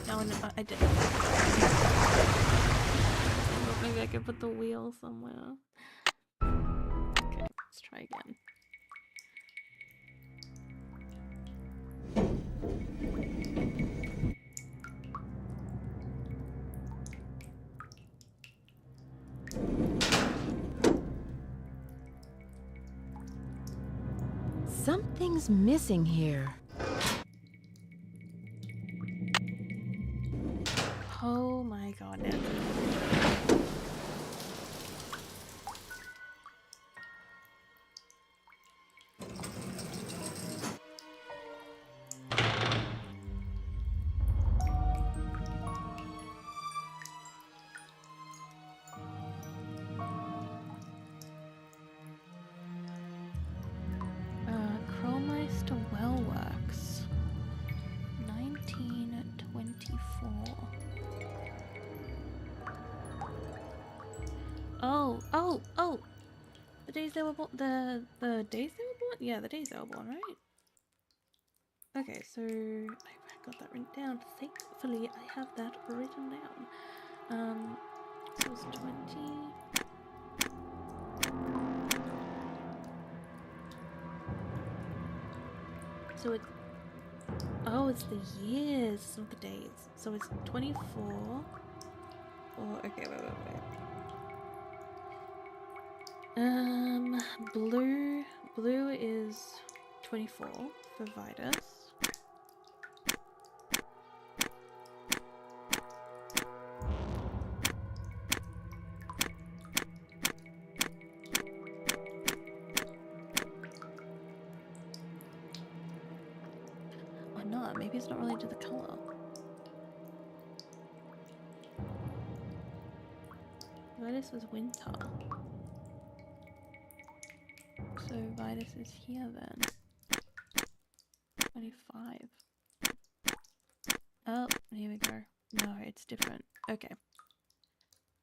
No, I didn't. Maybe I could put the wheel somewhere. Okay, let's try again. Something's missing here. Oh my god, Nancy. Chromeister Wellworks. 1924. Oh! The days they were born. The days they were born? Yeah, the days they were born, right? Okay, so I got that written down. Thankfully, I have that written down. So it's 20. So it's... Oh, it's the years of the days. So it's 24. Or, okay, wait. Blue is 24 for Vitus. Or not, maybe it's not related to the color. Vitus was winter. So Vitus is here then. 25. Oh, here we go. No, it's different. Okay.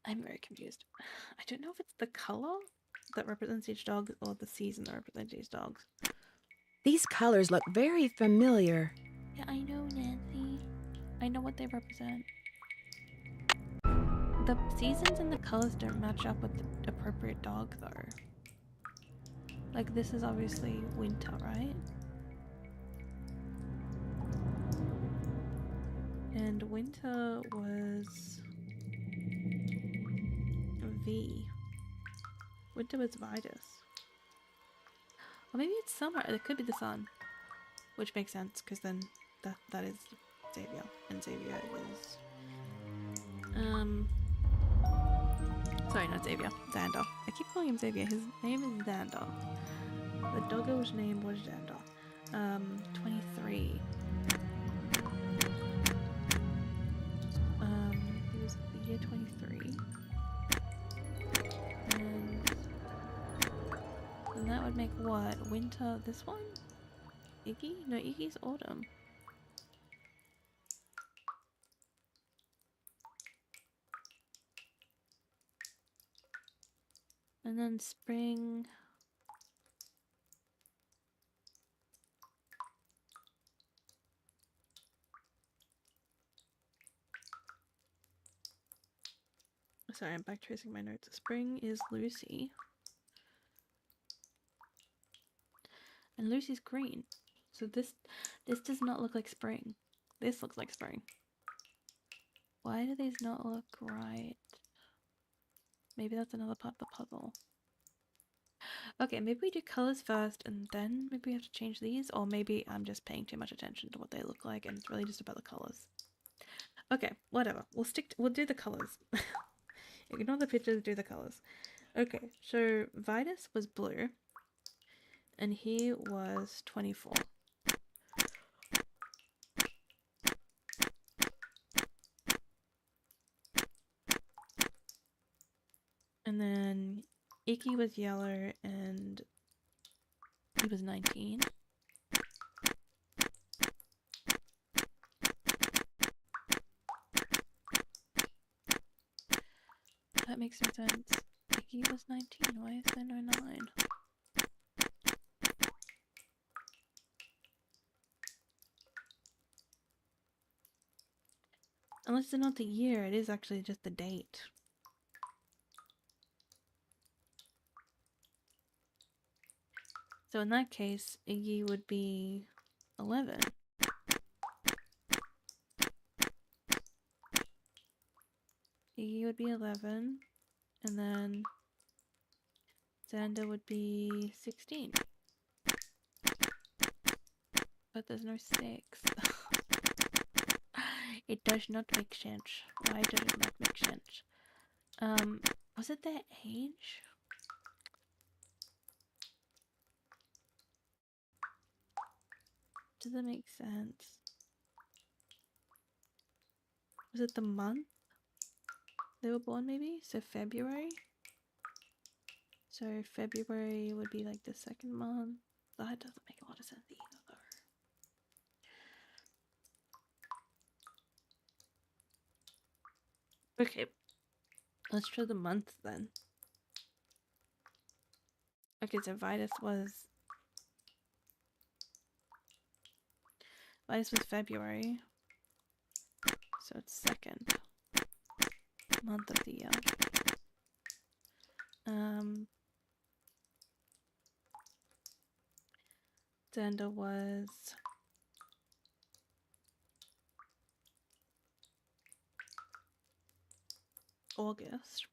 I'm very confused. I don't know if it's the color that represents each dog or the season that represents each dog. These colors look very familiar. Yeah, I know, Nancy. I know what they represent. the seasons and the colors don't match up with the appropriate dog though. Like this is obviously winter, right? And winter was V. Winter was Vitus. Or maybe it's summer. It could be the sun. Which makes sense, because then that is Xavier. And Xavier is... Sorry, not Xavier. Xander. I keep calling him Xavier. His name is Xander. The doggo's name was Xander. 23. He was the year 23. And that would make what? Winter, this one? Iggy? No, Iggy's autumn. And then spring. Sorry, I'm back tracing my notes. Spring is Lucy. And Lucy's green. So this does not look like spring. This looks like spring. Why do these not look right? Maybe that's another part of the puzzle. Okay, maybe we do colors first and then maybe we have to change these, or maybe I'm just paying too much attention to what they look like and it's really just about the colors. Okay, whatever. We'll do the colors. Ignore the pictures, do the colors. Okay, so Vitus was blue and he was 24. And then Iggy was yellow and he was 19. That makes no sense. Iggy was 19, why is there no 9? Unless it's not the year, it is actually just the date. So in that case, Iggy would be 11. Iggy would be 11, and then Xander would be 16. But there's no 6. It does not make sense. Why does it not make sense? Was it their age? Does that make sense? Was it the month they were born, maybe? So February? So February would be like the second month. That doesn't make a lot of sense either, though. Okay, let's try the month then. Okay, so Vitus was February, so it's second month of the year. Xander was August,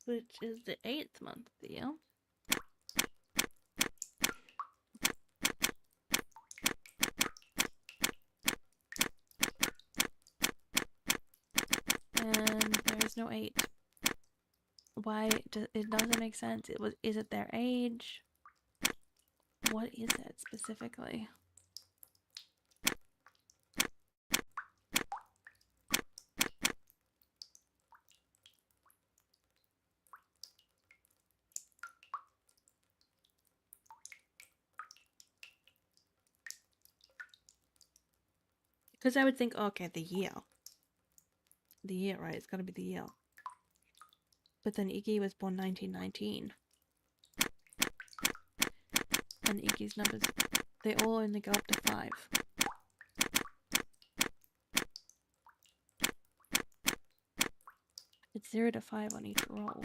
which is the 8th month of the year. And there is no 8. Why? It doesn't make sense. Is it their age? What is it specifically? Because I would think, oh, okay, the year. The year, right? It's gotta be the year. But then Iggy was born 1919. And Iggy's numbers, they all only go up to 5. It's 0 to 5 on each roll.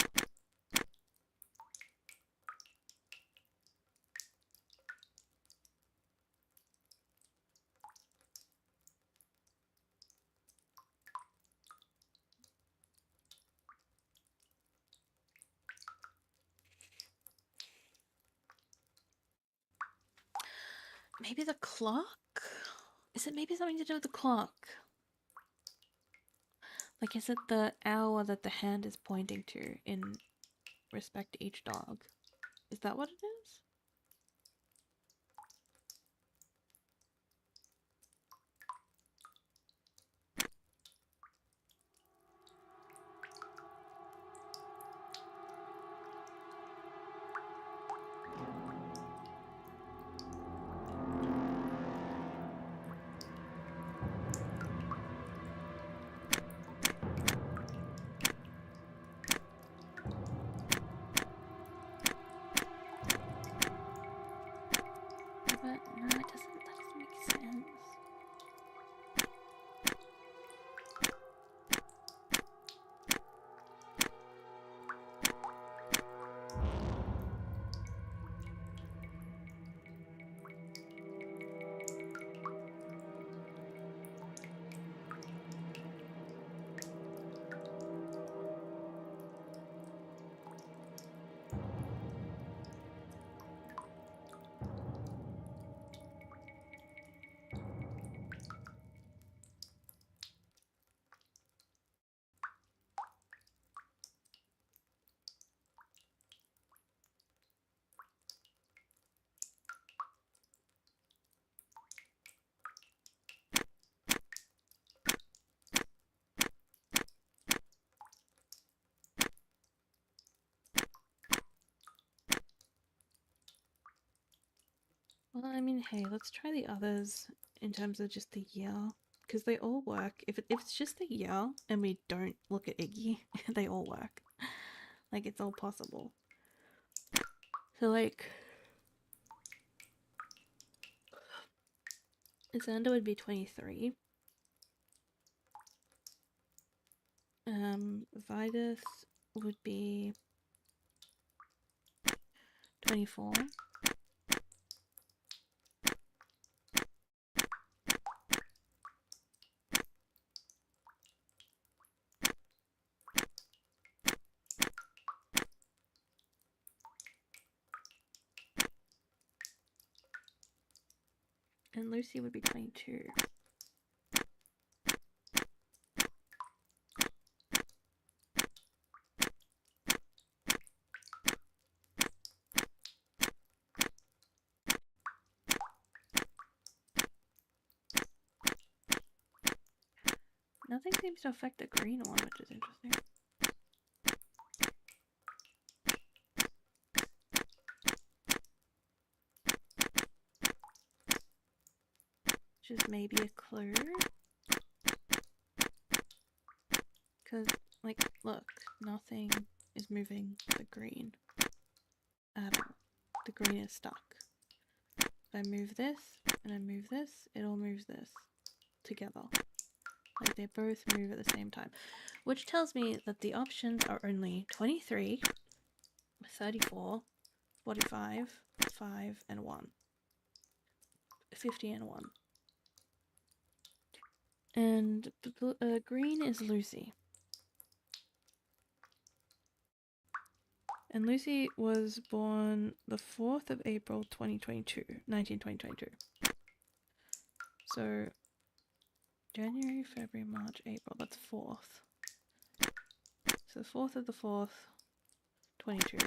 Maybe the clock? Is it maybe something to do with the clock? Like, is it the hour that the hand is pointing to in respect to each dog? Is that what it is? But no, that doesn't make sense. Well, I mean, hey, let's try the others in terms of just the year, because they all work. If it's just the year and we don't look at Iggy, they all work. Like, it's all possible. So, like, Xander would be 23. Vitus would be 24. And Lucy would be 22. Nothing seems to affect the green one, which is interesting. Which is maybe a clue. Because, like, look, nothing is moving the green at all. The green is stuck. If I move this and I move this, it all moves this together. Like, they both move at the same time. Which tells me that the options are only 23, 34, 45, 5, and 1. 50 and 1. And green is Lucy. And Lucy was born the 4th of April 1922. So, January, February, March, April, that's 4th. So, 4th of the 4th, 22.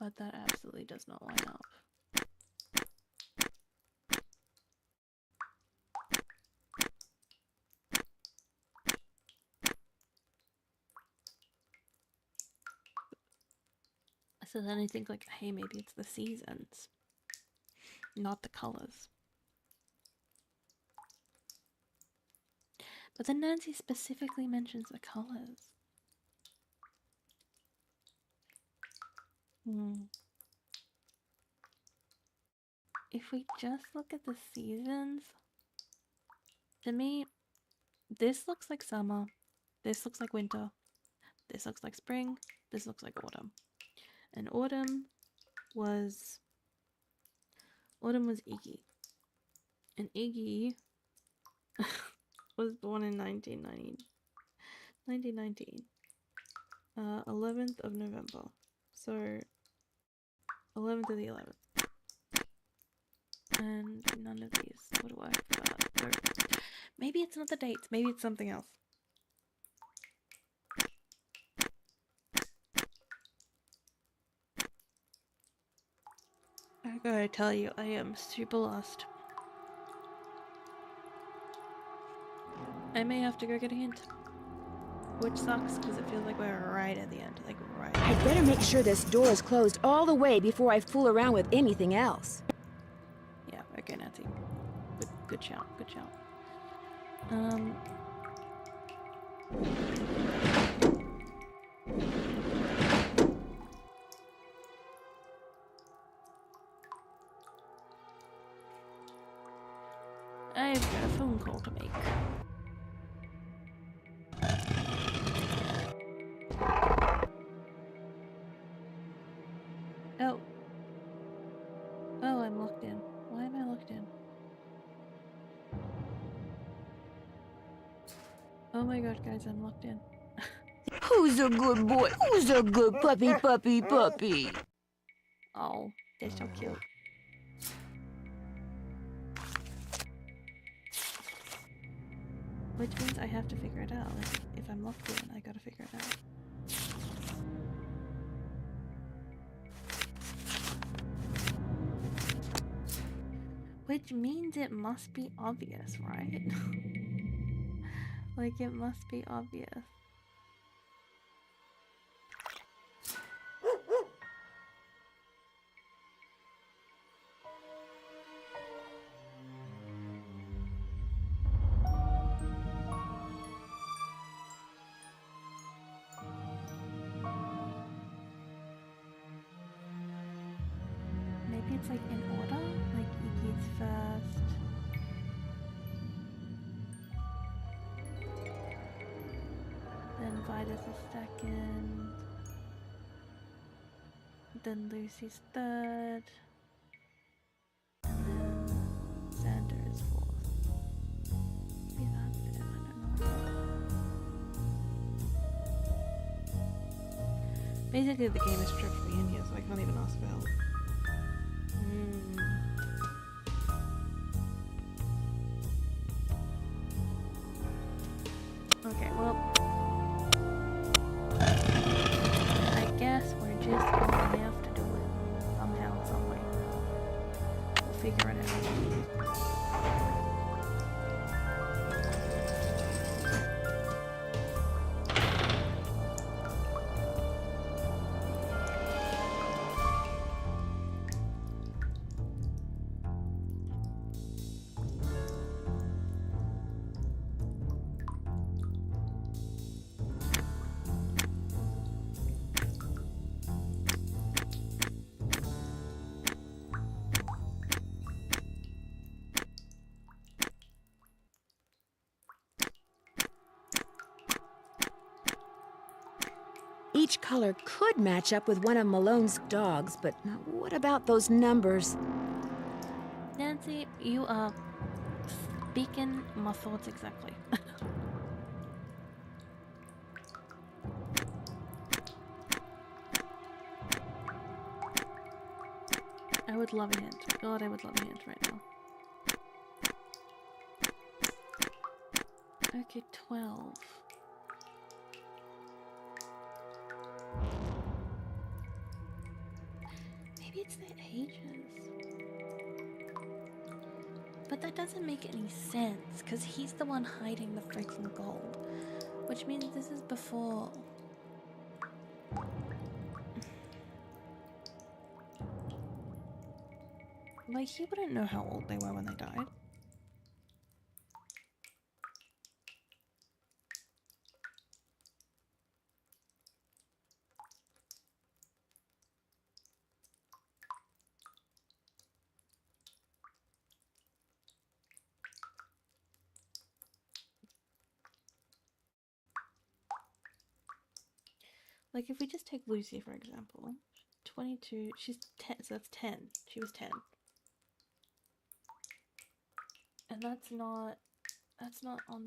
But that absolutely does not line up. So then I think, like, hey, maybe it's the seasons, not the colors. But then Nancy specifically mentions the colors. If we just look at the seasons, To me, this looks like summer. This looks like winter. This looks like spring. This looks like autumn. And autumn was Iggy. And Iggy was born in 1919. 11th of November. So 11th of the 11th. And none of these would work for that. So maybe it's not the dates, maybe it's something else. I gotta tell you, I am super lost. I may have to go get a hint. Which sucks, because it feels like we're right at the end. Like, right. I'd better make sure this door is closed all the way before I fool around with anything else. Yeah, okay, Nancy. Good shout, good shout. I've got a phone call to make. Oh. Oh, I'm locked in. Why am I locked in? Oh my god, guys, I'm locked in. Who's a good boy? Who's a good puppy? Oh, they're so cute. Which means I have to figure it out. Like, if I'm locked in, I gotta figure it out. Which means it must be obvious, right? Like, it must be obvious. Maybe it's like in order? Like Iggy's first. Then Vida's is second. Then Lucy's third. And then Xander is fourth. Maybe that's it, I don't know. Basically the game is tricked me in here, so I can't even ask for help. Okay, well, I guess we're just gonna have to do it somehow, some way. We'll figure it out. Each color could match up with one of Malone's dogs, but what about those numbers? Nancy, you are speaking my thoughts exactly. I would love a hint. God, I would love a hint right now. Okay, 12. Maybe it's their ages. But that doesn't make any sense, because he's the one hiding the freaking gold. Which means this is before. Like, he wouldn't know how old they were when they died. Like if we just take Lucy for example, 22, she's 10, so that's 10. She was 10. And that's not on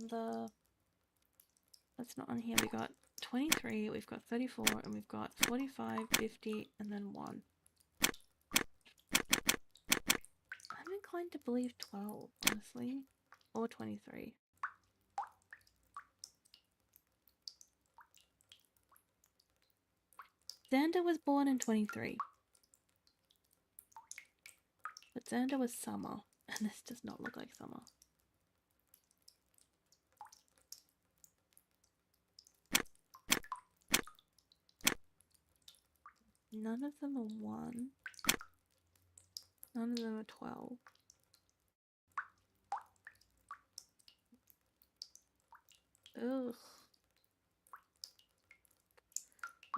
here. We got 23, we've got 34, and we've got 45, 50, and then 1. I'm inclined to believe 12, honestly. Or 23. Xander was born in 23. But Xander was summer, and this does not look like summer. None of them are 1. None of them are 12. Ugh.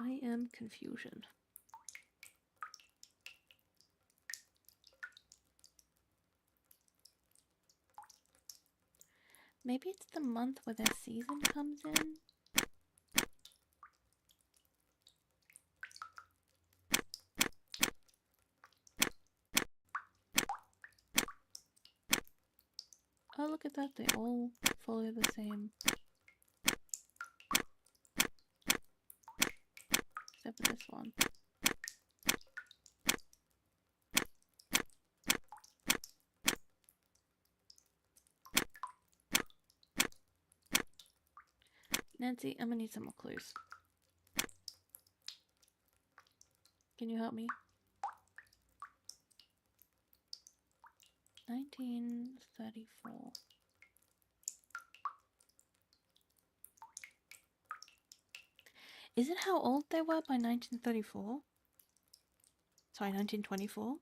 I am confusion. Maybe it's the month where their season comes in? Oh, look at that, they all follow the same. Except for this one. Nancy, I'm gonna need some more clues. Can you help me? 1934. Is it how old they were by 1934? Sorry, 1924?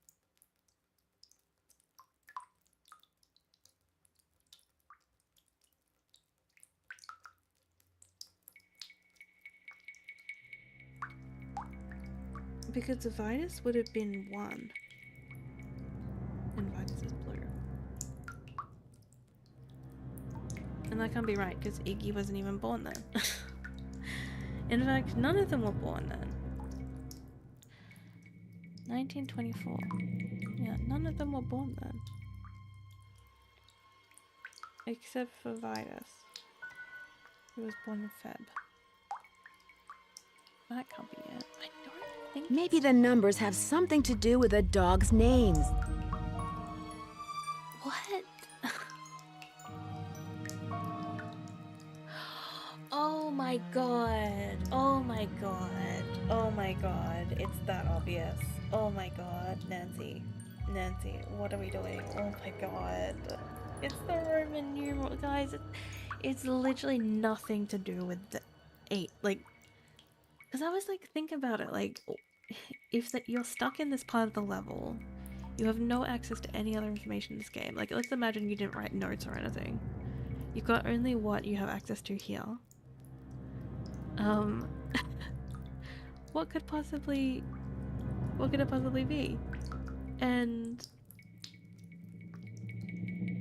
Because the Vitus would have been 1. And Vitus is blue. And that can't be right, because Iggy wasn't even born then. In fact, none of them were born then. 1924. Yeah, none of them were born then. Except for Vitus, who was born in Feb. That can't be it. I don't think Maybe the numbers have something to do with the dogs' names. What? Oh my god. Oh my god. Oh my god. It's that obvious. Oh my god. Nancy. Nancy, what are we doing? Oh my god. It's the Roman numeral. Guys, it's literally nothing to do with the 8. Like, because I was like, think about it. Like, if you're stuck in this part of the level, you have no access to any other information in this game. Like, let's imagine you didn't write notes or anything. You've got only what you have access to here. What could it possibly be? And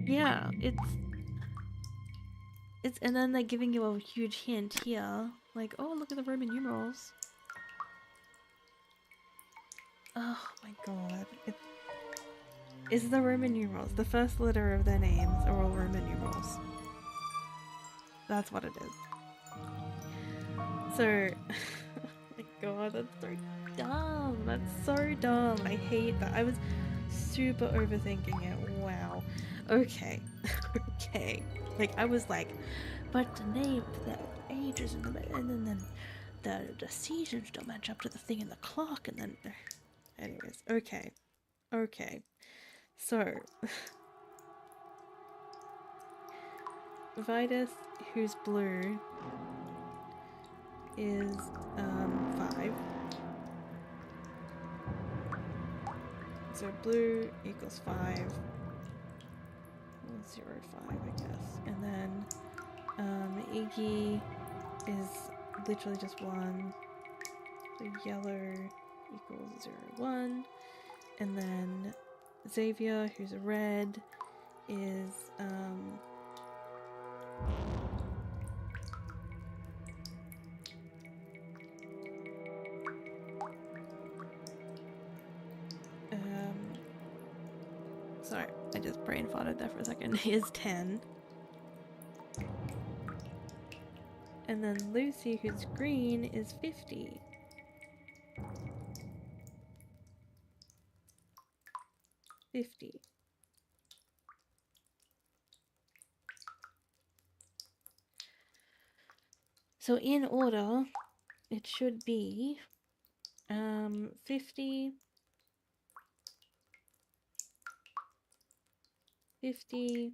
yeah, it's and then they're giving you a huge hint here, like, oh, look at the Roman numerals. Oh my god, it's the Roman numerals. The first letter of their names are all Roman numerals. That's what it is. So, oh my god, that's so dumb. That's so dumb. I hate that. I was super overthinking it. Wow. Okay. Okay. Like, I was like, but the name, the ages, and then the seasons don't match up to the thing in the clock, and then... Anyways, okay. Okay. So... Vitus, who's blue, is 5. So blue equals 5. 0, 5, I guess. And then Iggy is literally just 1. So yellow equals 0, 1. And then Xavier, who's a red, is Sorry, I just brain farted there for a second. Is 10. And then Lucy, who's green, is 50. So in order, it should be 50, 50,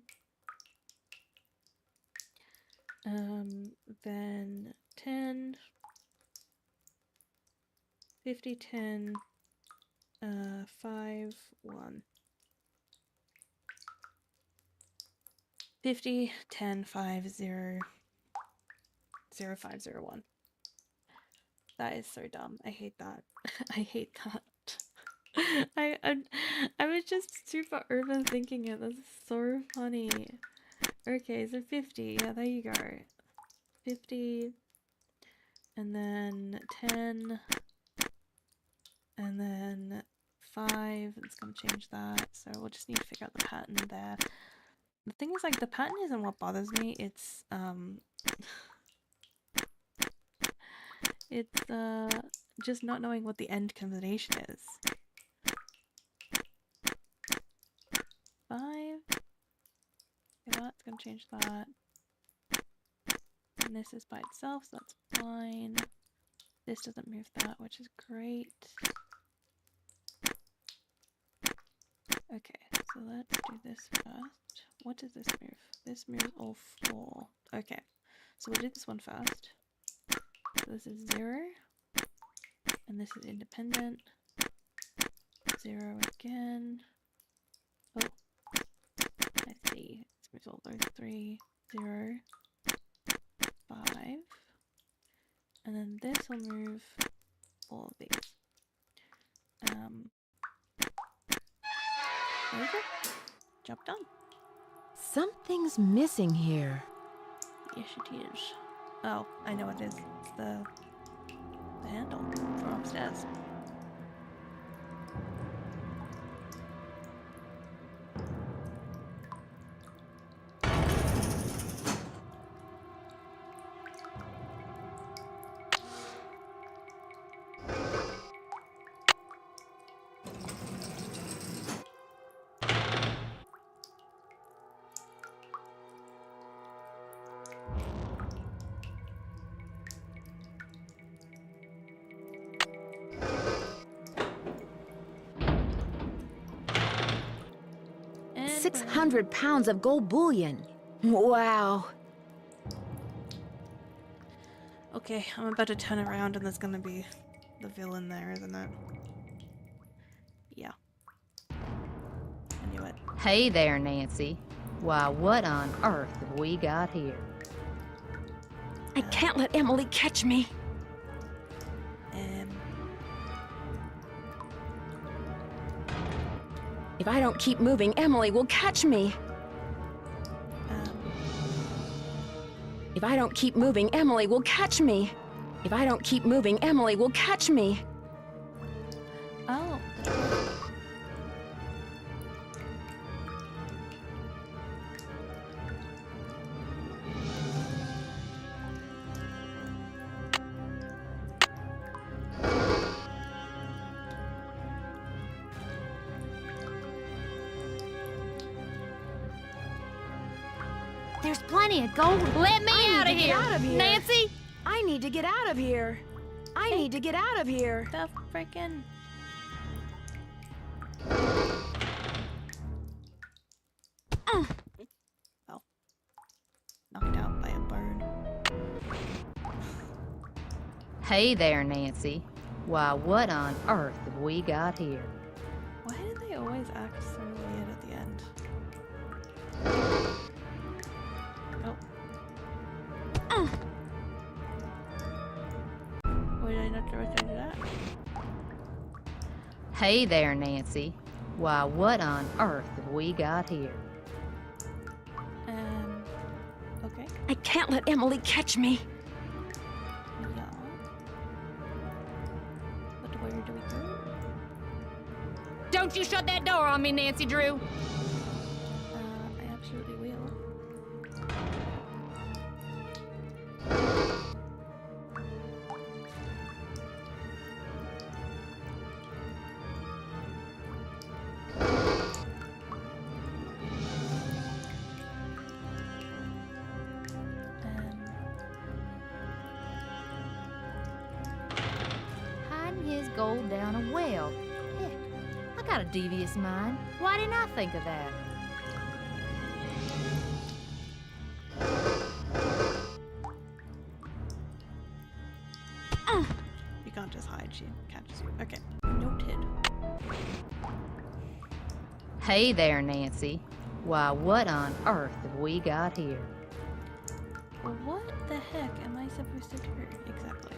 then 10, 50, 10, 5, 1. 50, 10, 5, 0, 0, 5, 0, 1. That is so dumb. I hate that. I hate that. I was just super overthinking it. That's so funny. Okay, so 50. Yeah, there you go. 50. And then 10. And then 5. It's gonna change that. So we'll just need to figure out the pattern there. The thing is, like, the pattern isn't what bothers me. It's just not knowing what the end combination is. 5. Okay, that's gonna change that. And this is by itself, so that's fine. This doesn't move that, which is great. Okay, so let's do this first. What does this move? This moves all 4. Okay, so we'll do this one first. So this is 0. And this is independent. 0 again. Oh, I see. This moves all those 3. 0. 5. And then this will move all of these. There we go. Job done. Something's missing here. Yes, it is. Oh, I know what it is. It's the handle from upstairs. And 600 pounds of gold bullion. Wow. okay, I'm about to turn around and there's gonna be the villain there, isn't it? Yeah. I knew it. Hey there, Nancy. Why, what on earth have we got here? I can't let Emily catch me. If I don't keep moving, Emily will catch me. If I don't keep moving, Emily will catch me. If I don't keep moving, Emily will catch me. Oh. There's plenty of gold. Let me out of here. Get out of here. Nancy! I need to get out of here. I need to get out of here. The frickin'. Oh. Knocked out by a bird. Hey there, Nancy. Why, what on earth have we got here? Why do they always act so weird at the end? Oh. Why did I not try to do that? Hey there, Nancy. Why, what on earth have we got here? Okay. I can't let Emily catch me. Yeah. But where do we go? Don't you shut that door on me, Nancy Drew. gold down a well. Heck, I got a devious mind. Why didn't I think of that? You can't just hide, she catches you. Okay, noted. Hey there, Nancy. Why, what on earth have we got here? What the heck am I supposed to do exactly?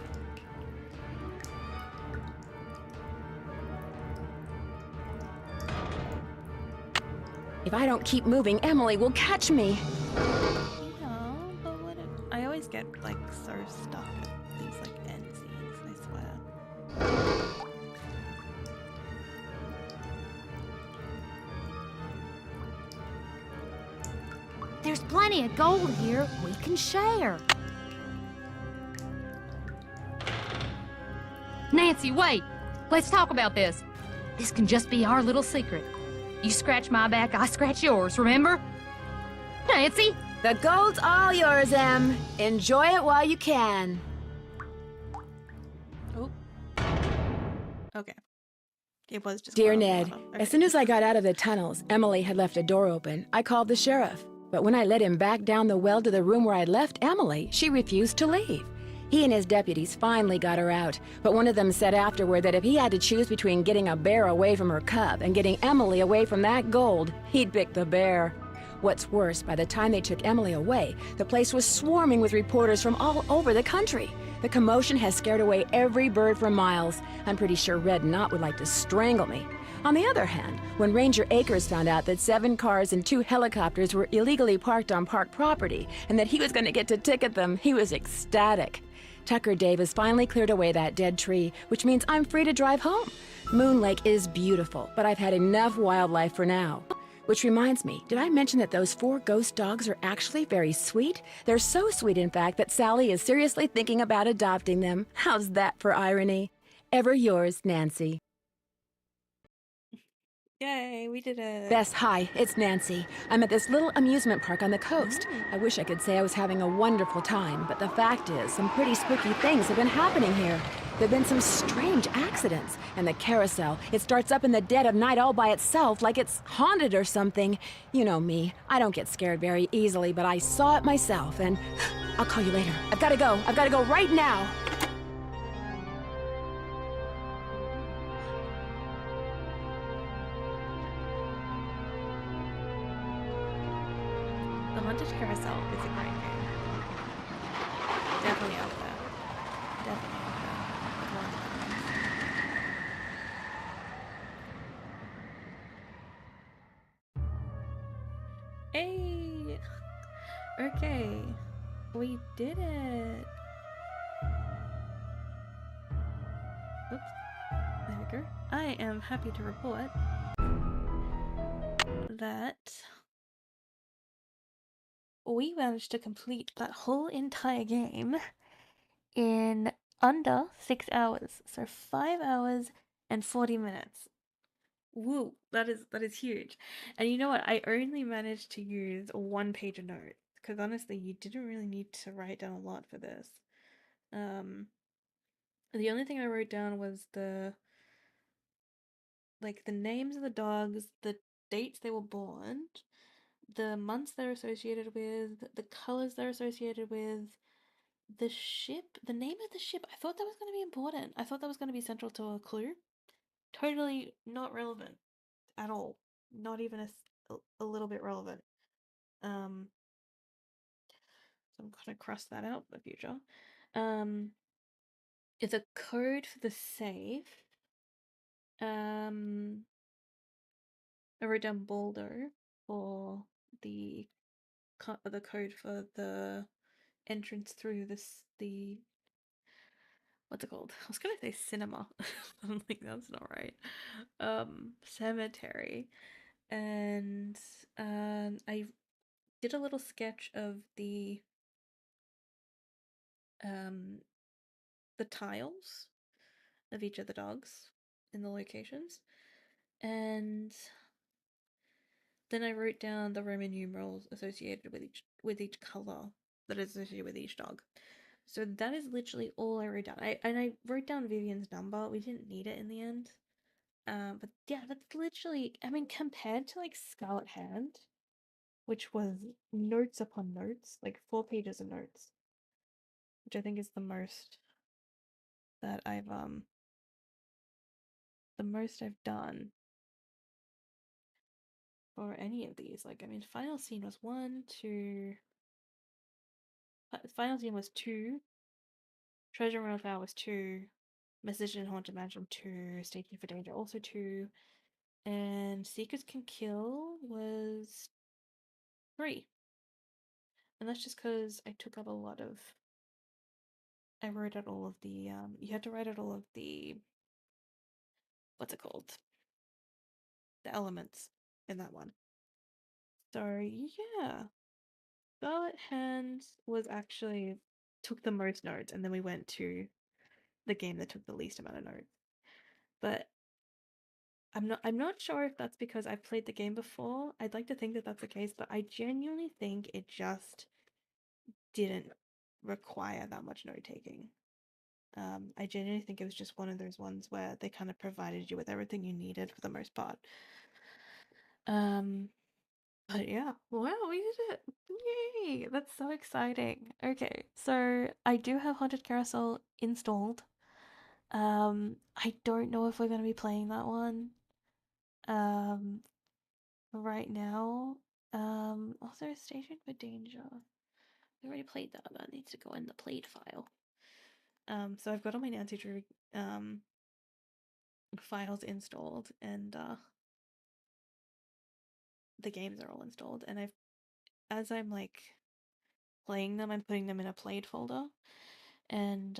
If I don't keep moving, Emily will catch me. Yeah, but what if... I always get like so stuck at these like end scenes, I swear. There's plenty of gold here. We can share. Nancy, wait. Let's talk about this. This can just be our little secret. You scratch my back, I scratch yours, remember? Nancy? The gold's all yours, Em. Enjoy it while you can. Oh. Okay. It was just Dear one on the Ned, bottom. Okay. as soon as I got out of the tunnels, Emily had left a door open. I called the sheriff. But when I led him back down the well to the room where I'd left Emily, she refused to leave. He and his deputies finally got her out, but one of them said afterward that if he had to choose between getting a bear away from her cub and getting Emily away from that gold, he'd pick the bear. What's worse, by the time they took Emily away, the place was swarming with reporters from all over the country. The commotion has scared away every bird for miles. I'm pretty sure Red Knot would like to strangle me. On the other hand, when Ranger Akers found out that 7 cars and 2 helicopters were illegally parked on park property and that he was going to get to ticket them, he was ecstatic. Tucker Davis finally cleared away that dead tree, which means I'm free to drive home. Moon Lake is beautiful, but I've had enough wildlife for now. Which reminds me, did I mention that those 4 ghost dogs are actually very sweet? They're so sweet, in fact, that Sally is seriously thinking about adopting them. How's that for irony? Ever yours, Nancy. Yay, we did it. Bess, hi, it's Nancy. I'm at this little amusement park on the coast. I wish I could say I was having a wonderful time, but the fact is, some pretty spooky things have been happening here. There've been some strange accidents, and the carousel, it starts up in the dead of night all by itself, like it's haunted or something. You know me, I don't get scared very easily, but I saw it myself, and I'll call you later. I've gotta go right now. The Haunted Carousel is a great game. Definitely out there. Definitely out there. Like one of the ones. Hey! Okay. We did it. Oops. There we go. I am happy to report that we managed to complete that whole entire game in under 6 hours. So 5 hours and 40 minutes. Woo, that is huge. And you know what? I only managed to use a 1-page of notes because honestly, you didn't really need to write down a lot for this. The only thing I wrote down was the names of the dogs, the dates they were born, the months they're associated with, the colors they're associated with, the ship, the name of the ship. I thought that was going to be important. I thought that was going to be central to a clue. Totally not relevant at all. Not even a little bit relevant. So I'm going to cross that out in the future. It's a code for the safe. I wrote down Boulder for the code for the entrance through the what's it called? I was gonna say cinema. I'm like, that's not right. Cemetery. And I did a little sketch of the tiles of each of the dogs in the locations. And then I wrote down the Roman numerals associated with each color that is associated with each dog. So that is literally all I wrote down. I wrote down Vivian's number. We didn't need it in the end. But yeah, that's literally, I mean, compared to like Scarlet Hand, which was notes upon notes, like 4 pages of notes, which I think is that I've the most I've done for any of these. Like, I mean, Final Scene was 1, 2. Final Scene was 2. Treasure Royal Vow was 2. Message in Haunted Mansion 2. Stay Tuned for Danger also 2. And Secrets Can Kill was 3. And that's just because I took up a lot of. I wrote out all of the. You had to write out all of the. What's it called? The elements in that one. So, yeah. Scarlet Hand was actually. Took the most notes, and then we went to the game that took the least amount of notes. But I'm not sure if that's because I've played the game before. I'd like to think that that's the case, but I genuinely think it just didn't require that much note taking. I genuinely think it was just one of those ones where they kind of provided you with everything you needed for the most part. But yeah, wow, we did it! Yay! That's so exciting. Okay, so I do have Haunted Carousel installed. I don't know if we're gonna be playing that one. Right now. Also Station for Danger. We already played that. That needs to go in the played file. So I've got all my Nancy Drew files installed, and the games are all installed, and as I'm like playing them, I'm putting them in a played folder, and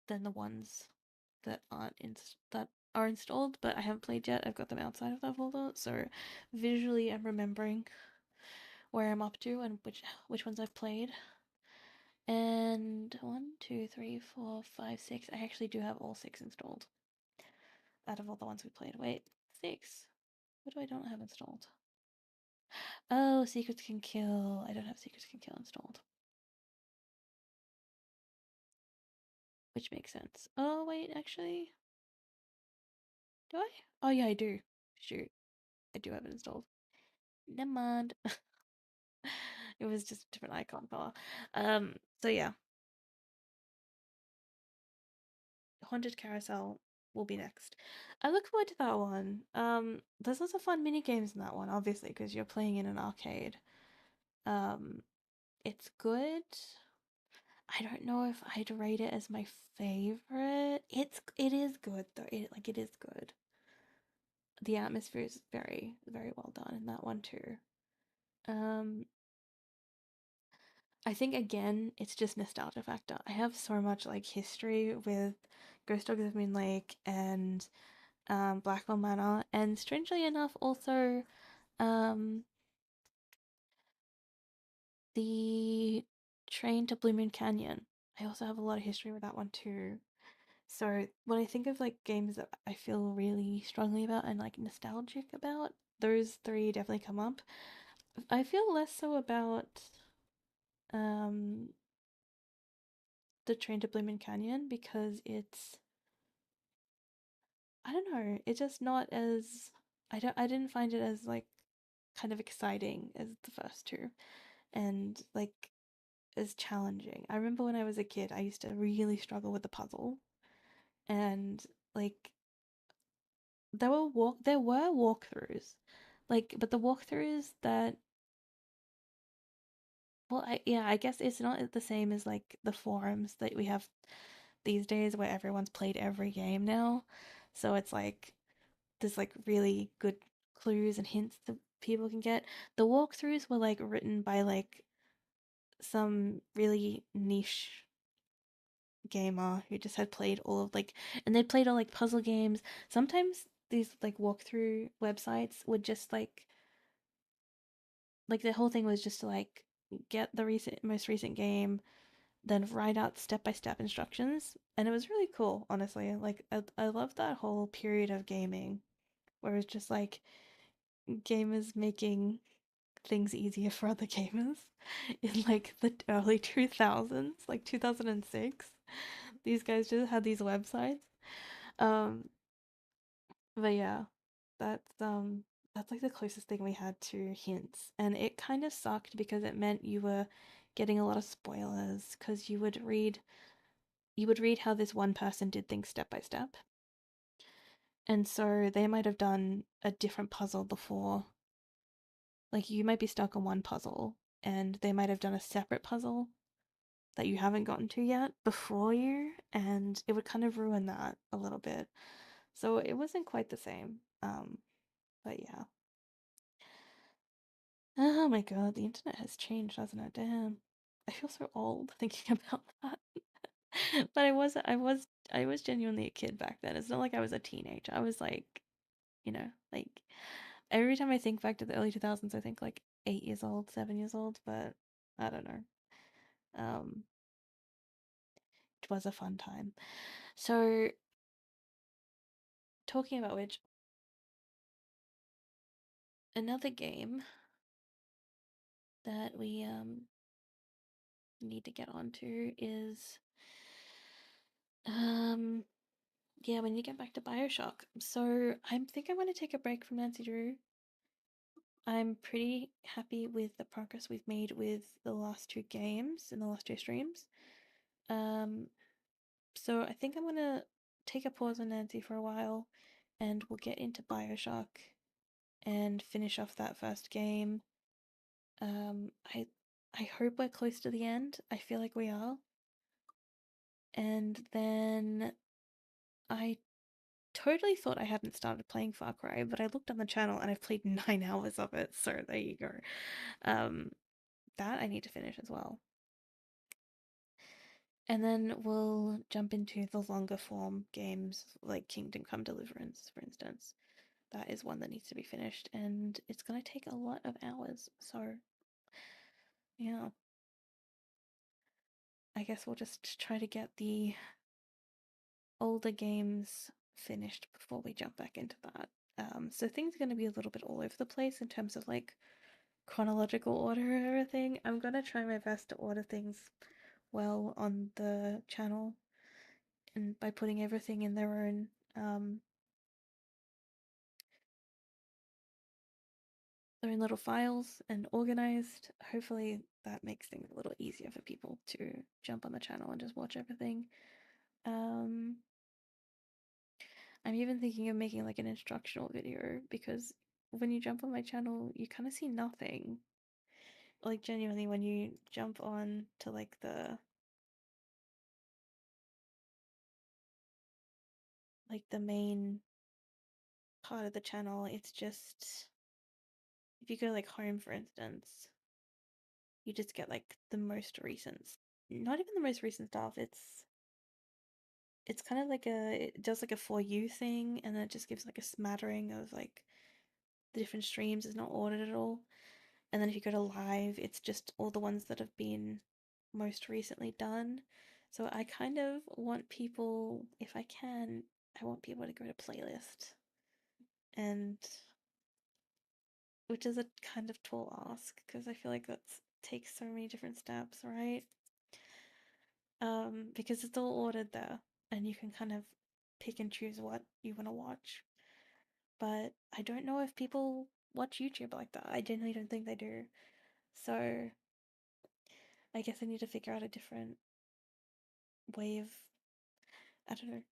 then the ones that are installed but I haven't played yet, I've got them outside of that folder. So visually, I'm remembering where I'm up to and which ones I've played. And 1, 2, 3, 4, 5, 6. I actually do have all 6 installed. Out of all the ones we played. Wait, 6. What do I don't have installed? Oh, Secrets Can Kill. I don't have Secrets Can Kill installed. Which makes sense. Oh, wait, actually. Do I? Oh, yeah, I do. Shoot. I do have it installed. Never mind. It was just a different icon color. So yeah. Haunted Carousel will be next. I look forward to that one. There's lots of fun mini games in that one, obviously, because you're playing in an arcade. It's good. I don't know if I'd rate it as my favorite. It is good though. It is good. The atmosphere is very, very well done in that one too. I think again, it's just nostalgia factor. I have so much like history with Ghost Dogs of Moon Lake and Blackwell Manor, and strangely enough, also the Train to Blue Moon Canyon. I also have a lot of history with that one too. So when I think of like games that I feel really strongly about and like nostalgic about, those 3 definitely come up. I feel less so about the Train to Blue Moon Canyon because I don't know, it's just not as I didn't find it as like kind of exciting as the first 2 and like as challenging. I remember when I was a kid, I used to really struggle with the puzzle, and like there were walkthroughs, like, but the walkthroughs that, well, I guess it's not the same as like the forums that we have these days where everyone's played every game now. So it's like there's like really good clues and hints that people can get. The walkthroughs were like written by like some really niche gamer who just had played all of like, and they played all like puzzle games. Sometimes these like walkthrough websites would just like the whole thing was just to like get the most recent game, then write out step-by-step instructions, and it was really cool, honestly. Like I love that whole period of gaming where it's just like gamers making things easier for other gamers in like the early 2000s, like 2006. These guys just had these websites. Um, but yeah, that's like the closest thing we had to hints, and it kind of sucked because it meant you were getting a lot of spoilers because you would read how this one person did things step by step. And so they might have done a different puzzle before. Like you might be stuck on one puzzle and they might have done a separate puzzle that you haven't gotten to yet before you, and it would kind of ruin that a little bit. So it wasn't quite the same. But yeah. Oh my god, the internet has changed, hasn't it? Damn. I feel so old thinking about that. But I was genuinely a kid back then. It's not like I was a teenager. I was like, like every time I think back to the early 2000s, I think like 8 years old, 7 years old, but I don't know. It was a fun time. So, talking about which, another game that we need to get onto is yeah, we need to get back to BioShock. So I think I'm going to take a break from Nancy Drew. I'm pretty happy with the progress we've made with the last two games and the last two streams. So I think I'm gonna take a pause on Nancy for a while, and we'll get into BioShock and finish off that first game. I hope we're close to the end. I feel like we are. And then I totally thought I hadn't started playing Far Cry, but I looked on the channel and I've played 9 hours of it, so there you go. That I need to finish as well. And then we'll jump into the longer form games like Kingdom Come Deliverance, for instance. That is one that needs to be finished, and it's going to take a lot of hours, so yeah. I guess we'll just try to get the older games finished before we jump back into that. So things are going to be a little bit all over the place in terms of like chronological order of everything. I'm going to try my best to order things well on the channel and by putting everything in their own little files and organized. Hopefully that makes things a little easier for people to jump on the channel and just watch everything. I'm even thinking of making like an instructional video because when you jump on my channel, you kind of see nothing. Like genuinely, when you jump on to like the main part of the channel, it's just if you go like home, for instance, you just get like the most recent, not even the most recent stuff. It's kind of like it does like a for you thing, and then it just gives like a smattering of like the different streams. It's not ordered at all. And then if you go to live, it's just all the ones that have been most recently done. So I kind of want people, if I can, I want people to go to playlist. And which is a kind of tall ask because I feel like that takes so many different steps, right? Because it's all ordered there and you can kind of pick and choose what you want to watch. But I don't know if people watch YouTube like that. I genuinely don't think they do. So I guess I need to figure out a different way of, I don't know,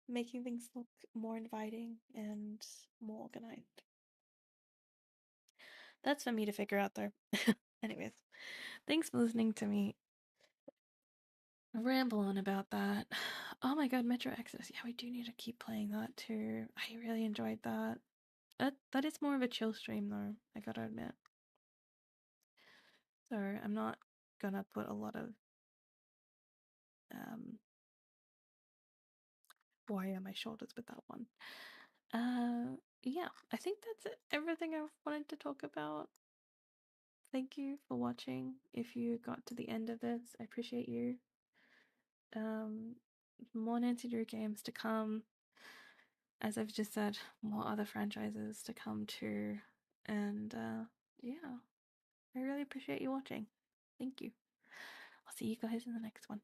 making things look more inviting and more organized. That's for me to figure out though. Anyways, thanks for listening to me ramble on about that. Oh my god, Metro Exodus. Yeah, we do need to keep playing that too. I really enjoyed that. That is more of a chill stream though, I gotta admit. So I'm not gonna put a lot of worry on my shoulders with that one. Yeah, I think that's everything I wanted to talk about. Thank you for watching. If you got to the end of this, I appreciate you. More Nancy Drew games to come. As I've just said, more other franchises to come too. And yeah. I really appreciate you watching. Thank you. I'll see you guys in the next one.